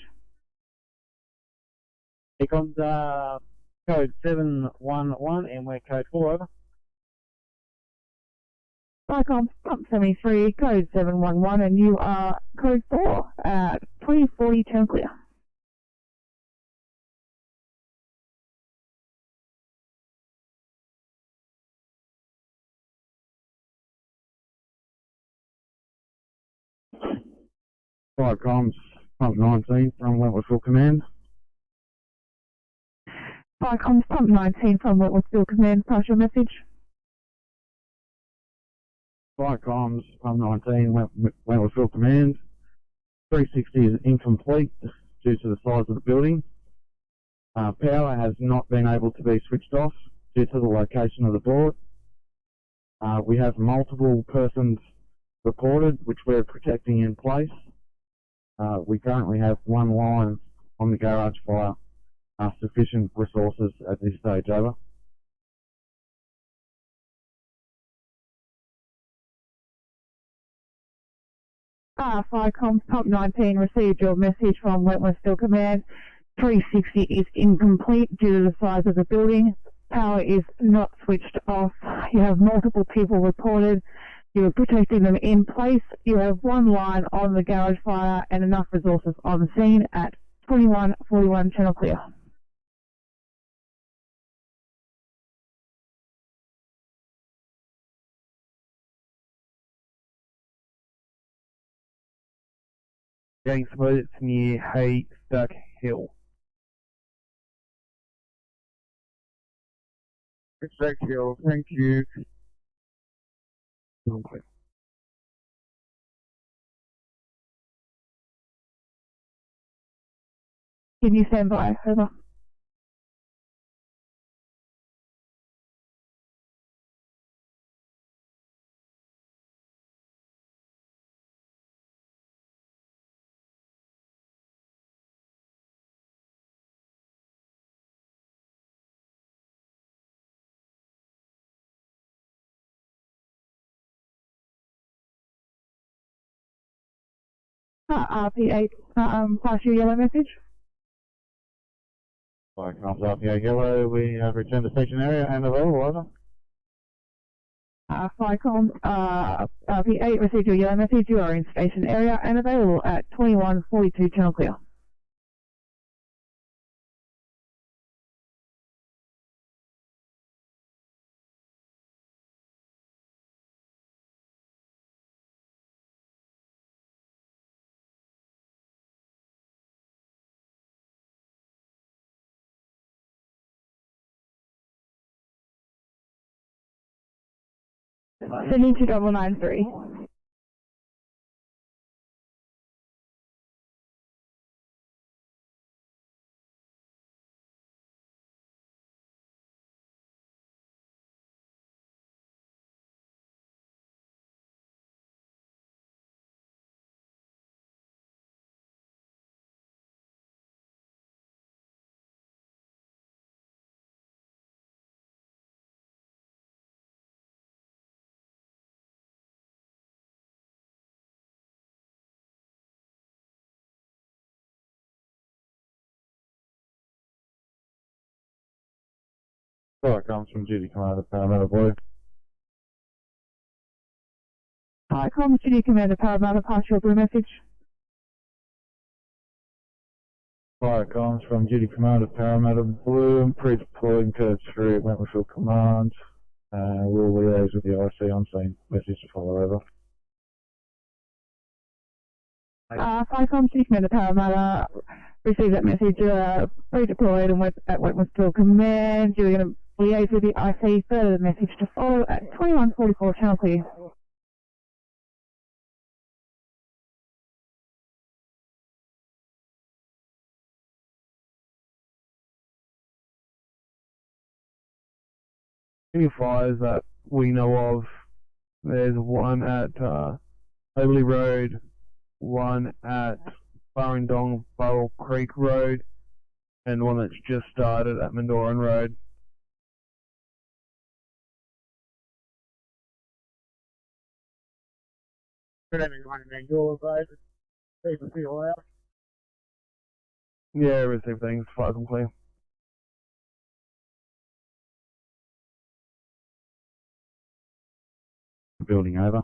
Beacons code 711 and we're code 4 over. Cyclone pump 73, code 711 and you are code 4, 2040 turn clear. Fire comms, pump 19 from Wentworth Full Command. Comms Pump 19 from Wentworthville Command, pass your message. Comms Pump 19, Wentworthville Command. 360 is incomplete due to the size of the building. Power has not been able to be switched off due to the location of the board. We have multiple persons reported, which we're protecting in place. We currently have one line on the garage fire. Sufficient resources at this stage, over. Comms Pump 19 received your message from Wentworthville Command. 360 is incomplete due to the size of the building. Power is not switched off. You have multiple people reported. You are protecting them in place. You have one line on the garage fire and enough resources on the scene at 2141 channel clear. Getting spotted, it's near Haystack Hill. Haystack Hill, thank you. Okay. Can you stand by? Over. RP8, pass your yellow message. Comms RPA Yellow, we have returned to station area and available, over. Comms RP8 received your yellow message. You are in station area and available at 2142 channel clear. Sending to 993. Comms from Duty Commander Parramatta Blue. Comms Duty Commander Parramatta, pass your blue message. Comms from Duty Commander Parramatta Blue, I'm pre-deploying curve 3 at Wentworthville Command. We'll liaise with the RSSI on scene. Message to follow, over. Comms Duty Commander Parramatta, received that message. Pre-deployed and at Wentworthville Command. You're going to liaise with the IC, further the message to follow at 2144 channel clear. Any fires that we know of, there's one at Oberley Road, one at Burrendong Burrell Creek Road, and one that's just started at Mandoran Road. Good evening, my name is Yours, Stephen for your out. Yeah, receive things, fire complete. Building, over.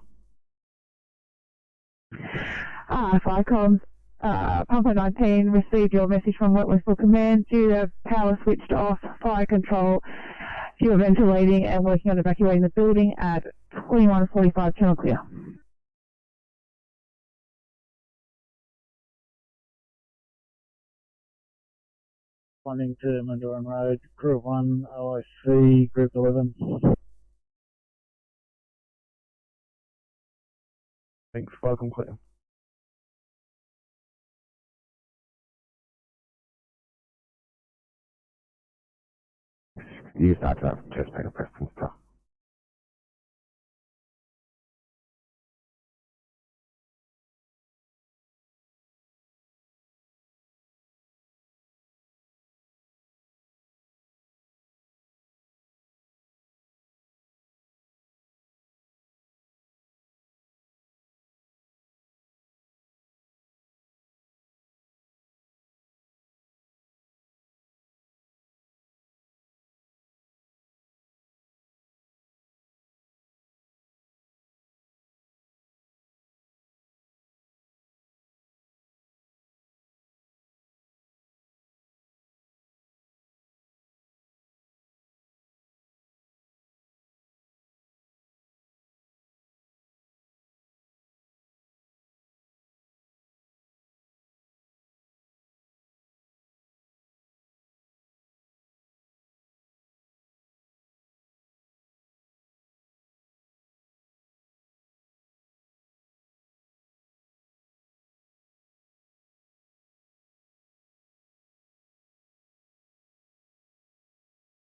Comms Pump 19 received your message from Wentworthville Command. Due to power switched off, fire control, you are ventilating and working on evacuating the building at 2145 channel clear. Responding to Mandoran Road, Group 1, OIC, Group 11. Thanks, welcome clear. You start to have chest pain and and stuff.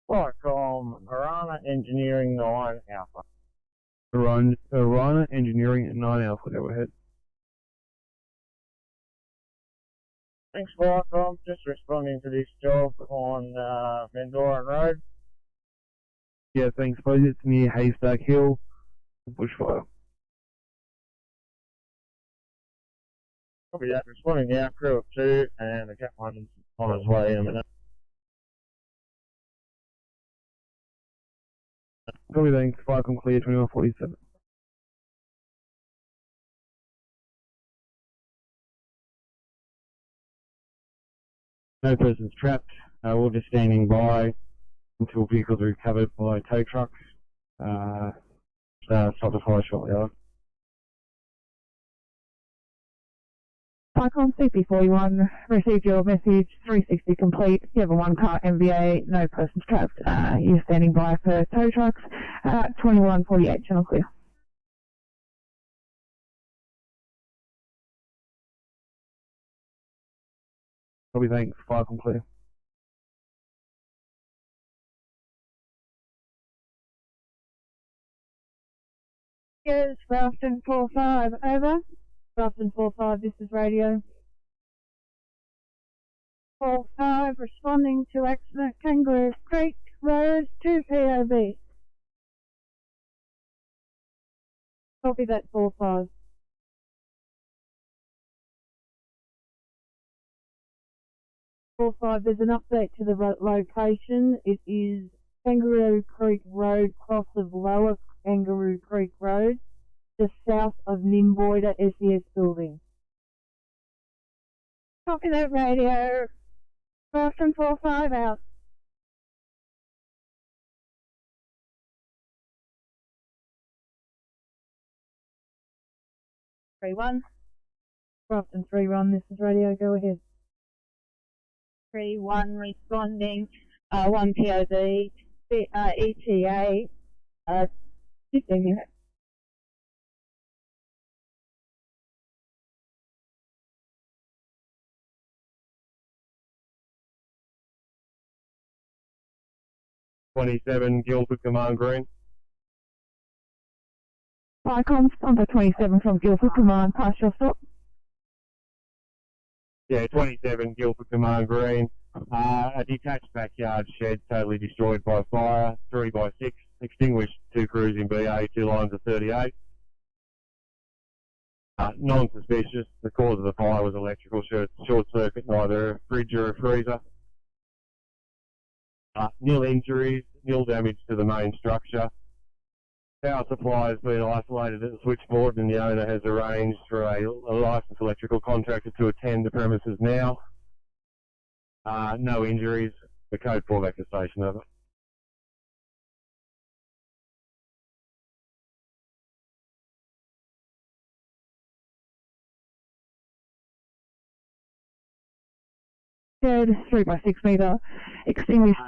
Flycom, Arana Engineering 9 Alpha. Arana Engineering at 9 Alpha, go ahead. Thanks, Flycom. Just responding to this job on Mandoran Road. Yeah, thanks, boys. It's near Haystack Hill, bushfire. Copy that. Responding now, crew of 2, and the Cat 1's on his way in a minute. Copy, thanks. Flycom clear, 2147. No persons trapped. We're just standing by until vehicles are recovered by tow trucks. Stop the fire shortly, over. Icon CP41, received your message, 360 complete, you have a 1-car MVA, no persons trapped, you're standing by for tow trucks, 2148, channel clear. Copy, thanks. Flycom clear. Yes, Grafton 45, over. Grafton 45, this is radio. 45, responding to accident Kangaroo Creek Road, 2 POB. Copy that, 45. There's an update to the location. It is Kangaroo Creek Road, cross of Lower Kangaroo Creek Road, just south of Nimboida SES building. Copy that, radio. Grafton 45 out. Three one. Grafton 3-1, this is radio, go ahead. 3-1 responding, 1 POV, ETA, 15 minutes. '27 Guildford Command Green. Icon, number 27 from Guildford Command, pass your stop. Yeah, 27 Guildford Command Green. A detached backyard shed totally destroyed by fire, 3x6, extinguished 2 crews in BA, 2 lines of 38. Non-suspicious, the cause of the fire was electrical short circuit, neither a fridge or a freezer. Nil injuries, nil damage to the main structure. Power supply has been isolated at the switchboard and the owner has arranged for a licensed electrical contractor to attend the premises now. No injuries, the code 4 vector station of it. shed, 3x6 metre, extinguished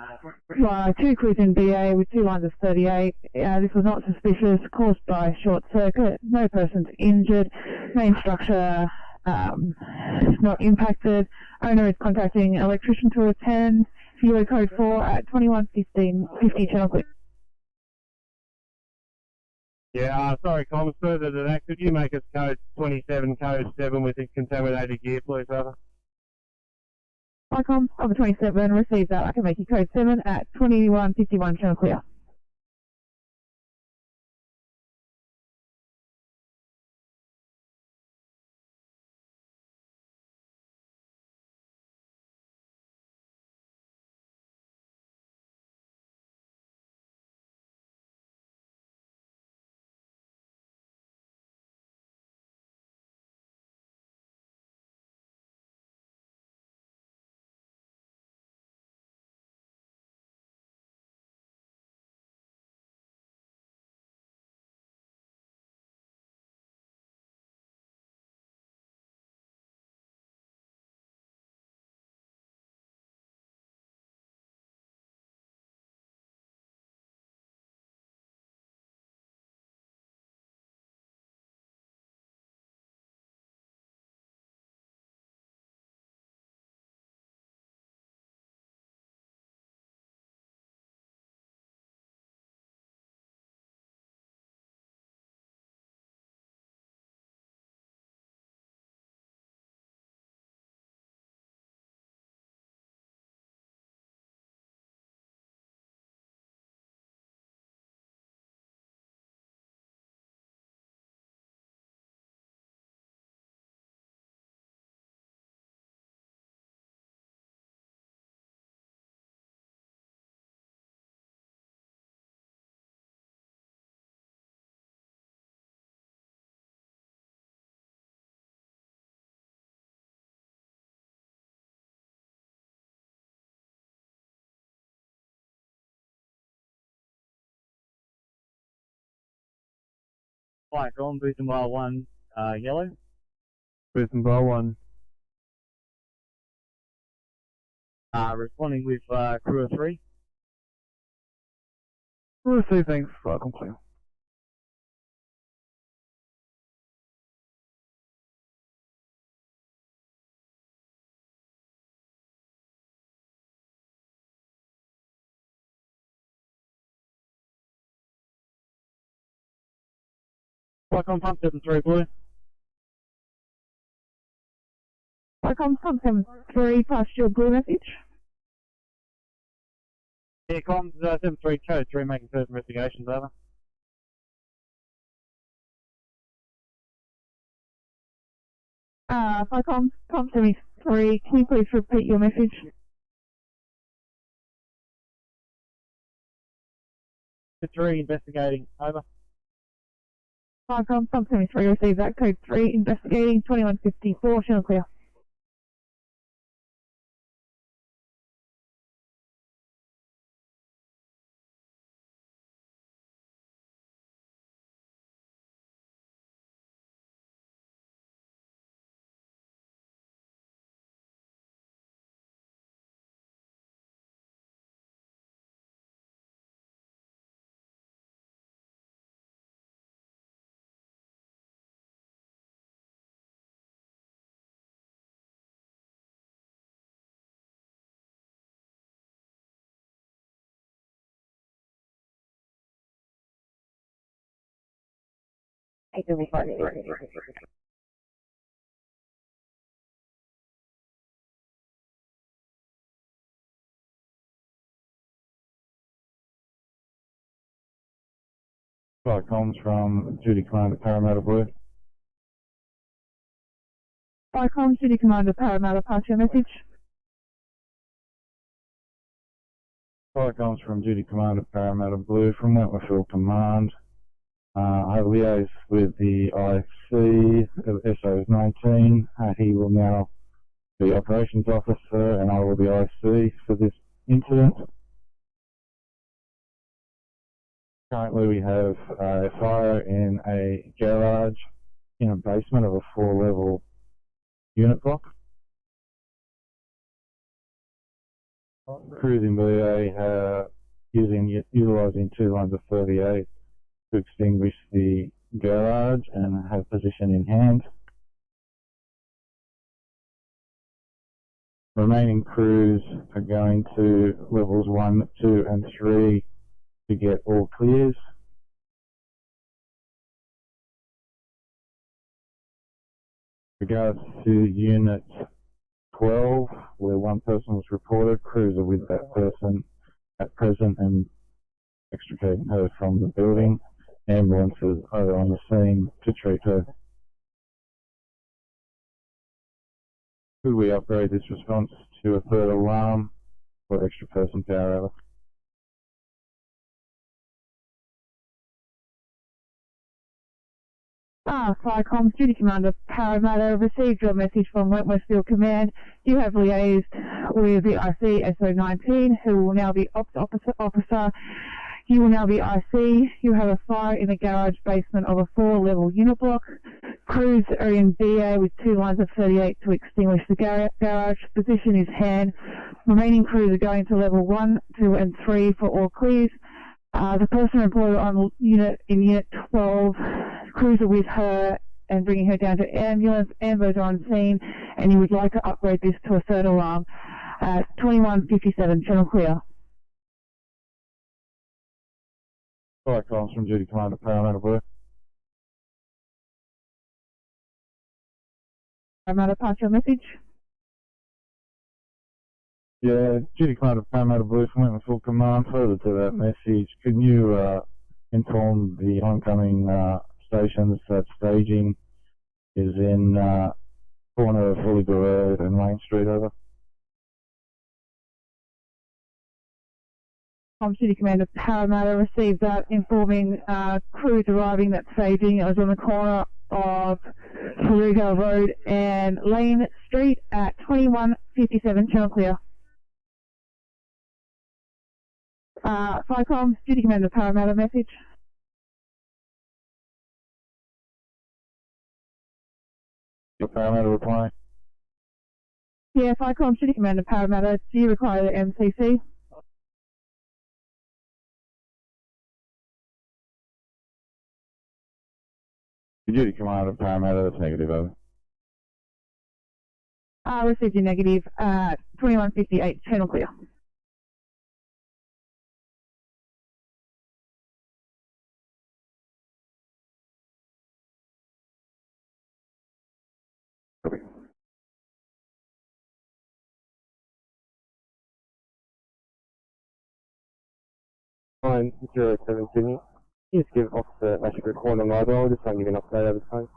by 2 crews in BA with 2 lines of 38. This was not suspicious, caused by short circuit, no persons injured, main structure not impacted. Owner is contacting electrician to attend. Kilo code 4 at 211550 channel click. Yeah, sorry, comms. Further than that, could you make us code 27, code 7 with a contaminated gear, please, over? Icon over 27, receive that. I can make you code 7 at 2151 channel clear. Right, on Brisbane Rail 1, yellow. Brisbane Rail 1. Responding with crew of 3. We'll receive thanks, welcome clear. Icon pump 73, blue. Icon pump 73, pass your blue message. Yeah, comms 73, code 3, making first investigations, over. Icon pump 73, can you please repeat your message? Three investigating, over. Icon pump 73, receive that. Code 3, investigating 2154, channel clear. Flight comms from Duty Commander Parramatta Blue. Icon Duty Commander Parramatta, pass your message. Flight comms from Duty Commander Parramatta Blue from Wentworth Command. I have liaised with the IC of SO19. He will now be Operations Officer and I will be IC for this incident. Currently we have a fire in a garage in a basement of a 4-level unit block. Cruising BA utilising 2 lines of 38 to extinguish the garage and have position in hand. Remaining crews are going to levels 1, 2 and 3 to get all clears. Regards to Unit 12, where one person was reported, crews are with that person at present and extricating her from the building. Ambulances are on the scene to treat her. Could we upgrade this response to a third alarm for extra person power hour? Fire Comms, Duty Commander Parramatta, received your message from Wentworth Field Command. You have liaised with the IC SO19, who will now be Ops Officer. You will now be IC. You have a fire in the garage basement of a 4-level unit block. Crews are in BA with 2 lines of 38 to extinguish the garage. Position is hand. Remaining crews are going to level 1, 2 and 3 for all clears. The person reported on Unit 12, crews are with her and bringing her down to ambulance. Ambos are on scene, and you would like to upgrade this to a third alarm. 2157, channel clear. Fire comms from Duty Commander Parramatta Blue. Parramatta, pass your message. Yeah, Duty Commander Parramatta Blue from Wentworth Field Command. Further to that message, can you inform the oncoming stations that staging is in corner of Fully Road and Main Street, over? City Commander Parramatta received that, informing crews arriving that staging was on the corner of Fully Road and Lane Street at 2157, channel clear. FICOM, Duty Commander Parramatta message. Your Parramatta reply. Yeah, FICOM, Duty Commander Parramatta, do you require the MCC? Duty Commander Parramatta, that's negative, over. Received your negative, 2158, channel clear. Line 07 Sydney. Please give Officer Magic a call on mobile, just so I can give an update over the phone.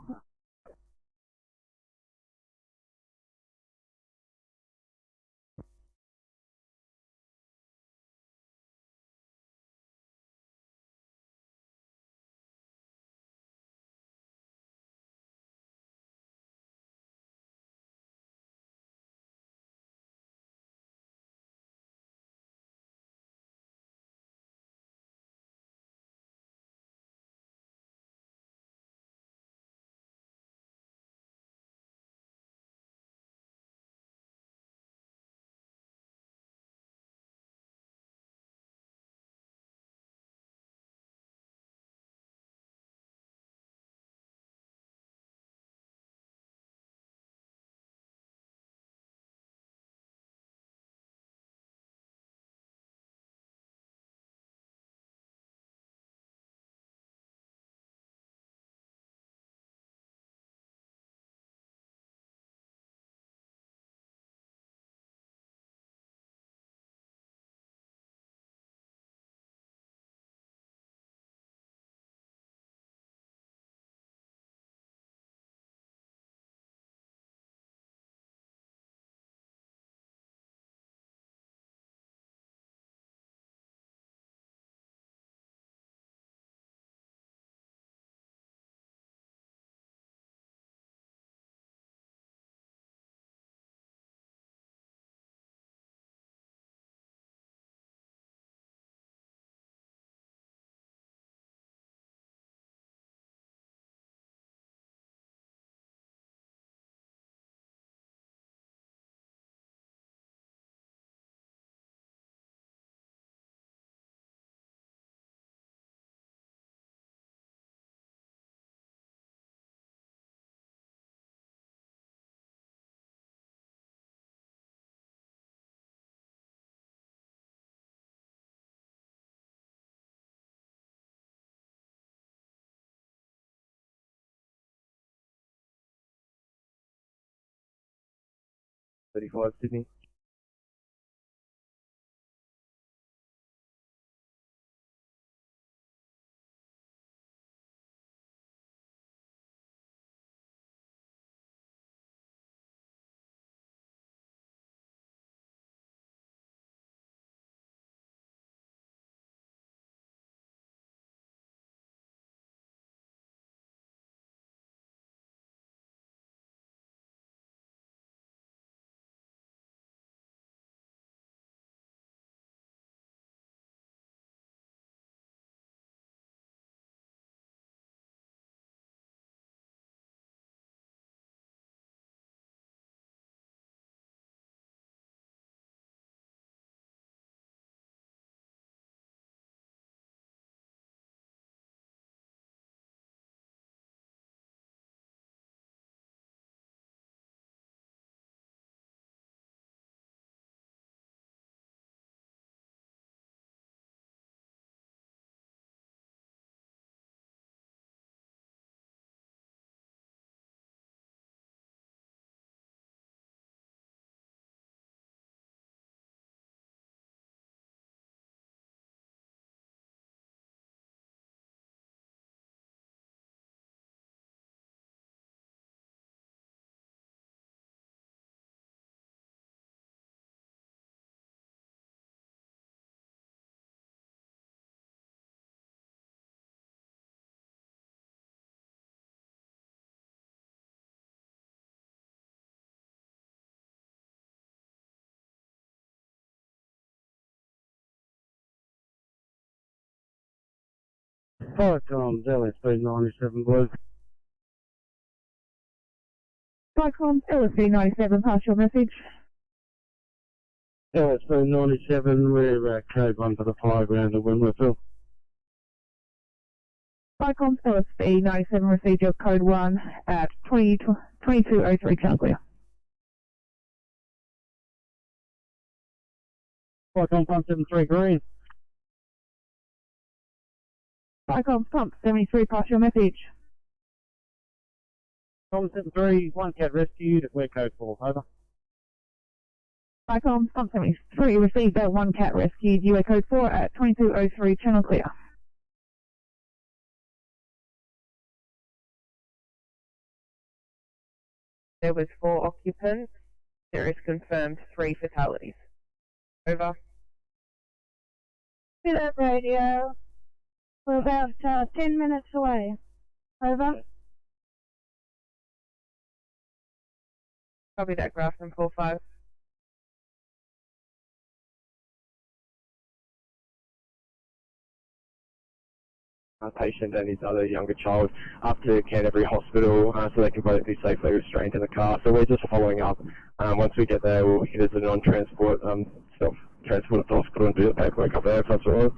35 Sydney. Viacom's LSP97 Blue. Viacom's LSP97, pass your message. LSP97, we're code 1 for the fire ground at Wentworthville. Viacom's LSP97, received your code 1 at 2203, channel clear. Viacom Pump 73 Green. Viacom's Pump 73, pass your message. Pump 73, 1 cat rescued, we're code 4, over. Viacom's Pump 73, received that 1 cat rescued, UA code 4 at 2203, channel clear. There was 4 occupants. There is confirmed 3 fatalities. Over. Hit that radio. We're about 10 minutes away. Over. Copy that, Grafton 45. Patient and his other younger child up to Canterbury Hospital so they can both be safely restrained in the car. So we're just following up. Once we get there, we'll hit as a non-transport, self-transport to the hospital and do the paperwork up there if that's all right.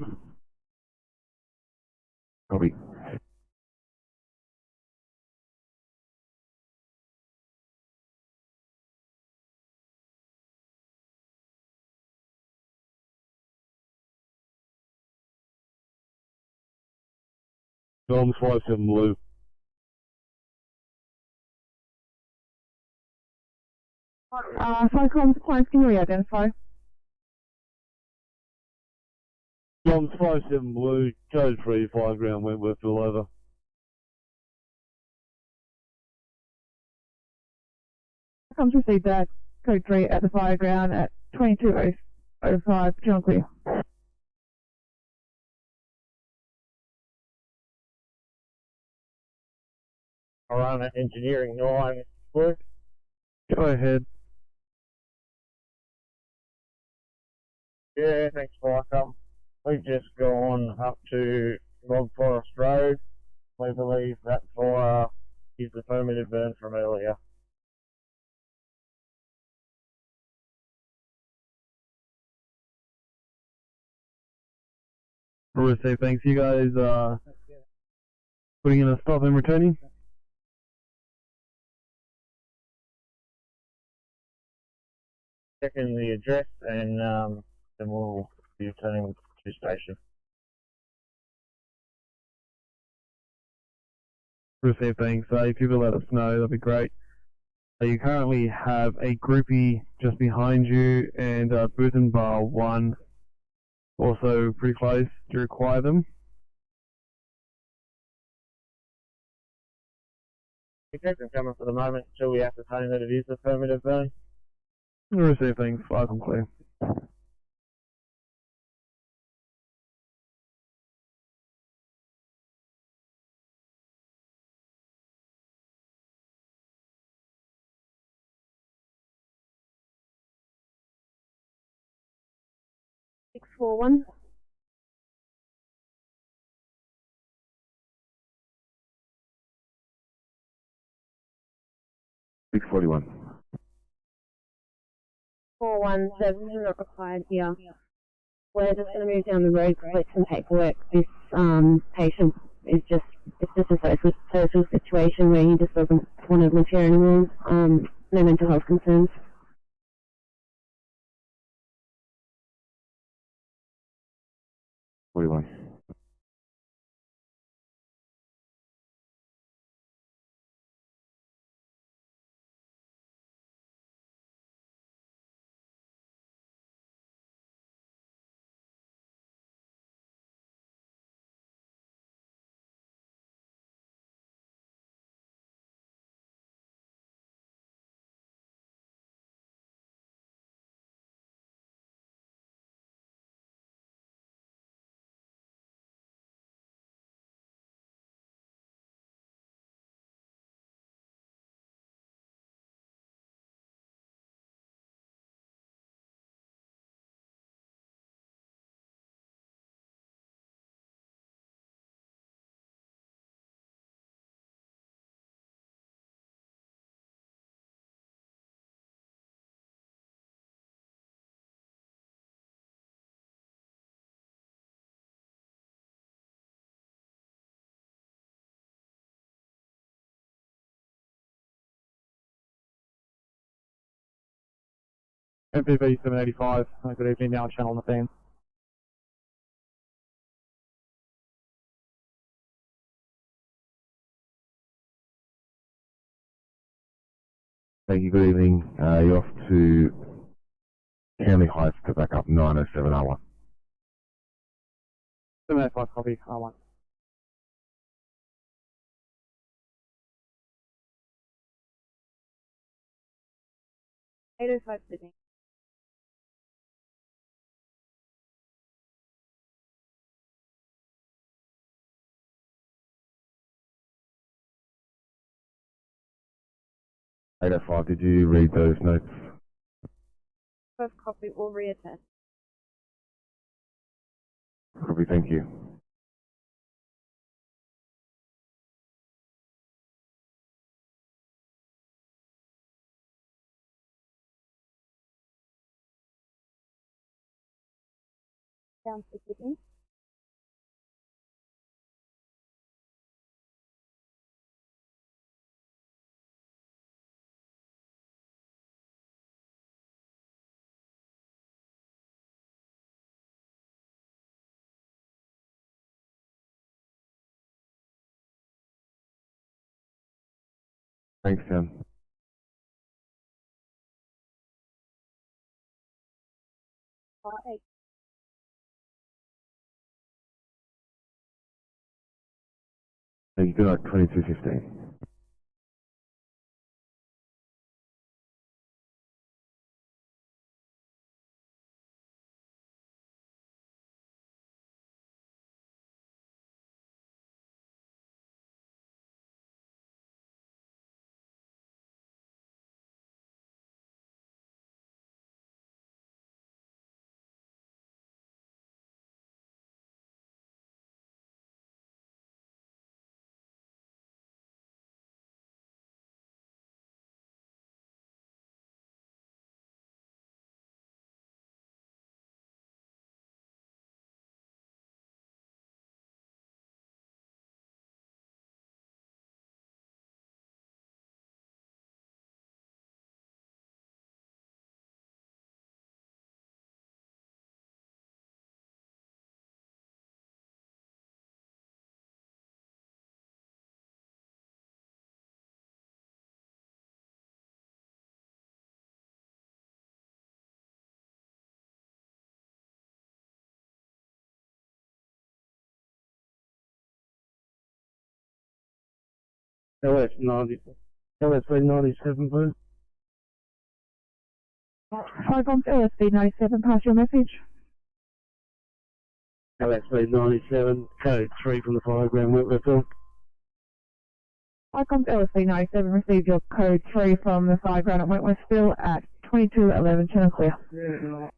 Copy. Tom's 57 Blue. Viacom's clients, can you re-identify? Tom's 57 Blue, code 3, 5 ground Wentworthville, over. Viacom's received that code 3 at the fire ground at 2205, channel clear. Arana Engineering 9, Blue. Go ahead. Yeah, thanks, Viacom. We've just gone up to Log Forest Road. We believe that fire is the permitted burn from earlier. Received, thanks. You guys putting in a stop and returning? Checking the address and then we'll be returning to station. Received, thanks. If you could let us know, that'd be great. So you currently have a groupie just behind you and booth and bar 1 also pretty close. Do you require them? We keep them coming for the moment until we ascertain that it is affirmative though. Receive things, fire them clear. Six four one. Six 41. 417 not required here. We're just going to move down the road, collect some paperwork. This patient is just, it's just a social situation where he just doesn't want to live here anymore. No mental health concerns. 41. MPV 785, good evening, now channel on the fan. Thank you, good evening. You're off to County Heights to back up 907R1. 785 copy, R1. Sydney. 805, did you read those notes? First copy will reattach. Copy, thank you. Down to Sydney. Thanks, Tim. Thank you, good night, 2215. LSB 97, please. 5 on LSB 97, pass your message. LSB 97, code 3 from the 5 gram Whitworthville. 5 on LSB 97, receive your code 3 from the 5 ground at Wentworthville at 2211, channel clear. Yeah.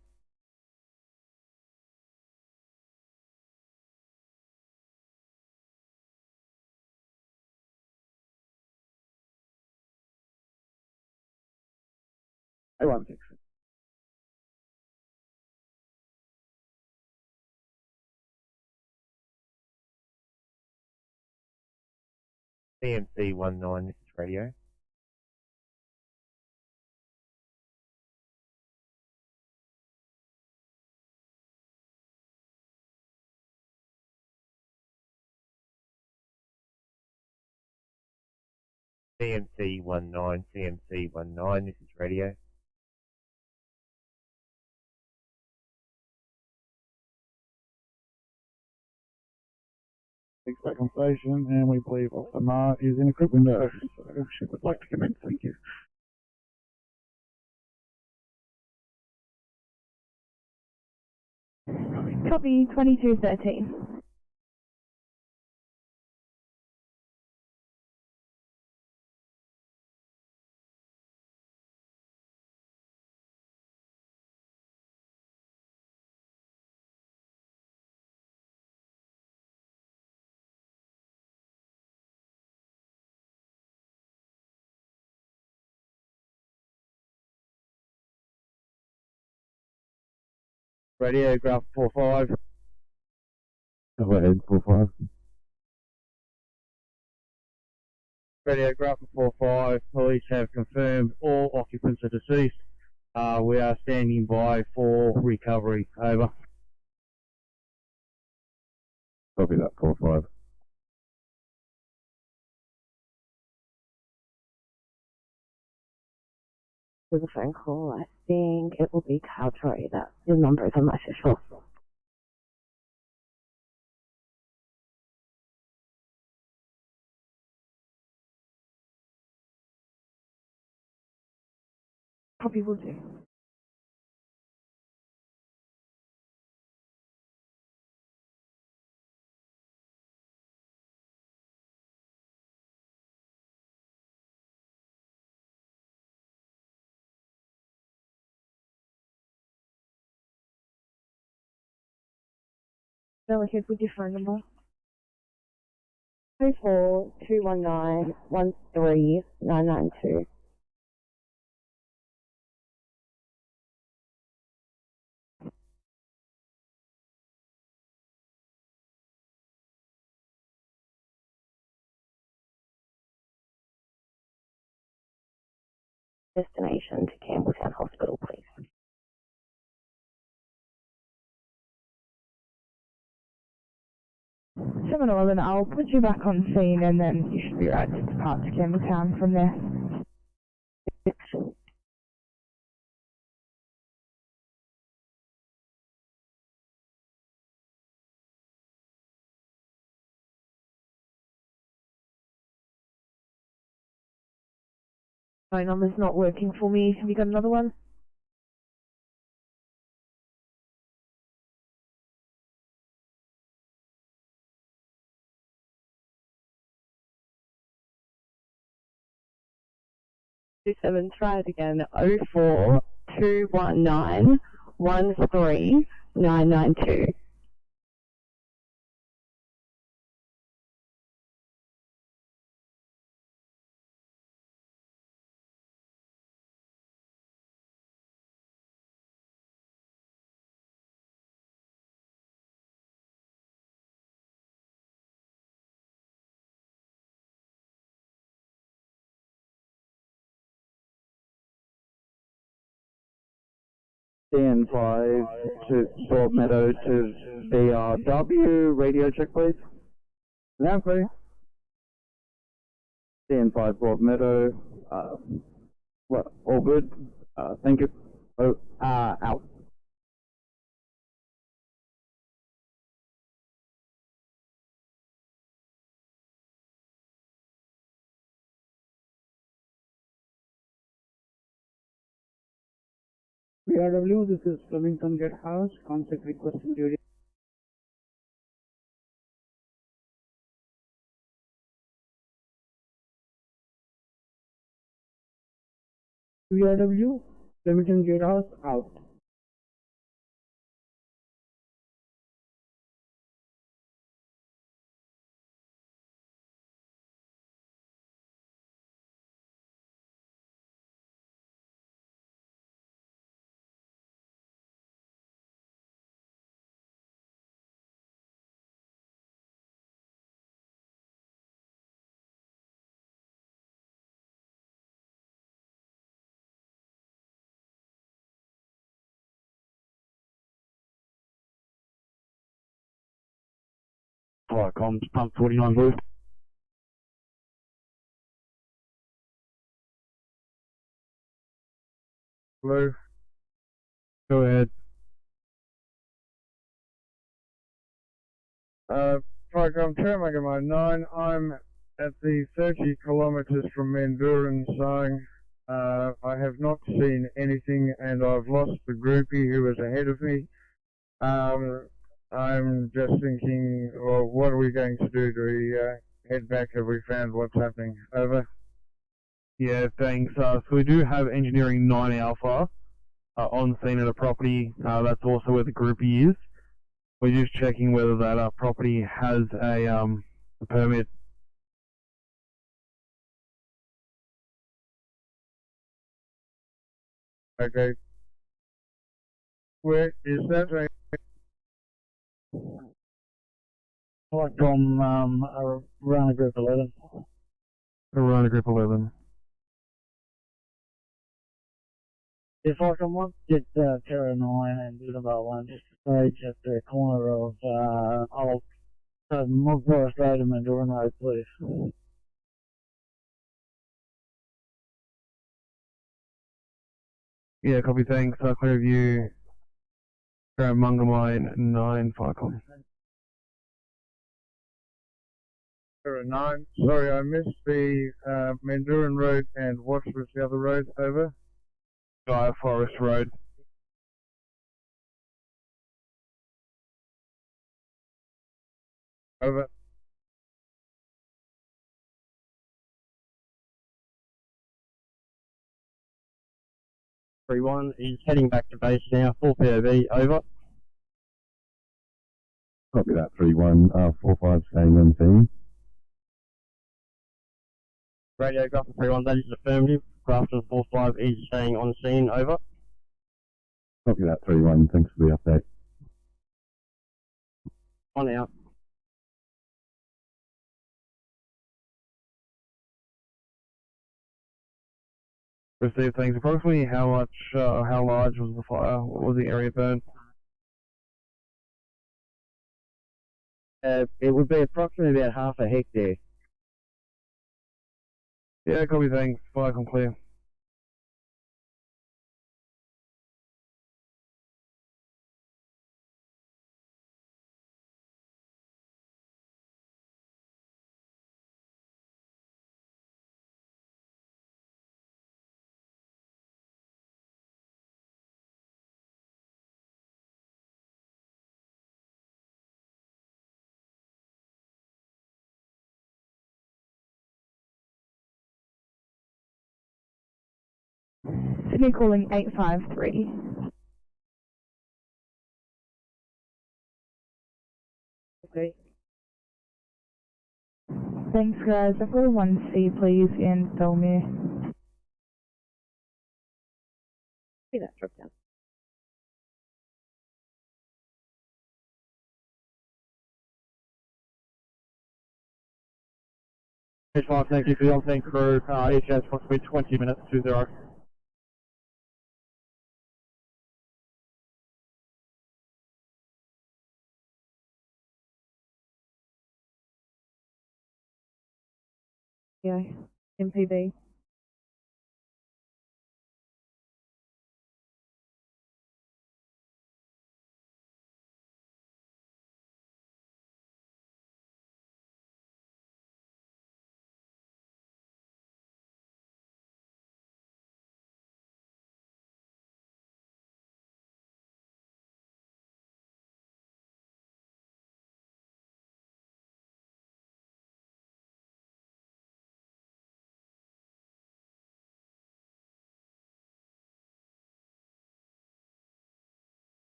I want 6. CMC19, this is radio. CMC19, CMC19, this is radio. Six back on station, and we believe Officer Ma is in a group window, so she would like to commence. Thank you. Copy 2213. Radio, graph 45. Go ahead, 45. Radio, graph 45. Police have confirmed all occupants are deceased. We are standing by for recovery. Over. Copy that, 45. There's a phone call. I think it will be Caltroy. That's the numbers. I'm not so sure. Copy will do. Go ahead with your phone number. 24219139992. Destination to Campbelltown Hospital, please. Seven 11, I'll put you back on scene and then you should be right to depart to Campbelltown from there. Phone number's not working for me. Have you got another one? Seven, try it again. 04219139992. CN5 to Broad Meadow to BRW. Radio check, please. Now, clear. CN5 Broad Meadow. Well, all good. Thank you. Out. UBRW, this is Flemington Gatehouse, contact requesting duty. UBRW, Flemington Gatehouse, out. Fire comms, pump 49 blue. Blue. Go ahead. Tricom Termagamo 9, I'm at the 30 kilometres from Manduran saying I have not seen anything and I've lost the groupie who was ahead of me. I'm just thinking, well, what are we going to do? Do we head back? Have we found what's happening? Over. Yeah, thanks. So we do have engineering 9 Alpha on scene at a property. That's also where the groupie is. We're just checking whether that property has a permit. Okay. Where is that? From around group 11. Around group 11. If I can want to get Terra 9 and do about one, just stage at the corner of Old Mog Forest Road and Manduran Road, please. Yeah, copy, thanks. Clear view. Mungamine 9 Ficom. Terra 9. Sorry, I missed the Manduran Road and what was the other road? Over. Guy Forest Road. Over. One is heading back to base now, full POV, over. Copy that, 3-1, 4-5 staying on scene. Radio Grafton 3-1, that is affirmative. Grafton 4-5 is staying on scene, over. Copy that, 3-1, thanks for the update. On out. Received, thanks. Approximately how much, how large was the fire? What was the area burn? It would be approximately about half a hectare. Yeah, copy, thanks. Fire clear. Sydney calling 853. Okay. Thanks guys, I've got a 1C please in Belmere. See that drop down. Page 5, thank you for the on-scene crew. ETA approximately 20 minutes to 0. Yeah, MPB.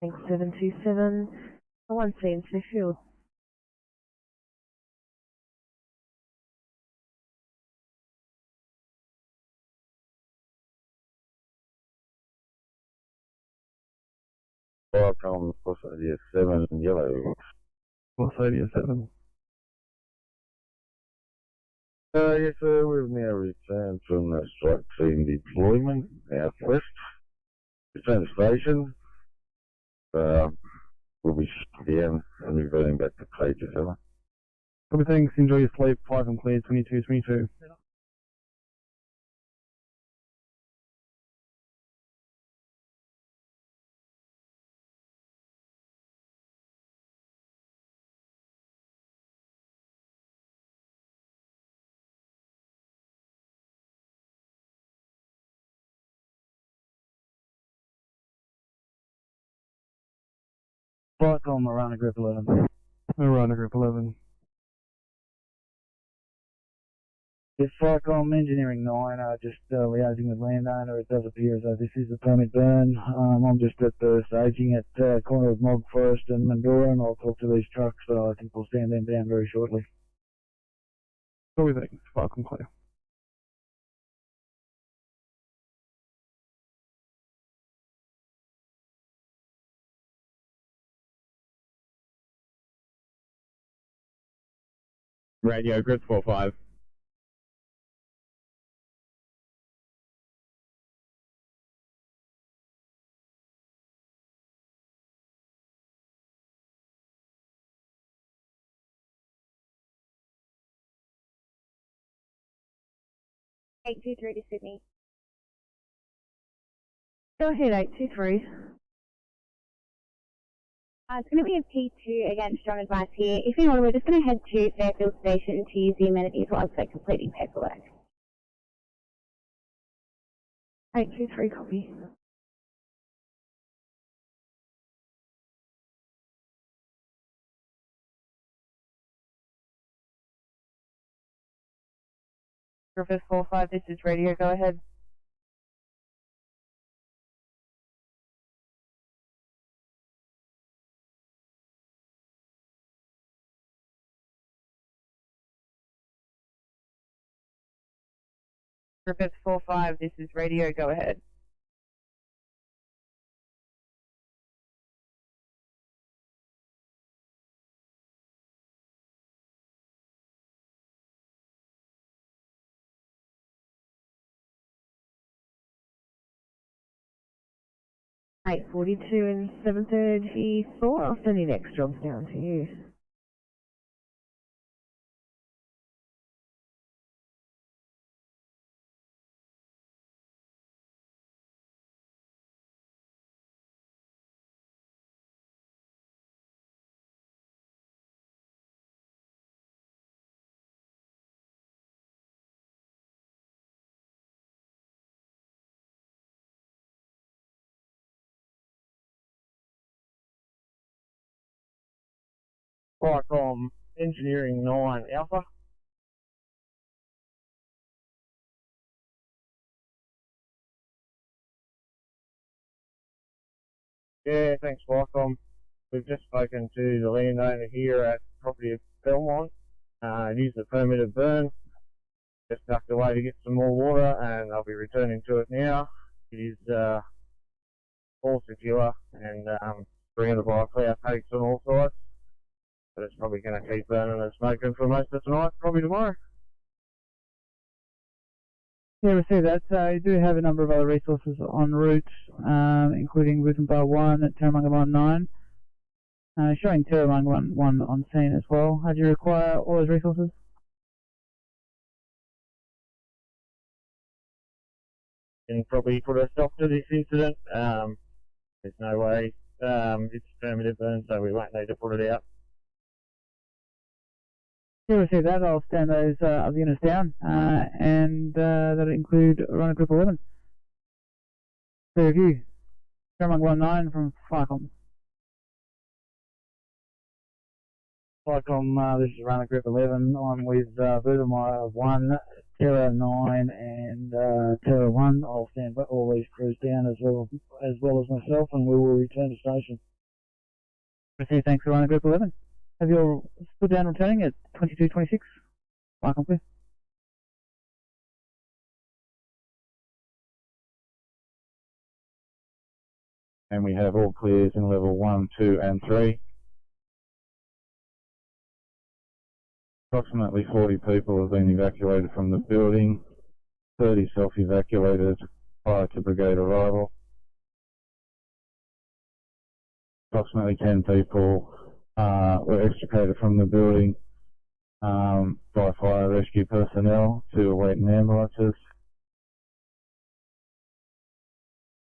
Thanks 727. 1C in Smithfield. Firecom, plus idea 7 in yellow. Plus idea 7. Yes, sir, we've now returned from the strike team deployment out west. Return to station. We'll be shutting down and reverting back to pages, over. Copy, thanks. Enjoy your sleep. 5 and clear, 2222. Firecom, Marana Group 11. Marana Group 11. This Firecom Engineering 9, just liaising with landowner. It does appear as though this is a permit burn. I'm just at the staging at corner of Mog Forest and Mandora, and I'll talk to these trucks, so I think we'll stand them down very shortly. Copy, thanks. 5 and clear. Radio, Group 45. Eight two three to Sydney. Go ahead, 823. It's going to be a P2 again, strong advice here. If you want, we're just going to head to Fairfield Station to use the amenities while they're completing paperwork. 823, copy. Griffith 45, this is radio, go ahead. Griffith 45, this is radio, go ahead. Eight 42 and 734. I'll send your next jobs down to you. Firecom Engineering 9 Alpha. Yeah, thanks Firecom. We've just spoken to the landowner here at property of Belmont. It is a permitted burn. Just ducked away to get some more water and I'll be returning to it now. It is all secure and surrounded by cloud peaks on all sides. But it's probably going to keep burning and smoking for most of tonight, probably tomorrow. Yeah, we see that. You do have a number of other resources en route, including Wisdom Bar 1 at Terramunga 19, showing Terramunga 1 on scene as well. Do you require all those resources? Can probably put a stop to this incident. There's no way. It's permitted burn, so we won't need to put it out. Yeah, we see that. I'll stand those other units down, and that'll include Runner Group 11. Clear review. Terramunga 19 from Firecom. Firecom, this is Runner Group 11. I'm with Vermeer 1, Terra 9, and Terra 1. I'll stand all these crews down as well as myself, and we will return to station. Received, thanks for running group 11. Have your stood down returning at 2226. Welcome, please. And we have all clears in level 1, 2 and 3. Approximately 40 people have been evacuated from the building, 30 self-evacuated prior to brigade arrival. Approximately 10 people were extricated from the building by fire rescue personnel to awaiting ambulances,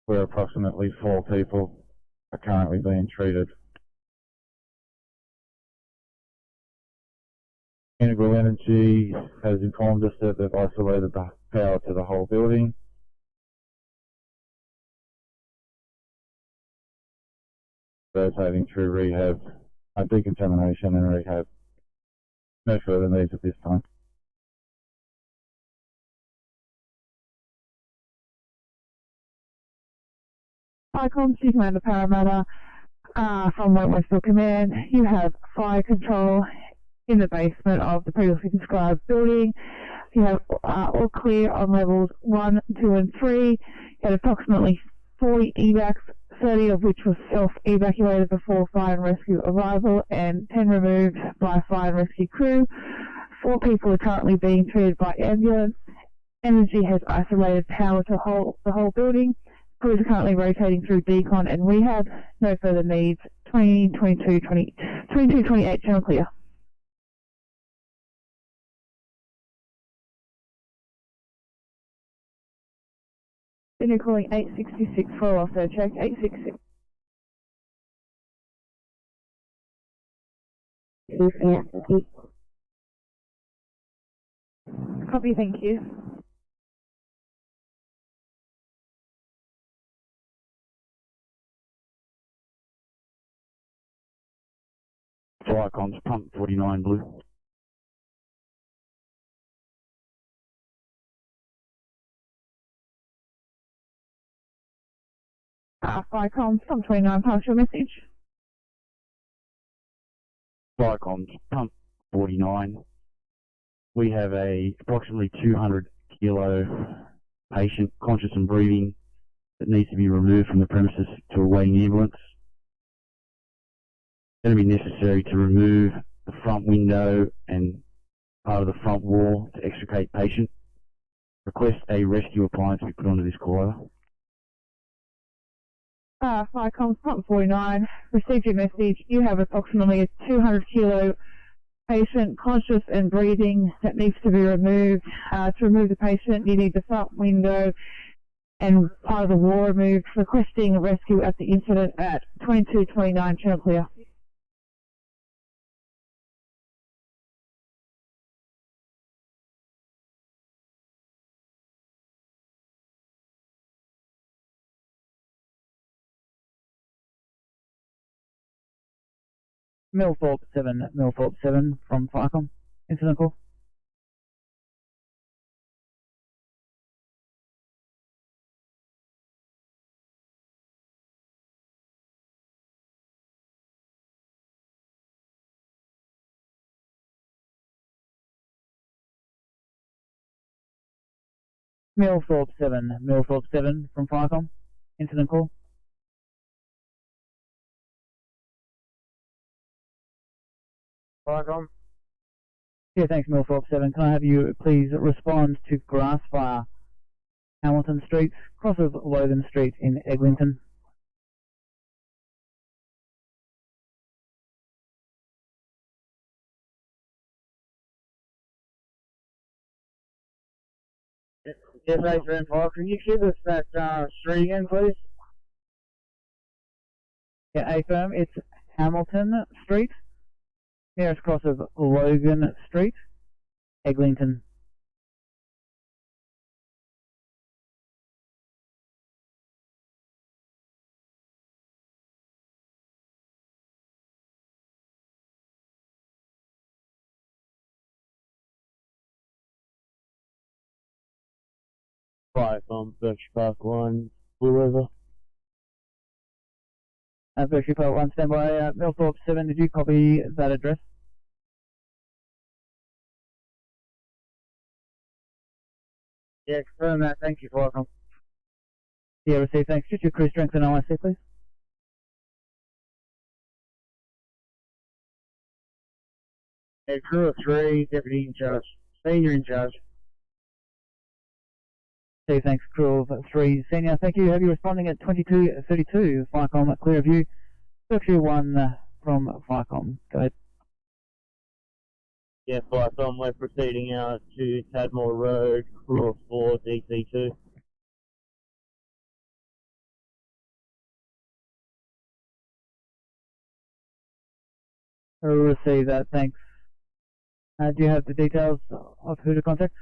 where approximately 4 people are currently being treated. Integral Energy has informed us that they've isolated the power to the whole building. Rotating through rehab, decontamination and rehab. No further needs at this time. Icon, Chief Commander Parramatta, from Westfield Command. You have fire control in the basement of the previously described building. You have all clear on levels 1, 2 and 3. You had approximately 40 evacs, 30 of which were self-evacuated before fire and rescue arrival, and 10 removed by fire and rescue crew. 4 people are currently being treated by ambulance. Energy has isolated power to the whole building. Crews are currently rotating through decon and rehab. No further needs. 2228 channel clear. Then you're calling 866 for also check 866. Copy, thank you. Flycom's pump 49 blue. Flycom, pump 29, pass your message. Flycom's pump 49. We have a approximately 200 kilo patient, conscious and breathing, that needs to be removed from the premises to a waiting ambulance. It's going to be necessary to remove the front window and part of the front wall to extricate patient. Request a rescue appliance be put onto this caller. Flycom, pump 49, received your message. You have approximately a 200 kilo patient, conscious and breathing, that needs to be removed. To remove the patient, you need the front window and part of the wall removed. Requesting a rescue at the incident at 2229 channel clear. Millthorpe 7 from Flycom. Incident call. Millthorpe 7 from Flycom. Incident call. Flycom. Yeah, thanks, Millthorpe 7. Can I have you please respond to grass fire, Hamilton Street, cross of Logan Street in Eglinton? Yes, thanks, Van Paul. Can you give us that street again, please? Yeah, affirm, it's Hamilton Street, nearest cross of Logan Street, Eglinton. Flycom, Birch Park 1, Blue River. Berkshire Pilot 1, standby. Millthorpe 7, did you copy that address? Yeah, confirm that. Thank you, Falcon. Yeah, received, thanks. Just your crew strength and OIC, please. Yeah, crew of 3, deputy in charge. Senior in charge. Okay, thanks, crew of 3, senior. Thank you. Have you responding at 22:32? Firecom, clear view. Berkshire 1 from Firecom. Go ahead. Yeah, Firecom, we're proceeding out to Tadmore Road, crew of 4, DC2. I'll receive that, thanks. Do you have the details of who to contact?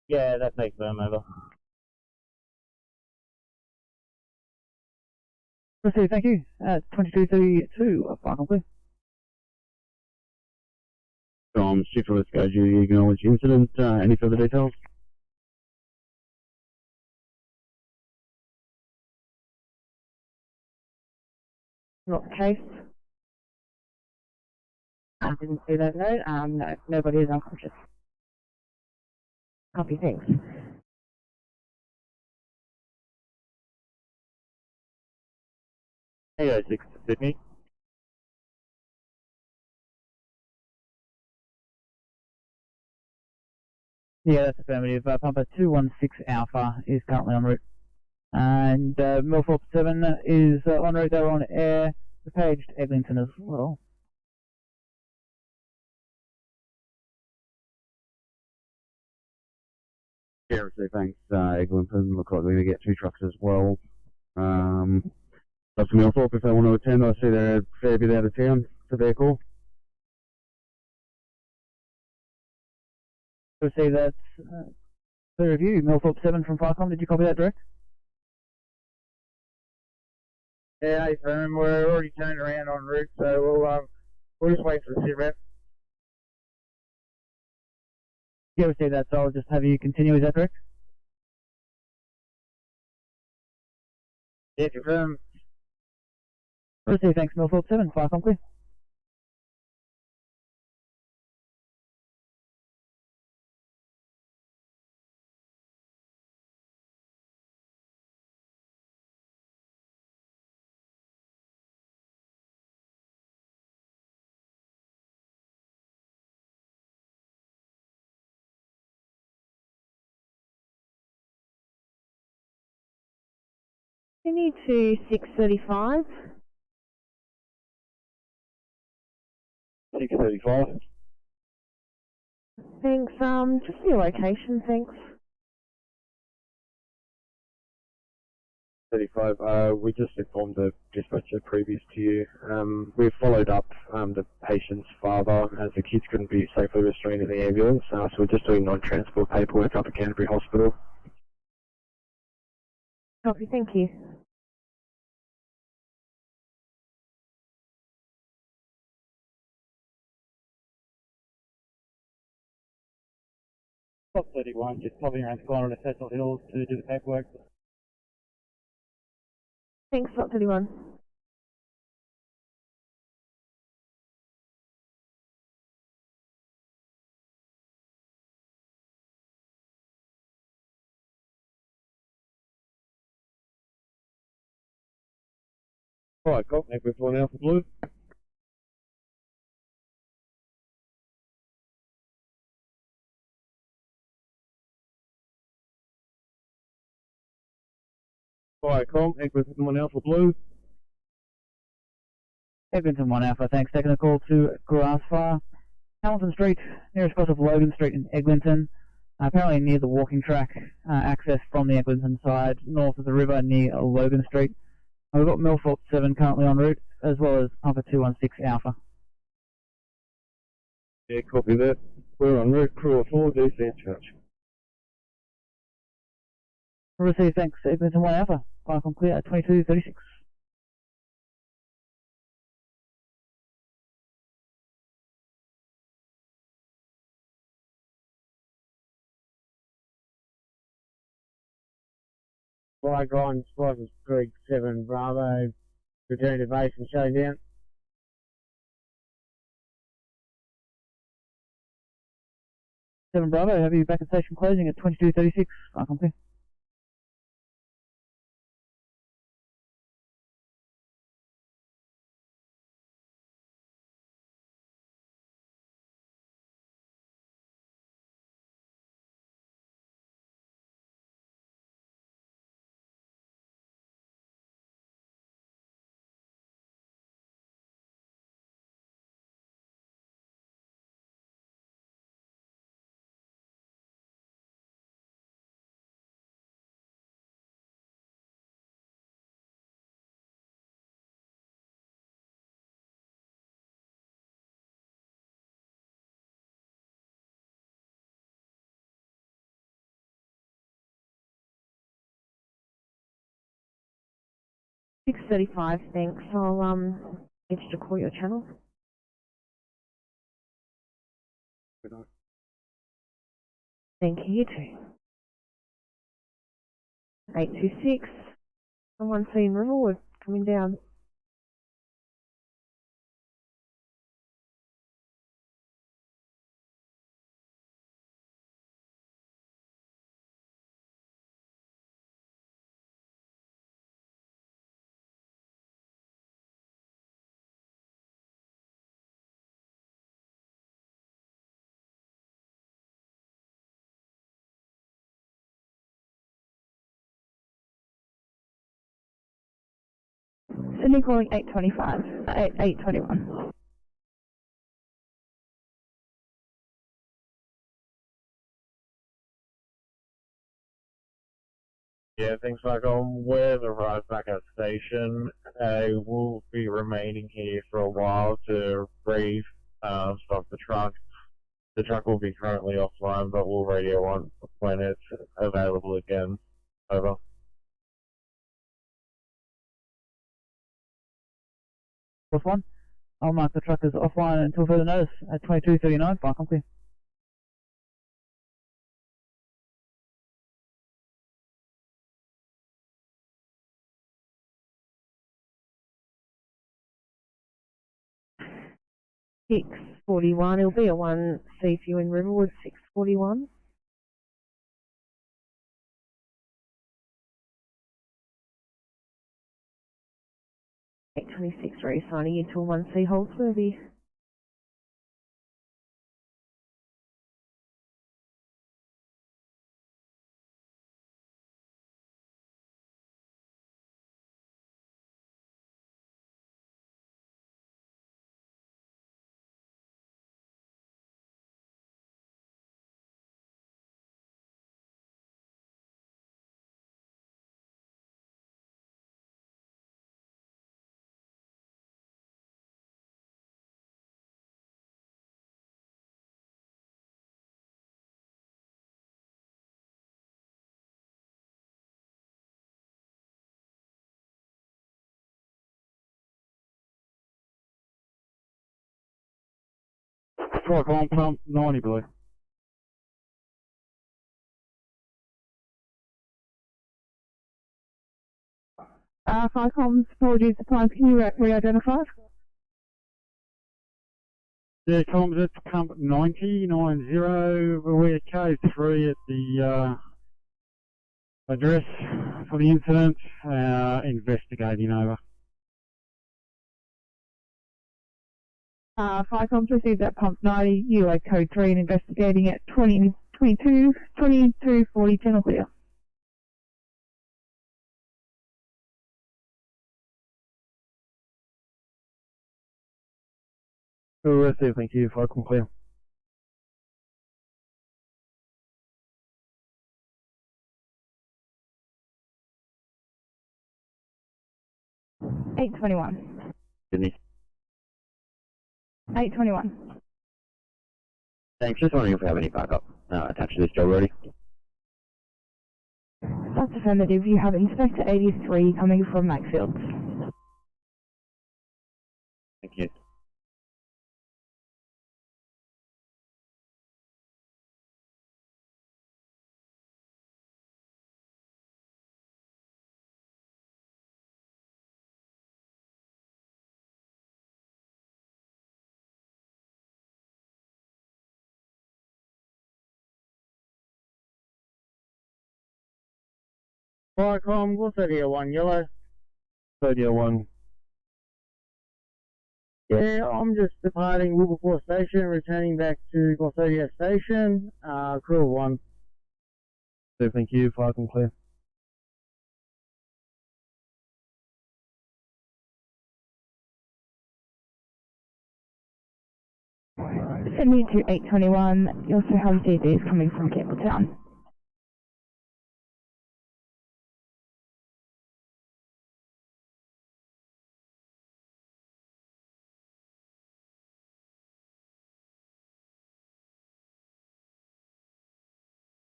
Yeah, that takes them over. Proceed, thank you. 22:32, Firecom, clear. Syphilis Go Duty, acknowledge incident. Any further details? Not the case. I didn't see that note. No, nobody is unconscious. Copy, thanks. Hey, 06 to Sydney. Yeah, that's affirmative. Pumper 216 Alpha is currently en route. And Millthorpe 7 is en route. They're on air. The page to Eglinton as well. Yeah, so thanks, Eglinton. Looks like we're going to get 2 trucks as well. Up to Millthorpe if they want to attend. I see they're a fair bit out of town for their call. See that's clear review. Millthorpe 7 from Firecom. Did you copy that direct? Yeah, hey, firm. We're already turned around en route, so we'll just wait for the sit rep. Yeah, we see that, so I'll just have you continue. Is that correct? Yeah, confirm. Proceed, thanks, Millthorpe 7, Firecom clear. Continue to 635. 635. Thanks. Just your location, thanks. 35. We just informed the dispatcher previous to you. We've followed up the patient's father as the kids couldn't be safely restrained in the ambulance, so we're just doing non-transport paperwork up at Canterbury Hospital. Copy, thank you. Top 31, just popping around the corner to Cecil Hills to do the paperwork. Thanks, Top 31. Alright, cool. Equus 1 Alpha Blue. Alright, cool. Equus 1 Alpha Blue. Eglinton 1 Alpha, thanks. Taking a call to Grassfire. Hamilton Street, nearest cross of Logan Street in Eglinton. Apparently near the walking track, access from the Eglinton side, north of the river near Logan Street. We've got Millthorpe 7 currently en route, as well as Pumper 216 Alpha. Yeah, copy that. We're en route. Crew of 4, DC in charge. Receive, thanks. Eglinton 1 Alpha. Firecom clear at 22:36. Flag on, Spices Creek 7 Bravo, return to base and show down. Seven Bravo, have you back at station closing at 22:36? I can see. $6.35, thanks. I'll extra call your channel. Thank you, you too. 826. Someone seen Riverwood coming down. Sydney calling 825, 821. Yeah, things like on where the arrived back at station. We'll be remaining here for a while to brief, stop the truck. The truck will be currently offline, but we'll radio on when it's available again. Over. Plus one. I'll mark the truck as offline until further notice at 22:39. Fire clear. $6.41. It'll be a 1 CFU in Riverwood. $6.41. $8.26. Reassigning into a 1C Holsworthy. Strike on pump 90, blue. Fire comms, apologies, the time, can you re-identify? Yeah, comms, it's pump 90, we're code 3 at the address for the incident, investigating over. Fire comms received at pump 90, UA code 3 and investigating at 22:40, channel clear. Receive, thank you, fire clear. $8.21. Sydney. 8:21. Thanks, just wondering if we have any backup attached to this job already. That's affirmative. You have Inspector 83 coming from Maxfield. Thank you. Viacom, Glossodia 1 yellow. Glossodia 1. Yeah, I'm just departing Wilberforce Station, returning back to Glossodia Station, crew of 1. So thank you, Viacom clear. Send me to 821. You also have DBs coming from Campbelltown.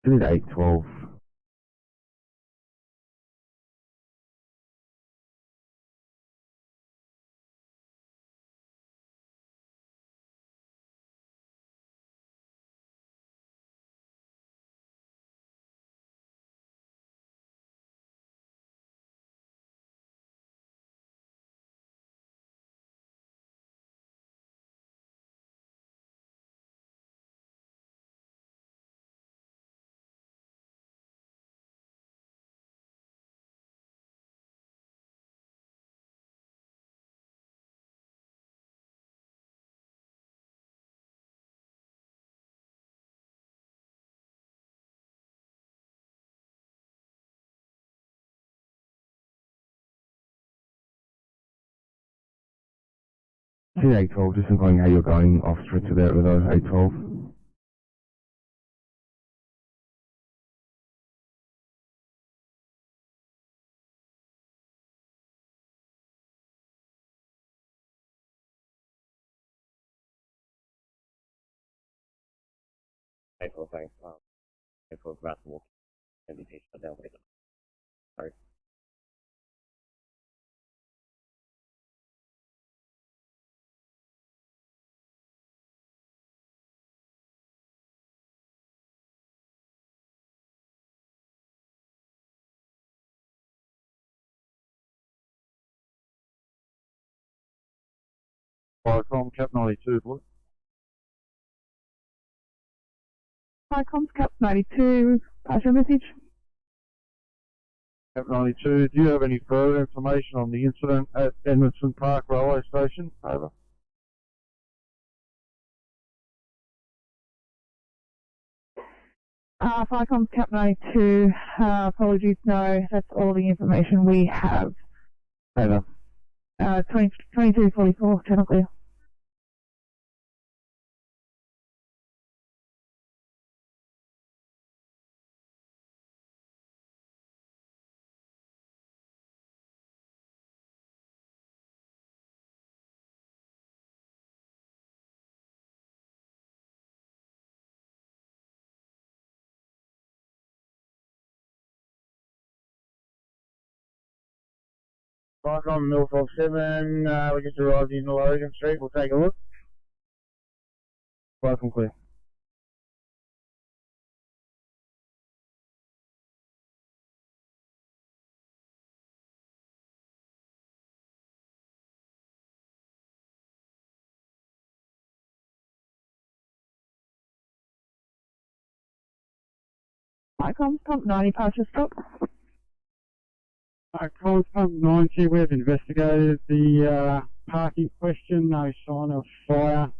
This is 812. This is 812, just inquiring how you're going off street to there with 812. April, thanks. April, about to walk. MVP shut down later. Sorry. Viacom, Cap 92, boy. Viacom's Cap 92. Pass your message. Cap 92, do you have any further information on the incident at Edmondson Park Railway Station? Over. Viacom's Cap 92. Apologies, no. That's all the information we have. Over. 2244, channel clear. Viacom, Milford 7, we just arrived in Logan Street, we'll take a look. Viacom clear. Viacom's Pump 90, pass your stop. Viacom's Pump 90, we've investigated the parking question, no sign of fire.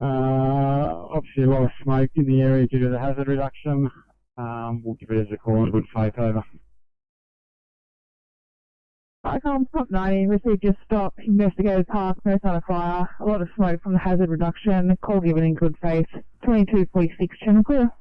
Obviously a lot of smoke in the area due to the hazard reduction. We'll give it as a call and good faith, over. Viacom's Pump 90, received your stop, investigated park, no sign of fire, a lot of smoke from the hazard reduction, call given in good faith, 2246, channel clear.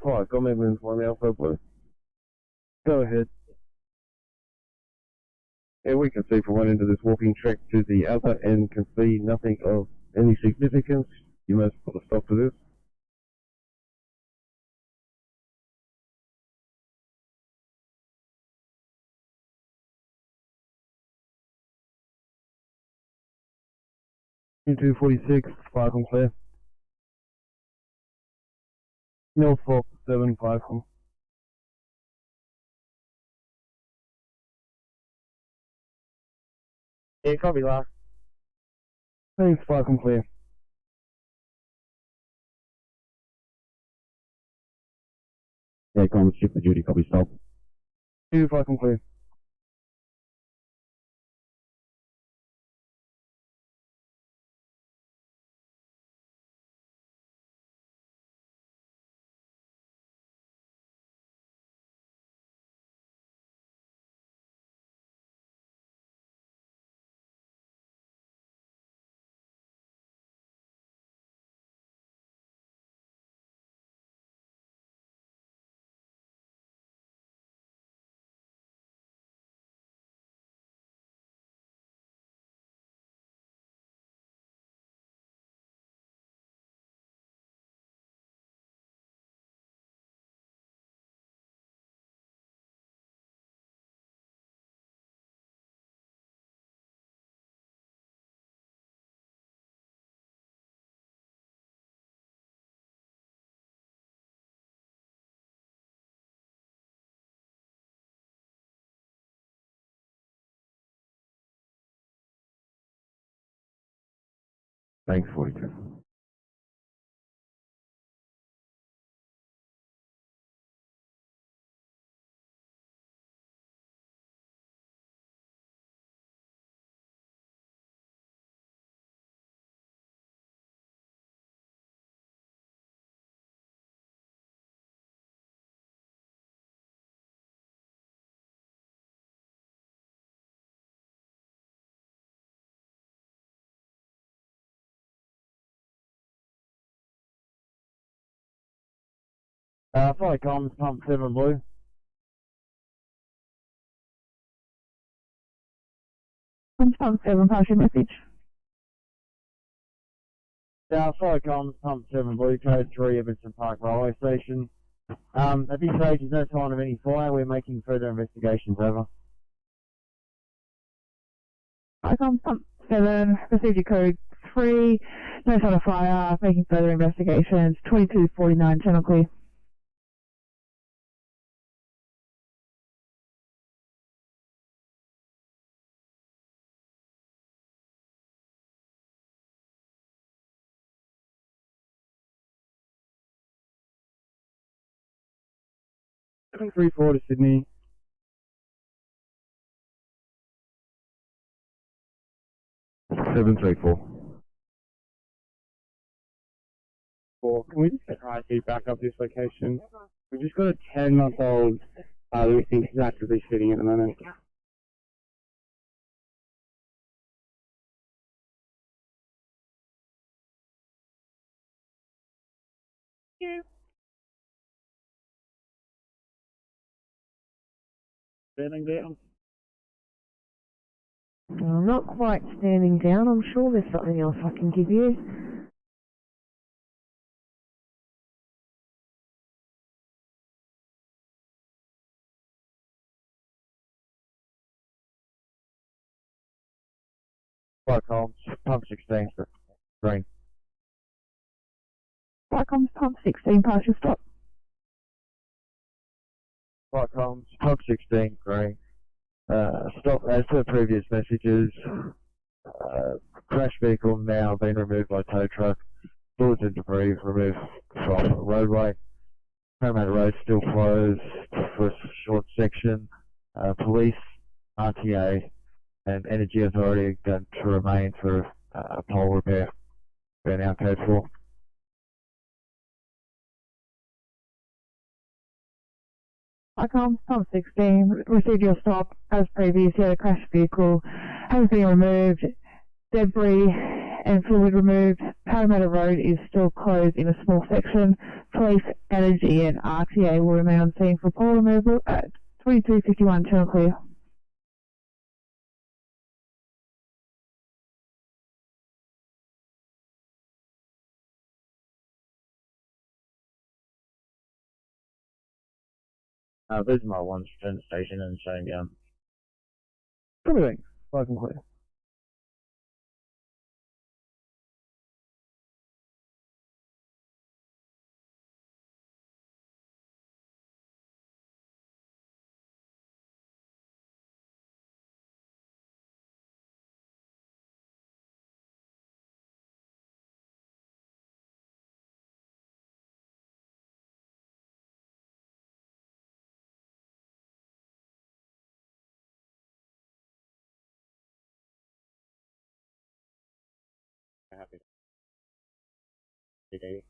Alright, got Midlands 1 Alpha Blue. Go ahead. Yeah, we can see from one end of this walking track to the other and can see nothing of any significance. You must put a stop to this. Two 46, 5 on clear. Milford 7, 5 on. Yeah, copy last. Thanks, welcome clear. Yeah, comms, ship for duty, copy, stop. 2, welcome clear. Thanks, 42. Flight comms, pump 7 blue. Pump 7, pass your message. Flight comms, pump 7 blue, code 3, Everton Park Railway Station. At this stage, there's no sign of any fire. We're making further investigations, over. Icon pump 7, procedure code 3, no sign of fire, making further investigations, 2249, channel clear. Seven three four to Sydney. 734. Or can we just get IT back up this location? We've just got a 10-month-old that we think is actively sitting at the moment. Standing down. I'm not quite standing down. I'm sure there's something else I can give you. Flight comms, pump 16, green. Flight comms, pump 16, pass your stop. Flight comms, pump 16, green. Stop as per previous messages. Crash vehicle now being removed by tow truck. Fluids and debris removed from roadway. Parramatta Road still closed for a short section. Police, RTA, and Energy Authority are going to remain for pole repair. We're now code 4. Icon pump 16, received your stop as previous. You had a crash vehicle, has been removed, debris and fluid removed. Parramatta Road is still closed in a small section. Police, Energy and RTA will remain on scene for pole removal at 2251, channel clear. This is my one station and showing down. Everything, welcome clear. PD.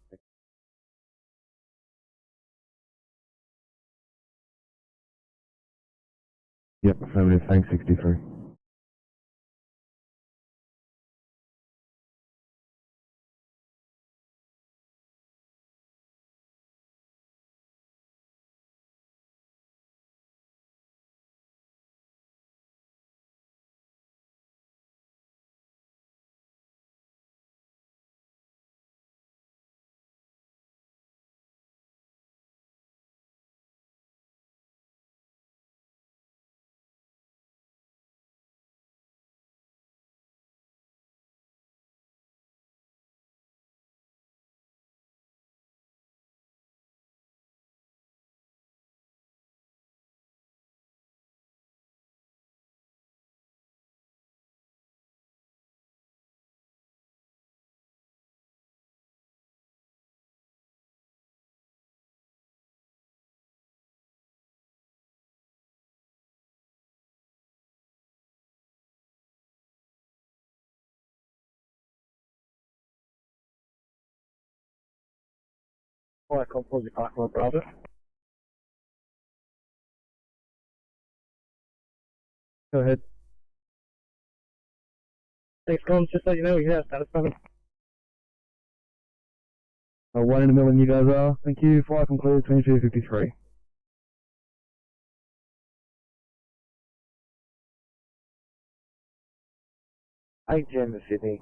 Yep, affirmative, thanks, 63. Fire composite parking lot, brother. Go ahead. Thanks, Colin. Just so you know, yeah, status brother. 1 in a million you guys are. Thank you. Flight concluded 22:53. ATM to Sydney.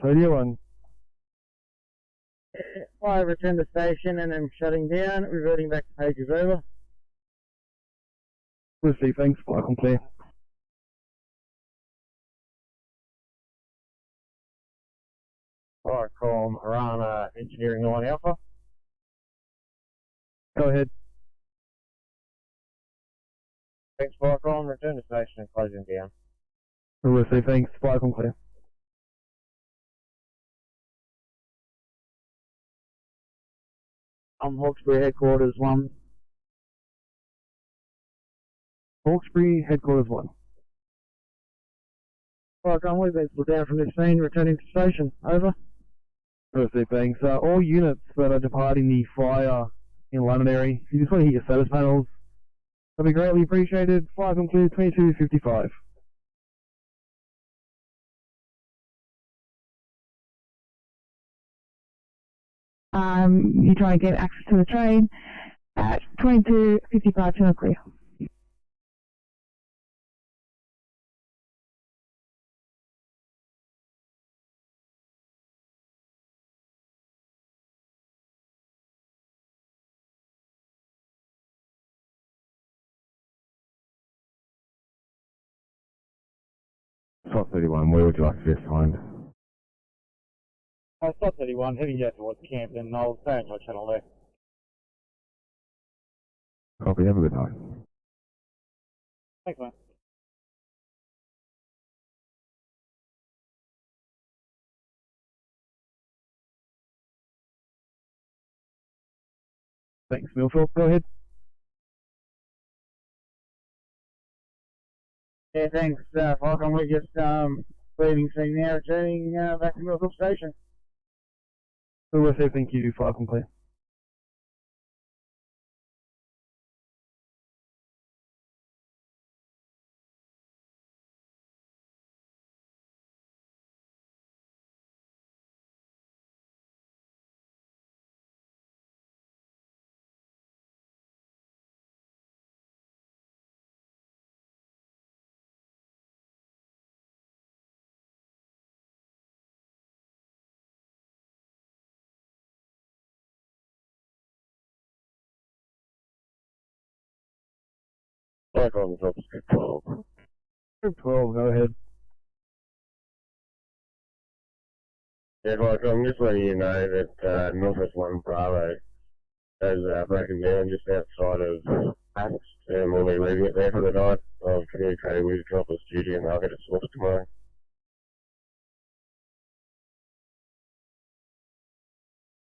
One. Fire return to station and then shutting down, reverting back to pages over. Receive, thanks. Flight complete. Firecom, Arana, Engineering 9 Alpha. Go ahead. Thanks, Firecom. Return to station and closing down. Receive, thanks. Flight complete. Hawkesbury headquarters 1. Hawkesbury headquarters 1. Firecom, we've been split down from this scene, returning to station. Over. Receive, thanks. All units that are departing the fire in Londonderry, if you just want to hit your status panels, that'd be greatly appreciated. Flight concluded 22:55. You try and get access to the train at 22:55 to clear. Slot 31, where would you like to be assigned? Slot 31, heading out towards Campton. I'll stay on your channel there. Copy, have a good night. Thanks, mate. Thanks, Millfield. Go ahead. Yeah, thanks, Firecom. We're just leaving scene now, returning back to Millfield Station. Receive, thank you. Flight complete. Firecom, top script 12. Group 12, go ahead. Yeah, Firecom, just letting you know that Northwest 1 Bravo has broken down just outside of Axe, and we'll be leaving it there for the night. I've communicated with Dropper's duty and I'll get it sorted tomorrow.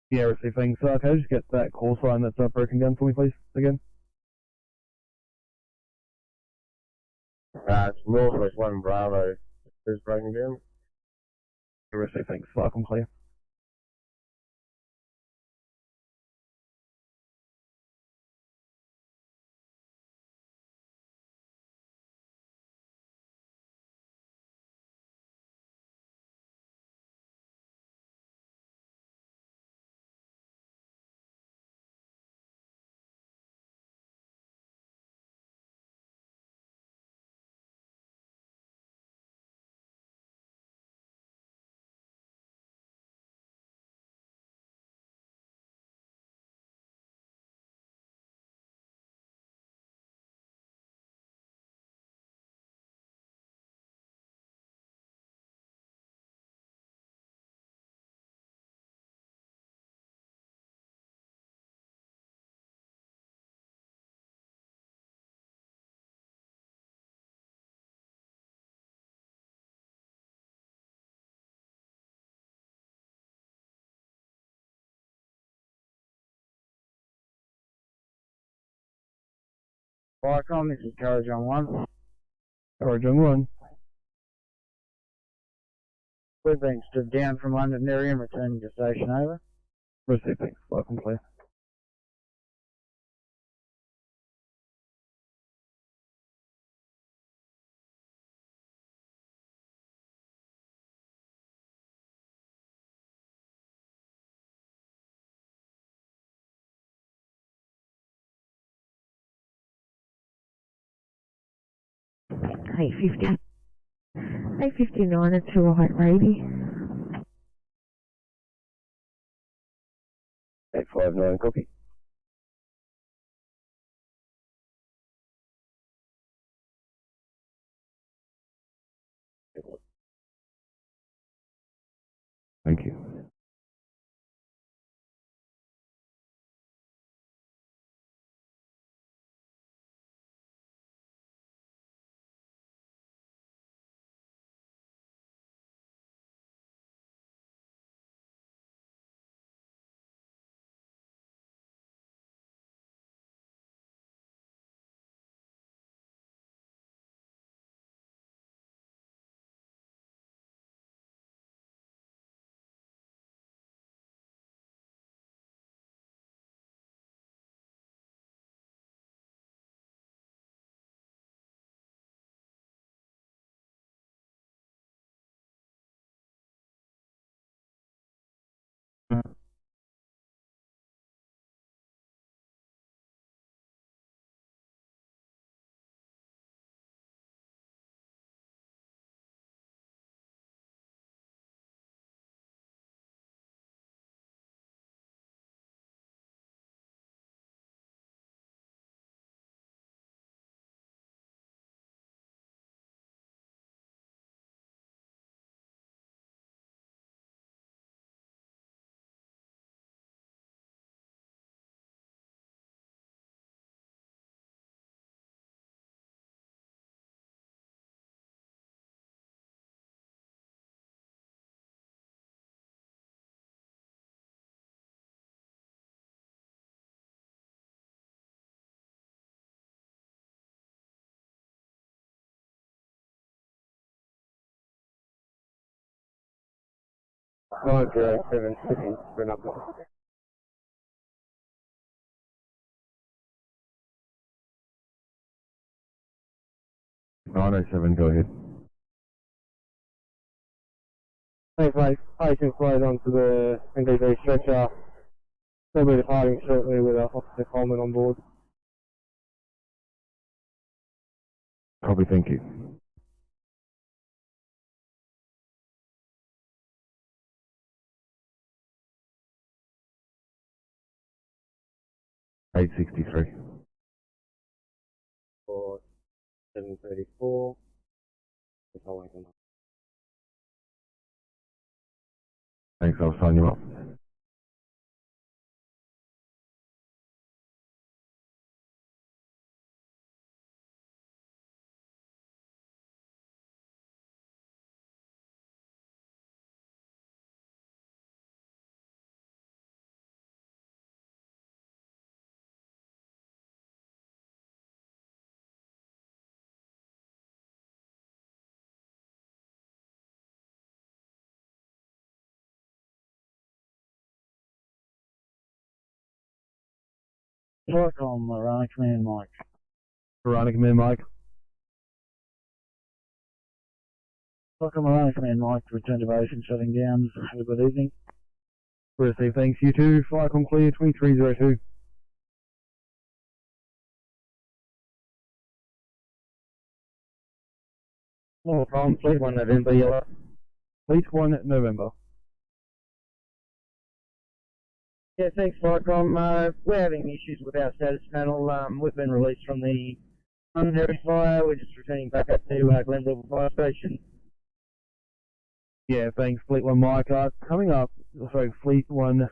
Yeah, receive, thanks. Can I just get that call sign that's broken down for me, please, again? It's Northwest 1 Bravo. Is breaking down. Terrific, thanks. Welcome, clear. Viacom, this is Courage on 1. Courage on 1. We've been stood down from London area and returning to station, over. Receive, thanks. Welcome, clear. Hey, 50. Hey, 59 and 2 right, Brady. 859, copy. Thank you. Roger, 7 for an upload. 907, go ahead. Thanks, mate. Patient flowed onto the NDV stretcher. They'll be departing shortly with Officer Coleman on board. Copy, thank you. $863. For 734. Thanks, I'll sign you up. Flycom, Moronic Man Mike. Veronica Man Mike. Flycom, Moronic Man Mike, return to base and shutting down. Have a good evening. Receive, thanks, you too. Flycom clear, 2302. Oh, from Fleet 1 November, yellow. Fleet 1 November. Yeah, thanks, Flycom. We're having issues with our status panel. We've been released from the unheavy fire. We're just returning back up to Glenville Fire Station. Yeah, thanks, Fleet 1 Mike. Coming up, sorry, Fleet 1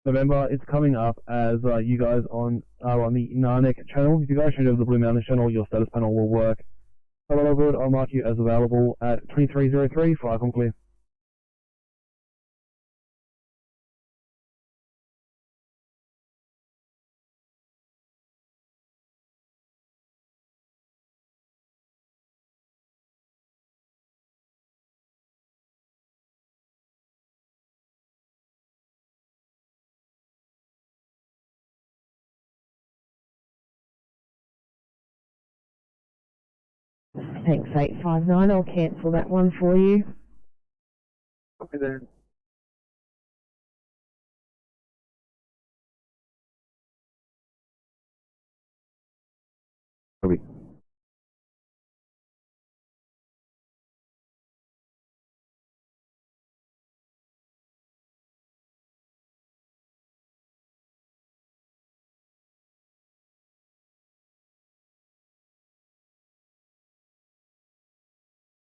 November, it's coming up as you guys are on the Narnek channel. If you guys should have the Blue Mountain channel, your status panel will work. Hello, good. I'll mark you as available at 2303, Flycom clear. Thanks, 859. I'll cancel that one for you. Okay then. Copy.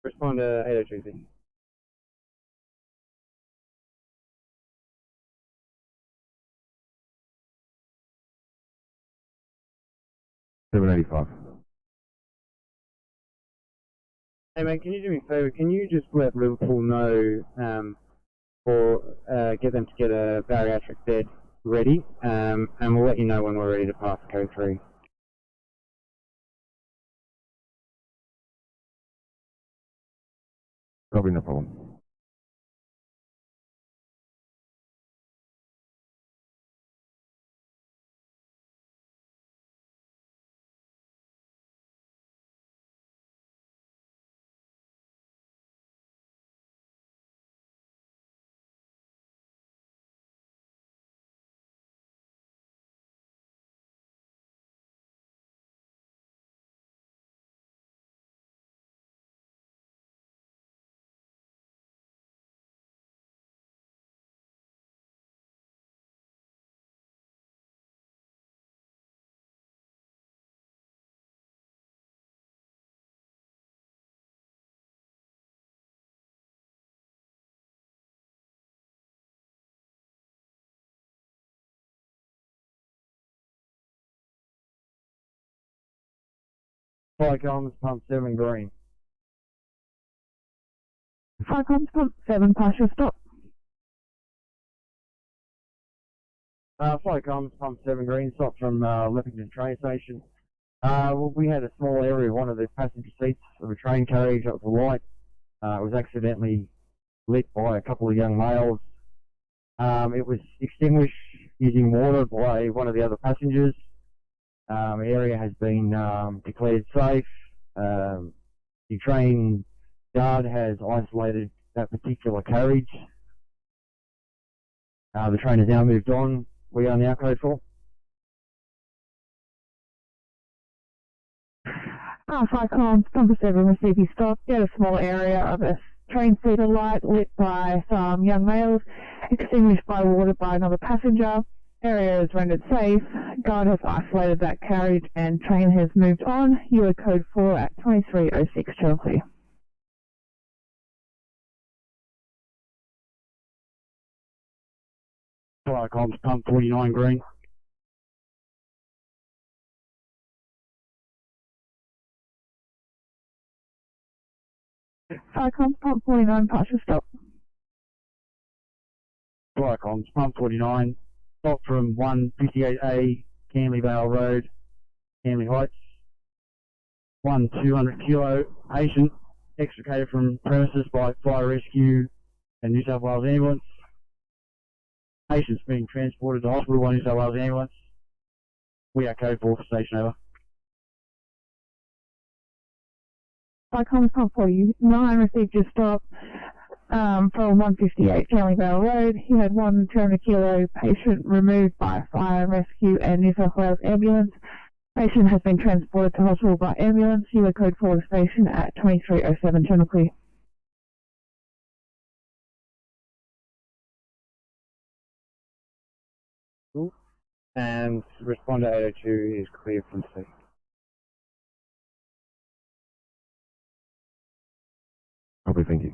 Respond to 8023. $785. Hey man, can you do me a favour? Can you just let Liverpool know, or get them to get a bariatric bed ready, and we'll let you know when we're ready to pass code 3. Copy, no problem. Flycom, pump 7 green. Flycom, pump 7, partial stop. Flycom, pump 7 green, stop from Leppington train station. Well, we had a small area of one of the passenger seats of a train carriage that was alight. It was accidentally lit by a couple of young males. It was extinguished using water by one of the other passengers. The area has been declared safe. The train guard has isolated that particular carriage. The train has now moved on. We are now code 4. Flycom, number 7, receive your stop. Get a small area of a train seat alight lit by some young males, extinguished by water by another passenger. Area is rendered safe. Guard has isolated that carriage and train has moved on. You are code 4 at 2306 Chelsea. Flycom's pump 49 green. Flycom, pump 49, partial stop. Flycom's pump 49. Stop from 158A Canley Vale Road, Canley Heights. 1 200 kilo patient extricated from premises by fire rescue and New South Wales ambulance. Patient's being transported to hospital by New South Wales ambulance. We are code 4 for station over. Icons pump for you. 9 received your stop from 158 Family Vale Road. You had 1 200 kilo patient removed by fire and rescue and New South Wales ambulance. Patient has been transported to hospital by ambulance. You were code 4 to station at 2307 Channel Clear. Cool. And responder 802 is clear from C. Copy, thank you.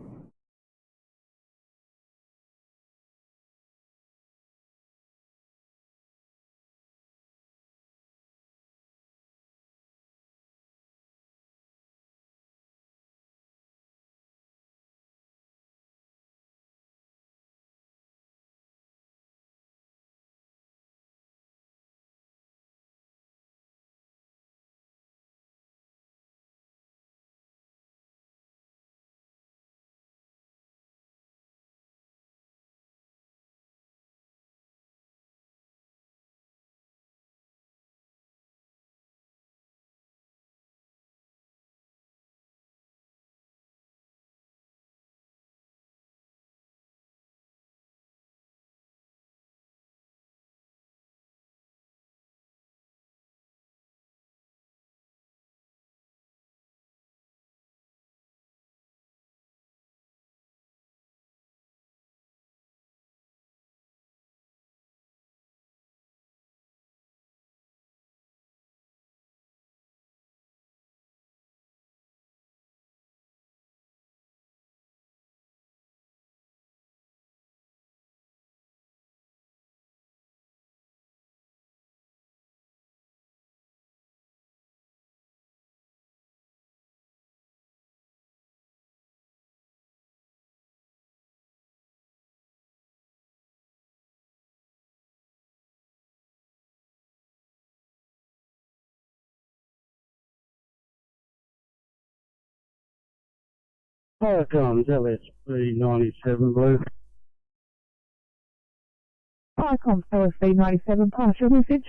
Icons LSB97 blue. Icons LSB 97, pass your message.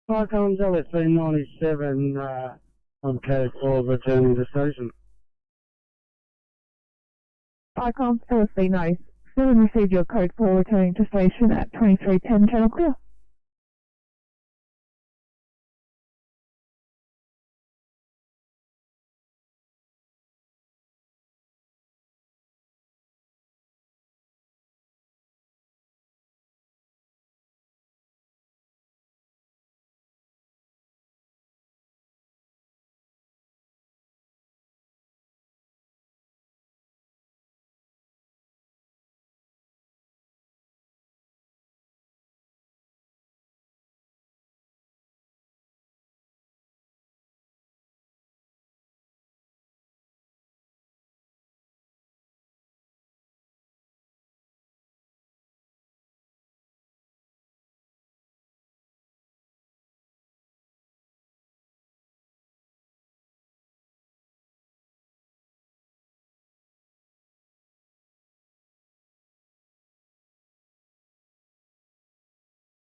Icons LSB97, I'm code 4 returning to station. Icons LSB 97, received your code 4 returning to station at 2310 Channel Clear.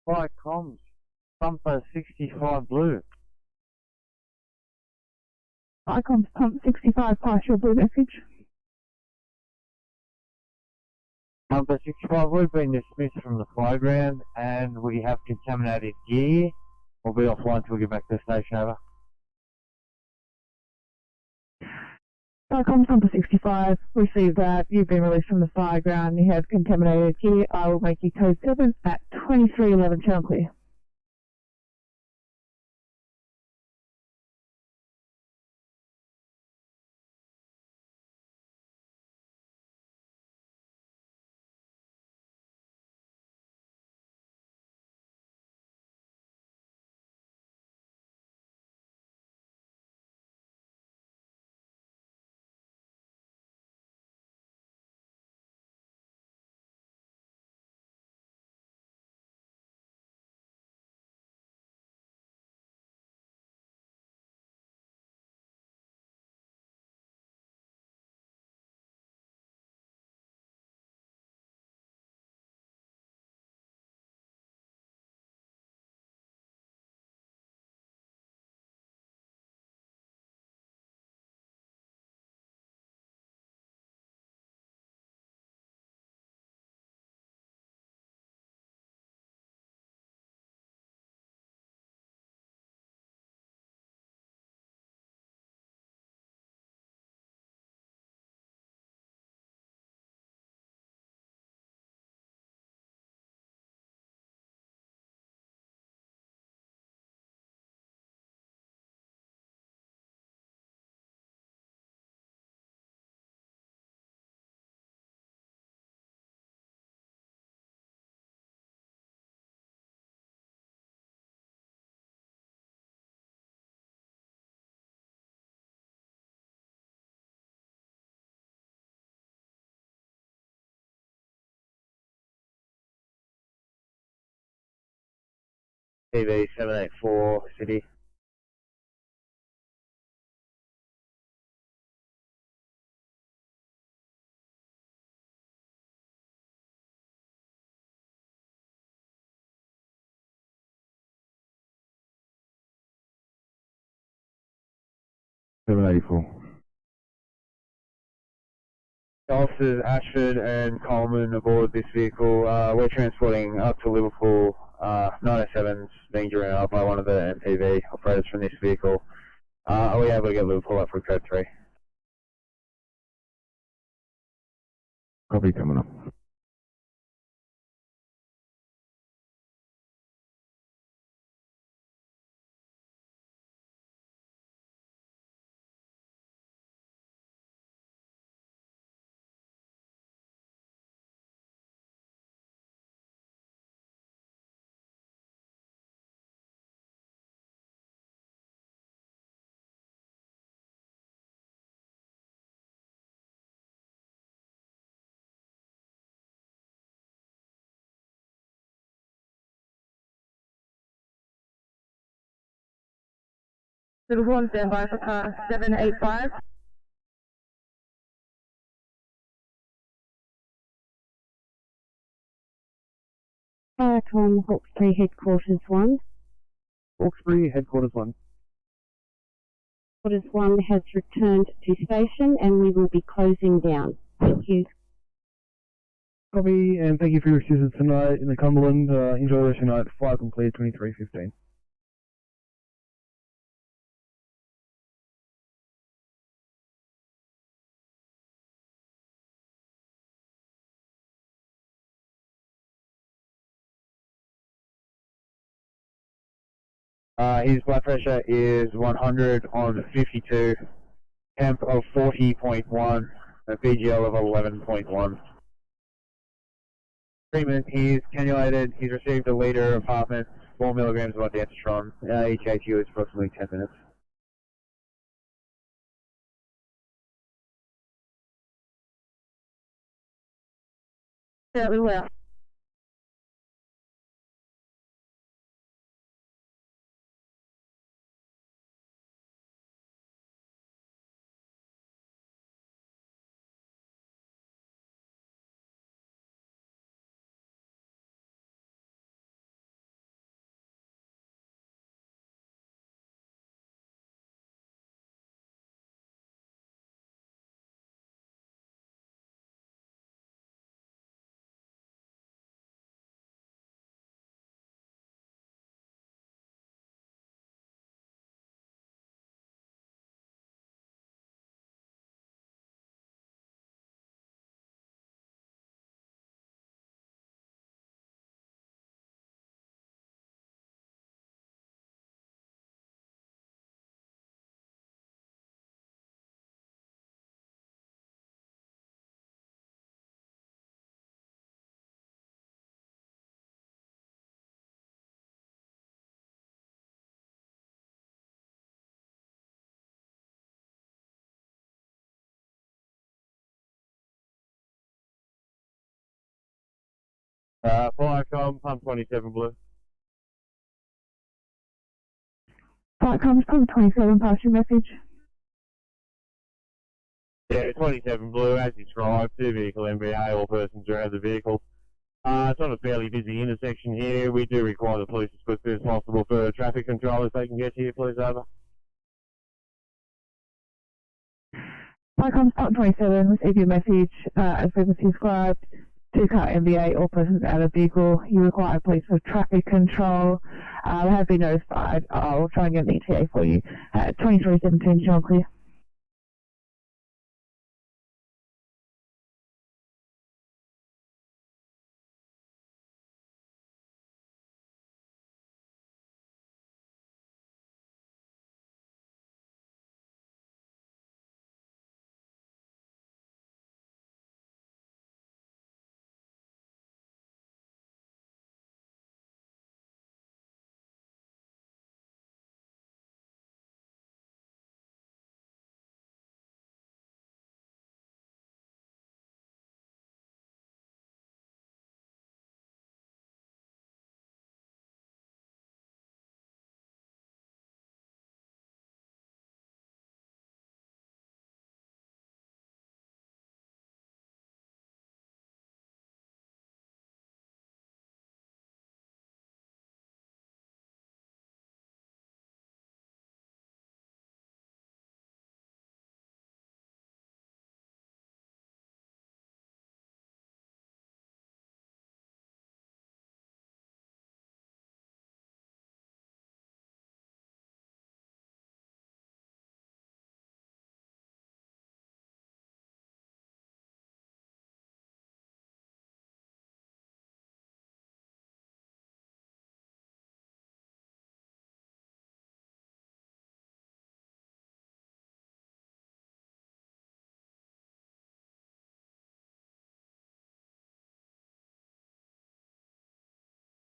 Flight comms, bumper 65 blue. Icons pump 65, pass your blue message. Bumper 65, we've been dismissed from the flyground and we have contaminated gear. We'll be offline until we get back to the station, over. Icons pumper 65, received that. You've been released from the fire ground. You have contaminated gear. I will make you code 7 at 2311 Channel Clear. MPV784 City. Officers Ashford and Coleman aboard this vehicle. We're transporting up to Liverpool 907's being driven up by one of the MPV operators from this vehicle. Are we able to get Liverpool up for code 3? Copy coming up. Liverpool on standby for 785. Tom Hawkesbury Headquarters 1. Hawkesbury Headquarters 1. Headquarters 1 has returned to station and we will be closing down. Thank you. Copy, and thank you for your assistance tonight in the Cumberland. Enjoy the rest of your night. Flight complete 23:15. His blood pressure is 100 on 52, temp of 40.1, a BGL of 11.1. Treatment, he's cannulated, he's received a litre of Hartman, 4 milligrams of ondansetron. Each ATU is approximately 10 minutes. Fairly well. Firecom, pump 27 blue. Flightcom, pump 27, pass your message. Yeah, 27 blue, as described, 2 vehicle MBA, all persons around the vehicle. It's on a fairly busy intersection here. We do require the police as quickly as possible for traffic control if they can get here, please, over. Flightcom, pump 27, receive your message as previously described. 2-car MBA, all persons out of vehicle. You require police for traffic control. They have been notified. I'll try and get an ETA for you. 2317, John Clear.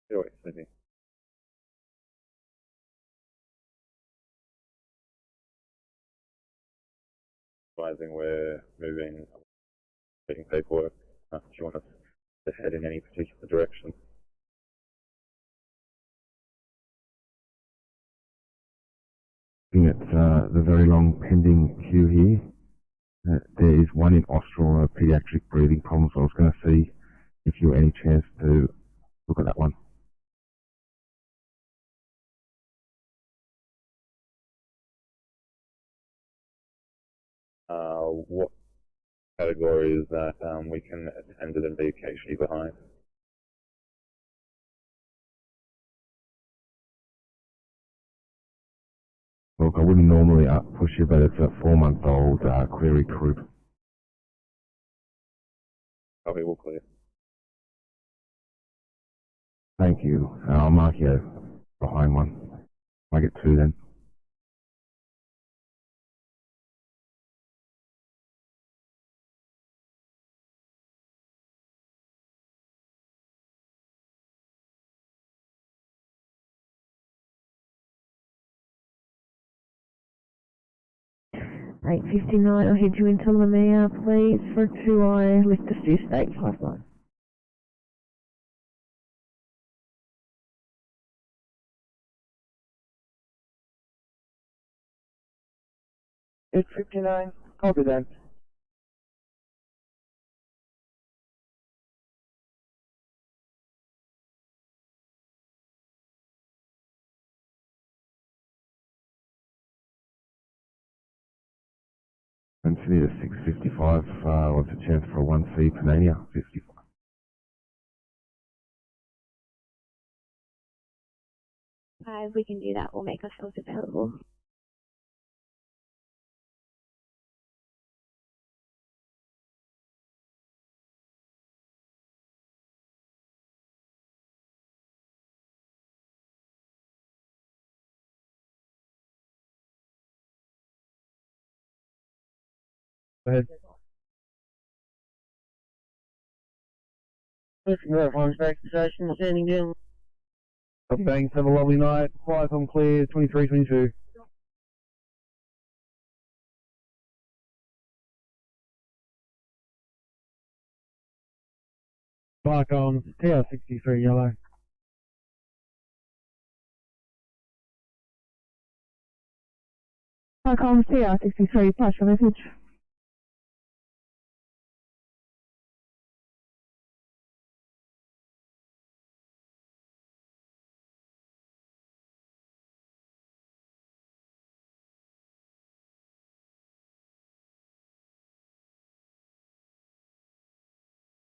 Anyway, Sydney. Advising we're moving, taking paperwork. Do you want us to head in any particular direction? Looking at the very long pending queue here, there is one in Austral, pediatric breathing problems. I was going to see if you had any chance to look at that one. What category is that? We can attend it and be occasionally behind. Look, I wouldn't normally push you, but it's a 4-month-old query group. Copy, we'll clear. Thank you. I'll mark you behind one. I get 2 then. $8.59, I'll head you into Lamia, please, for a 2i with the Sioux State Pipeline. $8.59, copy that. Consider 655, what's the chance for a 1C Panania? 55. If we can do that, we'll make ourselves available. Go ahead. Platforms back to station, standing down. Thanks, have a lovely night. Flight on clear, 2322. Bark on TR63 yellow. Icon TR63, pass your message.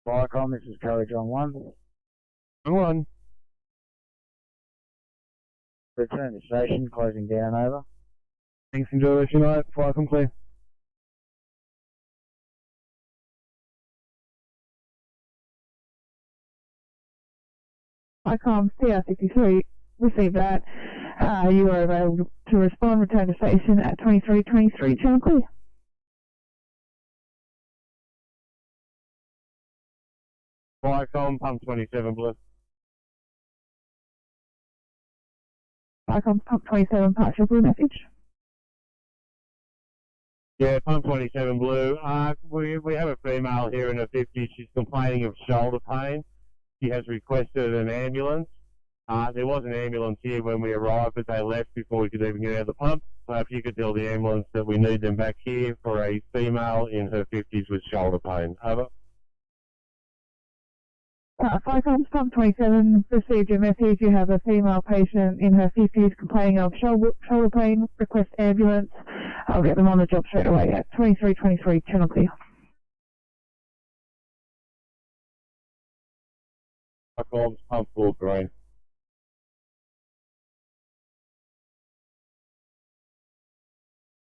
Viacom, this is Courage on 1. On 1. Return to station, closing down, over. Thanks, enjoy the rest of your night. Viacom clear. Icon TR63, receive that. You are available to respond, return to station at 2323, channel clear. Viacom, pump 27 blue. Icon pump 27, partial blue message. Yeah, pump 27 blue. We have a female here in her 50s. She's complaining of shoulder pain. She has requested an ambulance. There was an ambulance here when we arrived, but they left before we could even get out of the pump. So if you could tell the ambulance that we need them back here for a female in her 50s with shoulder pain. Over. Icon pump 27, received your message. You have a female patient in her 50s complaining of shoulder pain. Request ambulance. I'll get them on the job straight away at 2323, channel clear. Icon pump 4 green.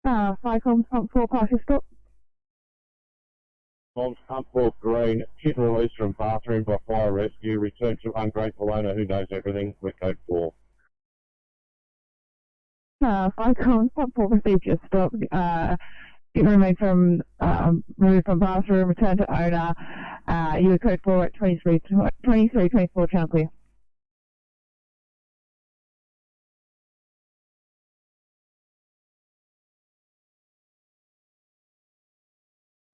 Icon pump 4, partial stop. Comms pump 4 green, kit released from bathroom by fire rescue, returned to ungrateful owner who knows everything, with code 4. Icon pump 4, received your stop. Kit removed from bathroom, returned to owner. You were code 4 at 2324, channel clear.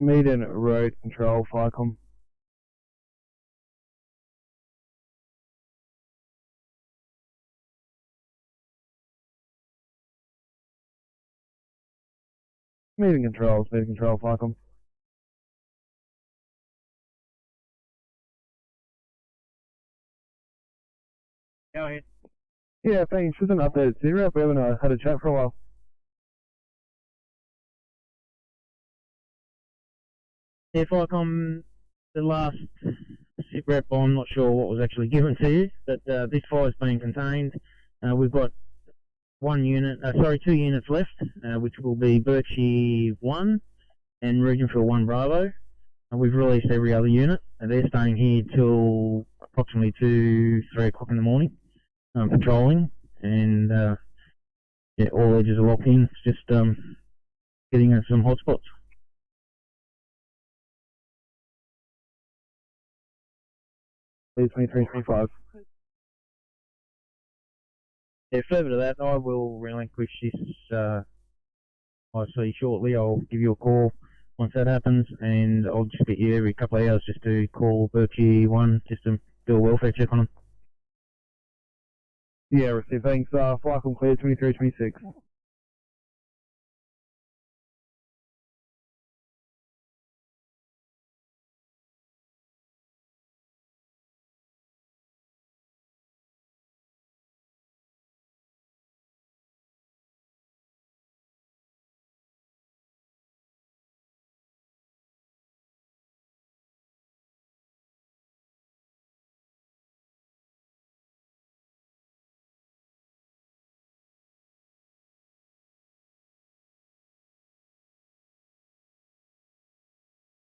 Meeting road control, FICOM. Meeting control, FICOM. Go ahead. Yeah, thanks. Just an updated zero. We haven't had a chat for a while. Yeah, FICOM, the last sit rep, I'm not sure what was actually given to you, but this fire's been contained. We've got two units left, which will be Birchie 1 and Regionfield 1 Bravo. We've released every other unit, and they're staying here till approximately 2-3 o'clock in the morning, patrolling, and yeah, all edges are locked in. It's just getting at some hotspots. Please, 2325. Yeah, further to that, I will relinquish this IC shortly. I'll give you a call once that happens, and I'll just get you every couple of hours just to call Birchie 1 just to do a welfare check on them. Yeah, receive. Thanks. FICOM clear, 2326.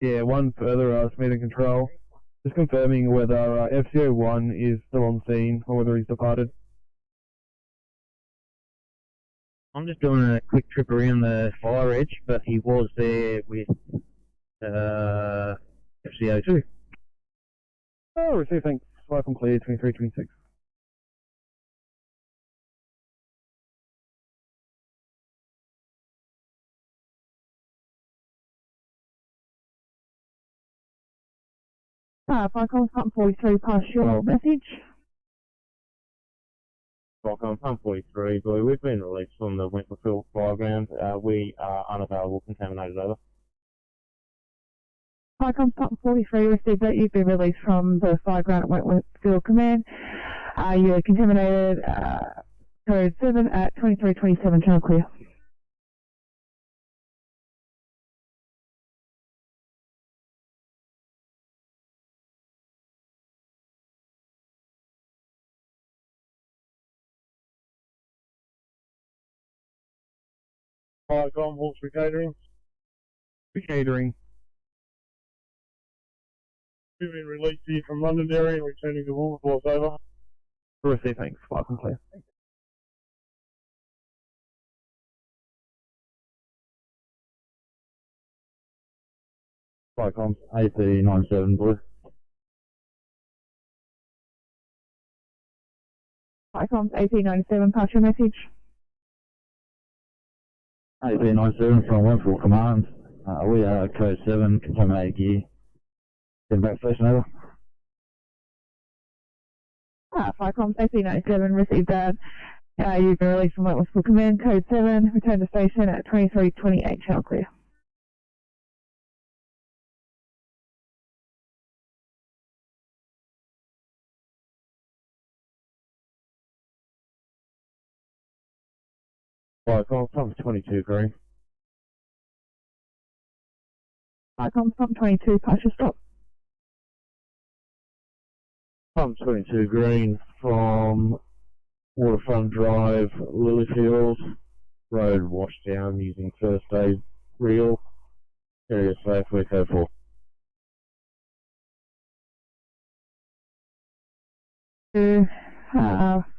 Yeah, one further, meeting control. Just confirming whether FCO1 is still on scene or whether he's departed. I'm just doing a quick trip around the fire edge, but he was there with FCO2. Oh, receive. Thanks. FICOM clear, 2326. FICOM Pump 43, pass your message. FICOM Pump 43, Blue. We've been released from the Wentworthfield Fireground. We are unavailable, contaminated, over. FICOM Pump 43, received that you've been released from the fireground at Wentworthfield Command. You're contaminated, code 7 at 2327, channel clear. FICOM, Hawkesbury Catering. Catering. We've been released here from Londonderry and returning to Wilberforce, over. Receive. Thanks. FICOM clear. FICOM, AP97 Blue. FICOM AP97, pass your message. AP97 from Wentworth Command. We are code 7, contaminated gear. Send back station, over. FICOM AP97, received that. You've been released from Wentworthfield Command, code 7, return to station at 2328, channel clear. FICOM, Pump 22, green. FICOM Pump 22, pass your stop. Pump 22, green, from Waterfront Drive, Lilyfield. Road washed down using first aid reel. Area safe, we're code 4.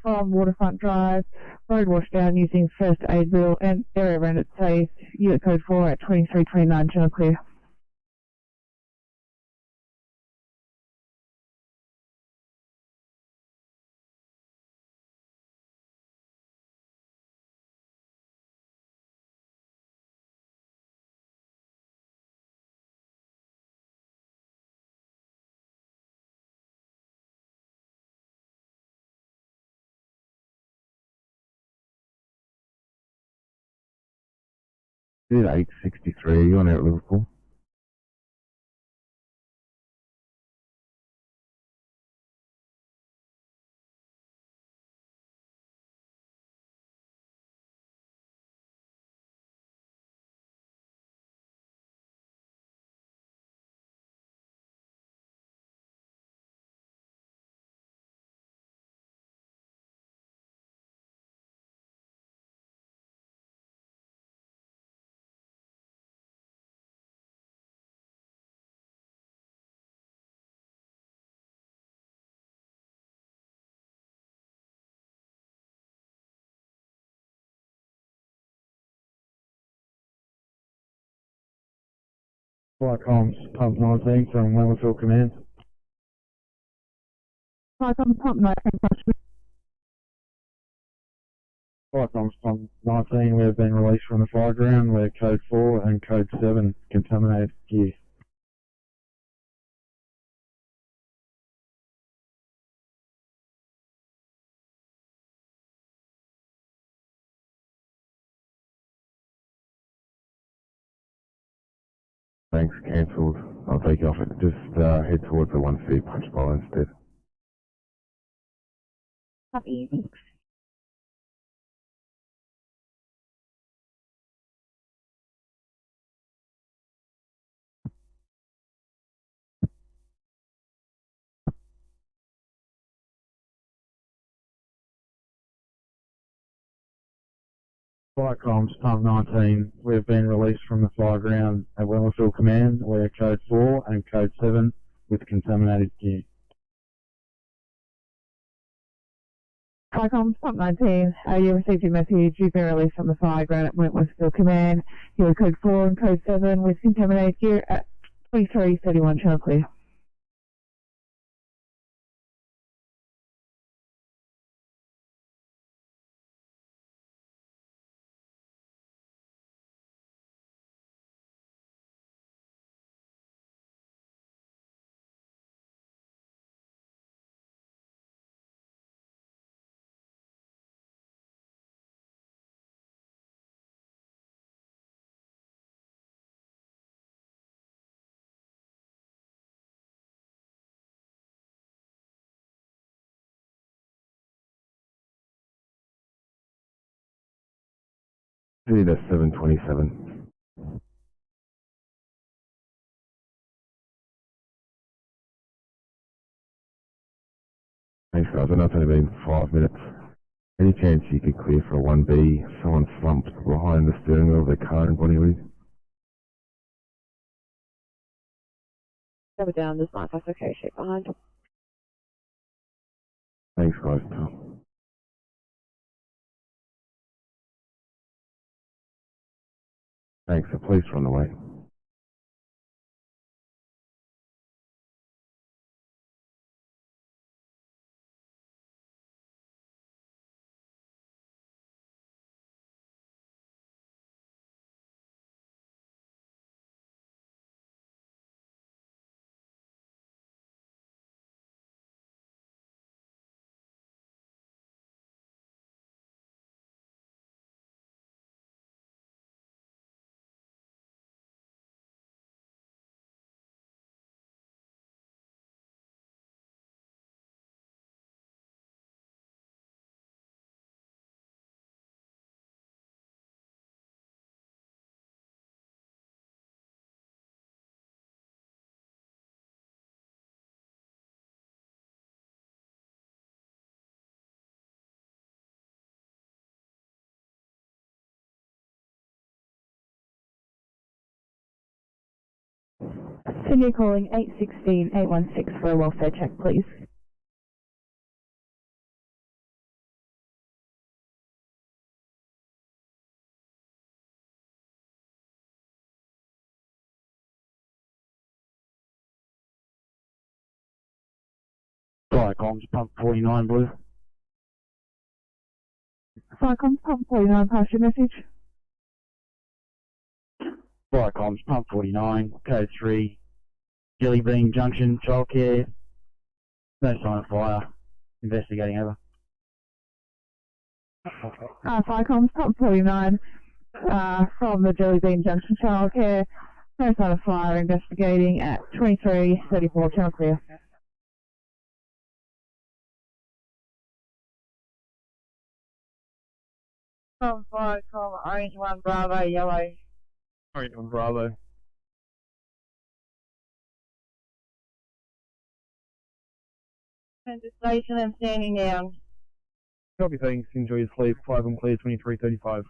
From Waterfront Drive, road washdown using first aid reel and area rendered safe, unit code 4 at 2329, channel clear. Did 863, are you on out Liverpool? Flight comms, pump 19 from Wellsville Command. Flycom pump 19, Flight comms, pump 19, we've been released from the fire ground. We're code 4 and code 7, contaminated gear. Thanks, cancelled. I'll take you off it. Just head towards the 1C punch bowl instead. Copy, thanks. Flight comms, pump 19, we've been released from the fire ground at Wellsville Command. We're code 4 and code 7 with contaminated gear. Flycom pump 19, you received your message. You've been released from the fire ground at Wentworthville Command. You're code 4 and code 7 with contaminated gear at 2331 channel clear. That's 727. Thanks guys, I know it's only been 5 minutes. Any chance you could clear for a 1B? Someone slumped behind the steering wheel of their car in Bonnywood. Cover down, there's 95 shape behind. Thanks guys, Tom. Thanks, the police are on the way. Sydney calling 816-816 for a welfare check, please. Flight comms, pump 49 blue. Flycom pump 49, pass your message. Flight comms, pump 49, code 3, Jelly Bean Junction, childcare, no sign of fire, investigating over. Flycom pump 49, from the Jelly Bean Junction Childcare. No sign of fire, investigating at 2334 Channel Clear. From 5 from Orange 1 Bravo Yellow. Orange 1 Bravo. Center station and standing down. Copy, thanks. Enjoy your sleep. 5 on clear, 2335.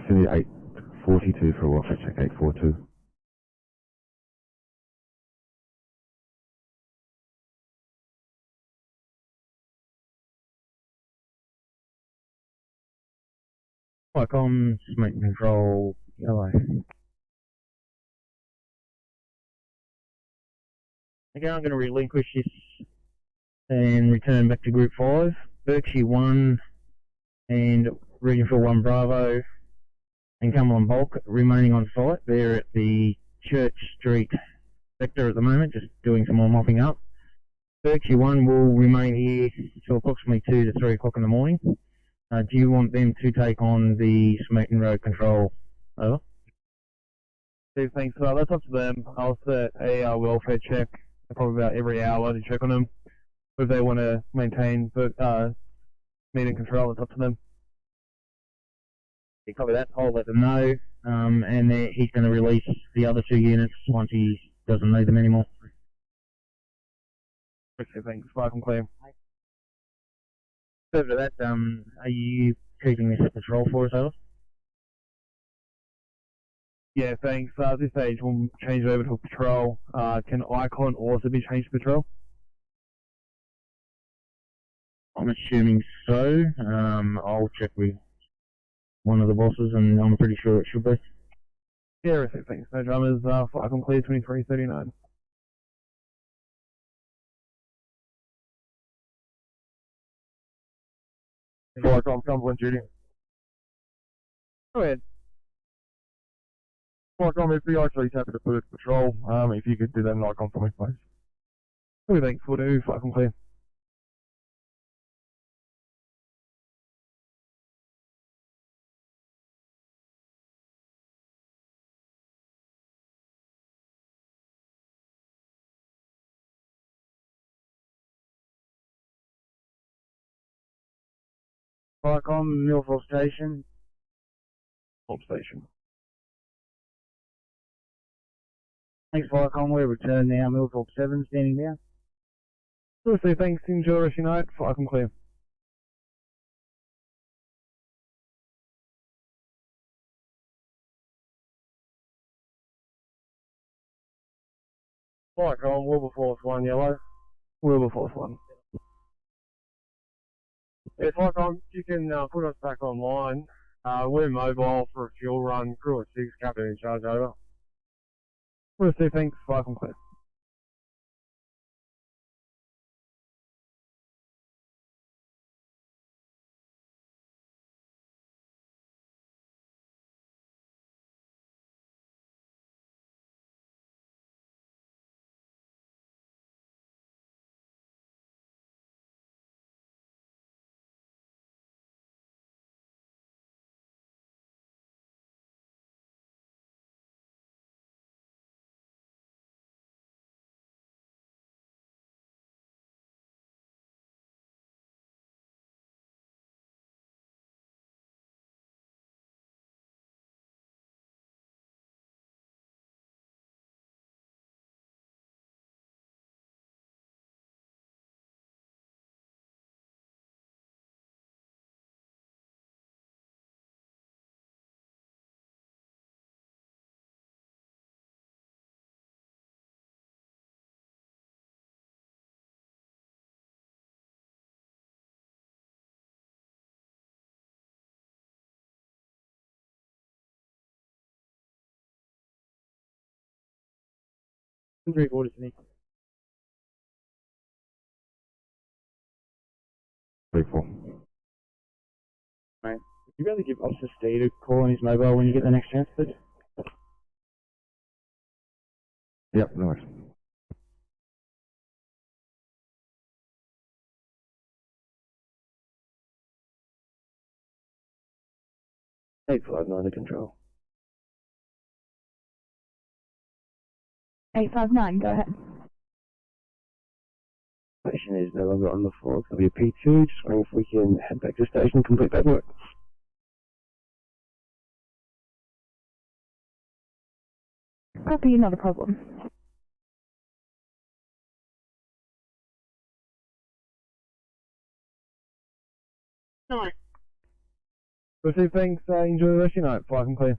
City 842 for a welfare check, 842. Icon, smoke control, yellow. Okay, I'm going to relinquish this and return back to Group 5. Berkshire 1 and Regional 1 Bravo and Cumberland Bulk remaining on site. They're at the Church Street sector at the moment, just doing some more mopping up. Berkshire 1 will remain here till approximately 2 to 3 o'clock in the morning. Do you want them to take on the Smeaton Road control? Over. Steve, thanks. That's up to them. I'll set a welfare check probably about every hour to check on them. If they want to maintain meeting control, it's up to them. You copy that? I'll let them know. And he's going to release the other 2 units once he doesn't need them anymore. Okay, thanks. Bye from clear. Further to that, are you keeping this patrol for us, over? Yeah, thanks. At this stage, we'll change it over to a patrol. Can Icon also be changed to patrol? I'm assuming so. I'll check with one of the bosses, and I'm pretty sure it should be. Yeah, thanks. No dramas. Icon clear 2339. Icon, Cumberland duty. Go ahead. Icon, if the actually happy to put it to patrol, if you could do that in Icon for me, please. Okay, thanks. We'll do. Icon clear. Flycom, Millthorpe Station. Thorpe Station. Thanks, Flycom. We're returned now. Millthorpe 7, standing down. Firstly, thanks. Enjoy the rest of your night. Flycom clear. Flycom, Wilberforce 1 yellow. Wilberforce 1. Yeah, Flycom, you can put us back online. We're mobile for a fuel run. Crew at 6, captain in charge, over. Firstly, thanks. Flycom clear. Three quarters to me. 3-4. Mate, would you rather give Officer Steed a call on his mobile when you get the next chance, please? Yep, no worries. Eight five nine to control. 859, go ahead. Patient is no longer on the floor. It's going to be a P2. Just wondering if we can head back to station and complete that work. Copy, not a problem. No. Firstly, thanks. Enjoy the rest of your night. Flycom clear.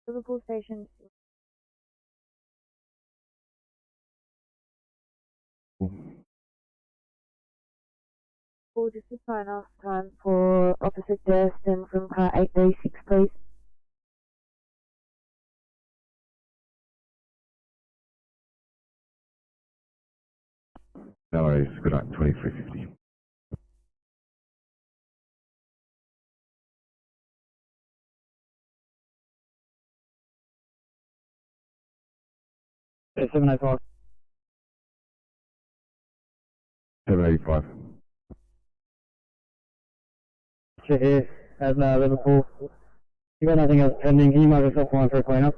Liverpool Station. Just to sign off time for Officer Durston from car 836, please. No worries, good night, 2350. Yeah, 705. 785. Check here at Liverpool. You got nothing else pending. Can you mark yourself fine for a clean up?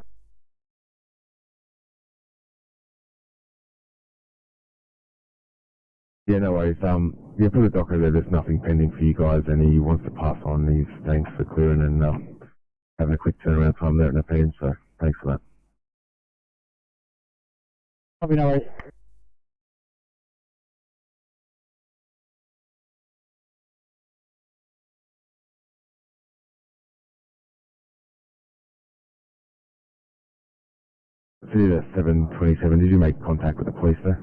Yeah, no worries. Yeah, for the docker there's nothing pending for you guys, and he wants to pass on his thanks for clearing and having a quick turnaround time there at Nepean, so thanks for that. Probably no worries. See you at 727. Did you make contact with the police there?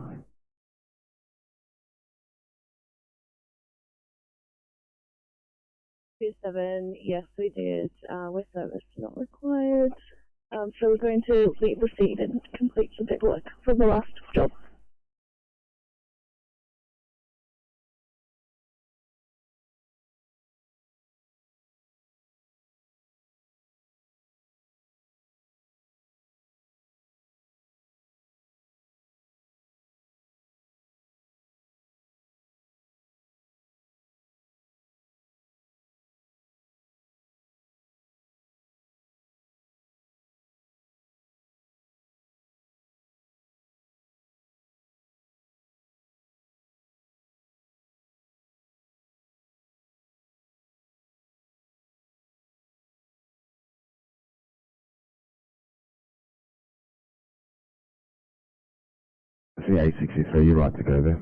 27, yes we did. With service not required. So we're going to leave the scene and complete some paperwork from the last job. See A63, you're right to go there.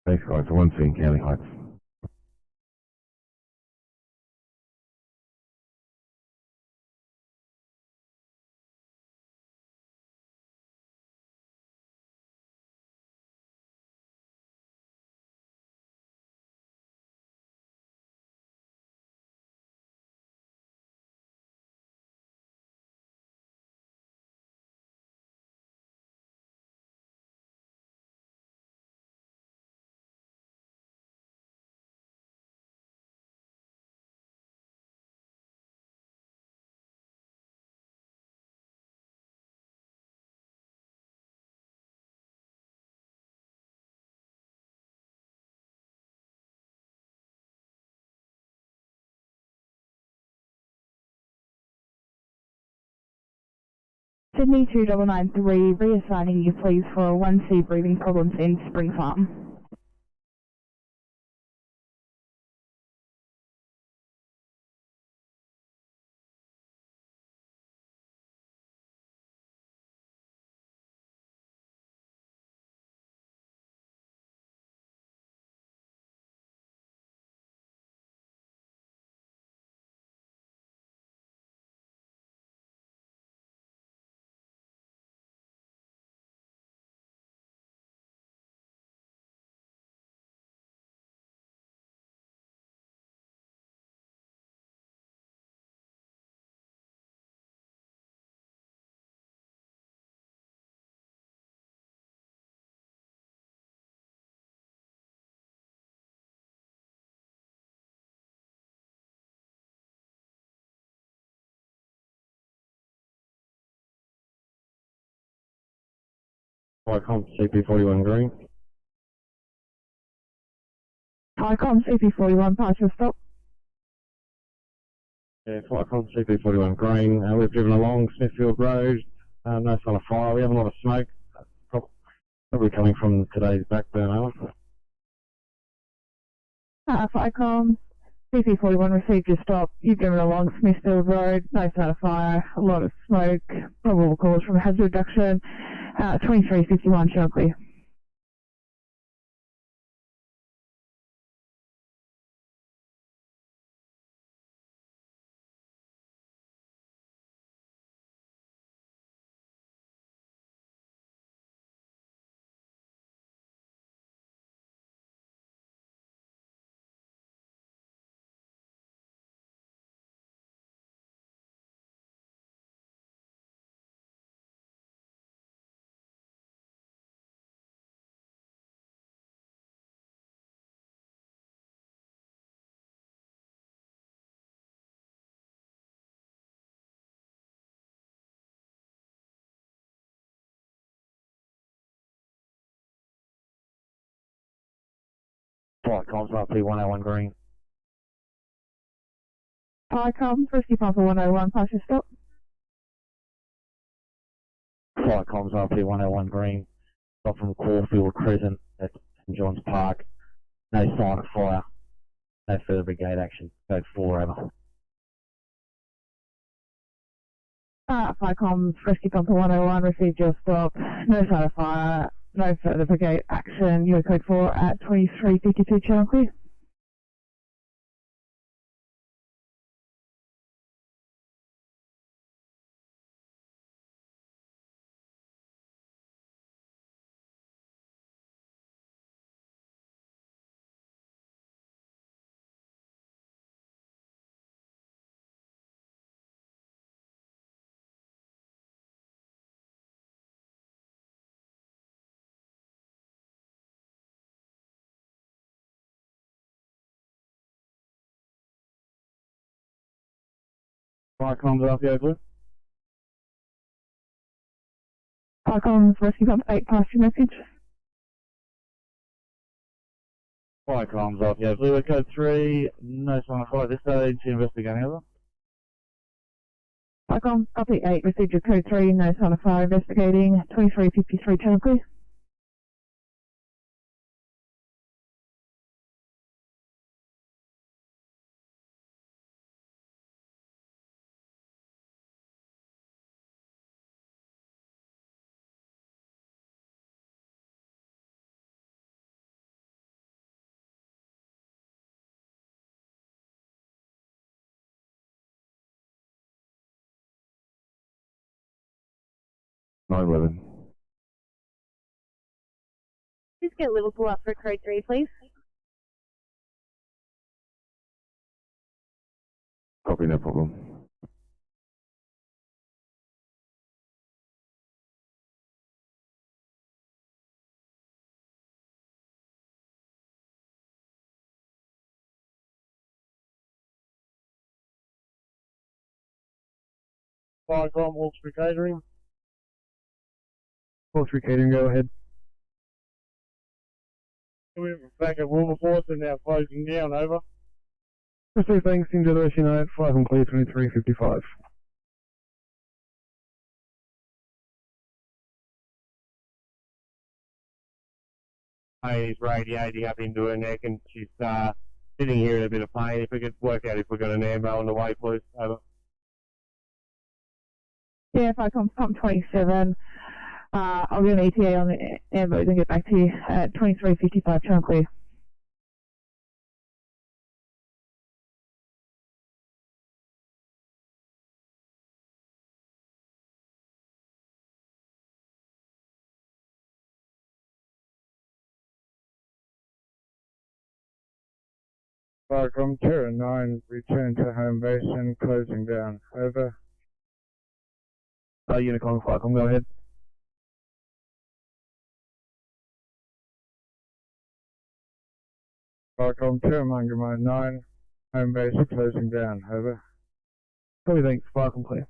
Thanks guys, I want to see in County Heights. Sydney 2993, reassigning you please for 1C breathing problems in Spring Farm. Flycom CP41 green. Flycom CP41, pass your stop. Yeah, Flycom CP41 green. We've driven along Smithfield Road. No sign of fire. We have a lot of smoke. Probably coming from today's backburn, over. Flycom CP41 received your stop. You've driven along Smithfield Road, no sign of fire, a lot of smoke, probable cause from hazard reduction. 2351, show clear. Flycom's RP101 green. Flycom, Risky Papa 101, pass your stop. Flycom's RP101 green. Stop from Caulfield Crescent at St John's Park. No sign of fire. No further brigade action. Code 4 over. Flycom, Risky Papa 101, received your stop. No sign of fire, no further brigade action. You are code 4 at 2352, channel clear. Flycom's RP blue. Flycom's Rescue Pump 8, pass your message. Flycom's RP blue. Code 3. No sign of fire at this stage. Investigating over. Flycom, copy 8, received your code 3, no sign of fire, investigating. 2353, channel clear. Nine-11. Please get Liverpool up for code 3, please. Copy, no problem. Flycom, Hawkesbury Catering. Hawkesbury Catering, go ahead. We're back at Wilberforce and now closing down, over. Received thanks, into the issue note, 5 and clear 2355. He's radiating up into her neck and she's sitting here in a bit of pain. If we could work out if we've got an ambo on the way, please, over. Yeah, Flycom, pump 27. I'll get an ETA on the ambos and get back to you at 2355, channel clear. Flycom, Terra 9, return to home base and closing down, over. Unicon, Flycom, go ahead. Flycom, Terra Mangamine 9, home base closing down, over. Copy, thanks, Flycom clear.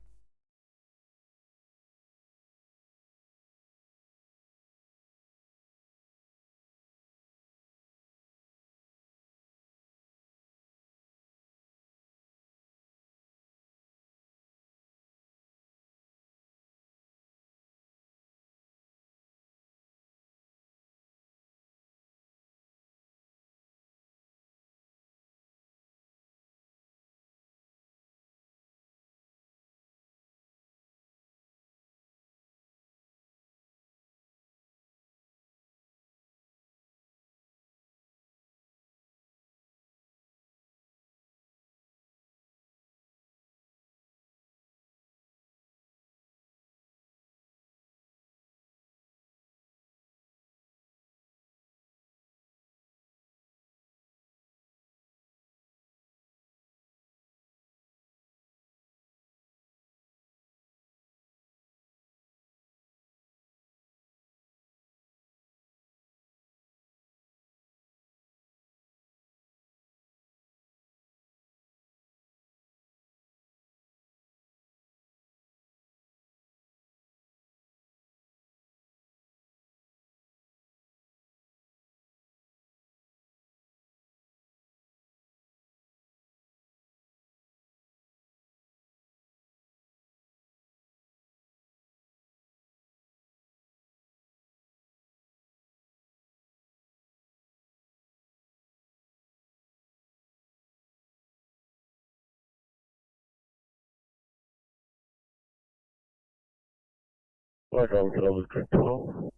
Like on Clovis Group 12.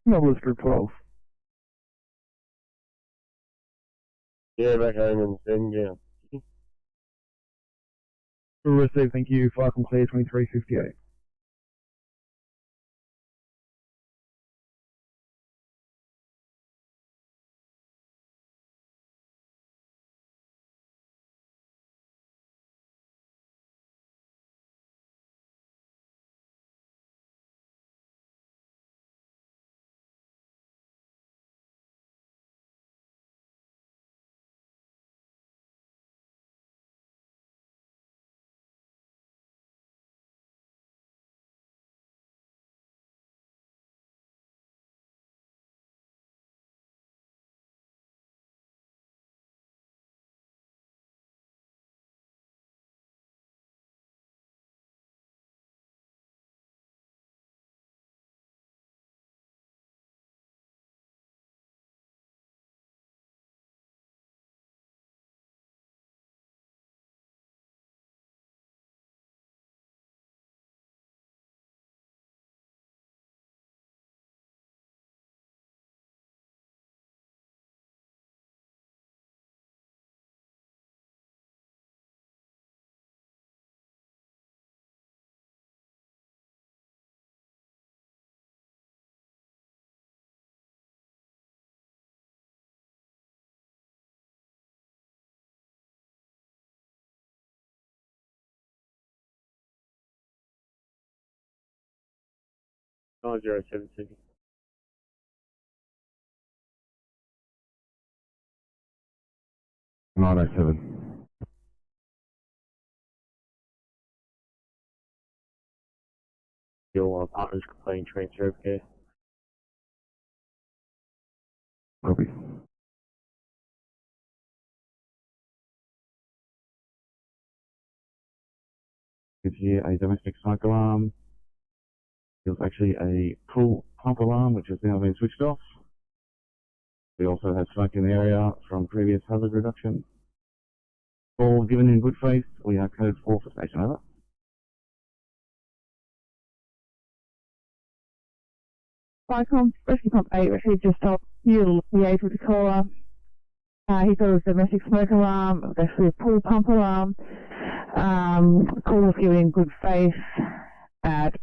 Novelist Group 12. Yeah, back home and then, yeah. Received, thank you. Flight clear 2358. Oh, 076. Nine oh seven. Your partner's complaining transfer of care. Copy. It's here a domestic smoke alarm. It was actually a pool pump alarm, which has now been switched off. We also had smoke in the area from previous hazard reduction. All given in good faith. We are code 4 for station, over. Vicom, Rescue Pump 8, received just off. You'll liaise with the caller. He thought it was a domestic smoke alarm. It was actually a pool pump alarm. The call was given in good faith at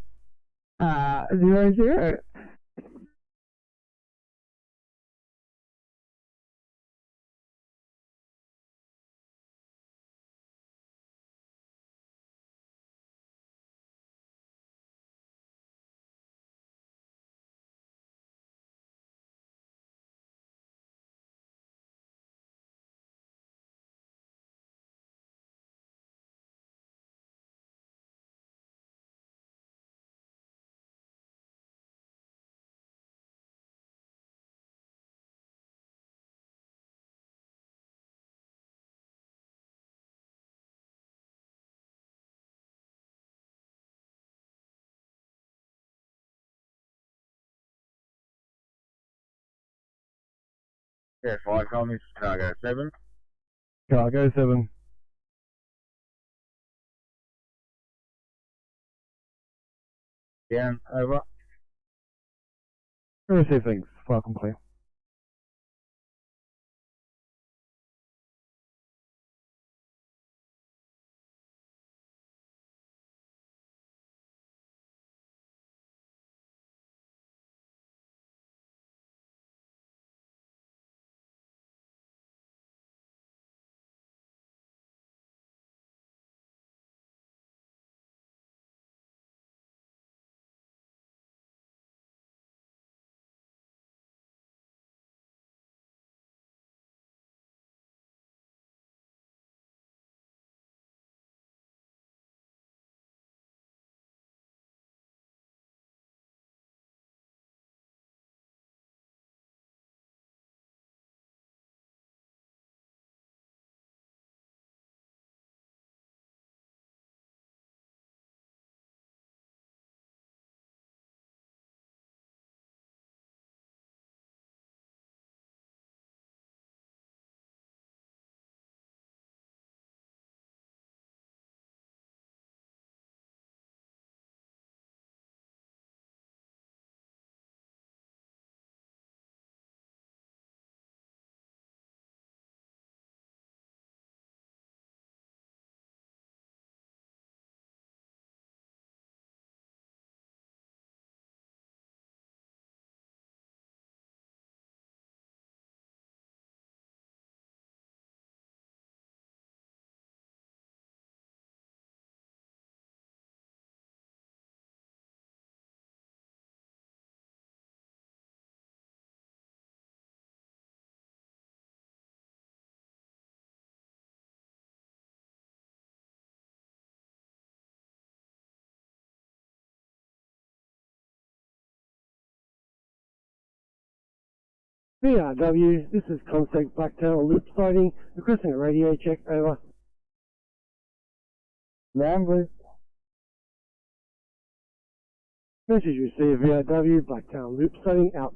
00. Yeah, Vicom, this is Cargo 7. Cargo 7. Down, over. Received, thanks. Flight clear. VRW, this is Concept Blacktail Loop Sighting, requesting a radio check, over. Ramblers. Message received, VRW, Blacktail Loop Sighting, out.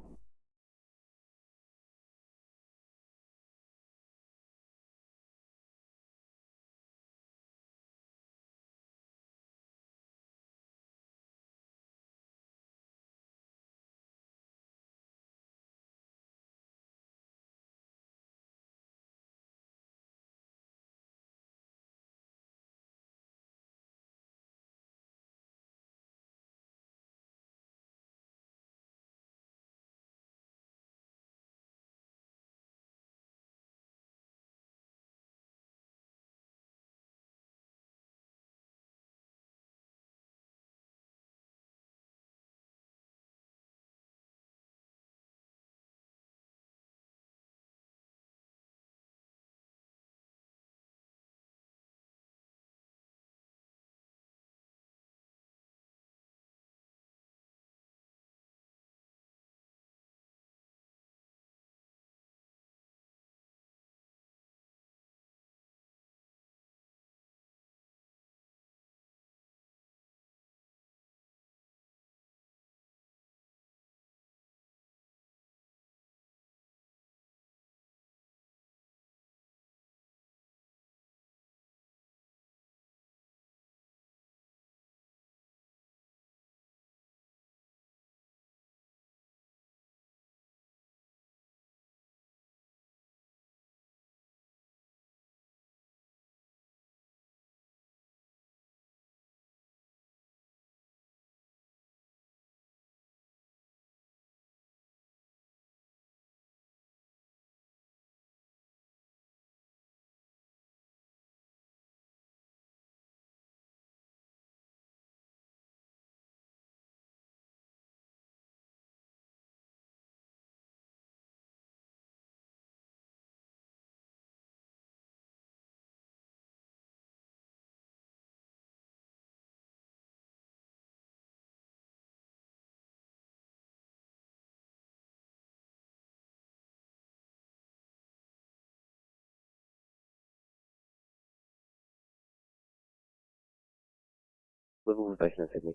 Liverpool Station in Sydney.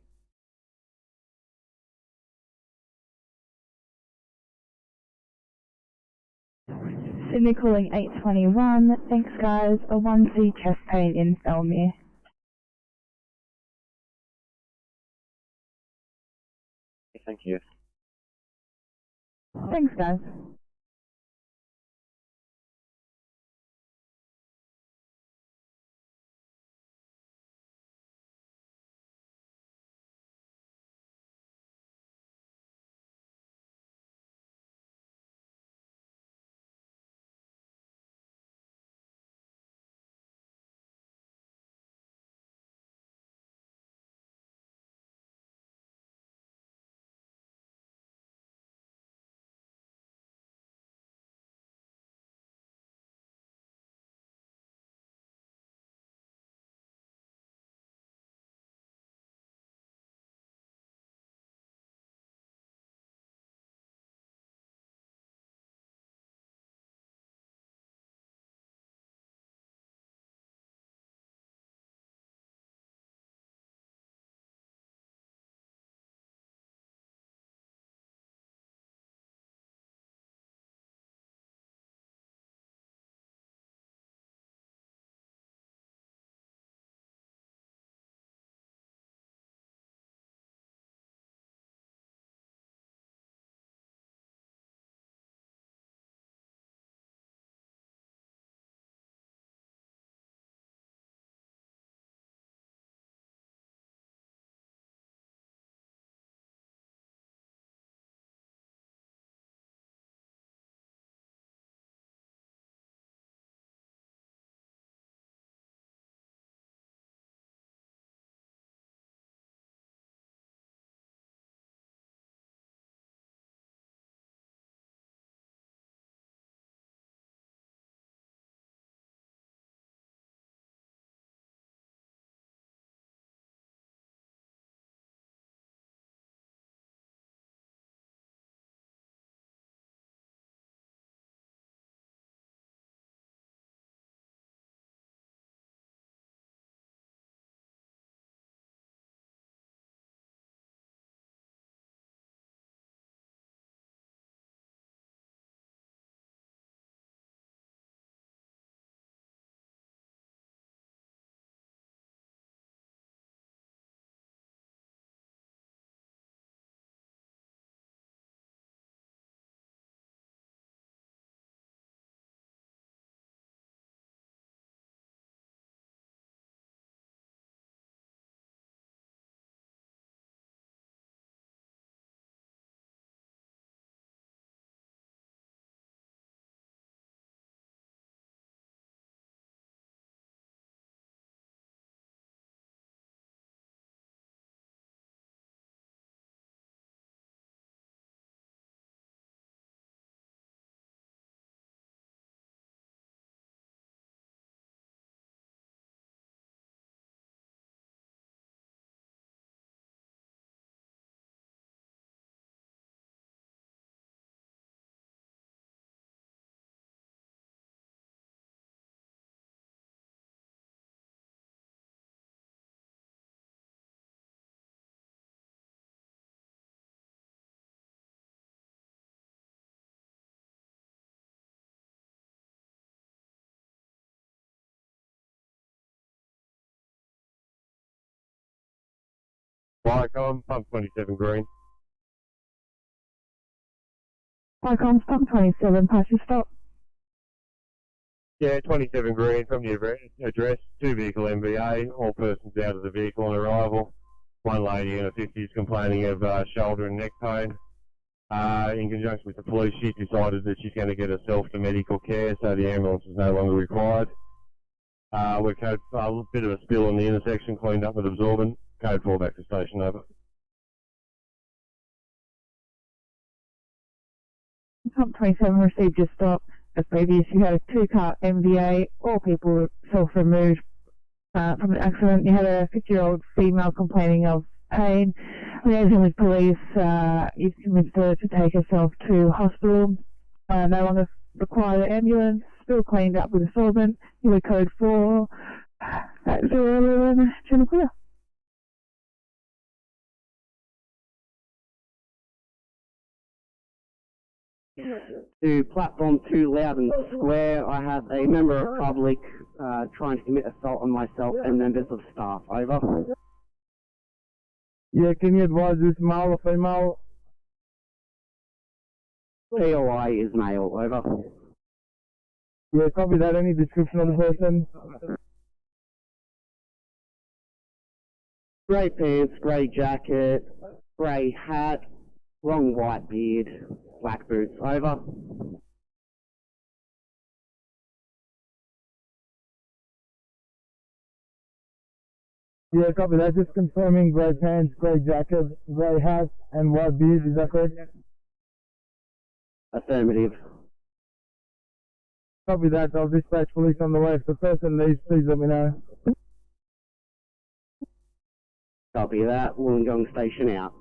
Sydney calling 821. Thanks guys. A 1C chest pain in Felmere. Thank you. Thanks guys. Viacom, pump 27 green. Icons, pump 27, pass your stop. Yeah, 27 green from the address, 2 vehicle MVA, all persons out of the vehicle on arrival. One lady in her 50s complaining of shoulder and neck pain. In conjunction with the police, she's decided that she's going to get herself to medical care, so the ambulance is no longer required. We're code a bit of a spill on the intersection, cleaned up with absorbent. Code 4 back to station, over. Pump 27 received your stop. As previous, you had a 2-car MVA. All people were self-removed from the accident. You had a 50-year-old female complaining of pain. Liaising with police, you've convinced her to take herself to hospital. No longer require the ambulance. Still cleaned up with a solvent. You were code 4 at 011 channel clear. To platform 2 Loudon Square, I have a member of public trying to commit assault on myself and members of staff. Over. Yeah, can you advise this male or female? POI is male. Over. Yeah, copy that. Any description of the person? Grey pants, grey jacket, grey hat, long white beard, black boots. Over. Yeah, copy that. Just confirming grey pants, grey jacket, grey hat, and white beard. Is that correct? Affirmative. Copy that. I'll dispatch police on the way. If the person leaves, please let me know. Copy that. Wollongong Station out.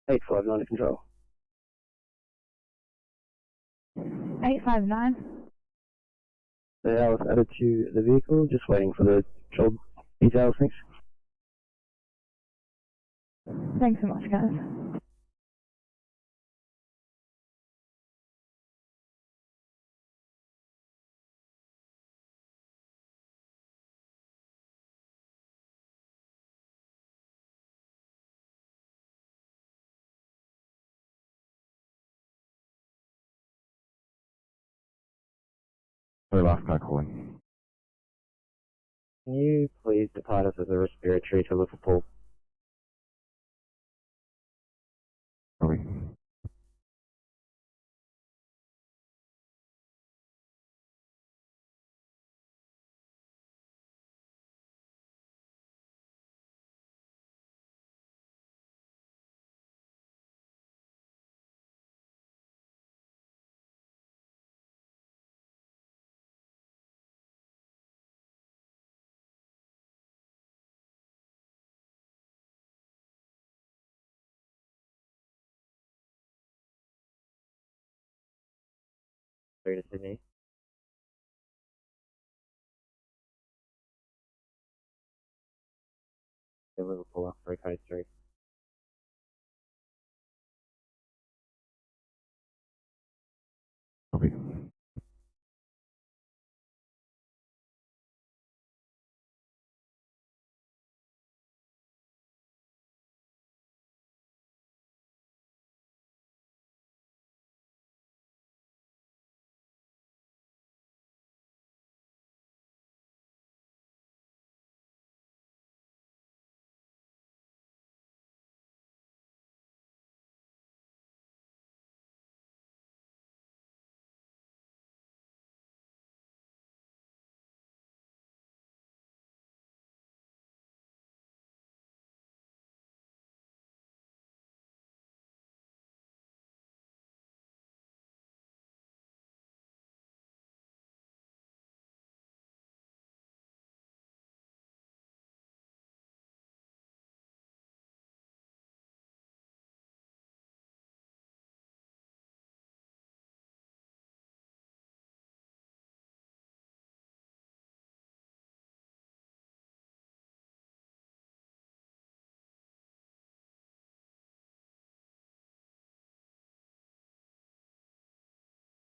859 to control. 859. The hours added to the vehicle, just waiting for the job details, thanks. Thanks so much, guys. So last guy calling. Can you please depart us as a respiratory to Liverpool? Sorry. Through to Sydney. To Liverpool, up for code 3. Copy.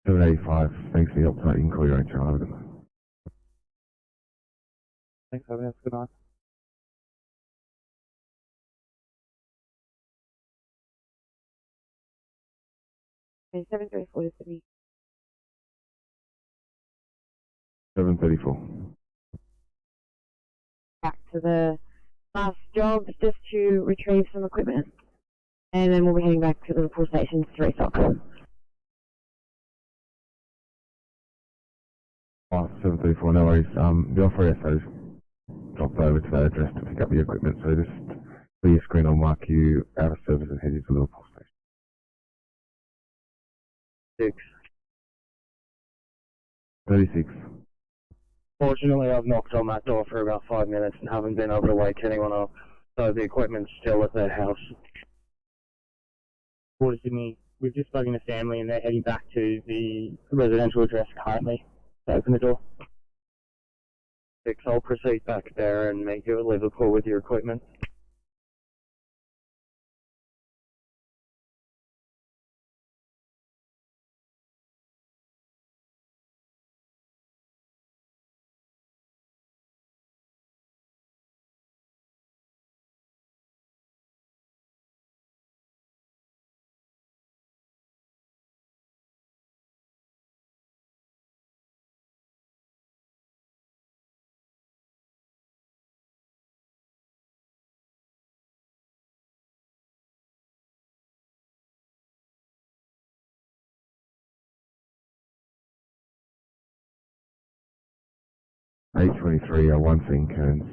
$785. Thanks for the help tonight. You can call your own child. Thanks, Evan. Good night. Okay, 734 to Sydney. 734. Back to the last job just to retrieve some equipment. And then we'll be heading back to the Liverpool station to restock. Oh, 734, no worries. The offer SO's dropped over to that address to pick up the equipment, so just for your screen I'll mark you out of service and head you to Liverpool station. 36. Fortunately, I've knocked on that door for about 5 minutes and haven't been able to wake anyone up, so the equipment's still at their house. Port of Sydney, we've just spoken to family and they're heading back to the residential address currently. So open the door. 6, I'll proceed back there and make you at Liverpool with your equipment. $823, 1 scene Kearns.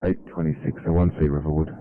826, so 1C Riverwood.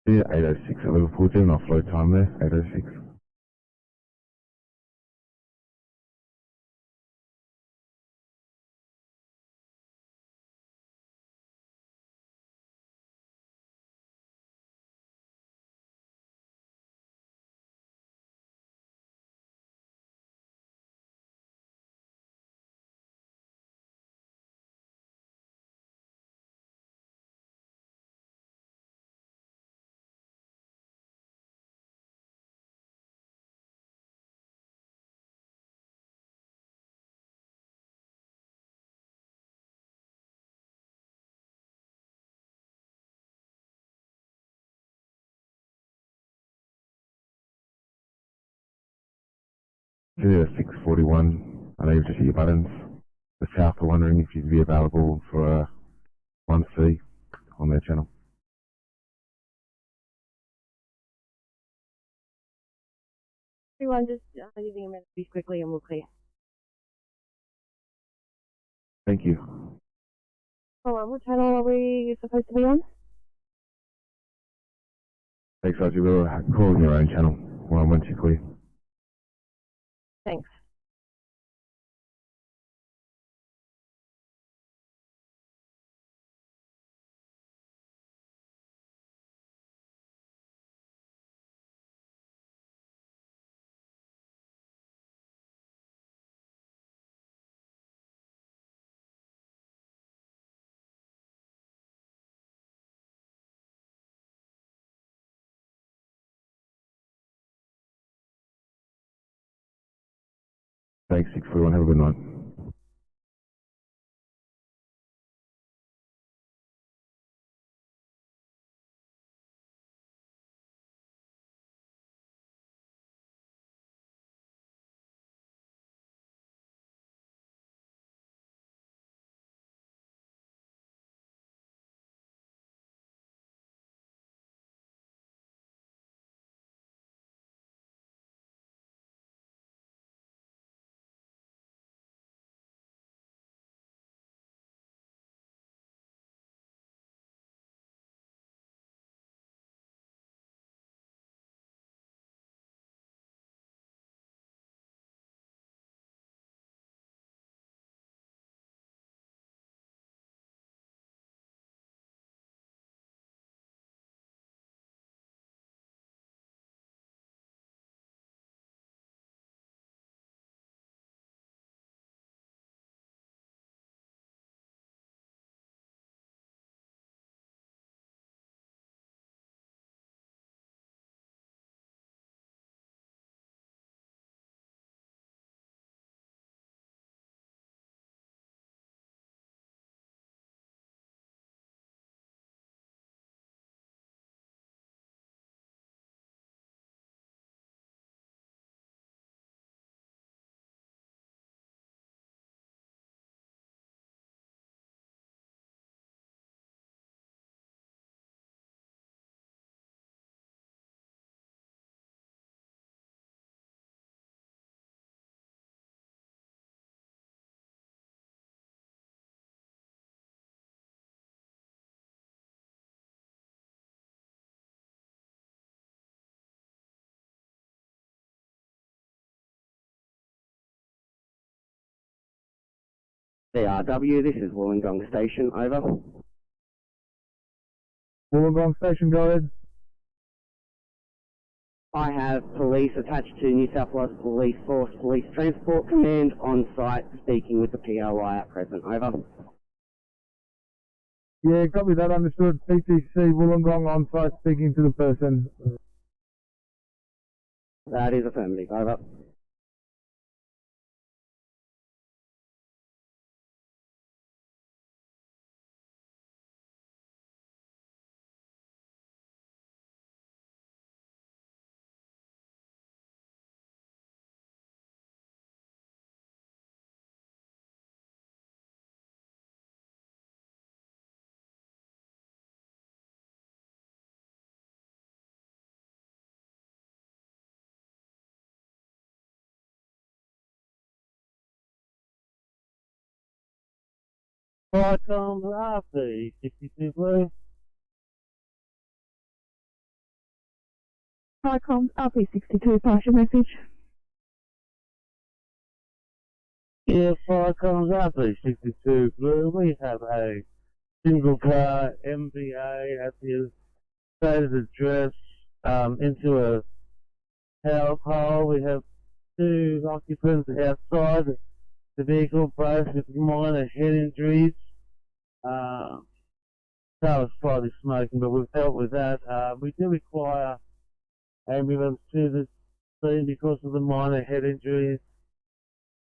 Yeah, 806 at Liverpool, doing offload time there, 806. Yeah, 641, I know you've just hit your buttons. The South are wondering if you'd be available for 1C on their channel. Everyone, just using a minute quickly and we'll clear. Thank you. Hold on, what channel are we supposed to be on? Thanks, Roger. We'll call your own channel once you're clear. Thanks. Thanks, 641. Have a good night. CRW, this is Wollongong Station, over. Wollongong Station, go ahead. I have police attached to New South Wales Police Force Police Transport Command on site speaking with the POI at present. Over. Yeah, copy that, understood. PTC Wollongong on site speaking to the person. That is affirmative. Over. Fire comes RP 62 blue. Hi, comms, RP62, pass your message. Yeah, fire comes RP 62 blue. We have a single car MVA at his stated address into a power pole. We have 2 occupants outside the vehicle, both with minor head injuries. Car was slightly smoking, but we've dealt with that. We do require ambulance to the scene because of the minor head injuries.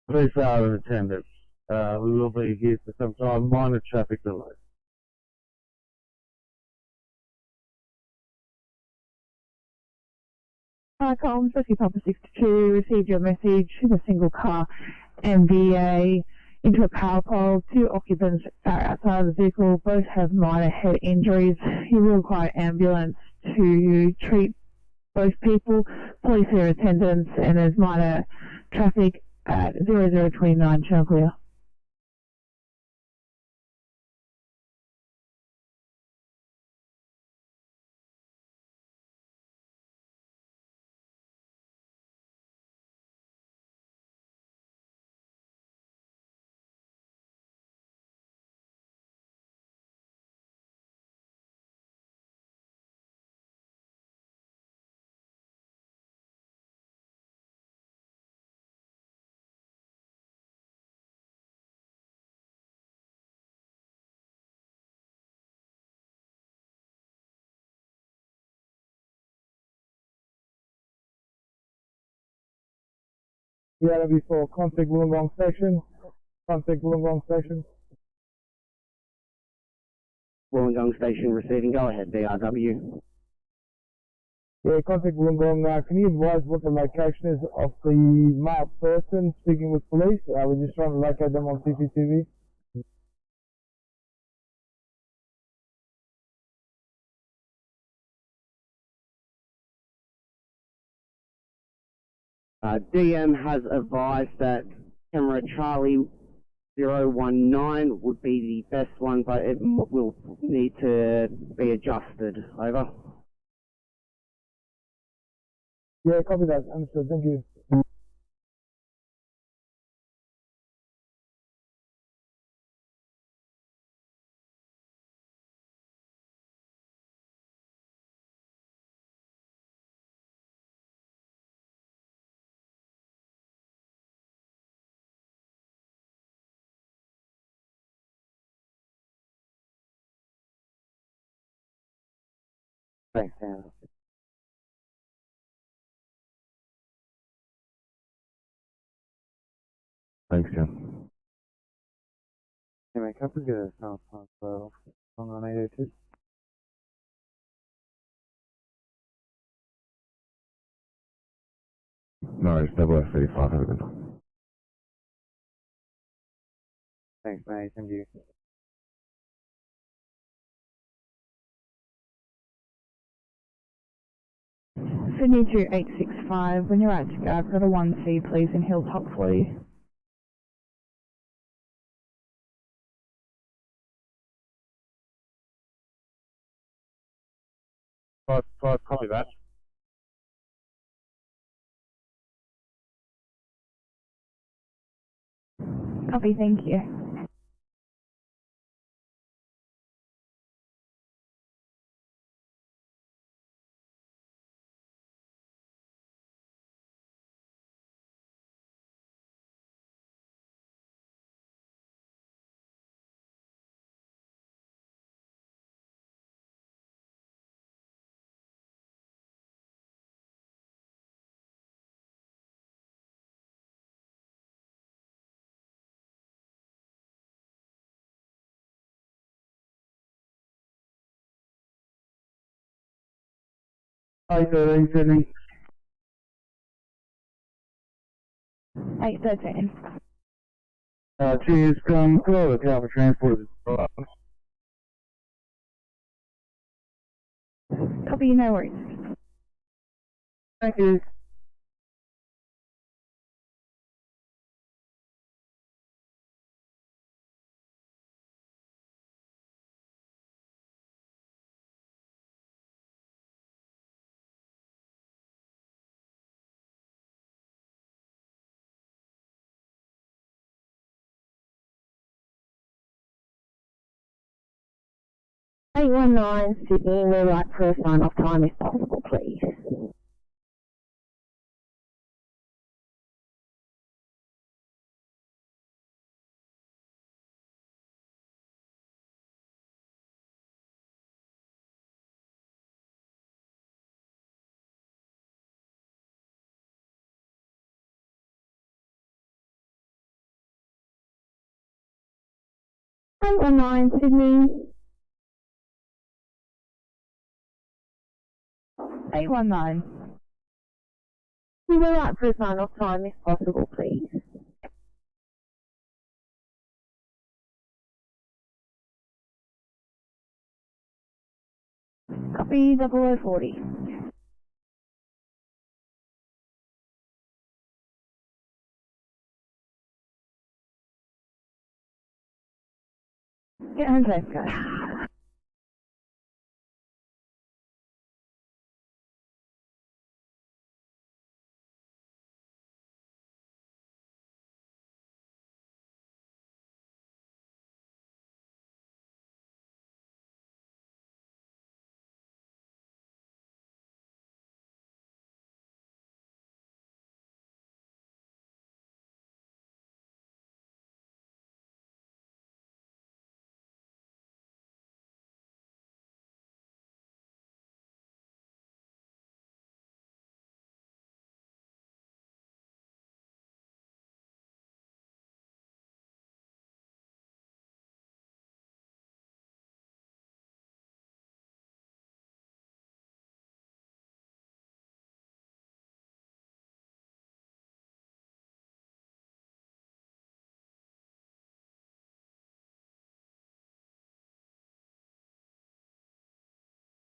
Police are in attendance. We will be here for some time. Minor traffic delays. Hi, comms, Rescue Papa 62, received your message. A single car MVA into a power pole. 2 occupants are outside the vehicle. Both have minor head injuries. You will require ambulance to treat both people. Police are in attendance, and there's minor traffic at 0029 Channel Clear. BRW4, contact Wollongong station. Contact Wollongong station. Wollongong Station receiving. Go ahead, BRW. Yeah, contact Wollongong. Can you advise what the location is of the male person speaking with police? We're just trying to locate them on CCTV. DM has advised that camera Charlie 019 would be the best one, but it will need to be adjusted. Over. Yeah, copy that. Understood. Thank you. Thanks, Hannah. Thanks, John. Hey, mate, can I get a sound transfer on 802? No, it's 0035, have a good one. Thanks, mate. Thank you. Sydney 2865, when you're at to go, I've got a 1C, please, in Hilltop for you. Copy that. Copy, thank you. 813 Sydney. 813. Cheers, come through the car for transport. Copy, no worries. Thank you. Eight 819 Sydney, we're right for a sign-off time if possible, please. Eight 819 Sydney. 819. We're right for a sign-off time if possible, please. Copy 0040. Get home safe, guys.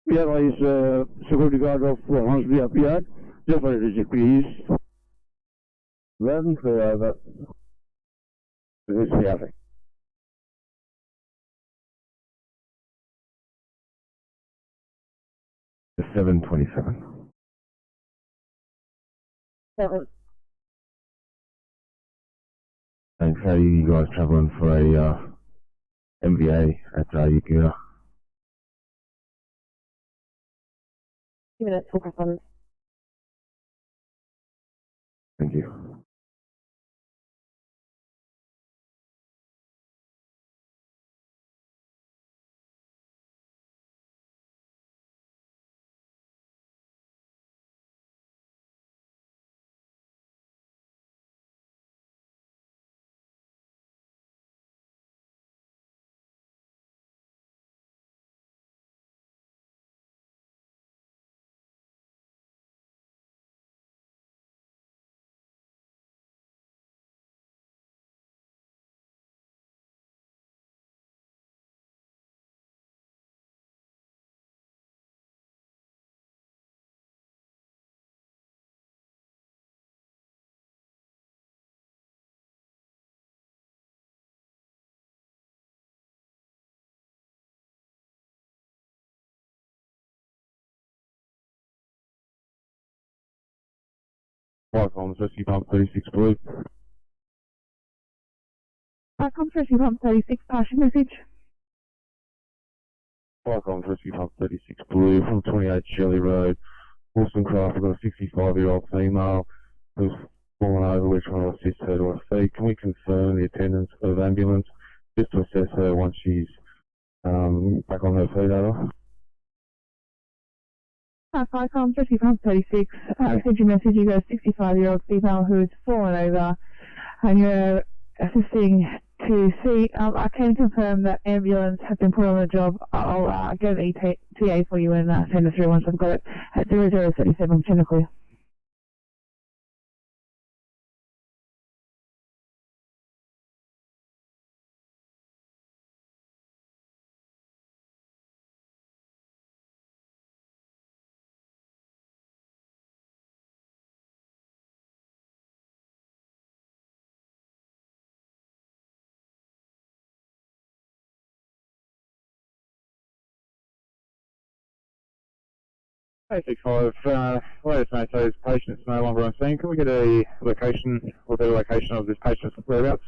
Yeah, please, security guard off 400 up yard. Just let it please. 11 for over. This is the 727. 7. Thanks. How are you guys travelling for a MVA at Yukuna? 2 minutes, full correspondence. Thank you. Qualcomm's Rescue Pump 36 Blue. Qualcomm's Rescue Pump 36, passing message. Qualcomm's Rescue Pump 36 Blue from 28 Shelley Road. Wilson Craft, we've got a 65-year-old female who's fallen over. We're trying to assist her to her feet. Can we confirm the attendance of ambulance just to assess her once she's back on her feet, over? Qualcomm's Rescue Pump 36, send your message. You got a 65-year-old female who's fallen over and you're assisting to see. I can confirm that ambulance has been put on the job. I'll get an ETA for you and send it through once I've got it at 0037 technically. Hey, 65, let us know so this patient's no longer on scene. Can we get a location or the location of this patient's whereabouts?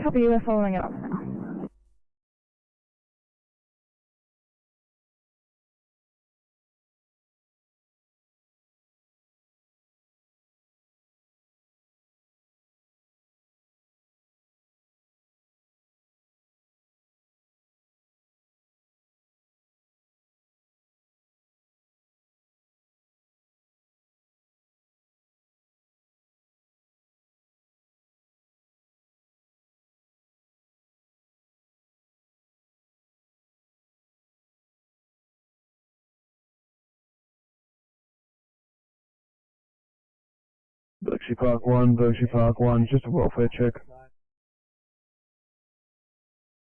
Copy, we're following it up now. Berkshire Park 1, just a welfare check.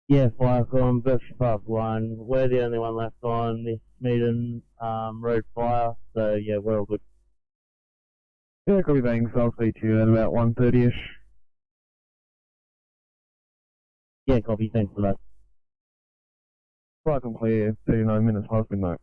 Yeah, Firecom, Berkshire Park 1. We're the only one left on this Meaden road fire, so yeah, we're all good. Yeah, copy thanks. I'll see you at about 1:30ish. Yeah, copy, thanks for that. Park and clear, 39 minutes past midnight.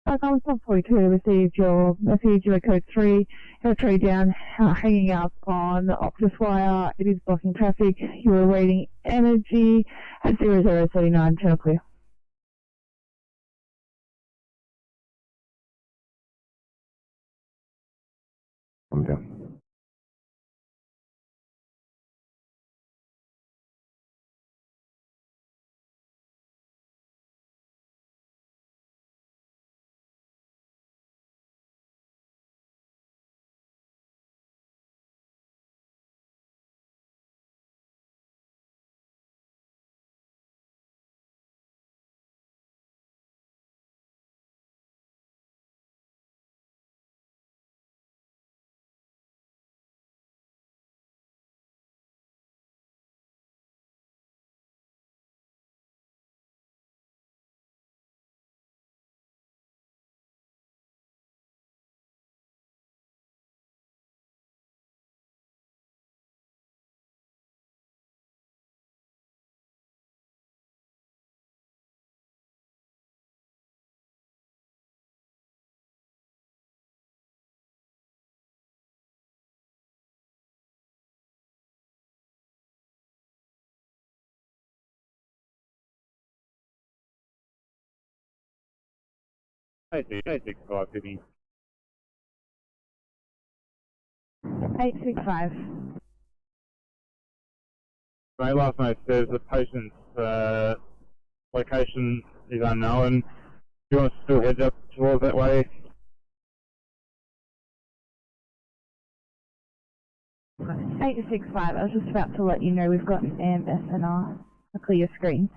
I'm 42, received your message, your code 3, your tree down, hanging up on the Optus wire. It is blocking traffic. You are awaiting energy at 0039, channel clear. I'm down. Hey, 65, 50. 865. My last note says the patient's location is unknown. Do you want to still head up towards that way? 865, I was just about to let you know we've got AMS and a clear screen.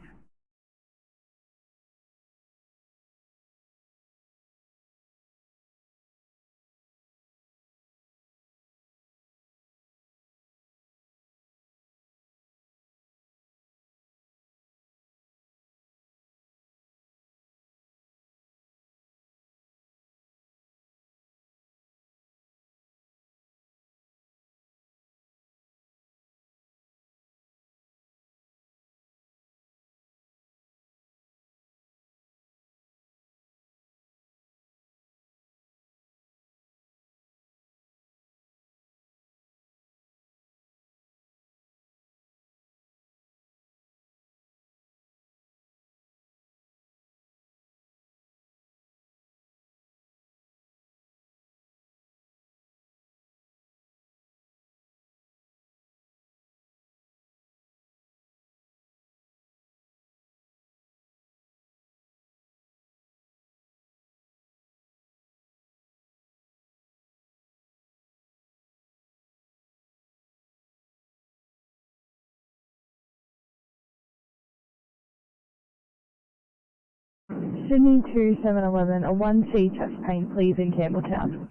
Sydney 2711, a 1C chest pain, please, in Campbelltown.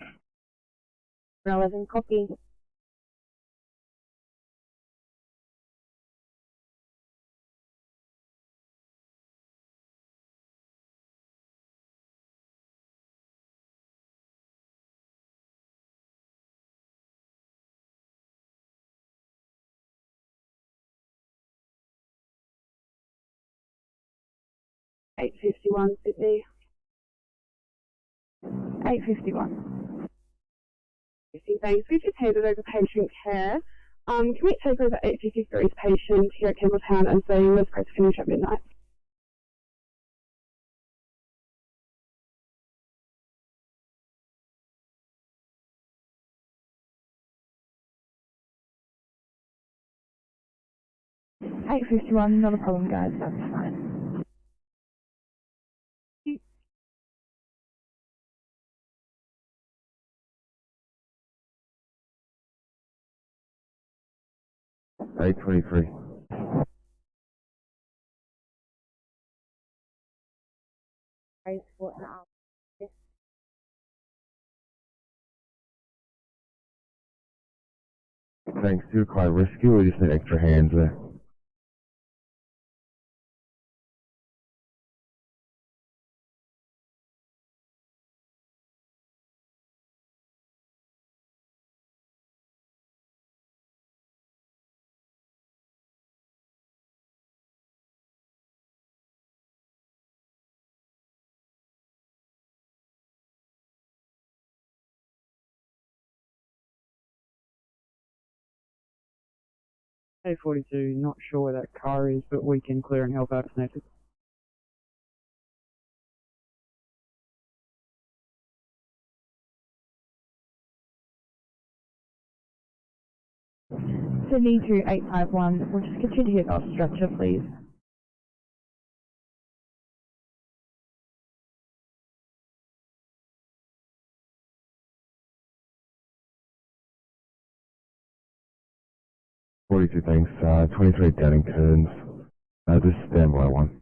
11, copy. $8.51, Sydney. 8.51. Thanks. We've just handed over patient care. Can we take over 853's patient here at Campbelltown and say we're supposed to finish at midnight? $8.51, not a problem, guys, that's fine. $8.23. Thanks. Do you require rescue or just need extra hands there? A42, not sure where that car is, but we can clear and help out if needed. Sydney to 851, we'll just continue to get off stretcher, please. $42, thanks. 23 down in Kearns. Just stand by one.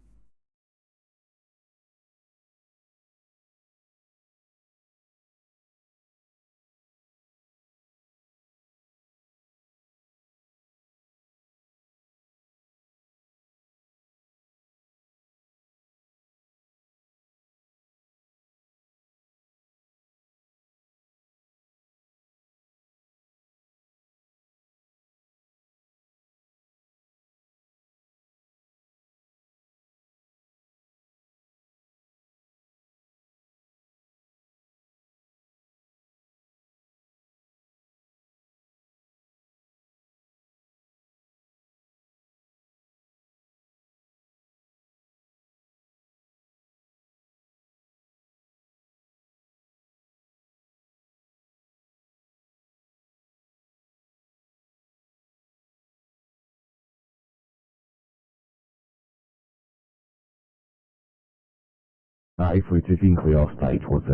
A42, if you can clear off stage towards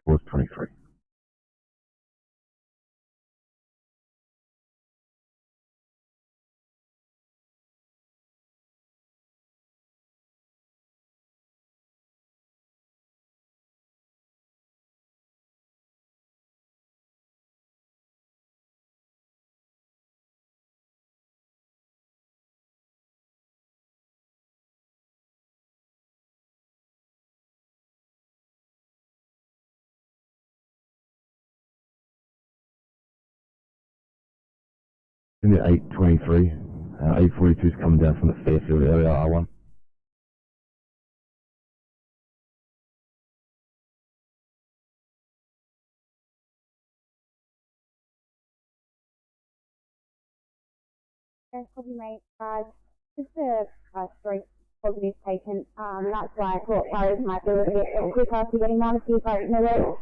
towards 23. In the 823, A42 is coming down from the Fairfield area, R1. Yes, copy, mate. Just a straight positive patient. That's why I thought Paris might be a little bit quicker to getting on to see if I know where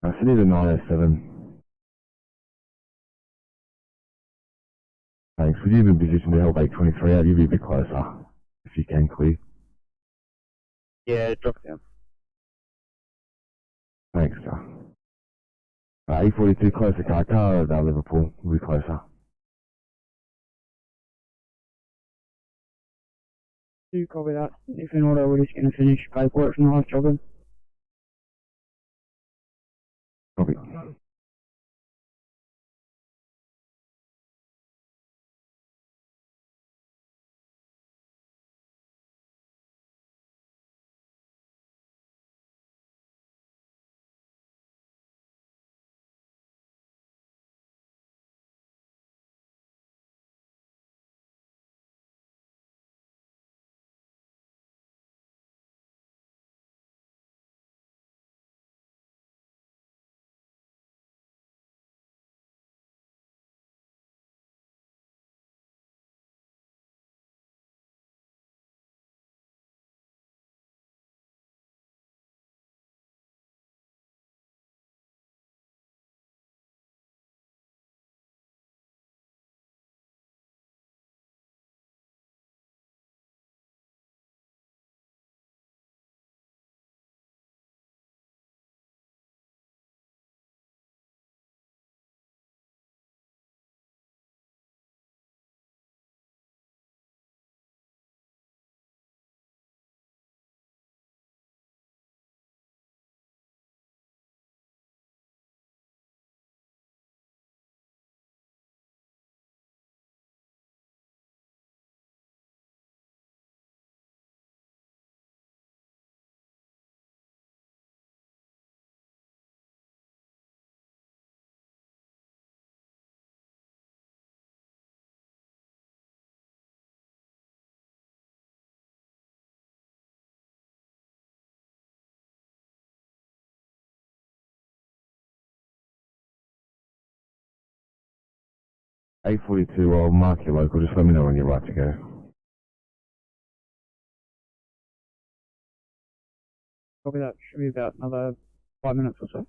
So near the 907. Thanks. Would you be in position to help 823 out? You'll be a bit closer, if you can, clear. Yeah, drop down. Thanks, sir. E42 closer, car Liverpool. We'll be closer. Do copy that. If in order, we're just going to finish paperwork from the last job then. Copy. A42, I'll mark your local, just let me know when you're right to go. Copy that. Should be about another 5 minutes or so.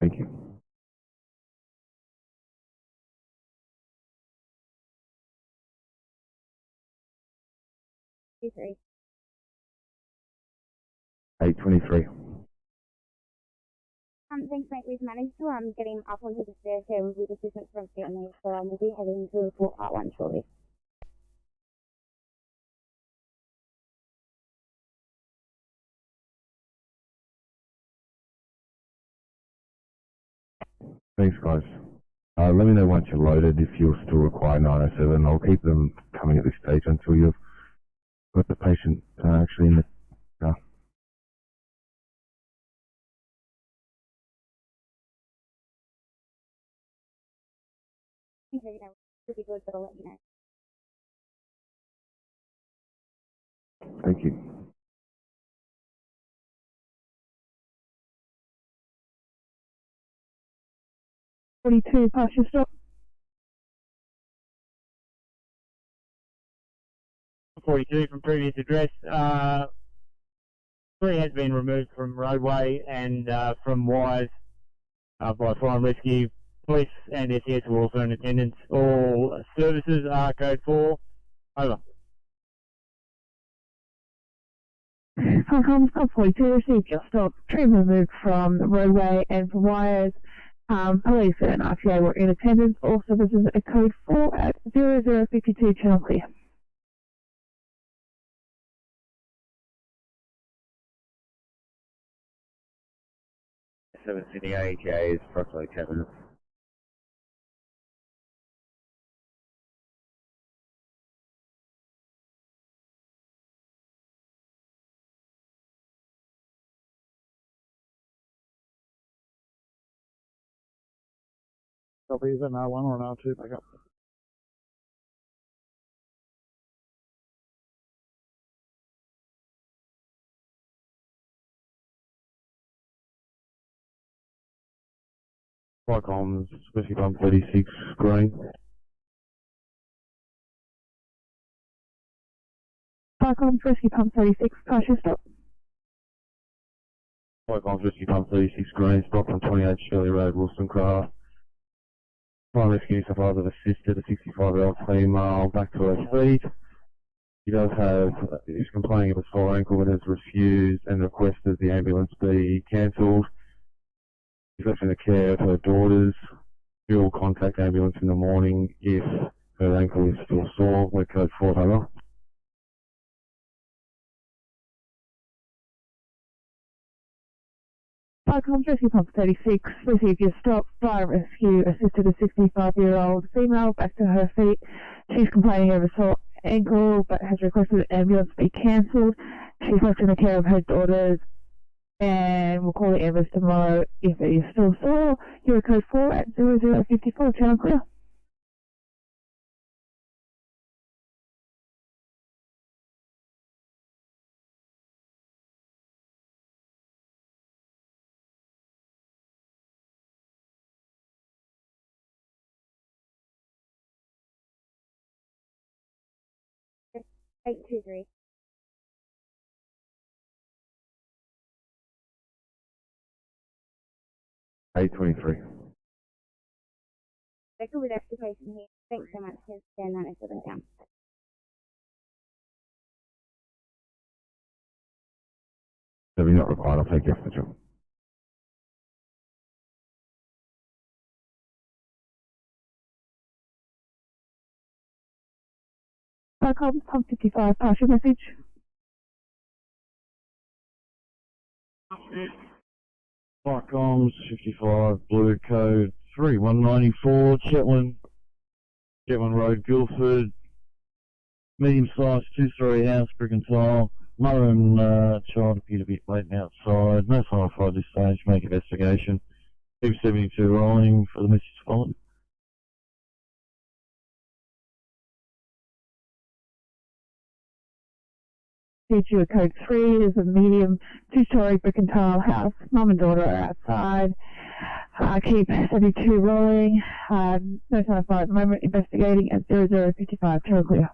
Thank you. Three. 823. Thanks, mate. We've managed to get him up onto the stairs here with assistance from family, so we'll be heading to report part 1 shortly. Thanks, guys. Let me know once you're loaded if you'll still require 907. I'll keep them coming at this stage until you've got the patient actually in the car. Okay, it'll be good, but I'll let you know. Thank you. Pass your stop. 42 from previous address. 3 has been removed from roadway and from wires by fire and rescue. Police and SES were also in attendance. All services are code 4. Over. Falcon Stop 42 received your stop. Tree removed from the roadway and from wires. Police and RTA were in attendance. All services are code 4 at 0052 channel clear. Sydney ATA is approximately 10 minutes. Copy, is that an R1 or an R2 backup? Flycoms, Whiskey 136, green. Cyclones Rescue Pump 36, partial stop. Cyclones Rescue Pump 36 Green, stop from 28 Shirley Road, Wilson Craft. Fire Rescue New South Wales have assisted a 65-year-old female back to her feet. He does have, he's complaining of a sore ankle but has refused and requested the ambulance be cancelled. She's left in the care of her daughters. She will contact ambulance in the morning if her ankle is still sore. We're code 4 over. Cyclones Rescue Pump 36, received your stop. Fire Rescue assisted a 65-year-old female back to her feet. She's complaining of a sore ankle but has requested the ambulance be cancelled. She's left in the care of her daughters and we'll call the ambulance tomorrow if it is still sore. You're code 4 at 0054, channel clear. Eight two three. $823. Second with application here. Thanks so much. Here's 1097 down. So we're not required, I'll take you off the job. Cyclones Pump 55, partial message. Cyclones 55, blue code 3194, Chetwynd Road, Guildford. Medium-sized two-story house, brick and tile. Mother and child appear to be waiting outside. No sign of fire at this stage. Make investigation. Keep 72 rolling for the message followed. Your code 3 is a medium two-story brick and tile house. Mum and daughter are outside. Keep 72 rolling. No sign of fire at the moment. Investigating at 0055, channel clear.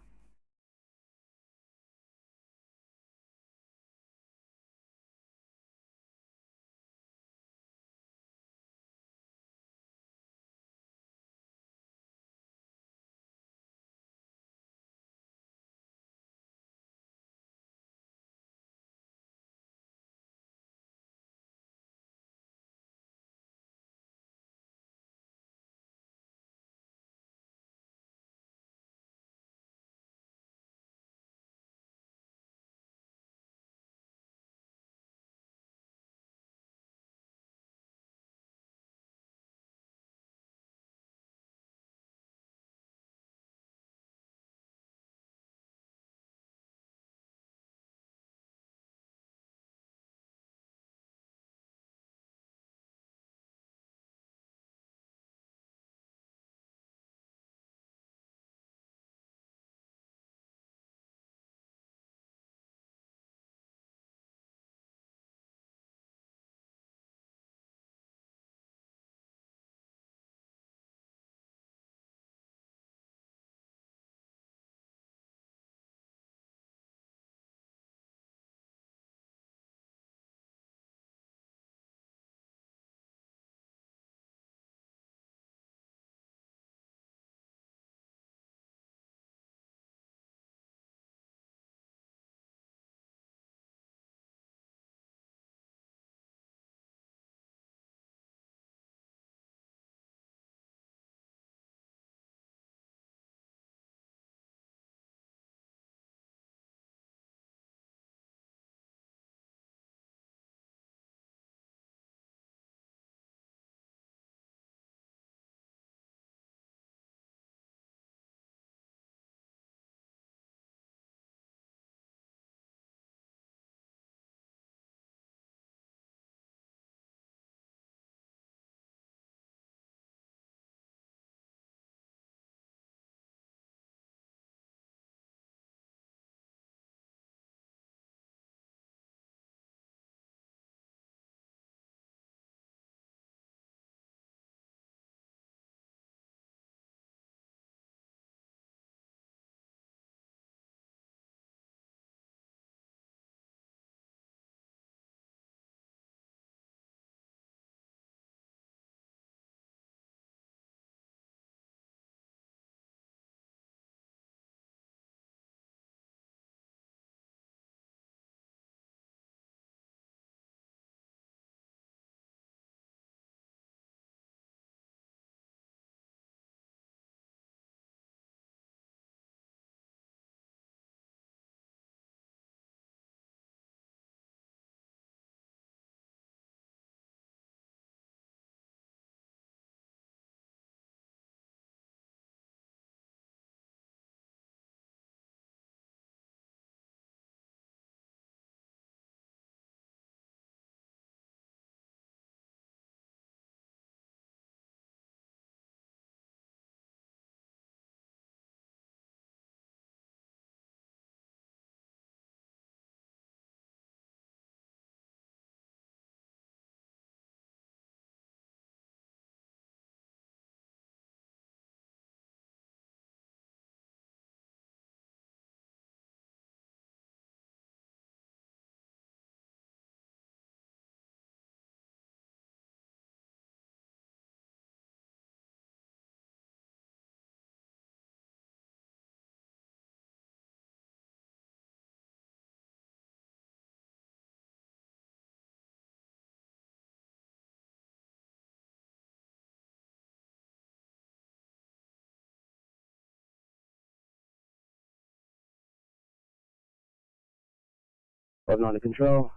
5-9 to control.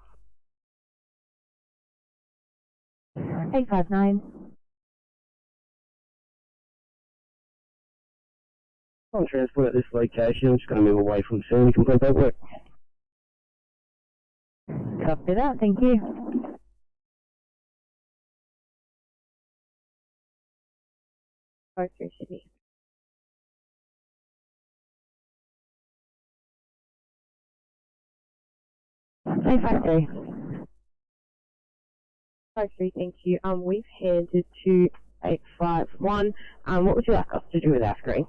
859. On transport at this location, I'm just going to move away from the scene and complete that work. Copy that, thank you. Arthur City. 853. 53, thank you. We've headed to 851. What would you like us to do with our screen?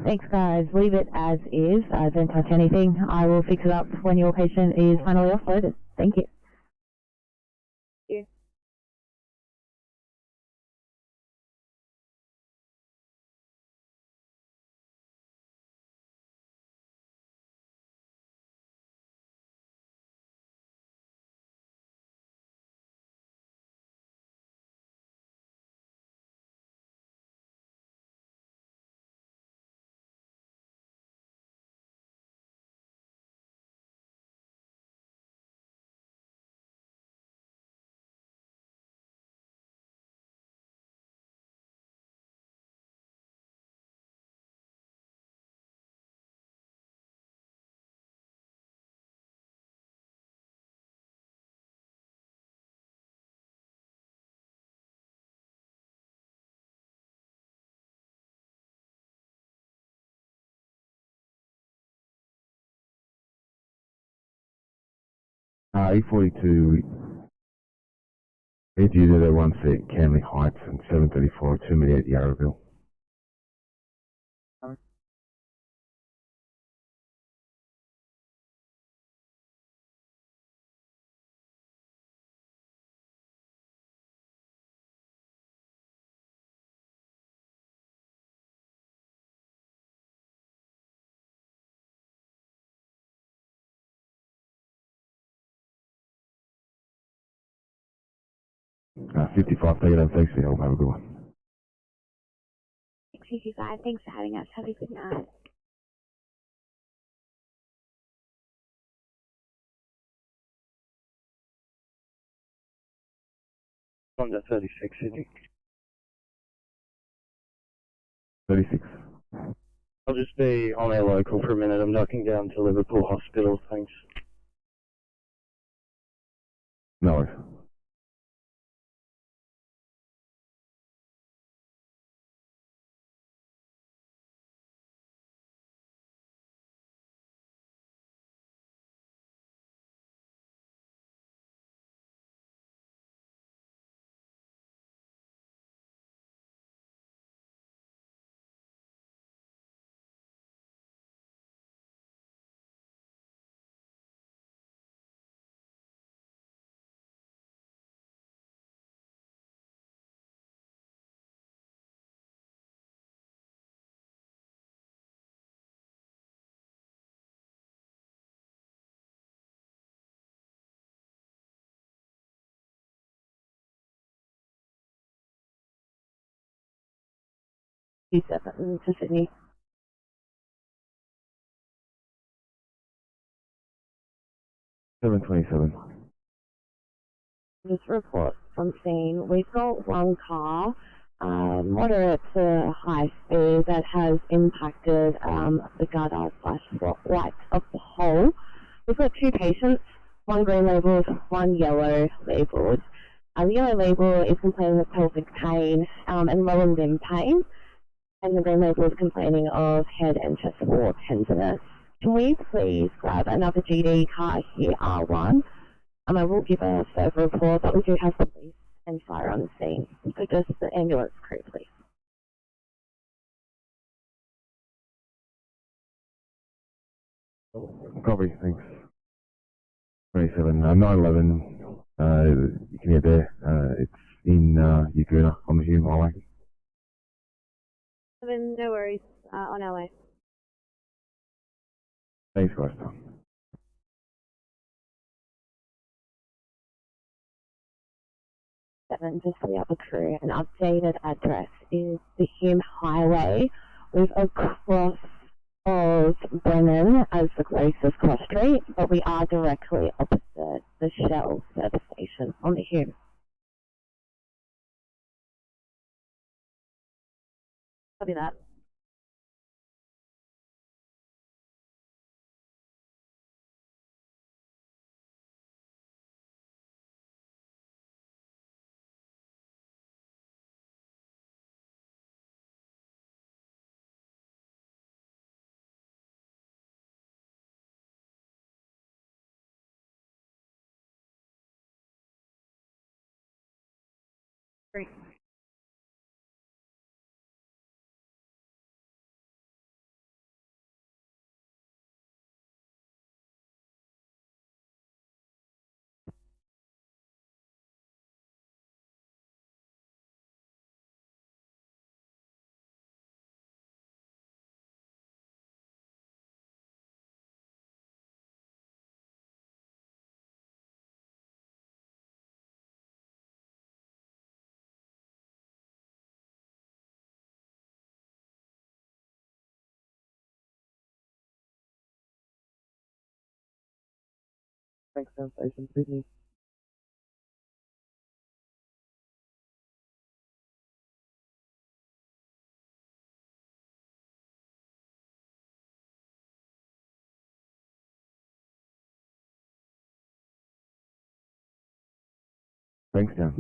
Thanks guys, leave it as is. Don't touch anything. I will fix it up when your patient is finally offloaded. Thank you. Thank you. E42, Ed Unit at 1 seat, Canley Heights, and 734, 288 Yarraville. Uh, 55, take it over, thanks for your help, have a good one. 655, thanks for having us. Have a good night. On to 36, Sydney. 36. I'll just be on our local for a minute. I'm ducking down to Liverpool Hospital, thanks. No worries. Seven to Sydney. $727. This report from scene, we've got one car, moderate to high speed, that has impacted the guardrail / spotlight of the hole. We've got two patients, one green labelled, one yellow labelled. The yellow label is complaining of pelvic pain and lower limb pain, and the green label is complaining of head and chest wall tenderness. Can we please grab another GD car here, R1? I will give a further report, but we do have police and fire on the scene. So just the ambulance crew, please. Copy, thanks. 27, 911, you can hear there, it's in Yaguna on the Hume Highway. No worries, on our way. Thanks, guys. Seven, just for the other crew, an updated address is the Hume Highway with a cross of Brennan as the closest cross street, but we are directly opposite the Shell service station on the Hume. Copy that. Great. Thanks, Station Sydney. Thanks, Dan.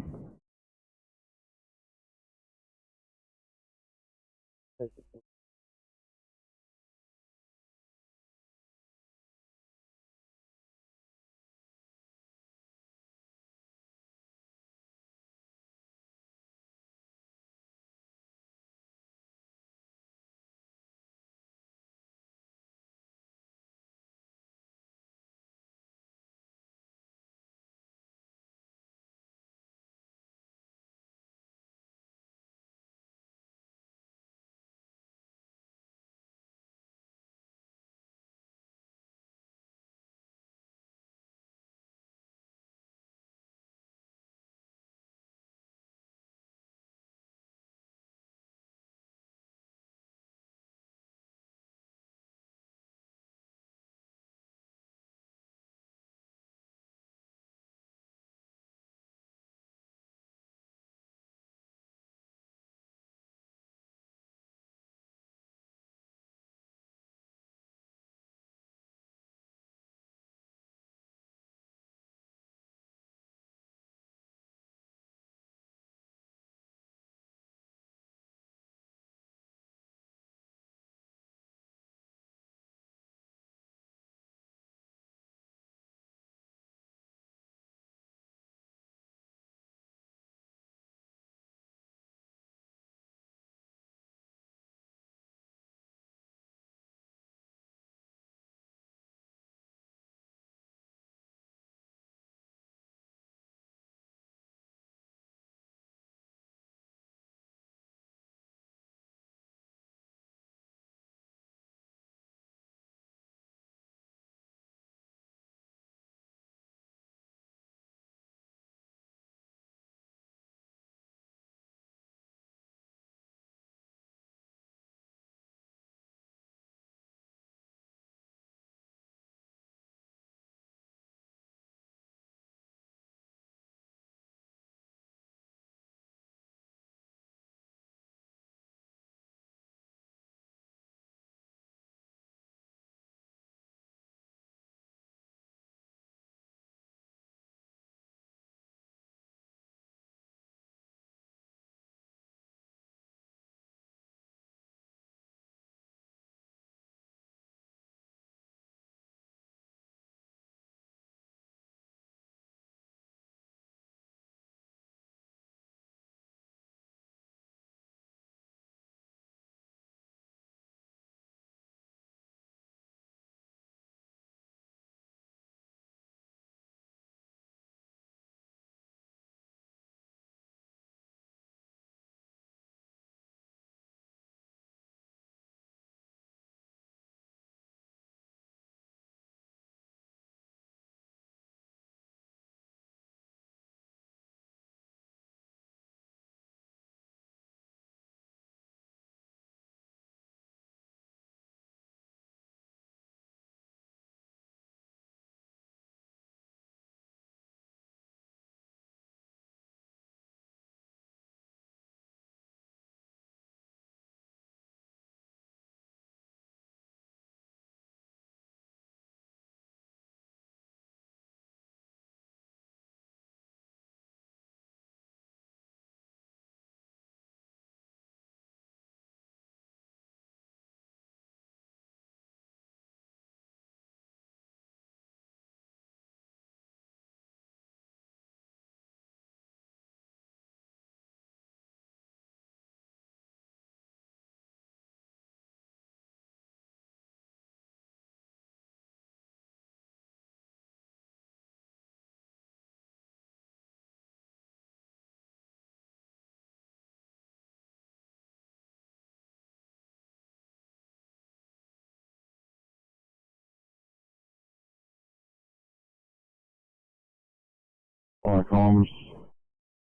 Fire comms,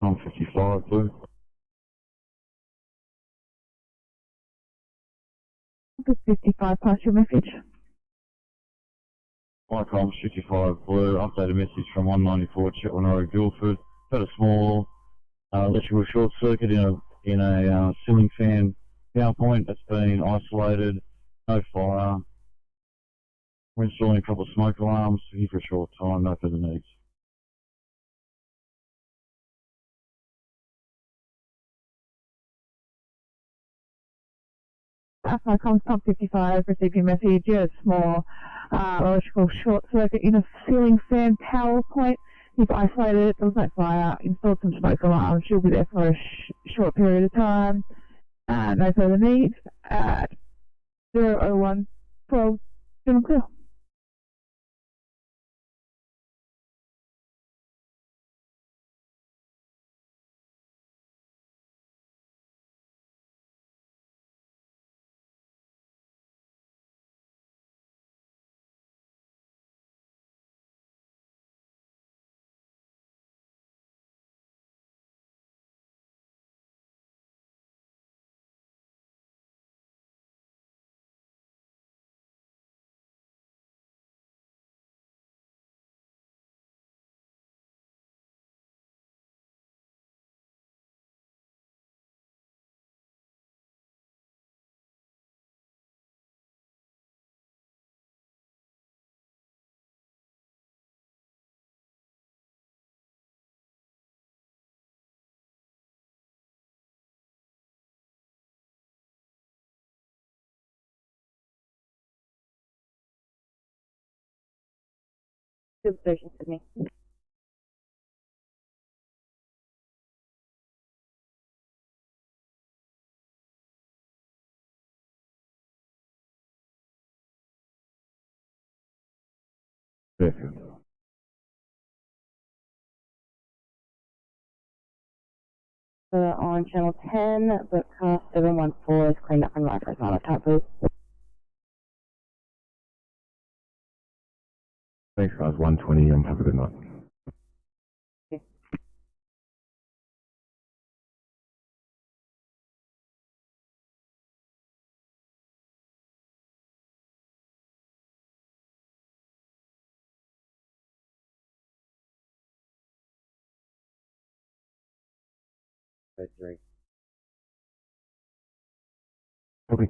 55 blue. 55, pass your message. Fire comms, 55 blue. Updated message from 194 Chetwynd Road, Guildford. Had a small electrical short circuit in a ceiling fan power point that's been isolated. No fire. We're installing a couple of smoke alarms here for a short time. No further needs. Alpha comms pump 55, received your message. Yeah, small electrical short circuit in a ceiling fan power point. You've isolated it, there was no fire, installed some smoke alarms. She'll be there for a short period of time. No further needs. 001 12, clear. Good station, Sydney. Fairfield. On channel 10, but car 714 is cleaned up and right for another type, please. Thanks guys, 120, have a good night. Three. Copy.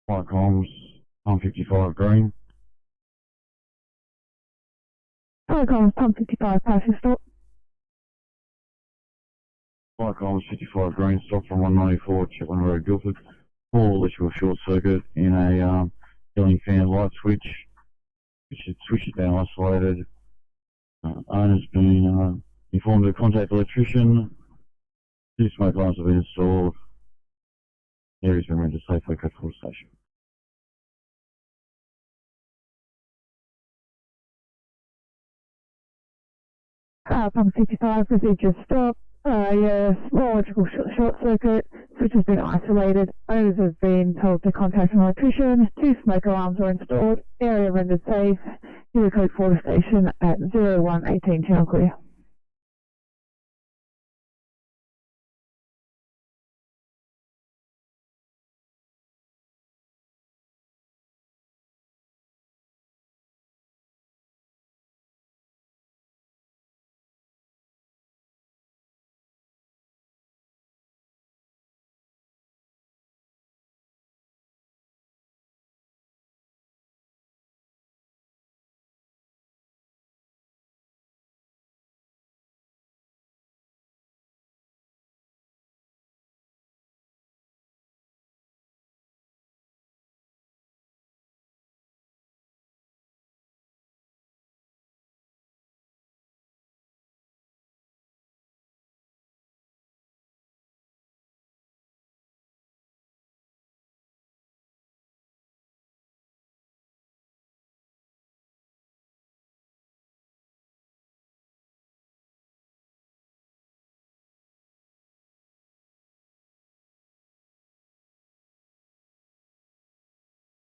Flight comms, 155 green. Flight comms, pump 55, passing stop. Flight comms, 55 green, stop from 194, Chetwynd Road, Guildford. Full electrical short circuit in a ceiling fan light switch. Switch has been isolated. Owner's been informed to contact electrician. 2 smoke alarms have been installed. Area's been rendered safe for Coachport Station. Pump 55, procedure stop. Yeah, small electrical short circuit. Switch has been isolated. Owners have been told to contact an electrician. 2 smoke alarms are installed. Area rendered safe. Kilo code 4 station at 0118 channel clear.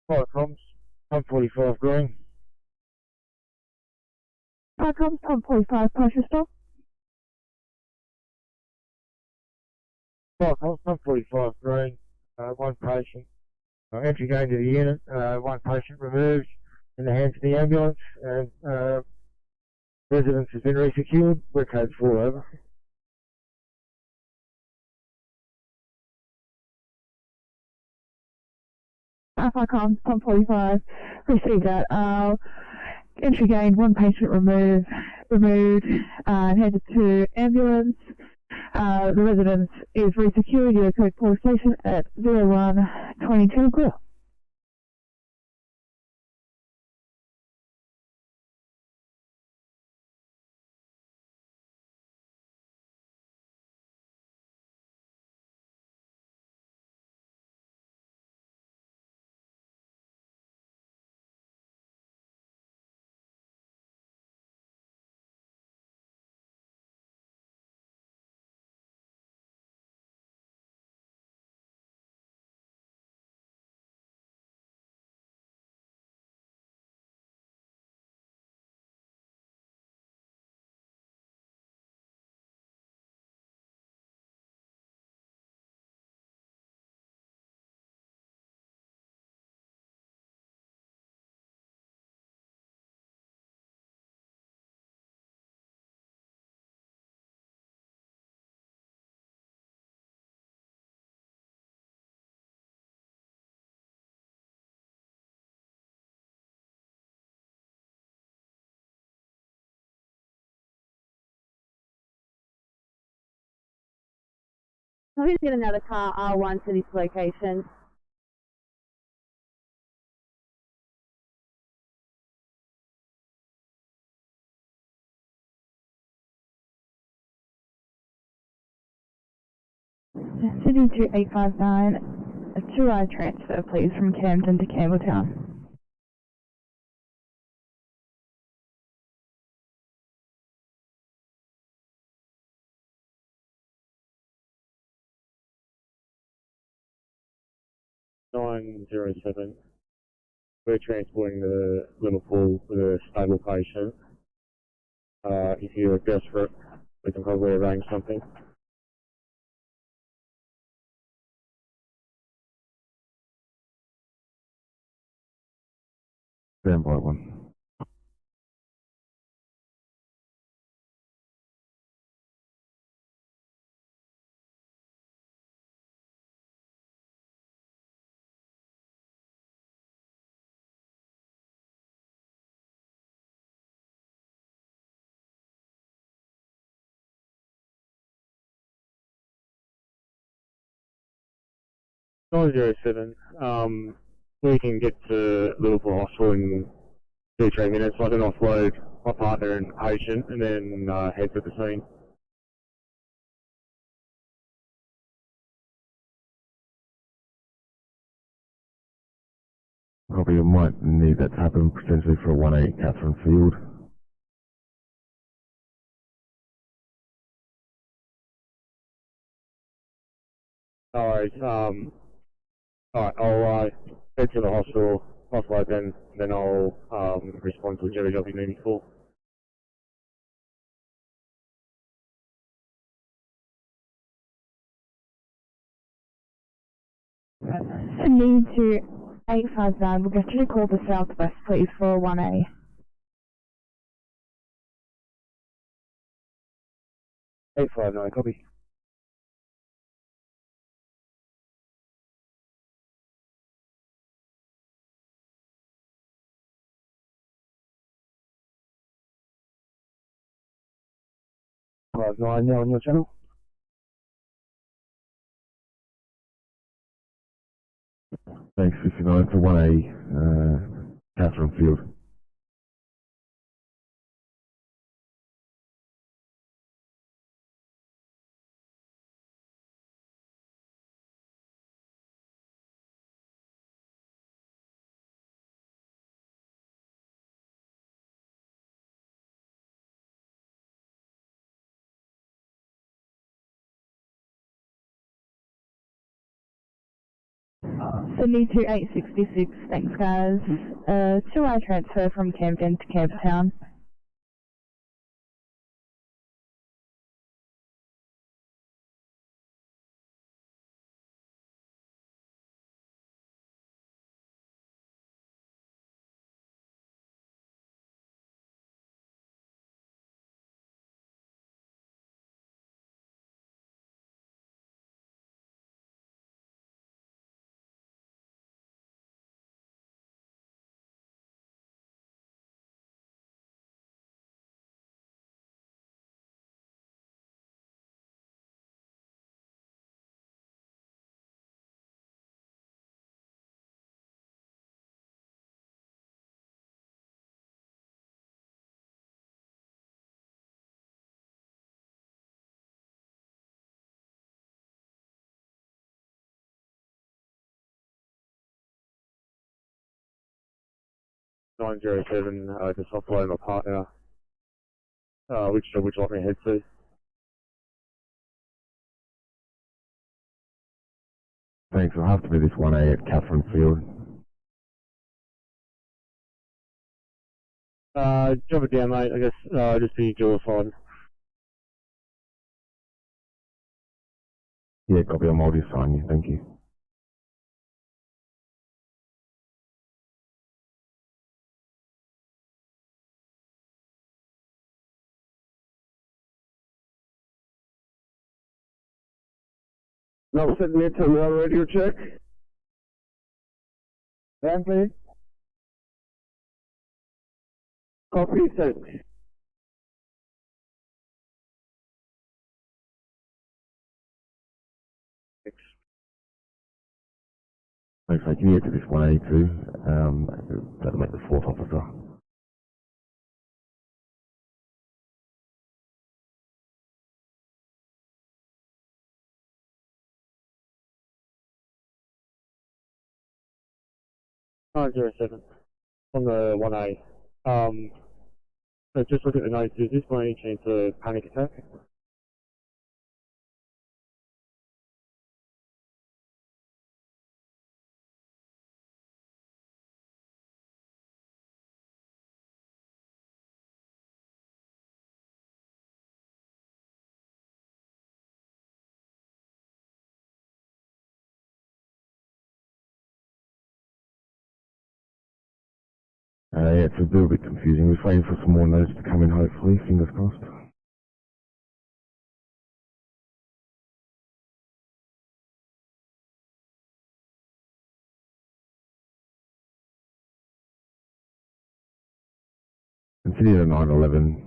Flight comms, 145 green. Flight comms, pump 45, partial stop. Flight comms, 145 green. 1 patient. Entry going to the unit. 1 patient removed in the hands of the ambulance, and residence has been resecured. We're code 4 over. Flight comms, pump 45, received that. Entry gained, 1 patient removed, and headed to ambulance. The residence is resecured. Your code 4 station at 0122 clear. I'm going to get another car R1 to this location. City 2859, a 2-hour transfer please from Camden to Campbelltown. (907). We're transporting the Liverpool with a stable patient. If you're desperate, we can probably arrange something. Stand by 1. 907. We can get to Liverpool Hospital in 2-3 minutes. I can offload my partner and patient and then head to the scene. Probably might need that to happen potentially for a 1A Catherine Field. Alright, alright, I'll head to the hospital, offload then I'll respond to whichever job you need me for. Sydney to 859, we'll get you to call the Southwest please for 1A. 859, copy. Nine now on your channel. Thanks, 59 for 1A Catherine Field. Sydney to 866, thanks guys. 2-hour transfer from Camden to Camptown. Nine 907, just offload my partner. Which job would you like me to head to? Thanks, it'll have to be this 1A at Catherine Field. Drop it down, mate. I guess just be dual side. Yeah, copy, I'll multi-assign you, thank you. No, Sydney, terminal radio check. Van, please. Copy, thanks. Thanks, mate. Can you get to this 1A too? That'll make the 4th officer. Nine 907 on the 1A. So just look at the notes. Is this by any chance a panic attack? Yeah, it's a little bit confusing. We're waiting for some more notes to come in, hopefully. Fingers crossed. Consider 911.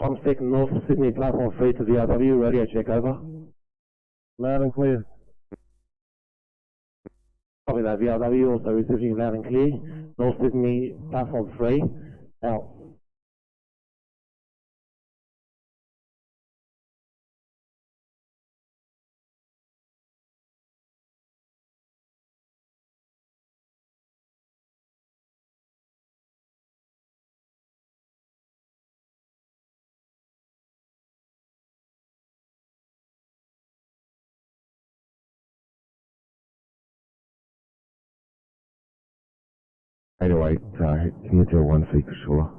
Comsec North Sydney Platform 3 to VRW, radio check over. Loud and clear. Copy that, VRW also receiving loud and clear. North Sydney Platform 3, out. Anyway, can you do 1 for sure?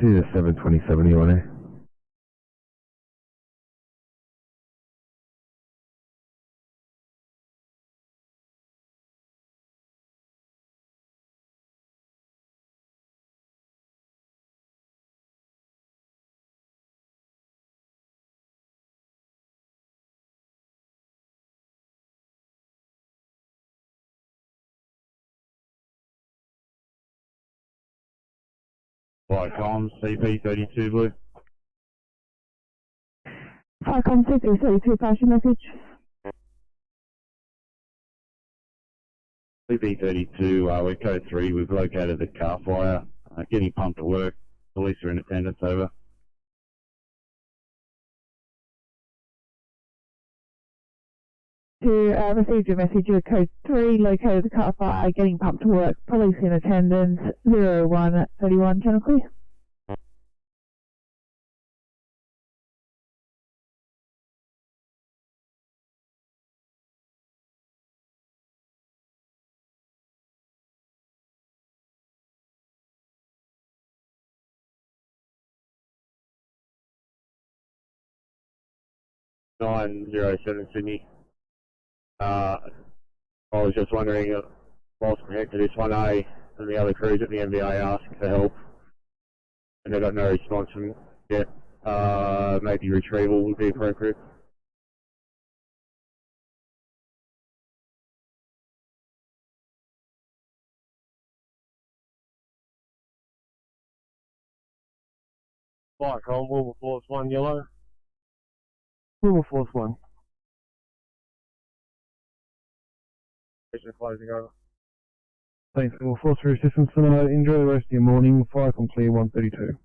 Do the 727 you on there? Viacom, CP32 Blue. Viacom CP32, pass your message. CP32, we're code 3, we've located the car fire, getting pumped to work, police are in attendance, over. To receive your message, you're code 3, located the car fire, getting pumped to work, police in attendance, 0131, channel clear. Sydney. I was just wondering, whilst connected to this 1A and the other crews at the MBA asked for help, and they got no response from yet. Maybe retrieval would be appropriate. Viacom, Wilberforce 1 yellow. Wilberforce 1. Closing over. Thanks, Wilberforce for your assistance tonight. Enjoy the rest of your morning. Viacom clear 132.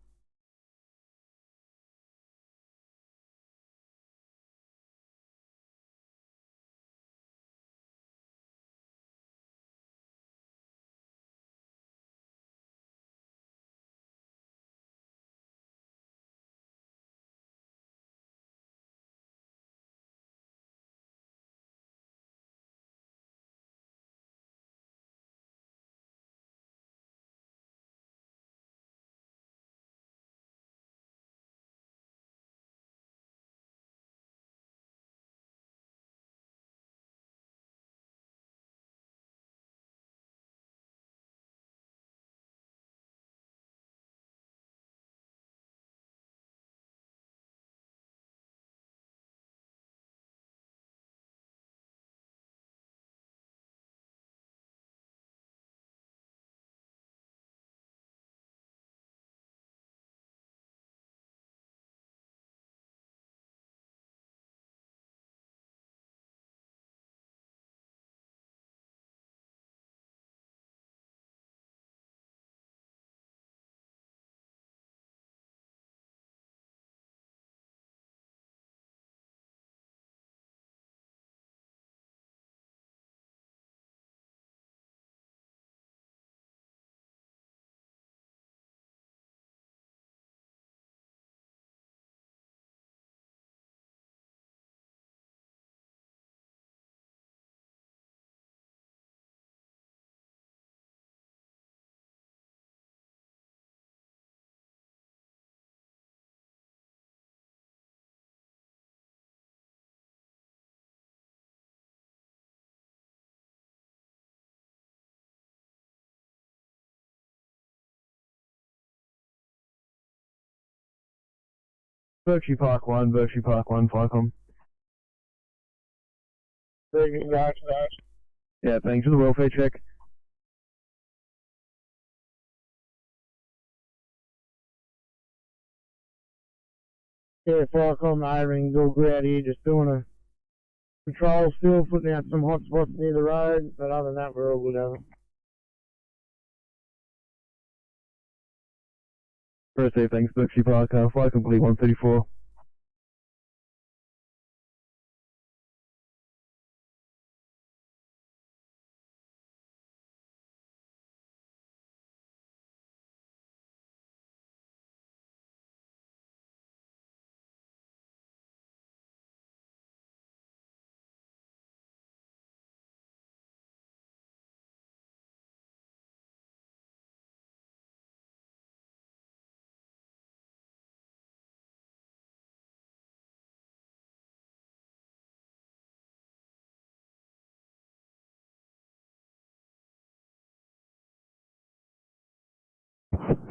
Berkshire Park 1, Ficom. Yeah, thanks for the welfare check. Yeah, Ficom, Irving's all good out here, just doing a patrol still, putting out some hot spots near the road, but other than that, we're all good over. First thanks, Berkshire Park, flight complete 134.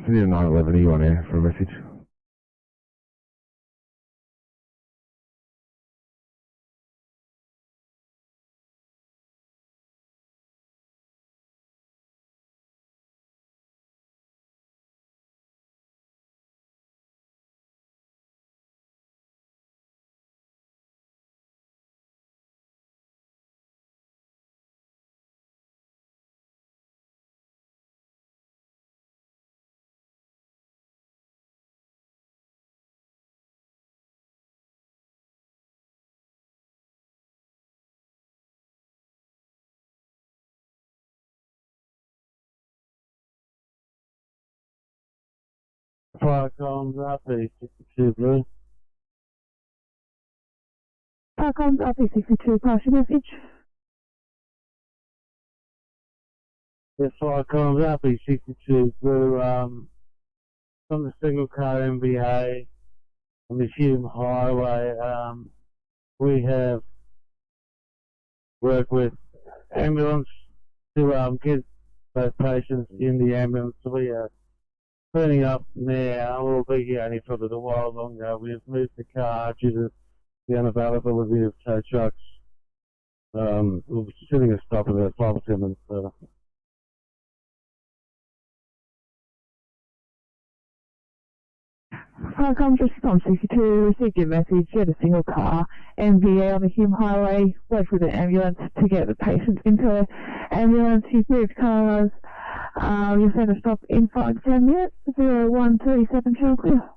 Send a 911 on air for a message. Ficom's RP62 Blue. Ficom's RP62, pass your message. Yeah, Ficom's RP62 Blue, from the single car MBA on the Hume Highway. We have worked with ambulance to get those patients in the ambulance. So we are cleaning up now. We'll be here only for a little while longer. We have moved the car due to the unavailability of tow trucks. We'll be sitting a stop about 5 or 10 minutes further. Ficom, just from 62, received your message, you had a single car, MVA on the Hume Highway, wait for the ambulance to get the patient into the ambulance. You've moved cars, you'll send a stop in 5 to 10 minutes, 0137 show clear.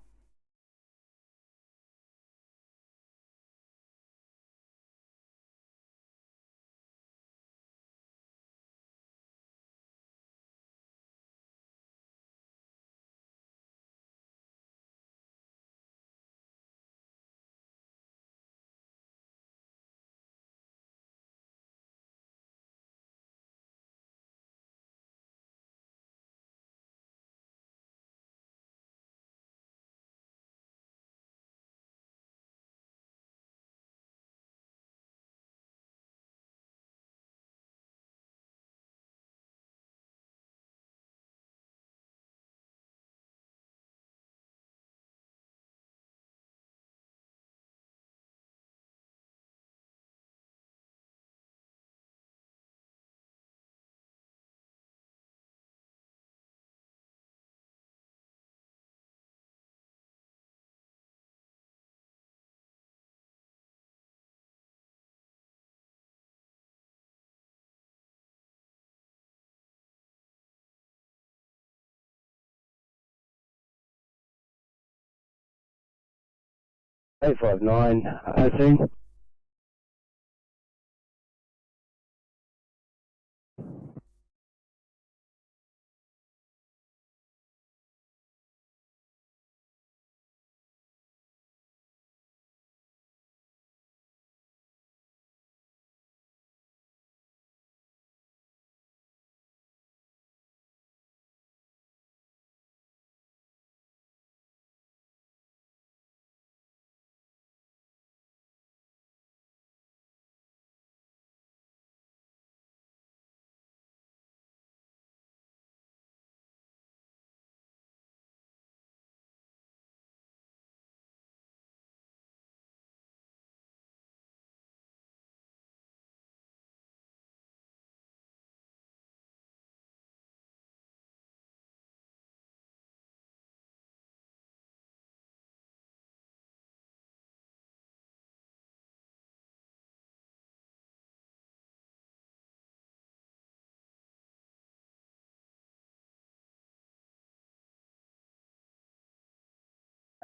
Eight 859, OC.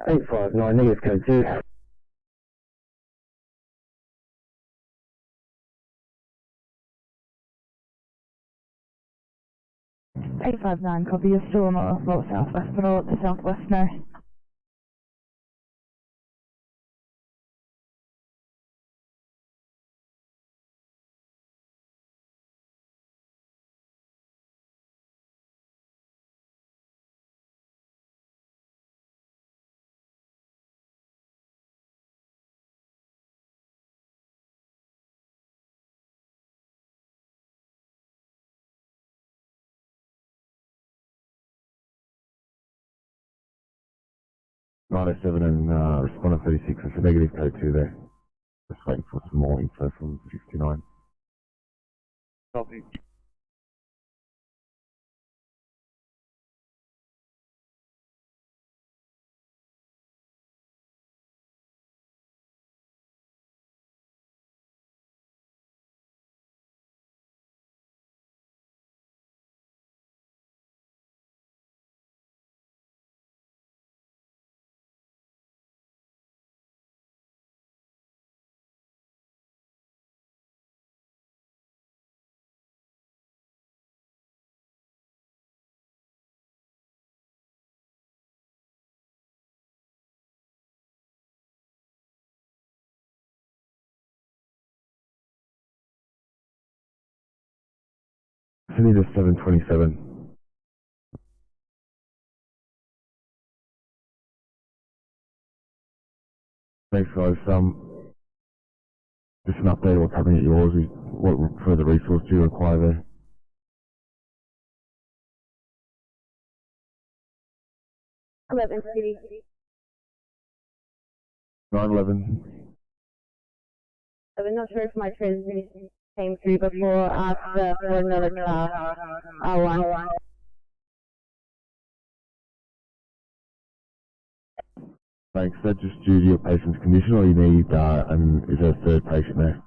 859, negative code 2. Eight 5-9, copy. You're still on the southwest middle at the southwest now. .97 and responder 36, it's a negative code 2 there. Just waiting for some more info from 59. Copy. Sydney to 727. Thanks guys, just an update of what's happening at yours, what further resource do you require there? City. 911. I'm not sure if my transmission came through before or after for another car. R1. Thanks, that's just due to your patient's condition, or you need, is there a third patient there?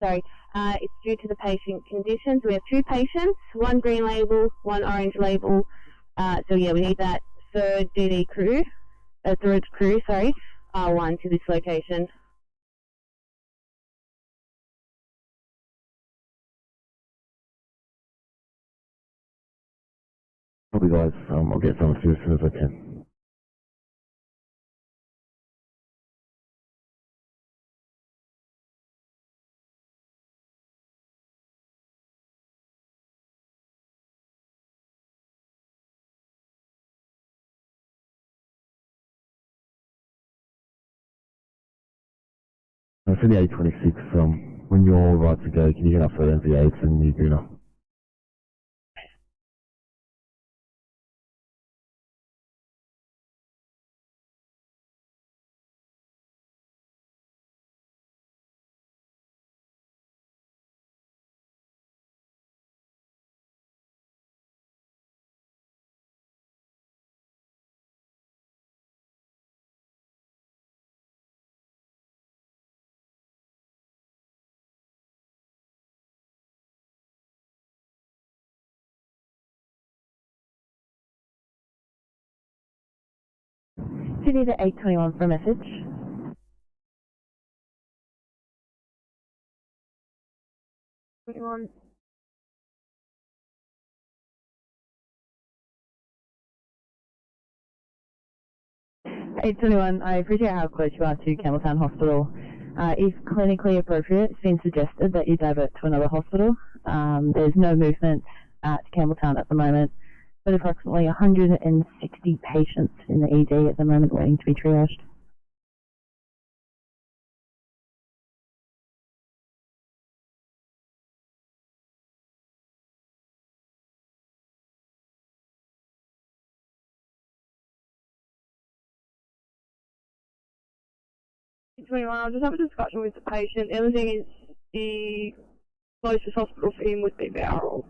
Sorry, it's due to the patient conditions. We have two patients, one green label, one orange label. So yeah, we need that third crew, R1 to this location. Probably guys, I'll get someone to you as soon as I can. For the 826, when you're all right to go, can you get up for MV8 and new Guna? Sydney to 821 for a message. Anyone? I appreciate how close you are to Campbelltown Hospital. If clinically appropriate, it's been suggested that you divert to another hospital. There's no movement at Campbelltown at the moment, but approximately 160 patients in the ED at the moment waiting to be triaged. I'll just have a discussion with the patient. The other thing is the closest hospital for him would be Bowral.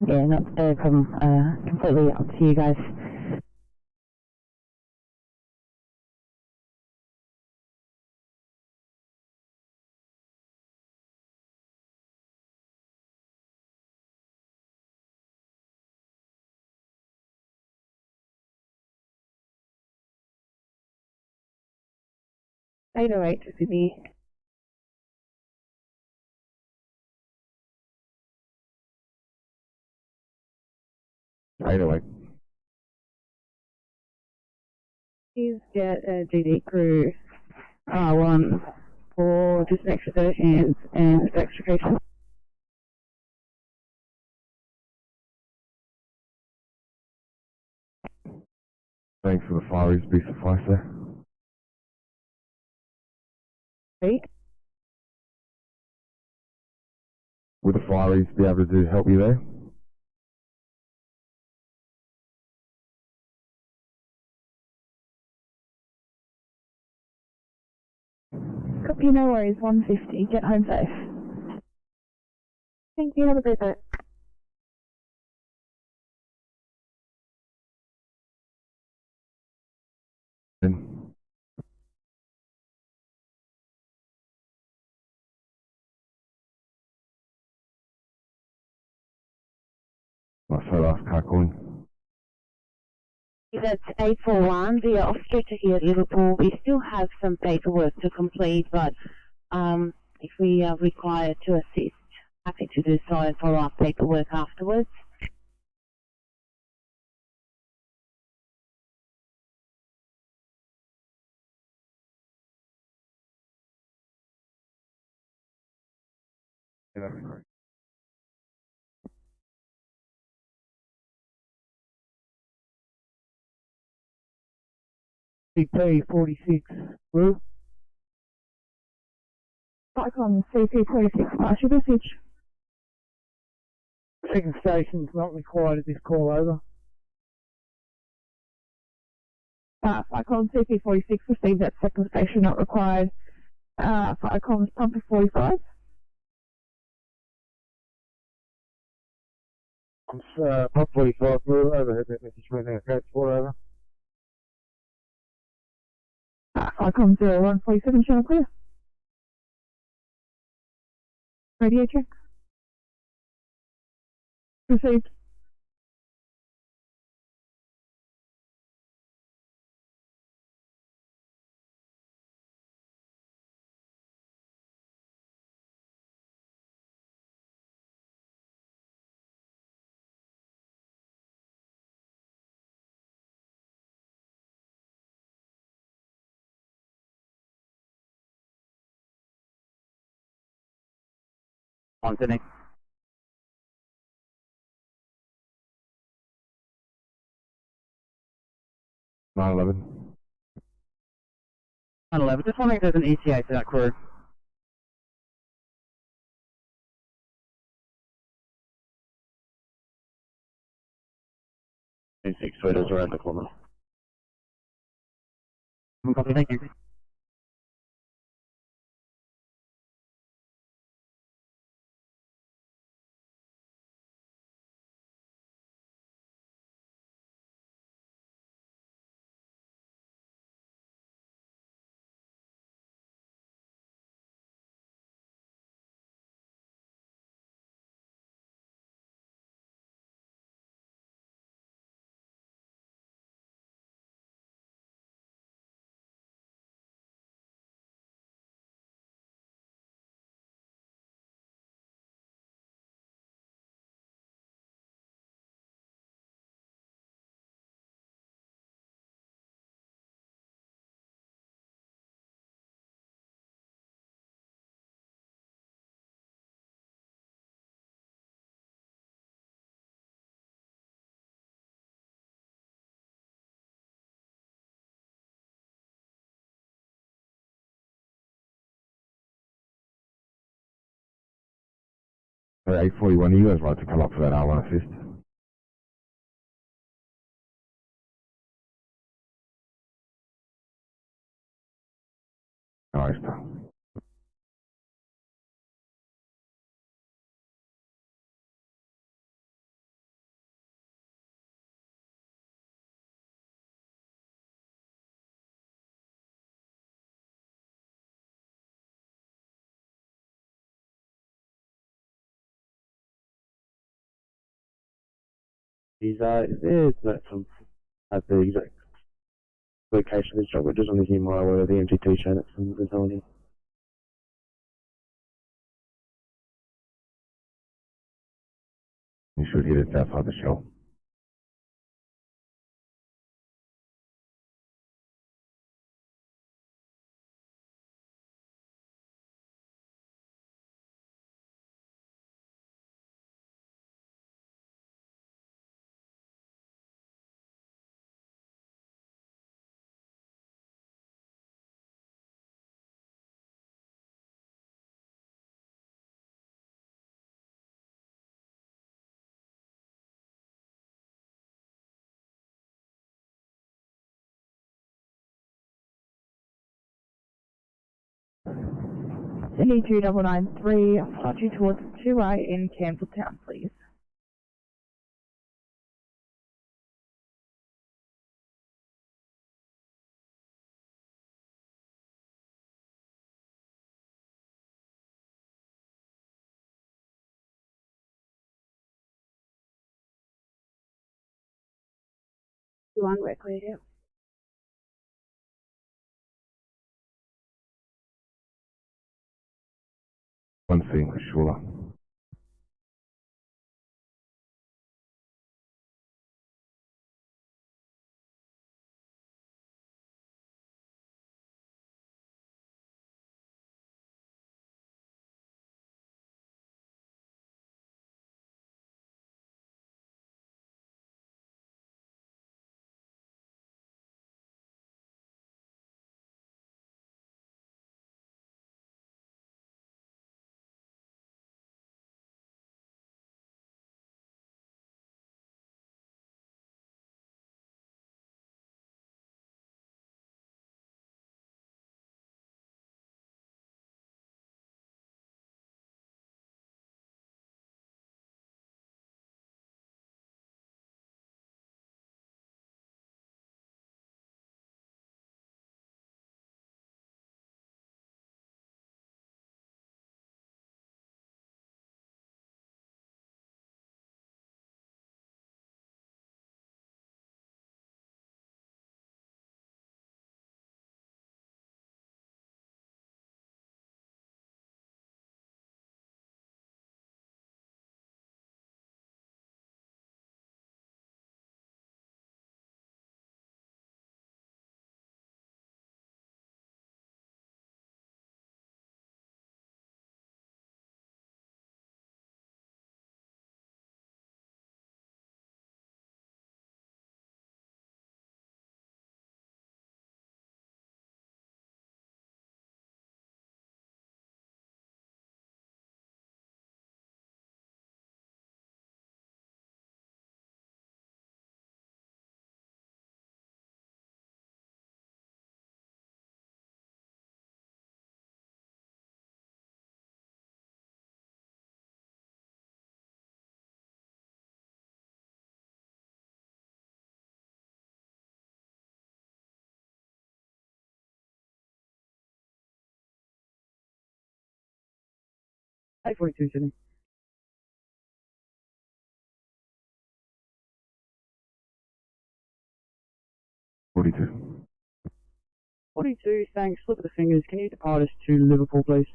Yeah, not a problem. Completely up to you guys. 808 to Sydney. Anyway, Please get a GD crew R1 for disconnection of hands and extrication. thanks for the fireys, be suffice there. Eight. Would the fireys be able to help you there? Copy, no worries, 150, get home safe. Thank you, have a great day. Right, so last car calling. That's 841. We are off stretcher here at Liverpool. We still have some paperwork to complete, but if we are required to assist, happy to do so and follow up paperwork afterwards. Yeah, that'd be great. CP46, Blue. Cyclone CP46, pass your message. Second station's not required at this call, over. Cyclone CP46, received that second station, not required. Cyclone's pump for 45. Pump 45, Blue, overhead that message from our coach 4, over. Cyclone 0147, channel clear. Radio check. Received. On Sydney. Nine 11. 911, just wondering if there's an ETA for that crew. 6 photos around the corner. Copy, thank you. So 841, you guys like to come up for that R1 assist? Nice. There's some at the exact location of this job, but just on the Himalaya where the MTT shown it from the telling. You should hit it outside the shell. Sydney 2993, flight you towards 2A in Campbelltown, please. You want we're clear here. One thing, sure. Hey, 42 Sydney. $42. 42, thanks. Look at the fingers. Can you depart us to Liverpool, please?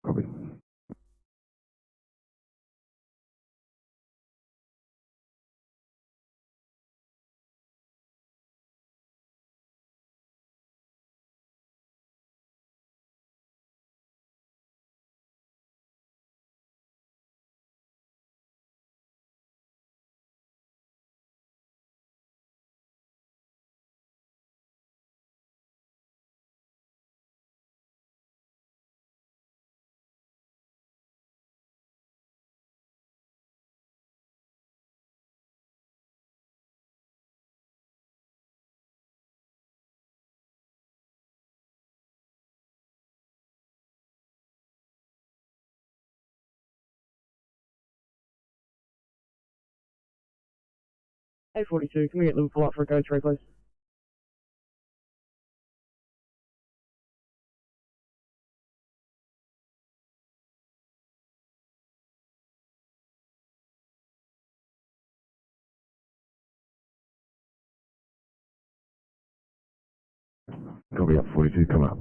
Copy. Hey, 42, can we get Liverpool up for a go through, please? Copy up 42, come up.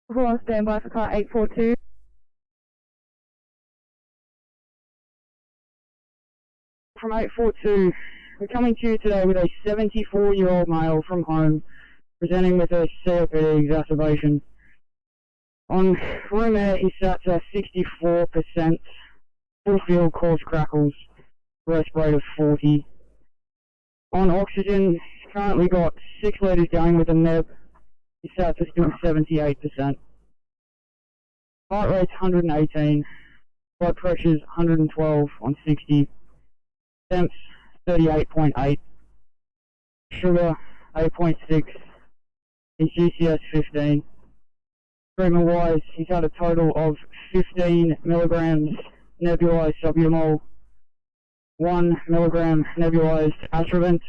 Before on standby for car 842. From 842, we're coming to you today with a 74-year-old male from home presenting with a COPD exacerbation. On room air, he sat at 64%, full field cause crackles, rest rate of 40. On oxygen, he's currently got 6 litres going with a neb. He sat at still 78%. Heart rate's 118, blood pressure's 112 on 60, temps 38.8, sugar 8.6, his GCS 15. Treatment wise, he's had a total of 15 milligrams nebulized subumol, 1 milligram nebulized atrovent.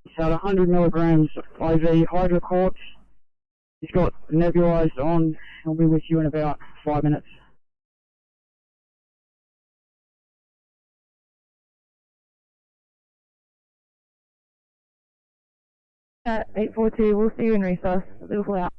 He's had 100 milligrams IV hydrocort. He's got nebulized on. He'll be with you in about 5 minutes. At 842, we'll see you in resource. Liverpool out.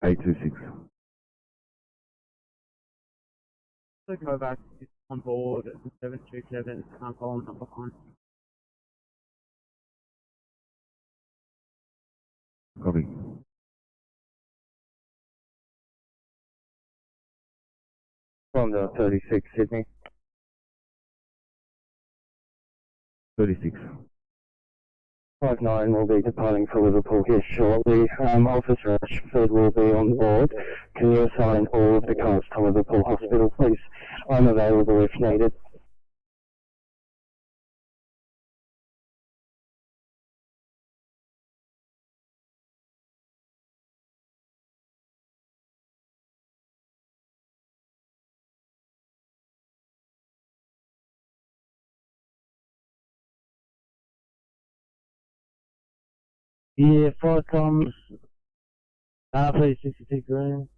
(826). So go back on board at 727, following up behind. Copy. From the 36, Sydney. 36. 59 will be departing for Liverpool here shortly. Officer Ashford will be on board. Can you assign all of the cars to Liverpool Hospital, please? I'm available if needed. Yeah, 5 comms, RP 62 green.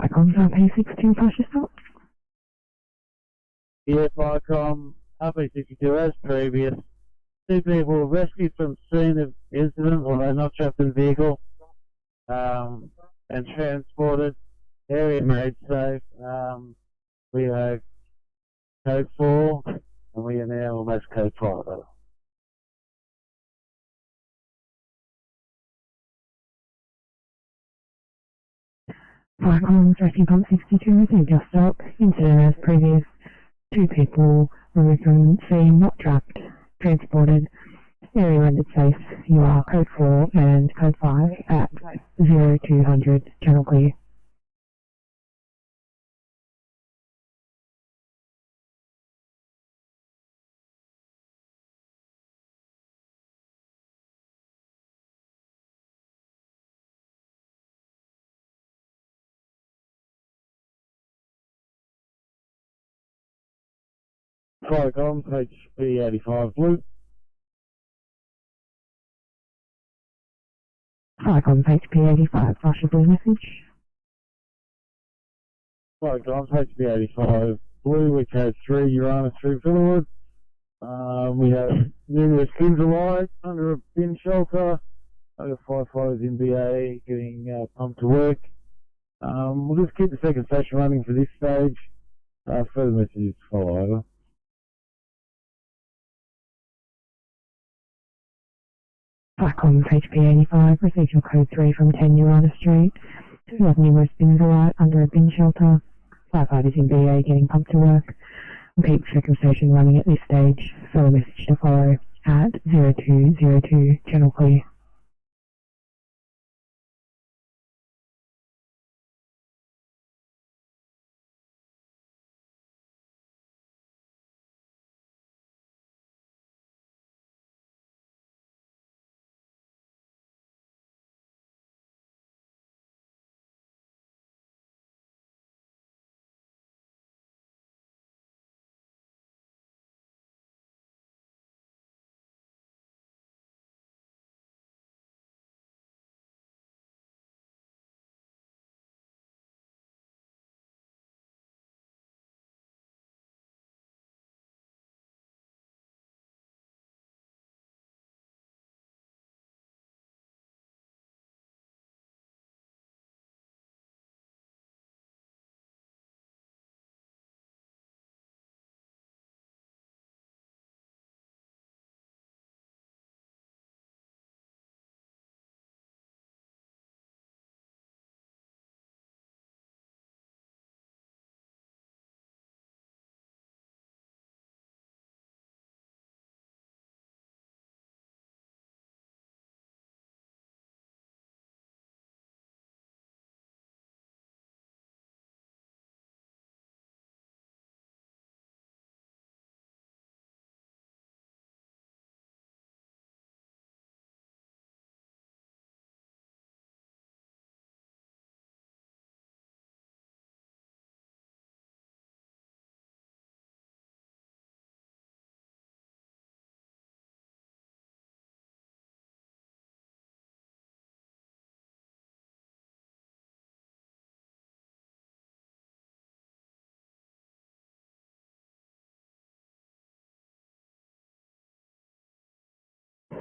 Icons on A62 flash stop. Yeah, Viacom, RP62 as previous. 2 people were rescued from scene of incident, although not trapped in vehicle, and transported. Area made safe. We are code 4, and we are now almost code 5. Viacom, tracking pump 62 received your stop. Incident as previous. 2 people removed from scene, not trapped, transported. Area rendered safe. You are code 4 and code 5 at 0200, channel clear. Viacom, HP85 blue. Viacom, HP85, flash a blue message. Viacom, HP85 blue, we code 3, Uranus through Villawood. We have numerous kids alive under a bin shelter. I got firefighters in BA getting pumped to work. We'll just keep the second station running for this stage. Further messages to follow over. Viacom, HP85, received your code 3 from 10 Uranus Street. We have numerous bins alight under a bin shelter. Firefighters in BA getting pumped to work. We'll keep second station running at this stage. Further message to follow at 0202, channel clear.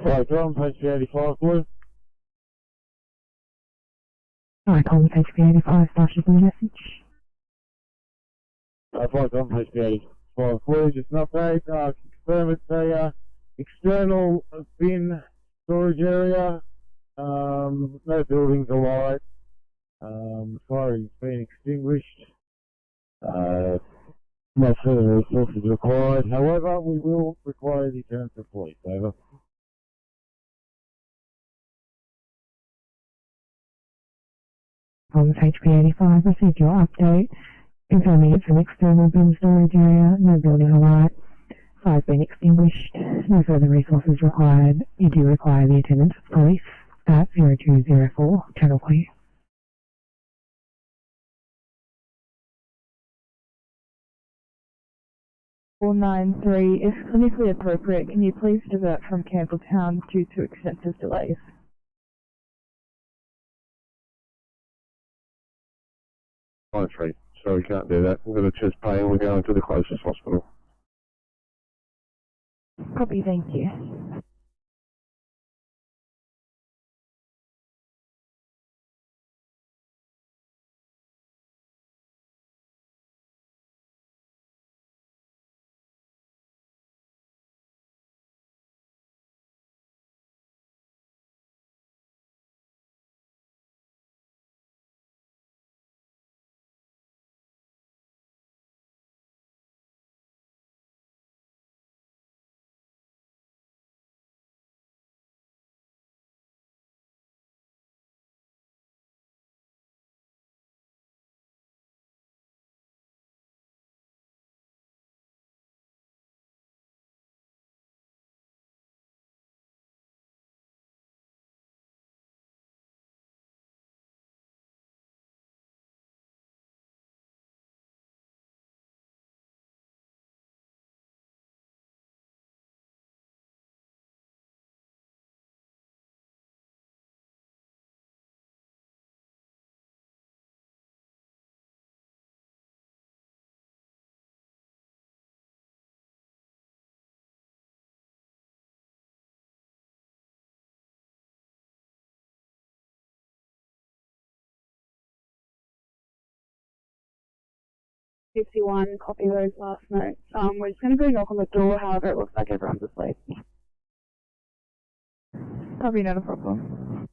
Viacom, HP85 blue. Viacom, HP85, flash a blue message. Viacom, HP85 blue, just an update. Confirm it's a external bin storage area. No buildings alight. Fire has been extinguished. No further resources required. However, we will require the attendance of police. Over. HP85, received your update. Confirming it's an external bin storage area, no building alight. Fire's been extinguished, no further resources required. You do require the attendance of police at 0204, channel clear. 493, if clinically appropriate, can you please divert from Campbelltown due to extensive delays? Line 3. So we can't do that. We've got a chest pain. We're going to the closest hospital. Copy, thank you. Copy those last notes. We're just going to go knock on the door, however, it looks like everyone's asleep. Probably not a problem.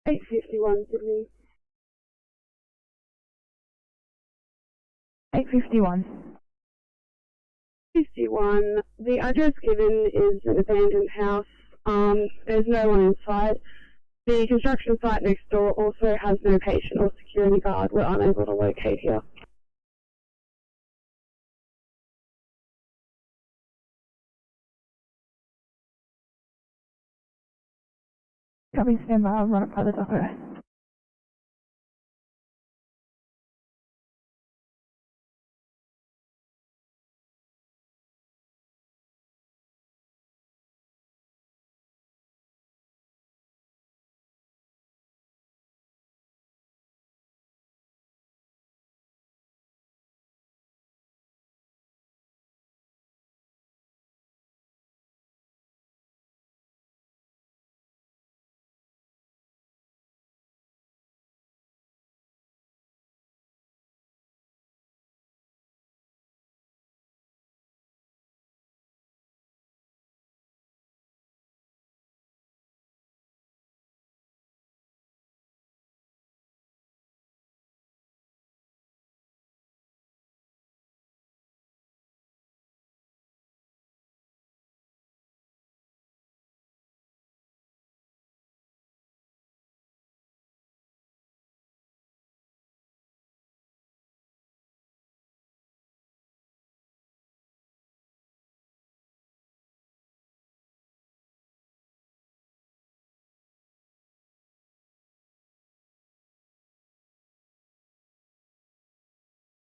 851 Sydney. 851. 51. The address given is an abandoned house. There's no one inside. The construction site next door also has no patient or security guard. We're unable to locate here. Copy, stand by, I'll run it by the doctor.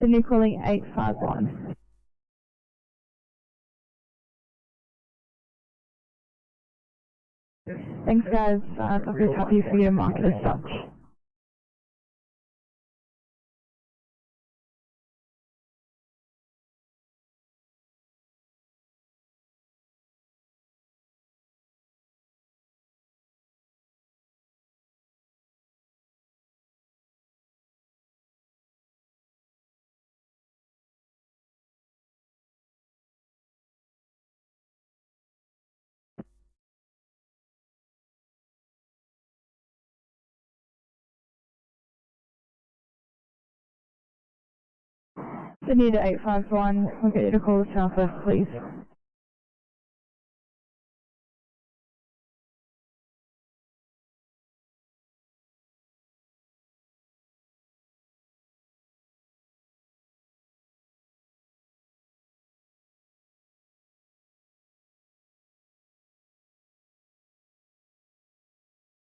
Sydney calling 851. Thanks guys, Dr. Happy for your market as such. Sydney to 851, we'll get you to call the southwest, please.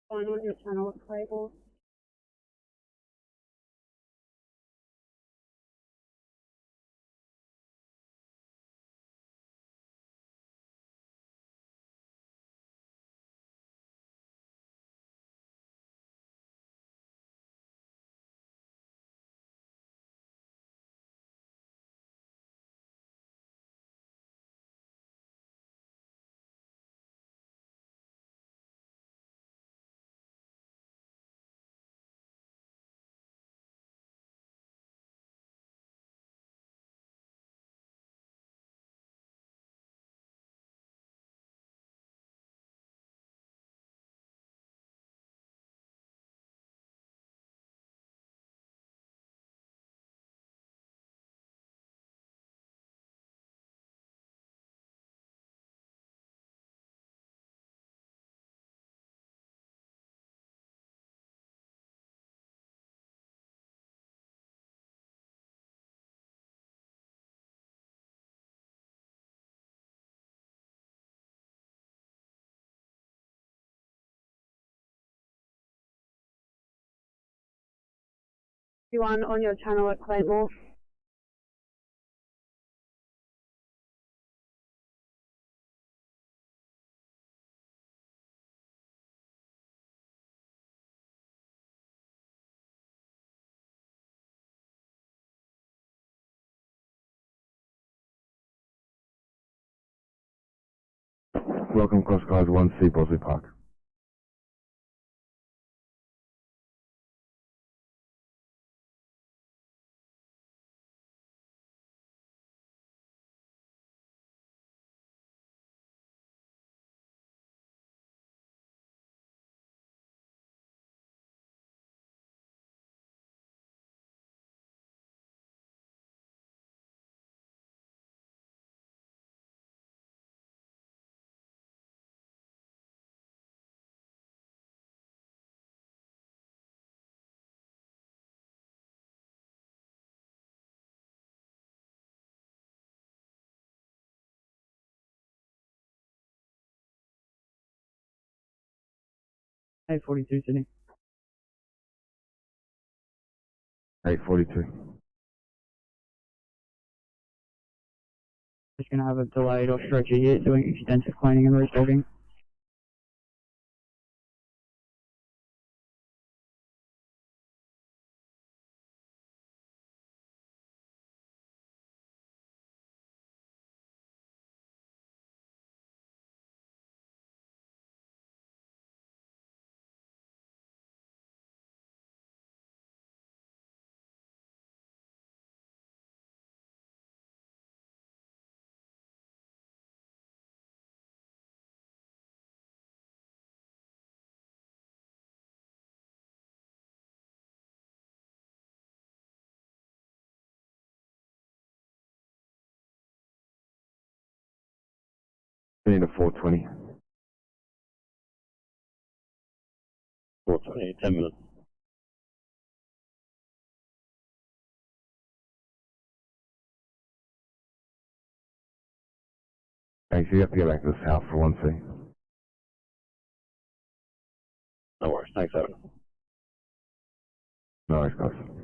One on your channel at Playboy. One on your channel at Claymore. Welcome, Cross Guys 1C Bosley Park. 842 Sydney. 842. Just going to have a delayed or stretcher here doing extensive cleaning and restocking. We need a 420. 420, 10 minutes. Thanks, you have to go back to the south for 1C. No worries. Thanks, Evan. No worries, guys.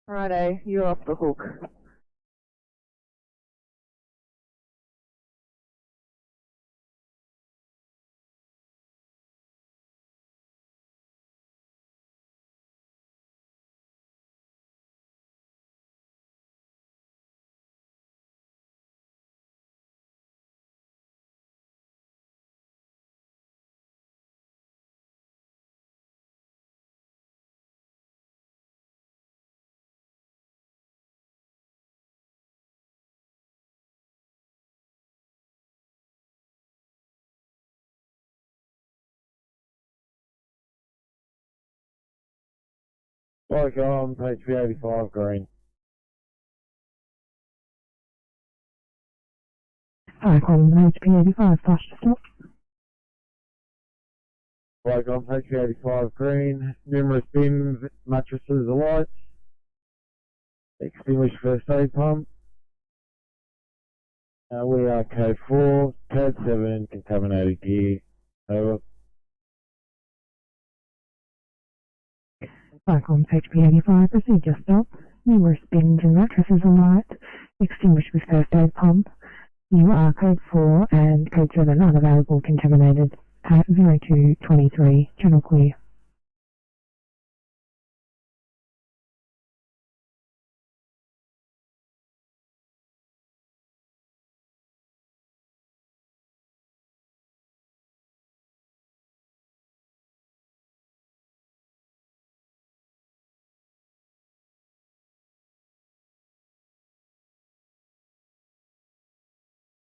Righto, you're off the hook. Like on page 85 green. Alright, calling HP 85, flash to stop. Like on page 85 green, numerous bins, mattresses alight. Extinguished first aid pump. We are code 4, code 7, contaminated gear. Over. Back on HP 85, procedure stop. Numerous bins and mattresses alight. Extinguished with first aid pump. You are code 4 and code 7 unavailable, contaminated at 0223, channel clear.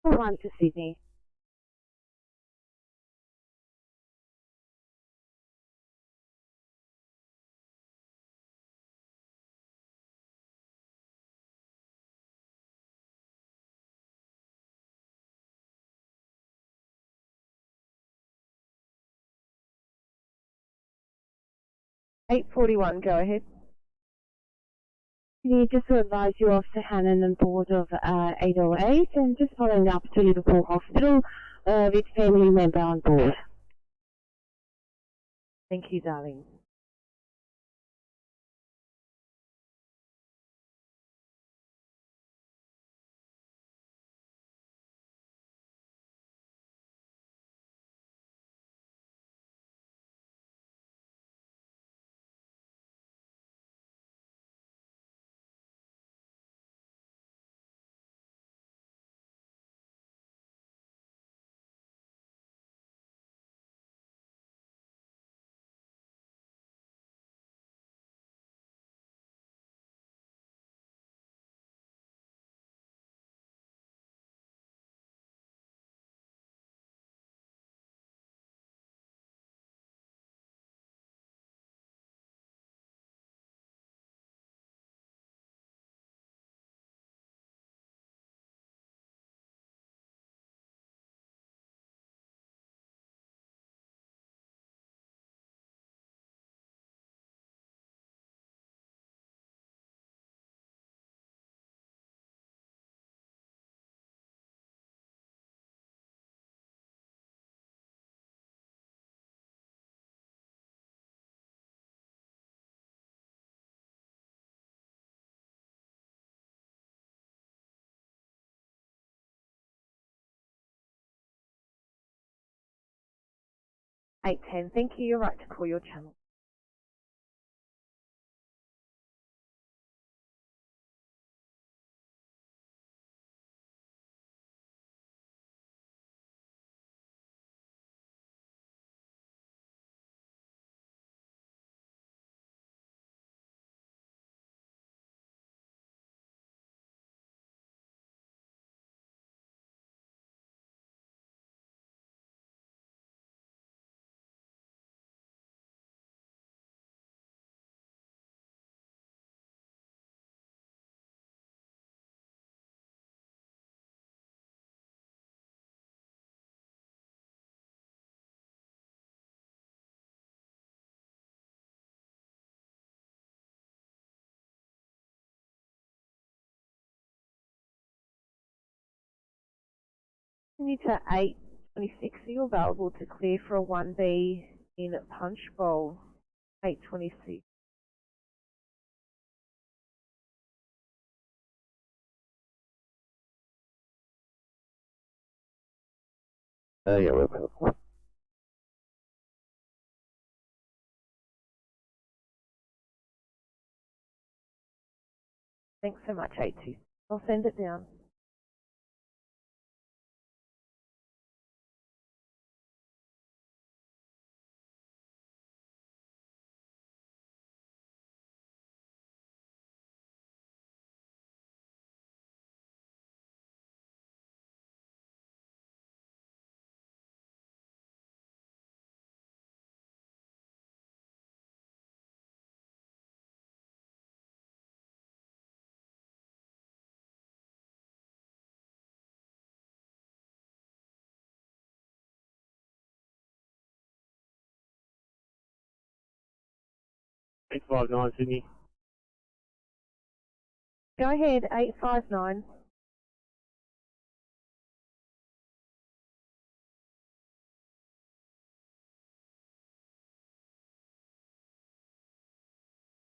One to Sydney. $841, go ahead. Can you just advise you off to Hannon and board of 808 and just following up to Liverpool Hospital with family member on board. Thank you, darling. $810, thank you, you're right to call your channel. You to 826, are you available to clear for a 1B in Punch Bowl? 826. Yeah, we're available. Thanks so much, 82. I'll send it down. Eight five nine Sydney. Go ahead, 859.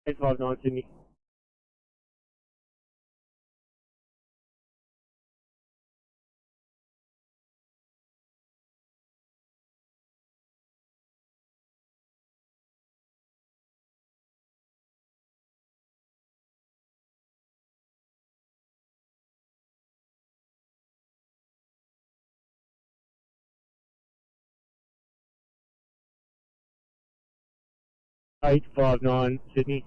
Eight five nine Sydney. Eight five nine Sydney.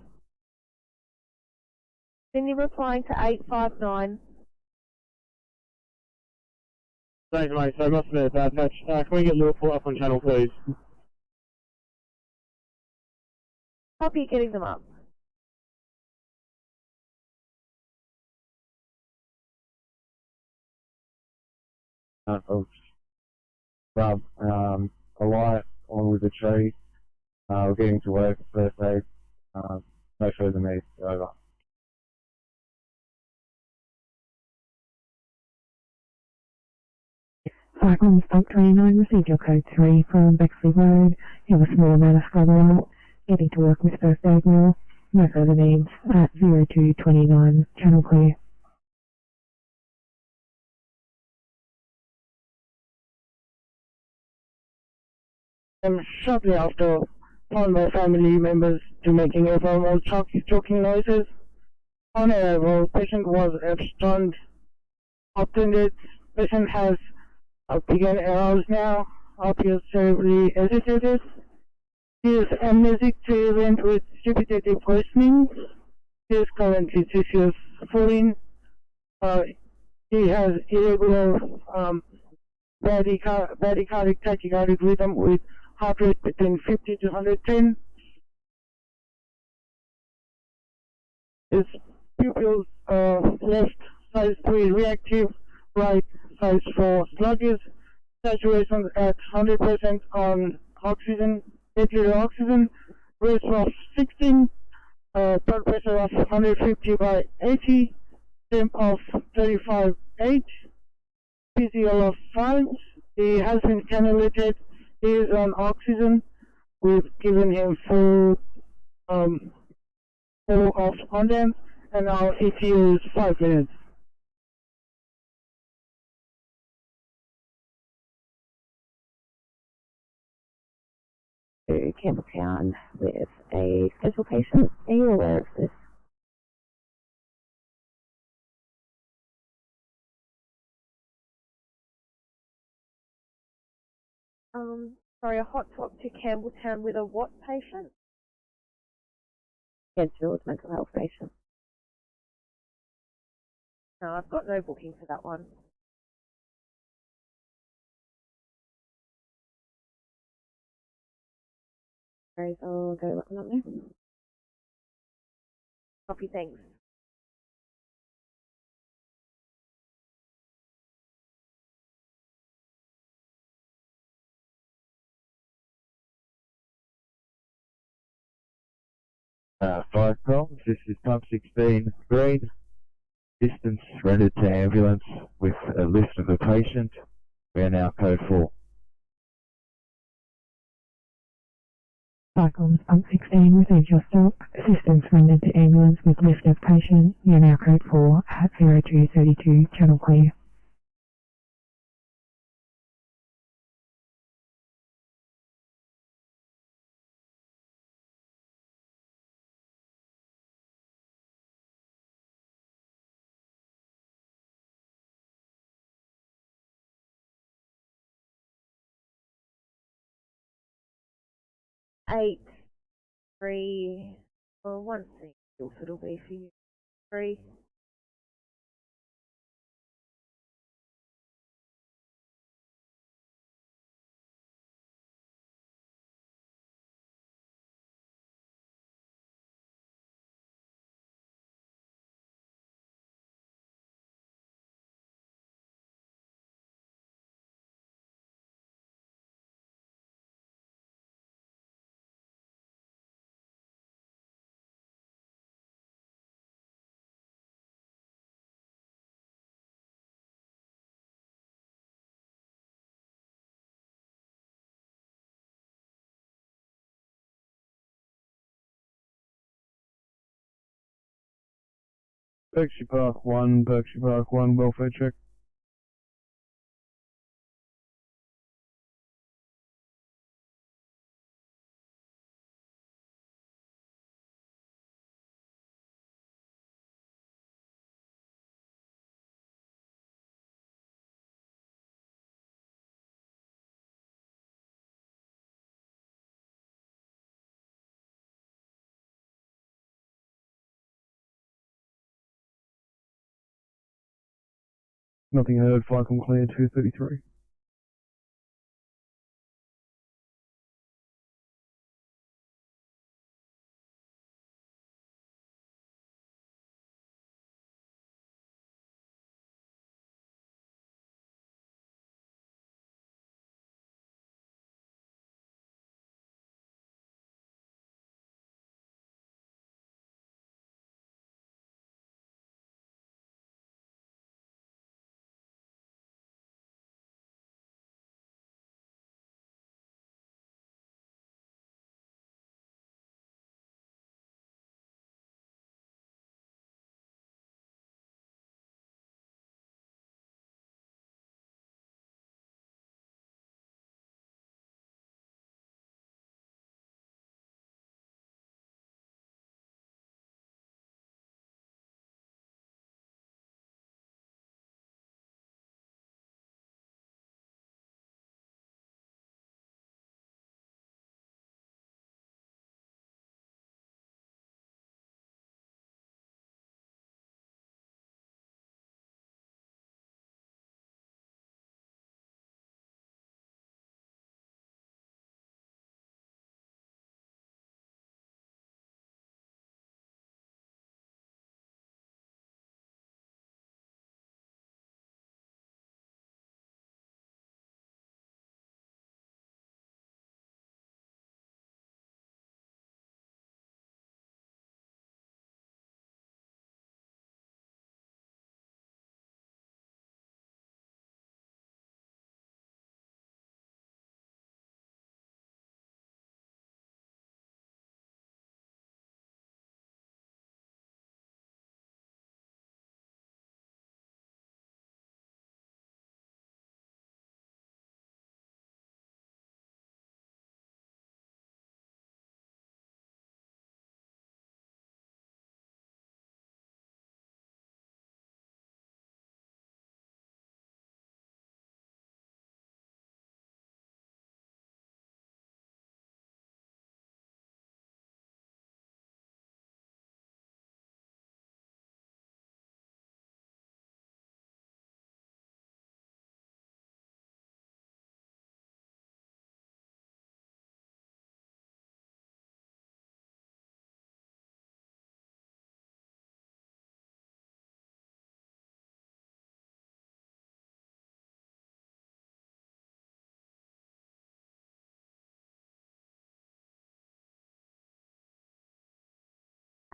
Sydney replying to 859. Thanks, mate. So must have been a bad match. Can we get Liverpool up on channel, please? Copy, getting them up. Rob, a light on with the tree. We're getting to work, first aid. No further needs. Over. Cyclones Pump 29, received your code 3 from Bexley Road. You have a small amount of scrubber out. Getting to work with first aid now. No further needs at 0229, channel clear. Shortly after, found my family members to making abnormal choking noises. On arrival, patient was stunned, attended. Patient has begun aroused now, appears cerebrally agitated. He is amnesic to event with repetitive questioning. He is currently CCS 14. He has irregular bradycardic tachycardic rhythm with heart rate between 50 to 110. His pupils left size 3 reactive, right size 4 sluggish, saturation at 100% on oxygen, atria oxygen, rate of 16, blood pressure of 150 by 80, temp of 35.8, PCL of 5. He has been cannulated. He is on oxygen. We've given him full of content, and our ETA is 5 minutes. To Campbelltown with a scheduled patient. Are you aware of this? Sorry, a hot swap to Campbelltown with a what patient? Scheduled mental health patient. No, I've got no booking for that one. Sorry, I'll go look them up now. Copy, thanks. Fire problems. This is pump 16 green. Distance rendered to ambulance with a lift of a patient. We are now code 4. Cyclones Pump 16, received your stop. Assistance rendered to ambulance with lift of patient. You're now code 4 at 0232, channel clear. 8, 3, or 1 single, so it'll be for you. 3. Berkshire Park 1, welfare check. Nothing heard, Flycom clear 233.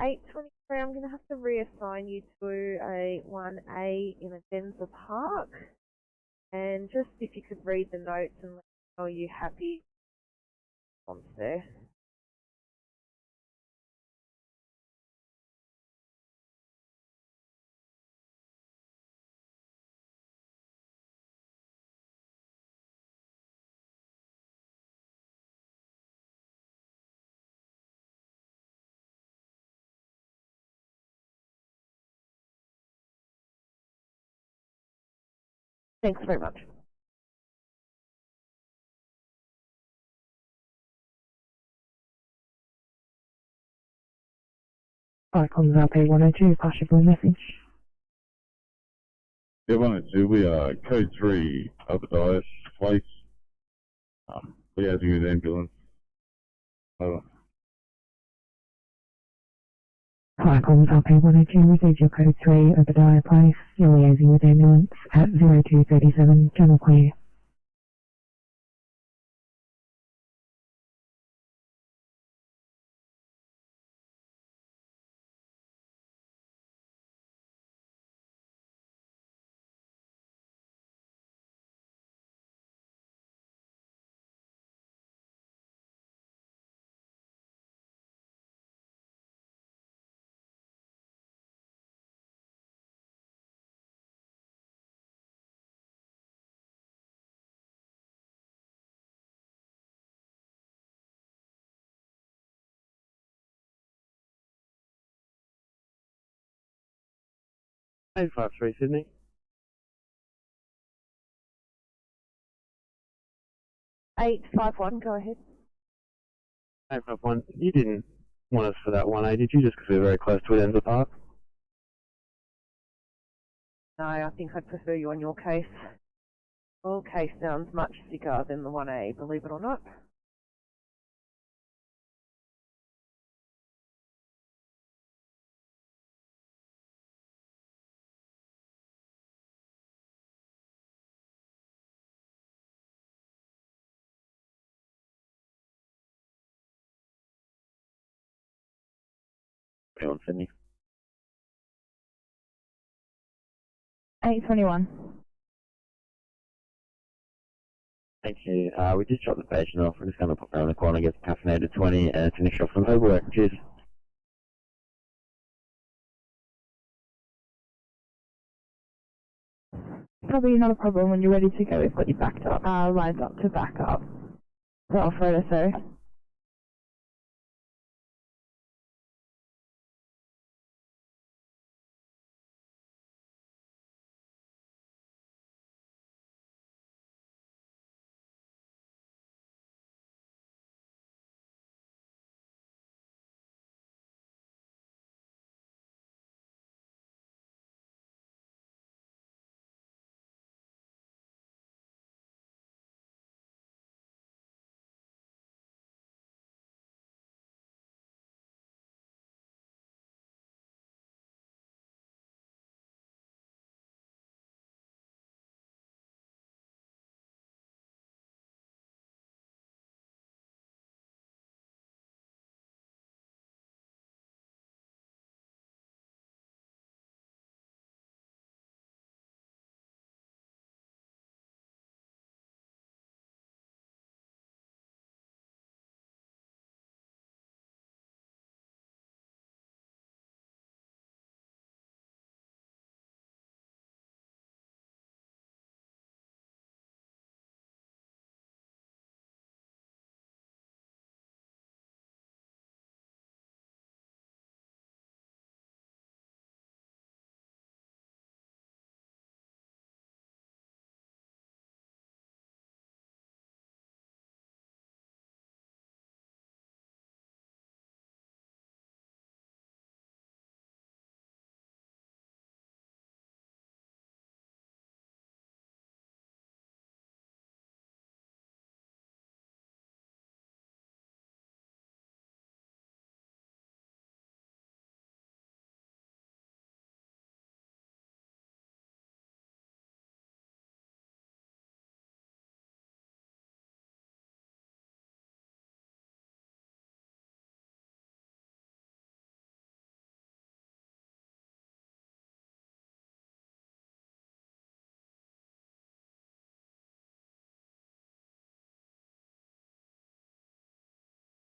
$8.23, I'm going to have to reassign you to a 1A in Adenza Park. And just if you could read the notes and let me know you're happy on there. Thanks very much. Alright, calls LP 102, pass your blue message. Yeah, 102, we are code 3 Obadiah Place. Liaising with ambulance. Over. Alright, calls LP 102, received your code 3 Obadiah Place. You're liaising with ambulance at 0237, channel clear. Eight 53 Sydney. 851, go ahead. 851. You didn't want us for that one, did you? Just because we're very close to it ends apart. No, I think I'd prefer you on your case. Your case sounds much sicker than the 1A, believe it or not. On Sydney. 821. Thank you. We just dropped the patient off. We're just going to pop around the corner, get the caffeinated 20 and finish off some paperwork. Cheers. Probably not a problem when you're ready to go. We've got you backed up, lines up to back up. The operator, sorry.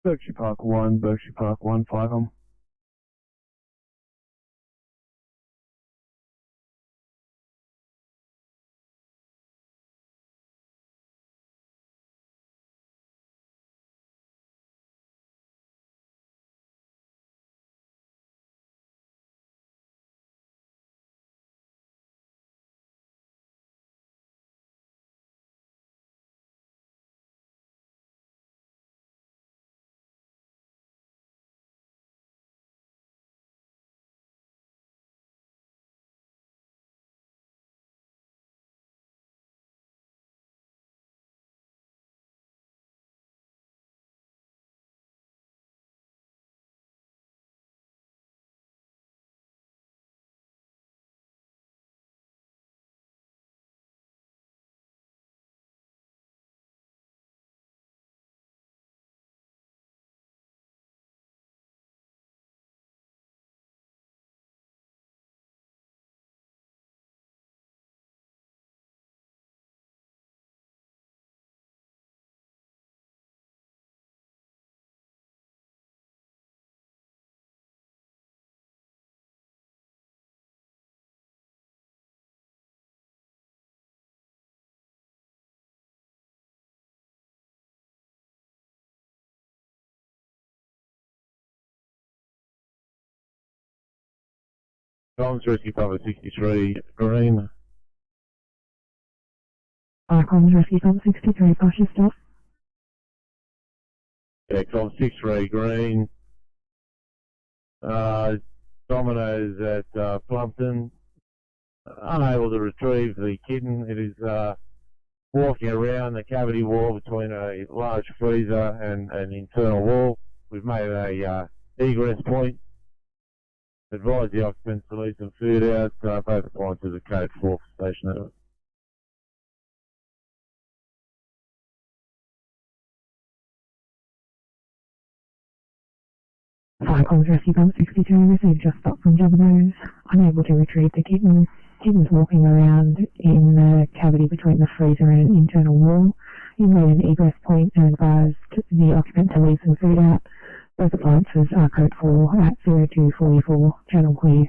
Berkshire Park 1, Berkshire Park 1, 5 Tom's Rescue Papa 63, green. Comms Rescue Pump 63, partial stop. Yeah, Tom 63, green. Domino's at Plumpton, unable to retrieve the kitten. It is walking around the cavity wall between a large freezer and an internal wall. We've made a egress point. Advise the occupants to leave some food out. Both appliances are code 4 for station network. Comms Rescue Pump 62, received just stop from Domino's. Unable to retrieve the kitten. Kitten's walking around in the cavity between the freezer and an internal wall. You've made an egress point and advised the occupant to leave some food out. Both appliances are code 4 at 0244, channel clear.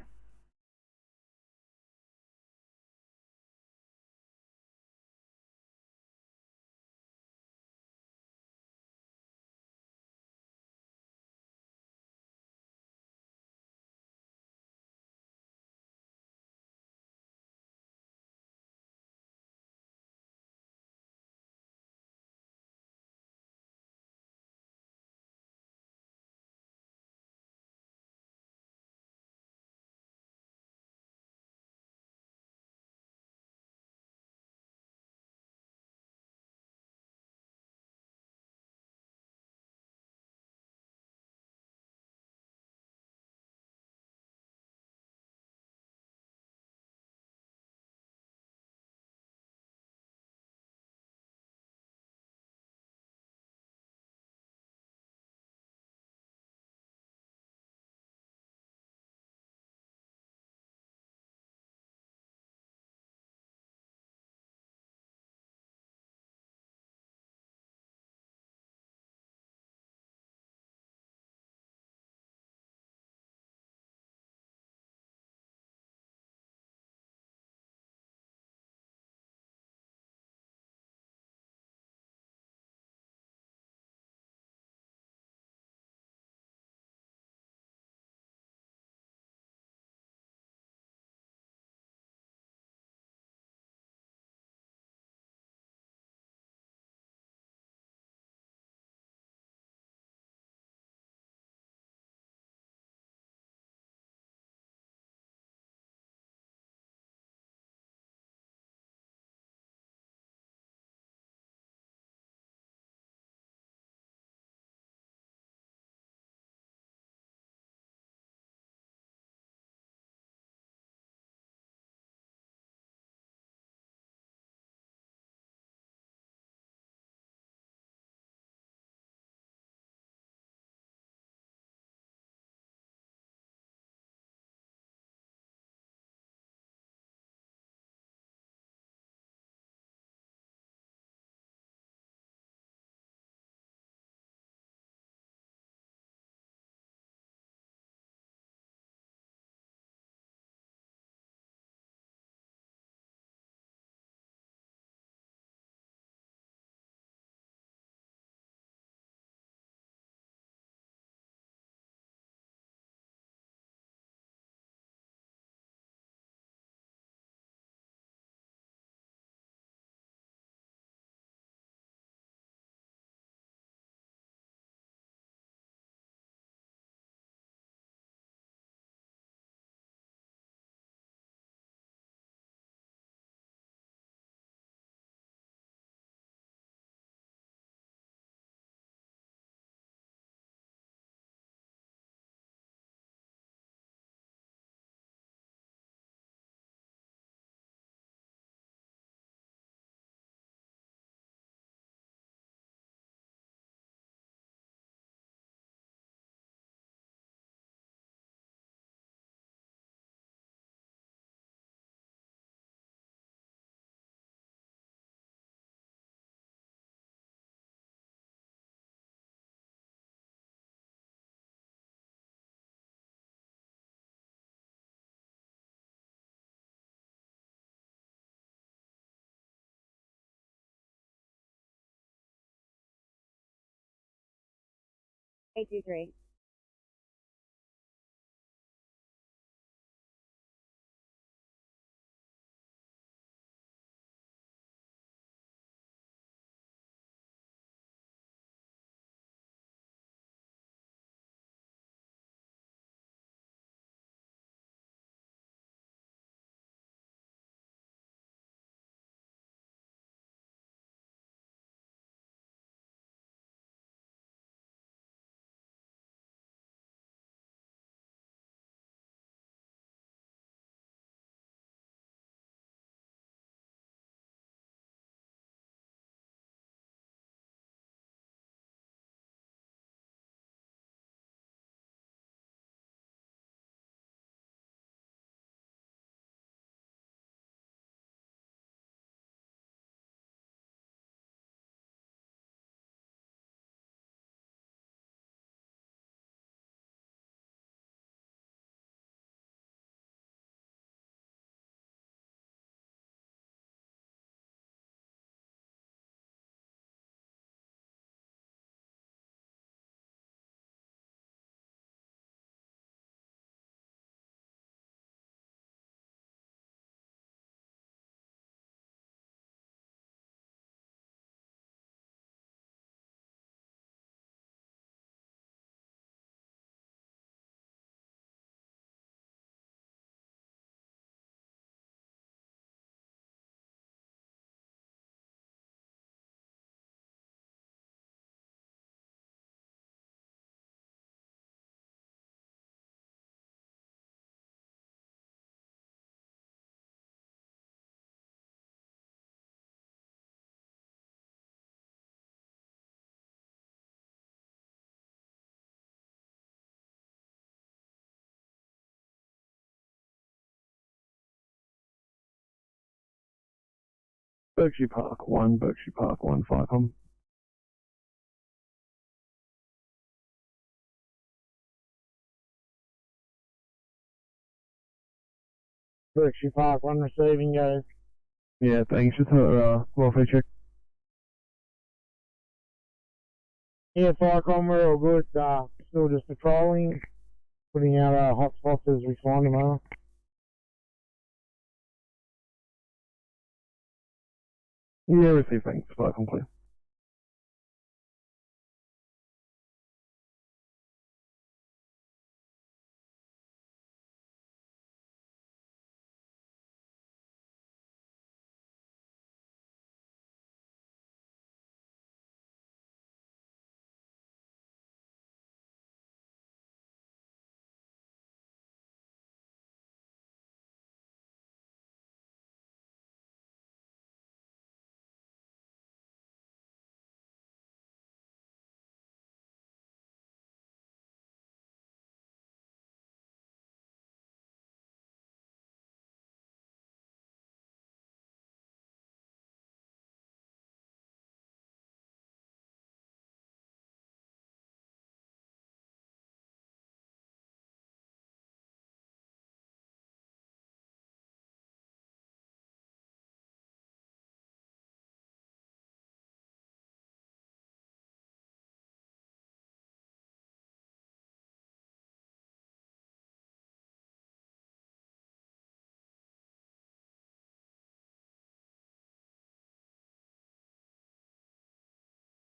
Eight two three. Berkshire Park 1, Berkshire Park 1, FICOM. Berkshire Park 1 receiving, guys. Yeah, thanks. Just a welfare check. Yeah, FICOM, we're all good. Still just patrolling, putting out hotspots as we find them out. Yeah, receive, thanks. FICOM clear.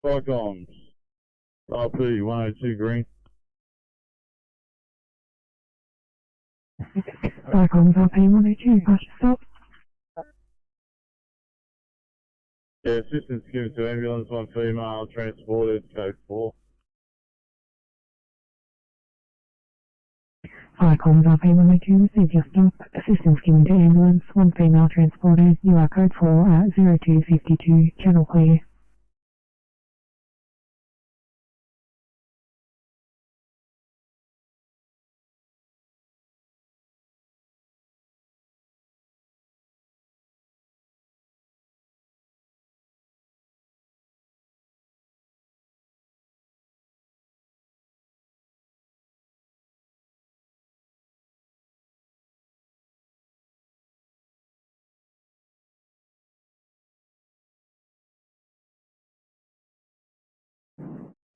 FICOMs. RP 102 green. FICOMs RP 102, pass your stop. Yeah, assistance given to ambulance, one female transported, code 4. FICOMs RP 102, receive your stop. Assistance given to ambulance, one female transported. You are code 4 at 0252, channel clear.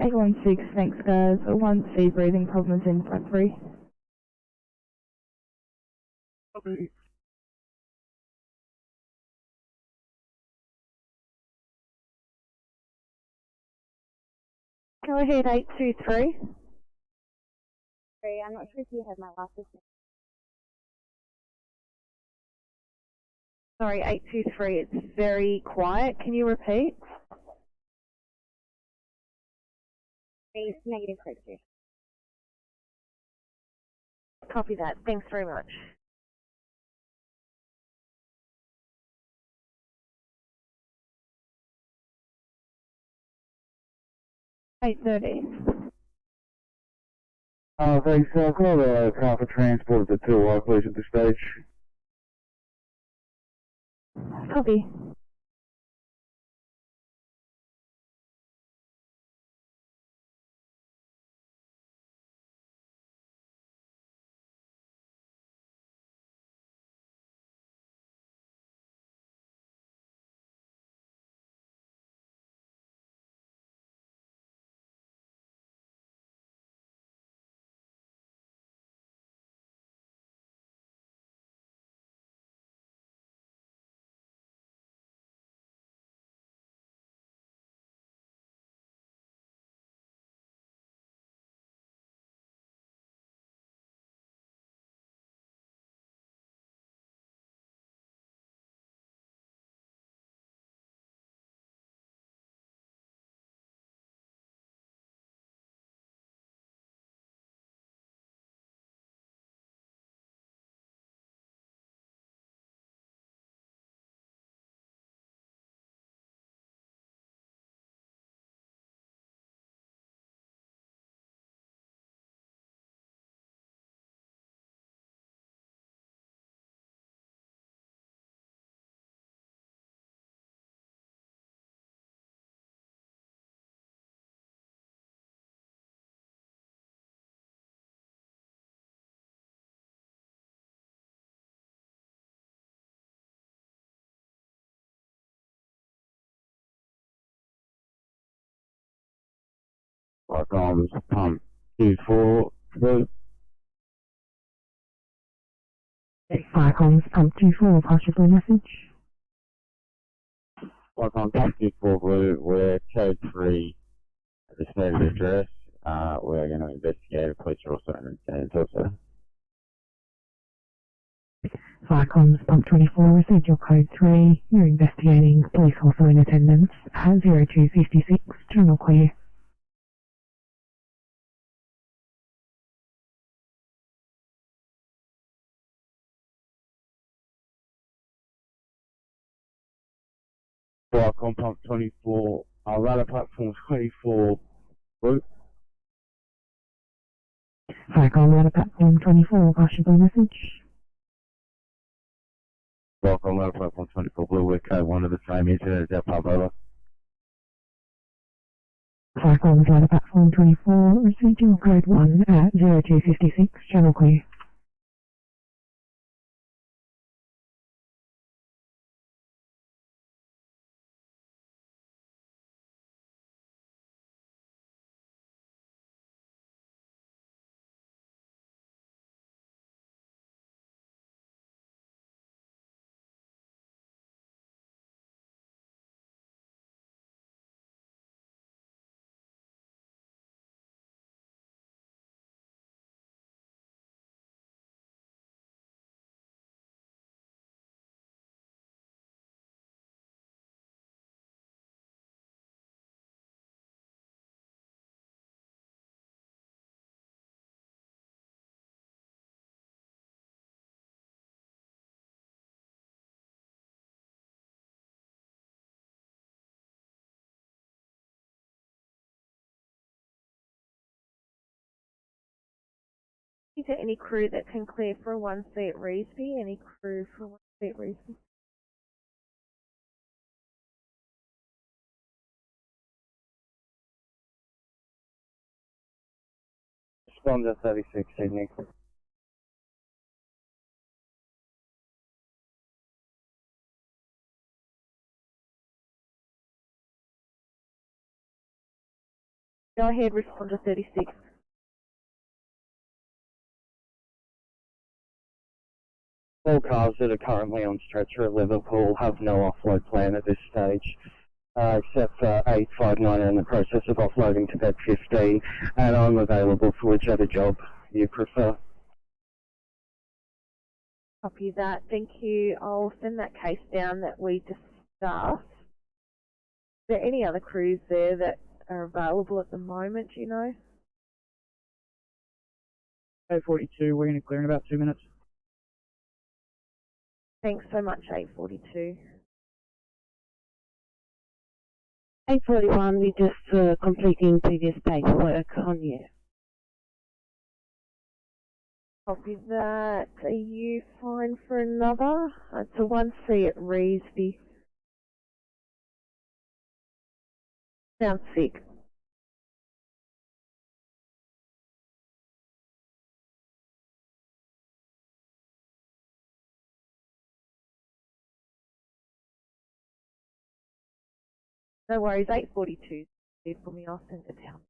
Eight-1-6, thanks guys. 1C breathing problems in front 3. Copy. Go ahead, 823. Sorry, I'm not sure if you have my last name. Sorry, 823, it's very quiet. Can you repeat? Negative, correct. Copy that. Thanks very much. $830. Thanks. I've got a car for transport at the 2 please, at this stage. Copy. comms, pump 24, blue. Firecomms, pump 24, pass your blue message. Firecomms, pump 24, blue, we're code 3 at the stated address. We're going to investigate. Police are also understanding also. Firecomms, pump 24, received your code 3. You're investigating. Police also in attendance. 0256, general clear. Firecom pump 24, radar platform 24, blue. Firecom, ladder platform 24, pass your blue message. Welcome, ladder platform 24, blue, we're code 1 of the same incident as our pub, over. Firecom, ladder platform 24, received your code 1 at 0256, general clear. Is there any crew that can clear for a 1C at Reesby? Any crew for a 1C at Reesby? Responder 36, Sydney. Go ahead, responder 36. All cars that are currently on stretcher at Liverpool have no offload plan at this stage, except for 859 in the process of offloading to bed 15, and I'm available for whichever job you prefer. Copy that. Thank you. I'll send that case down that we discussed. Is there any other crews there that are available at the moment, do you know? 842, we're going to clear in about 2 minutes. Thanks so much, 842. 841, we just completing previous paperwork on you. Copy that. Are you fine for another? It's a 1C at Reesby. Sounds sick. No worries, 842 for me, I'll send it down.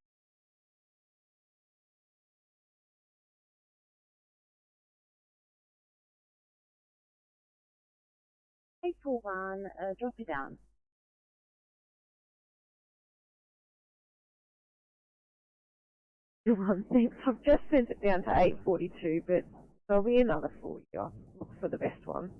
Eight four one, drop it down. Thanks. I've just sent it down to 842, but there'll be another for you. I'll look for the best one.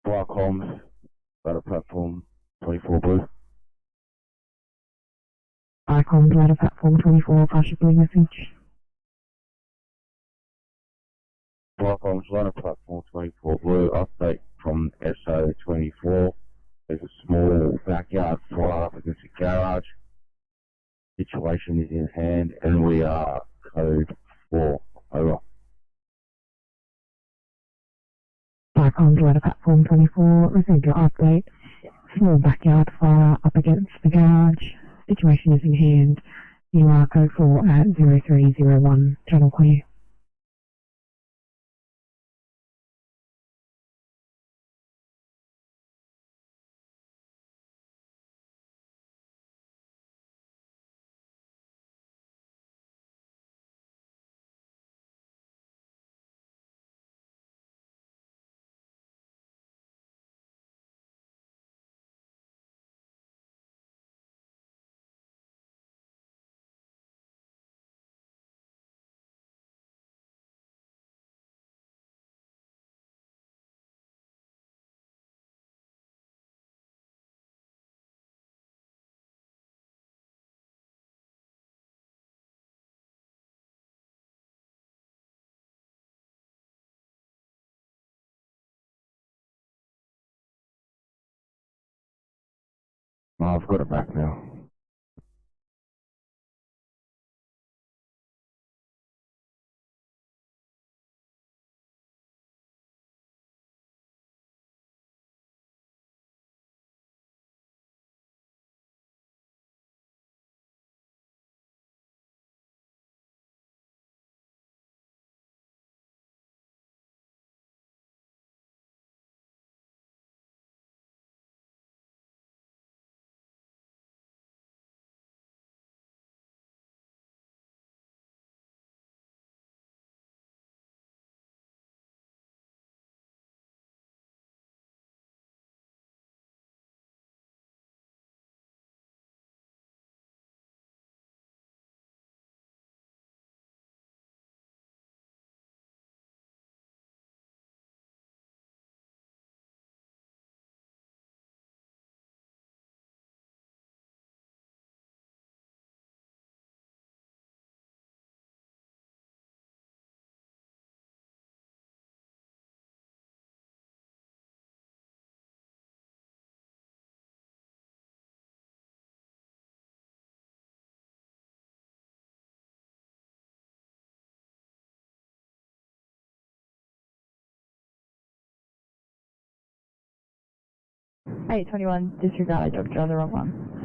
Fire comms, ladder platform 24 blue. Icons, ladder platform 24, pass your blue message. Fire comms, ladder platform 24 blue, update from SO24. There's a small backyard fire up against the garage. Situation is in hand and we are code 4. Over. Icons, ladder platform 24, received your update. Small backyard fire up against the garage. Situation is in hand. You are code 4 at 0301, channel clear. Oh, I've got it back now. $821, disregard, I dropped you on the wrong one.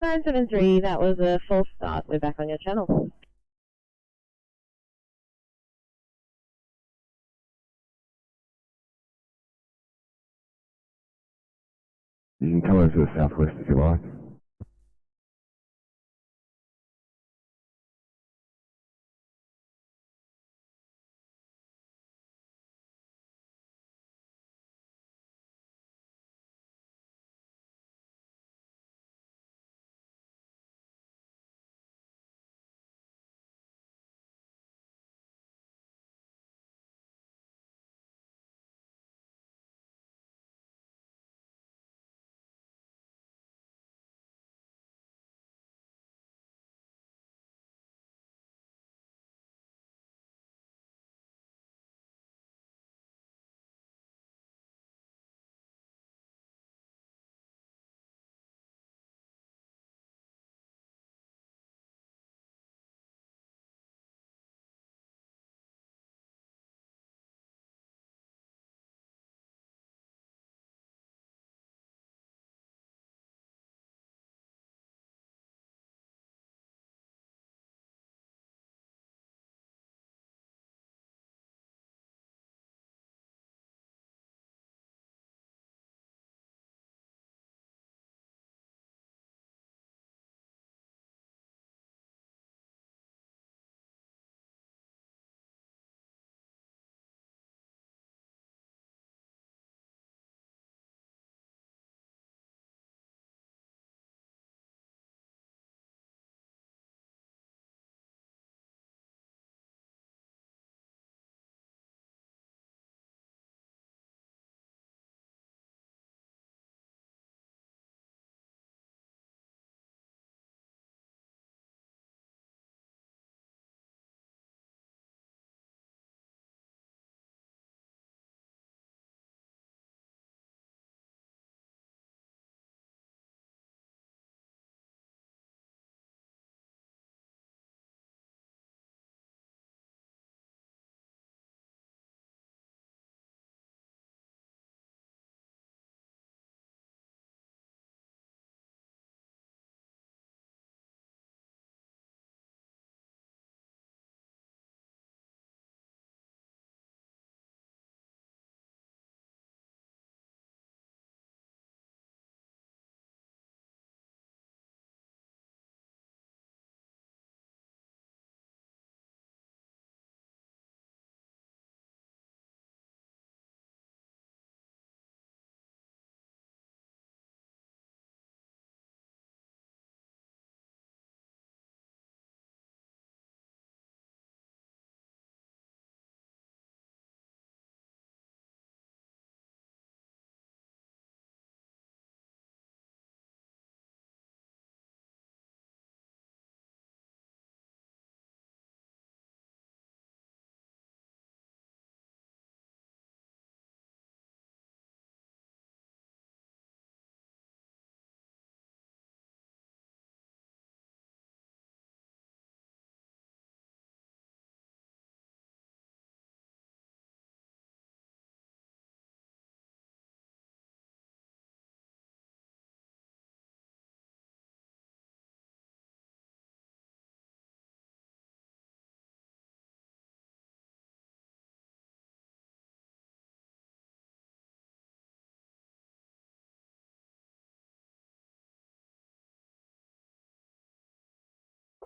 973, that was a false start. We're back on your channel. You can come over to the southwest if you like.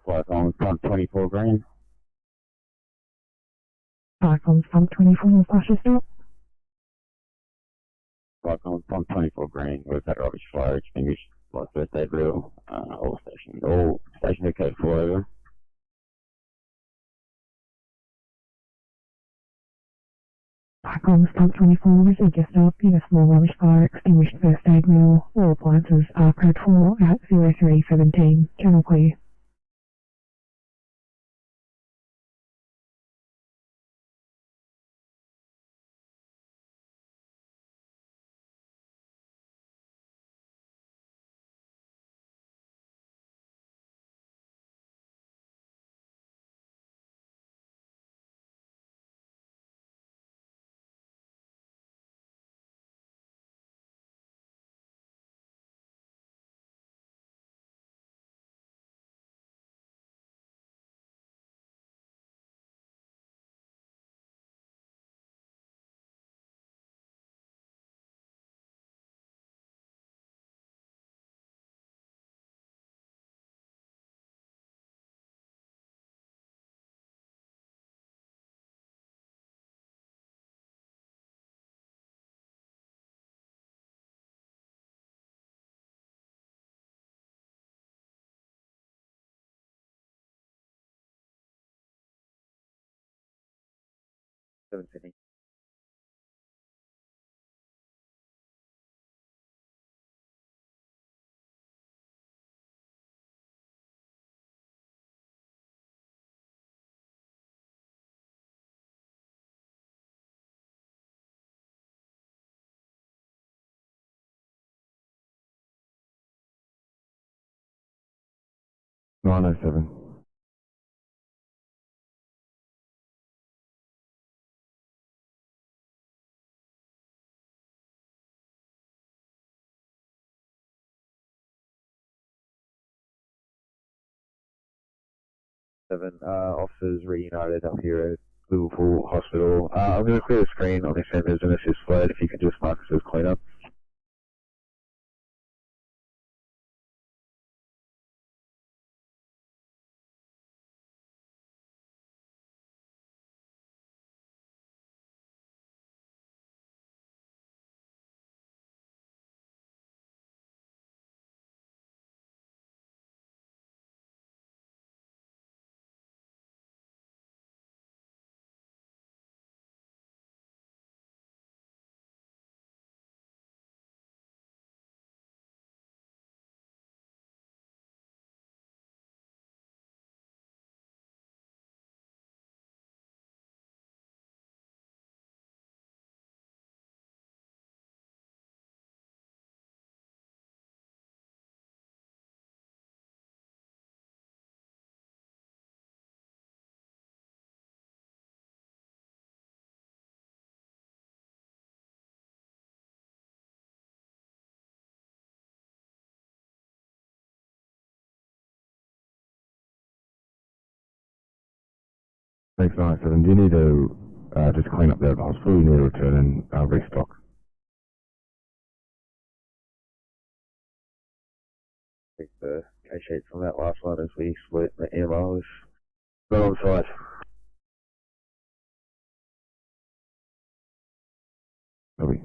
Flight on front 24 green. Flight on front 24, flash stop. Flight on front 24 green. We've had rubbish fire extinguished. Flight first aid reel. All stations okay for over. Flight on front 24, received your stop. In a small rubbish fire, extinguished first aid reel. All appliances are code 4 at 0317. Channel clear. 7 Sydney. Nine oh seven. Officers reunited up here at Liverpool Hospital. I'm going to clear the screen on this end. There's an assist flag. If you can just mark us as clean up. Thanks, 907. Do you need to just clean up there at the hospital? You need to return and restock? Take the case sheet from that last one as we split the MOs. Got on site. Copy.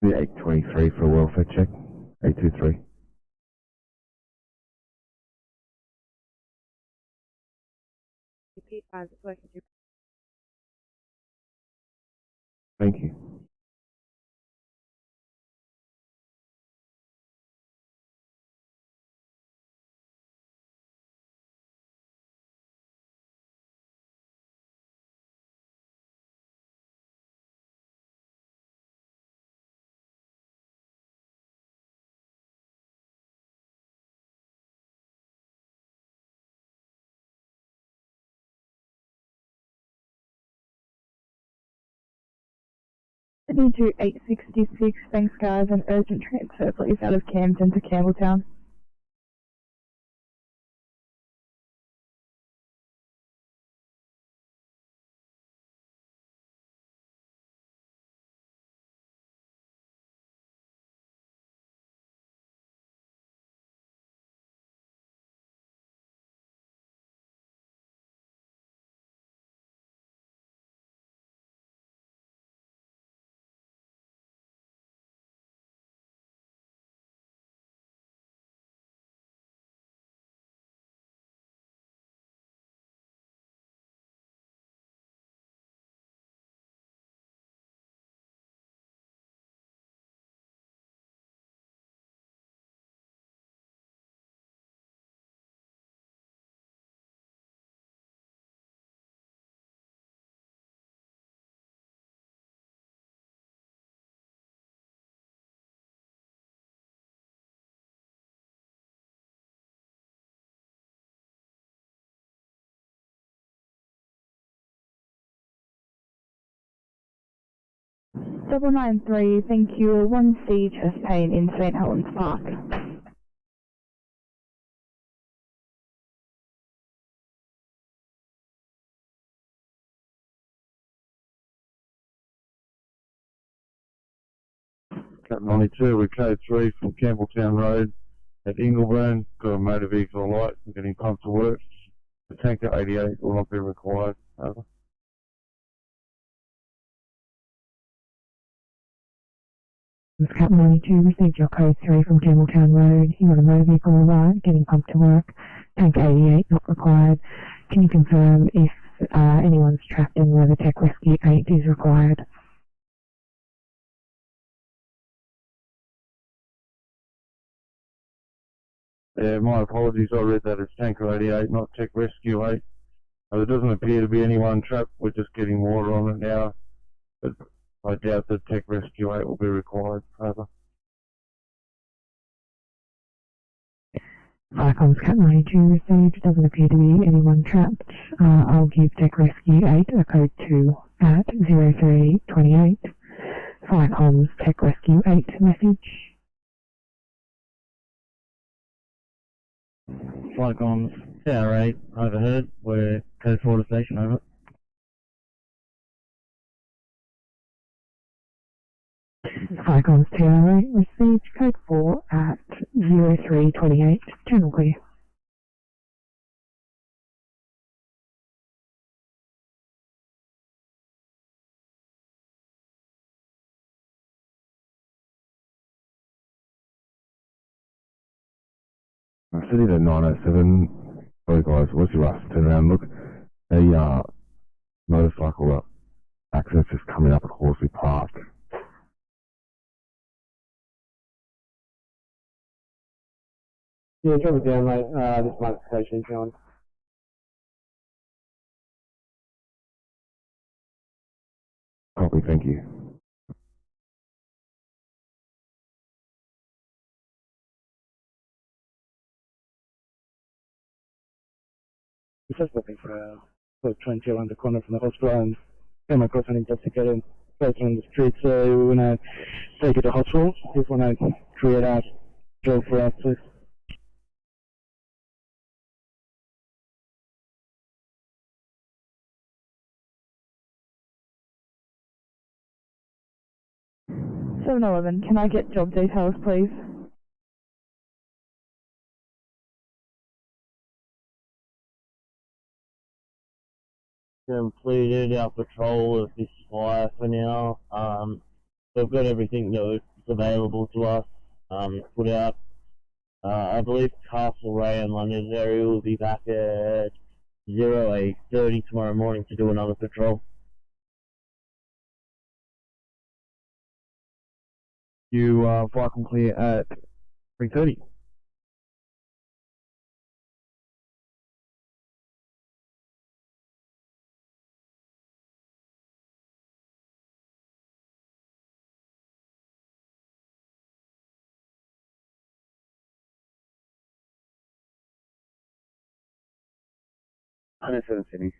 The 823 for a welfare check. 823. P5 is working through. Thank you. To 866, thanks guys, an urgent transfer please out of Camden to Campbelltown. Double 93, thank you. 1C chest pain in St. Helens Park. Cat 92 with code 3 from Campbelltown Road at Ingleburn. Got a motor vehicle light. I'm getting pumped to work. The tanker 88 will not be required. Over. Cat 92 received your code 3 from Campbelltown Road. You got a motor vehicle alert, getting pumped to work. Tank 88 not required. Can you confirm if anyone's trapped in where the Tech Rescue 8 is required? Yeah, my apologies. I read that as tanker 88, not Tech Rescue 8. There doesn't appear to be anyone trapped. We're just getting water on it now. But I doubt that Tech Rescue 8 will be required. Over. Icons Cat 92 received. Doesn't appear to be anyone trapped. I'll give Tech Rescue 8 a code 2 at 0328. Icons Tech Rescue 8 message. Flycom's Tower 8 overheard. We're code 4 to station, over. Icons Tower 8 received code 4 at 0328. Channel clear. City to 907. Sorry guys, what's your last turnaround? Look, a motorcycle access is coming up at Horsley Park. Yeah, drop it down, mate. This modification's going. Copy, thank you. We're just looking for a train around the corner from the hospital and came across an intoxicated person on the street, so we want to take it to hospital. We want to create a job for us, please. Seven 11, can I get job details please? Completed our patrol of this fire for now. We've got everything that we've available to us, put out. I believe Castle Ray and London's area will be back at 08:30 tomorrow morning to do another patrol. You fire and clear at 3:30. NSW Sydney.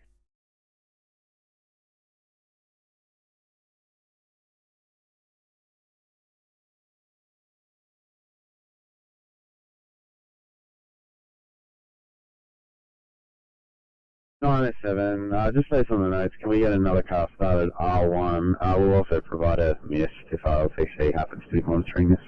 Just based on the notes, can we get another car started R1? We'll also provide a miss if RSSI happens to be monitoring this.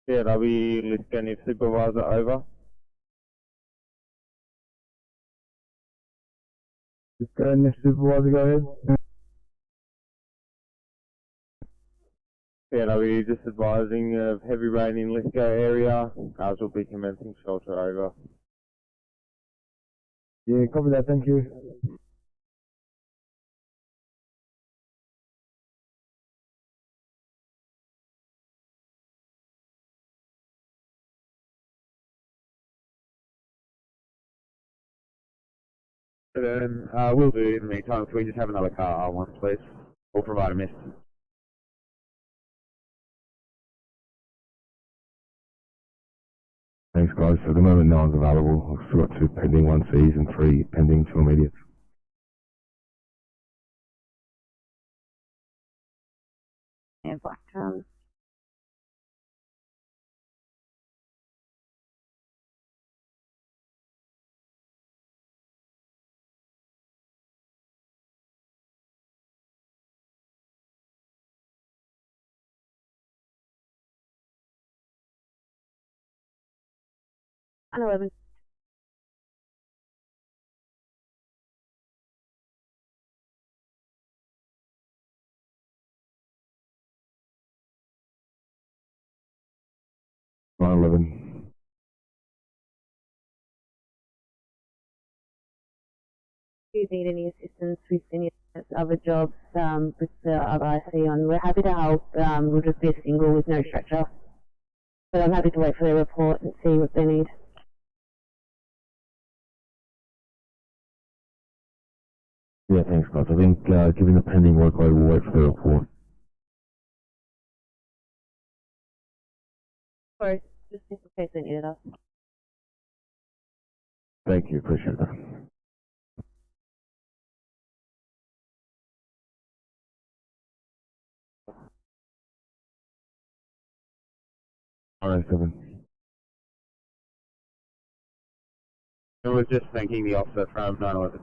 Yeah, Ravi, Lieutenant Supervisor, over. Lieutenant Supervisor, go ahead. Yeah, Ravi, just advising of heavy rain in Lithgow area. Cars will be commencing shelter, over. Yeah, copy that, thank you. Then, we'll do it in the meantime. Can we just have another car R1, please? We'll provide a miss. Thanks, guys. So at the moment, no one's available. I've still got 2 pending, 1 Cs and 3 pending, 2 immediates. Yeah, Blacktown. On 11. Line 11. Do you need any assistance with any other jobs with the other IC on? We're happy to help. We'll just be a single with no stretcher. But I'm happy to wait for their report and see what they need. Yeah, thanks, guys. I think, given the pending workload, we'll wait for the report. Sorry, just in case they needed us. Thank you, appreciate that. RO7. I was just thanking the officer from 911.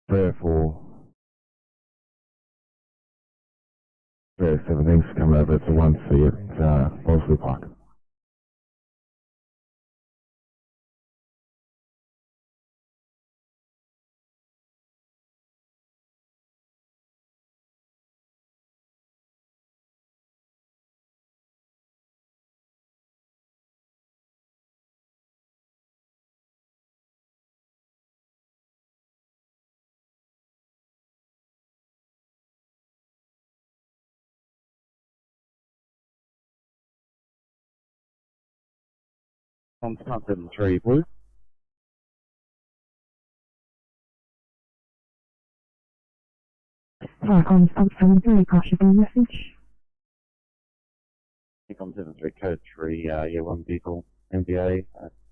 Therefore, 7 thanks for coming over. It's a 1C at Bosley Park. On 73 blue. Viacom 73, possible message. Ecom 73 code 3, yeah, one vehicle, MBA,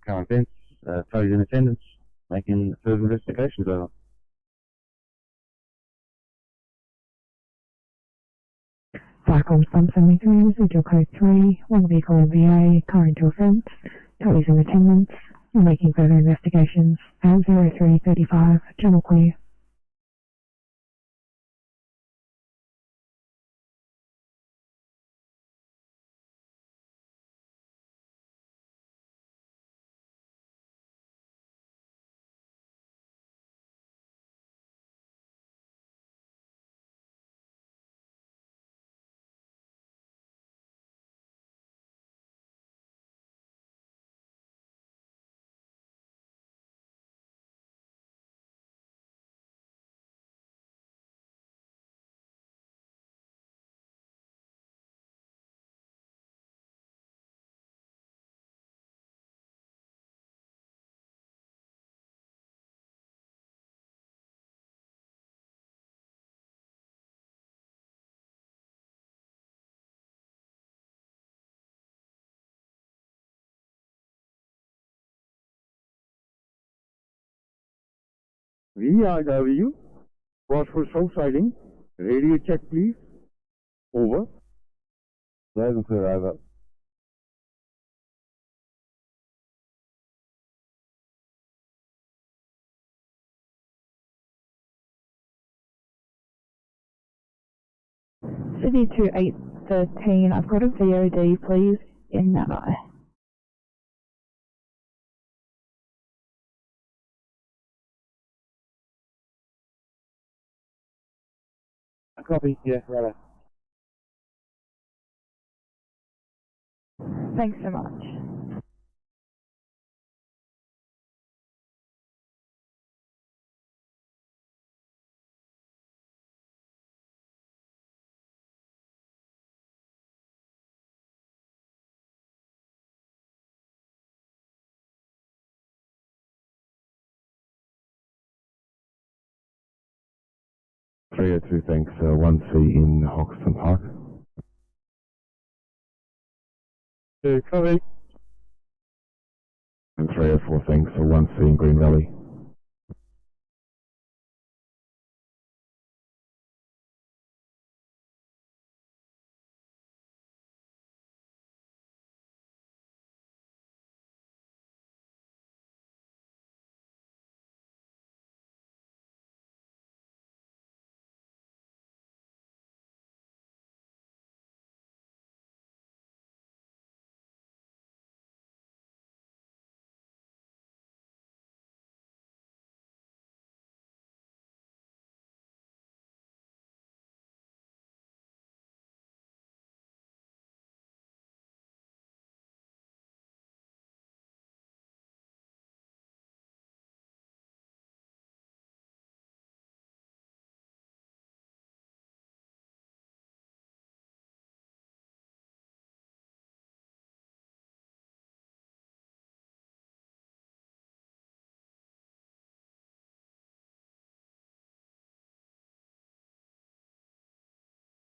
current events, totally in attendance, making further investigations over. Viacom 73, residual code 3, one vehicle MBA, car into offence, totally in attendance, making further investigations, 0335, channel clear. VRW, watch for show sighting. Radio check, please. Over. Loud and clear, over. City to 813, I've got a VOD, please, in that eye. A copy, yeah, right. Thanks so much. Three 302, thanks. 1C in Hoxton Park. 2, copy. And 304, thanks. 1C in Green Valley.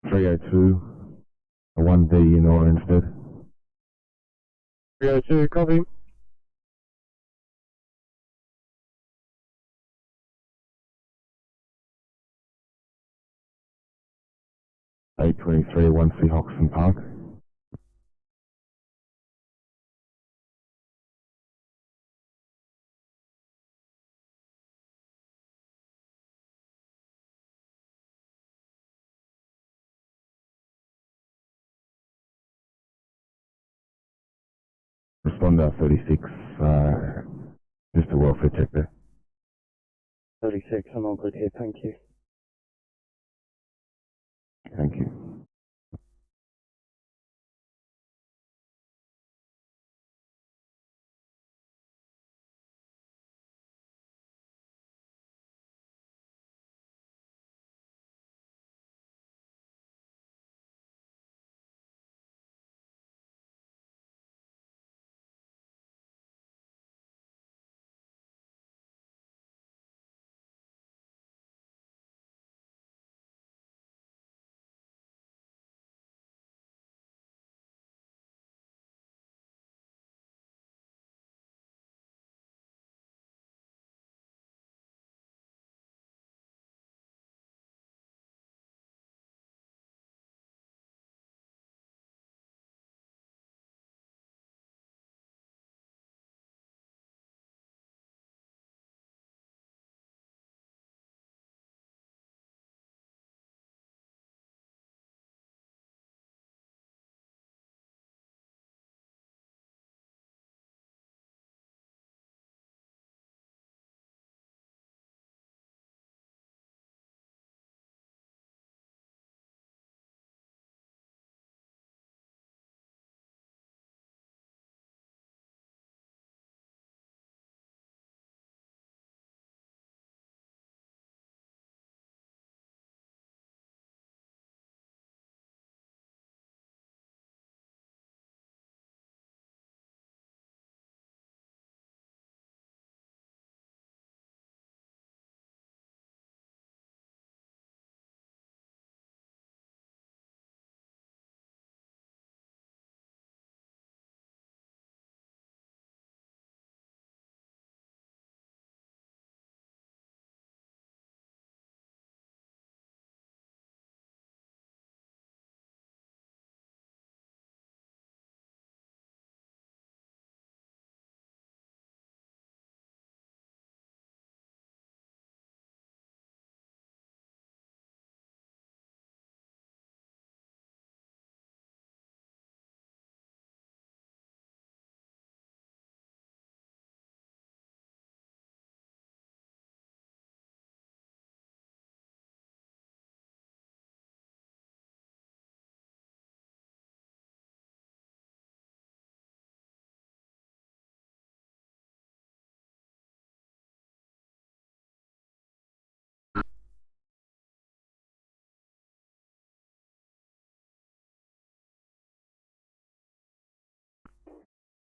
.302, 1D in Orangewood. 302, copy. .823, 1C Hoxton Park. Responder 36, just a welfare check there. 36, I'm all good here, thank you. Thank you.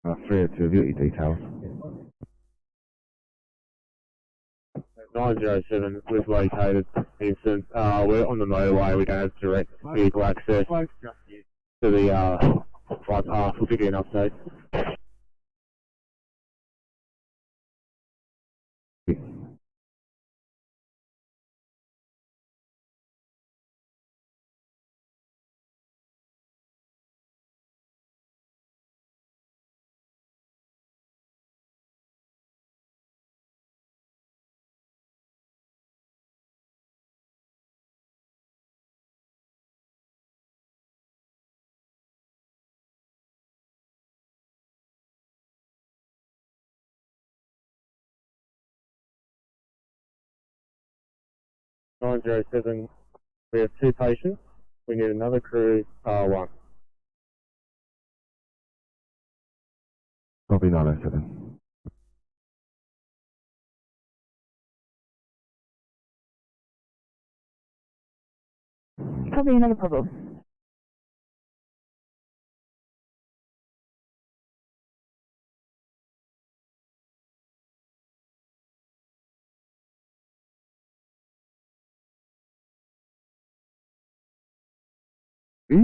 302, have you got your details? 907, we've located Vincent. We're on the motorway, we don't have direct vehicle access to the front half. We'll give you an update. (907), we have 2 patients. We need another crew, 1. Copy 907. Probably another problem.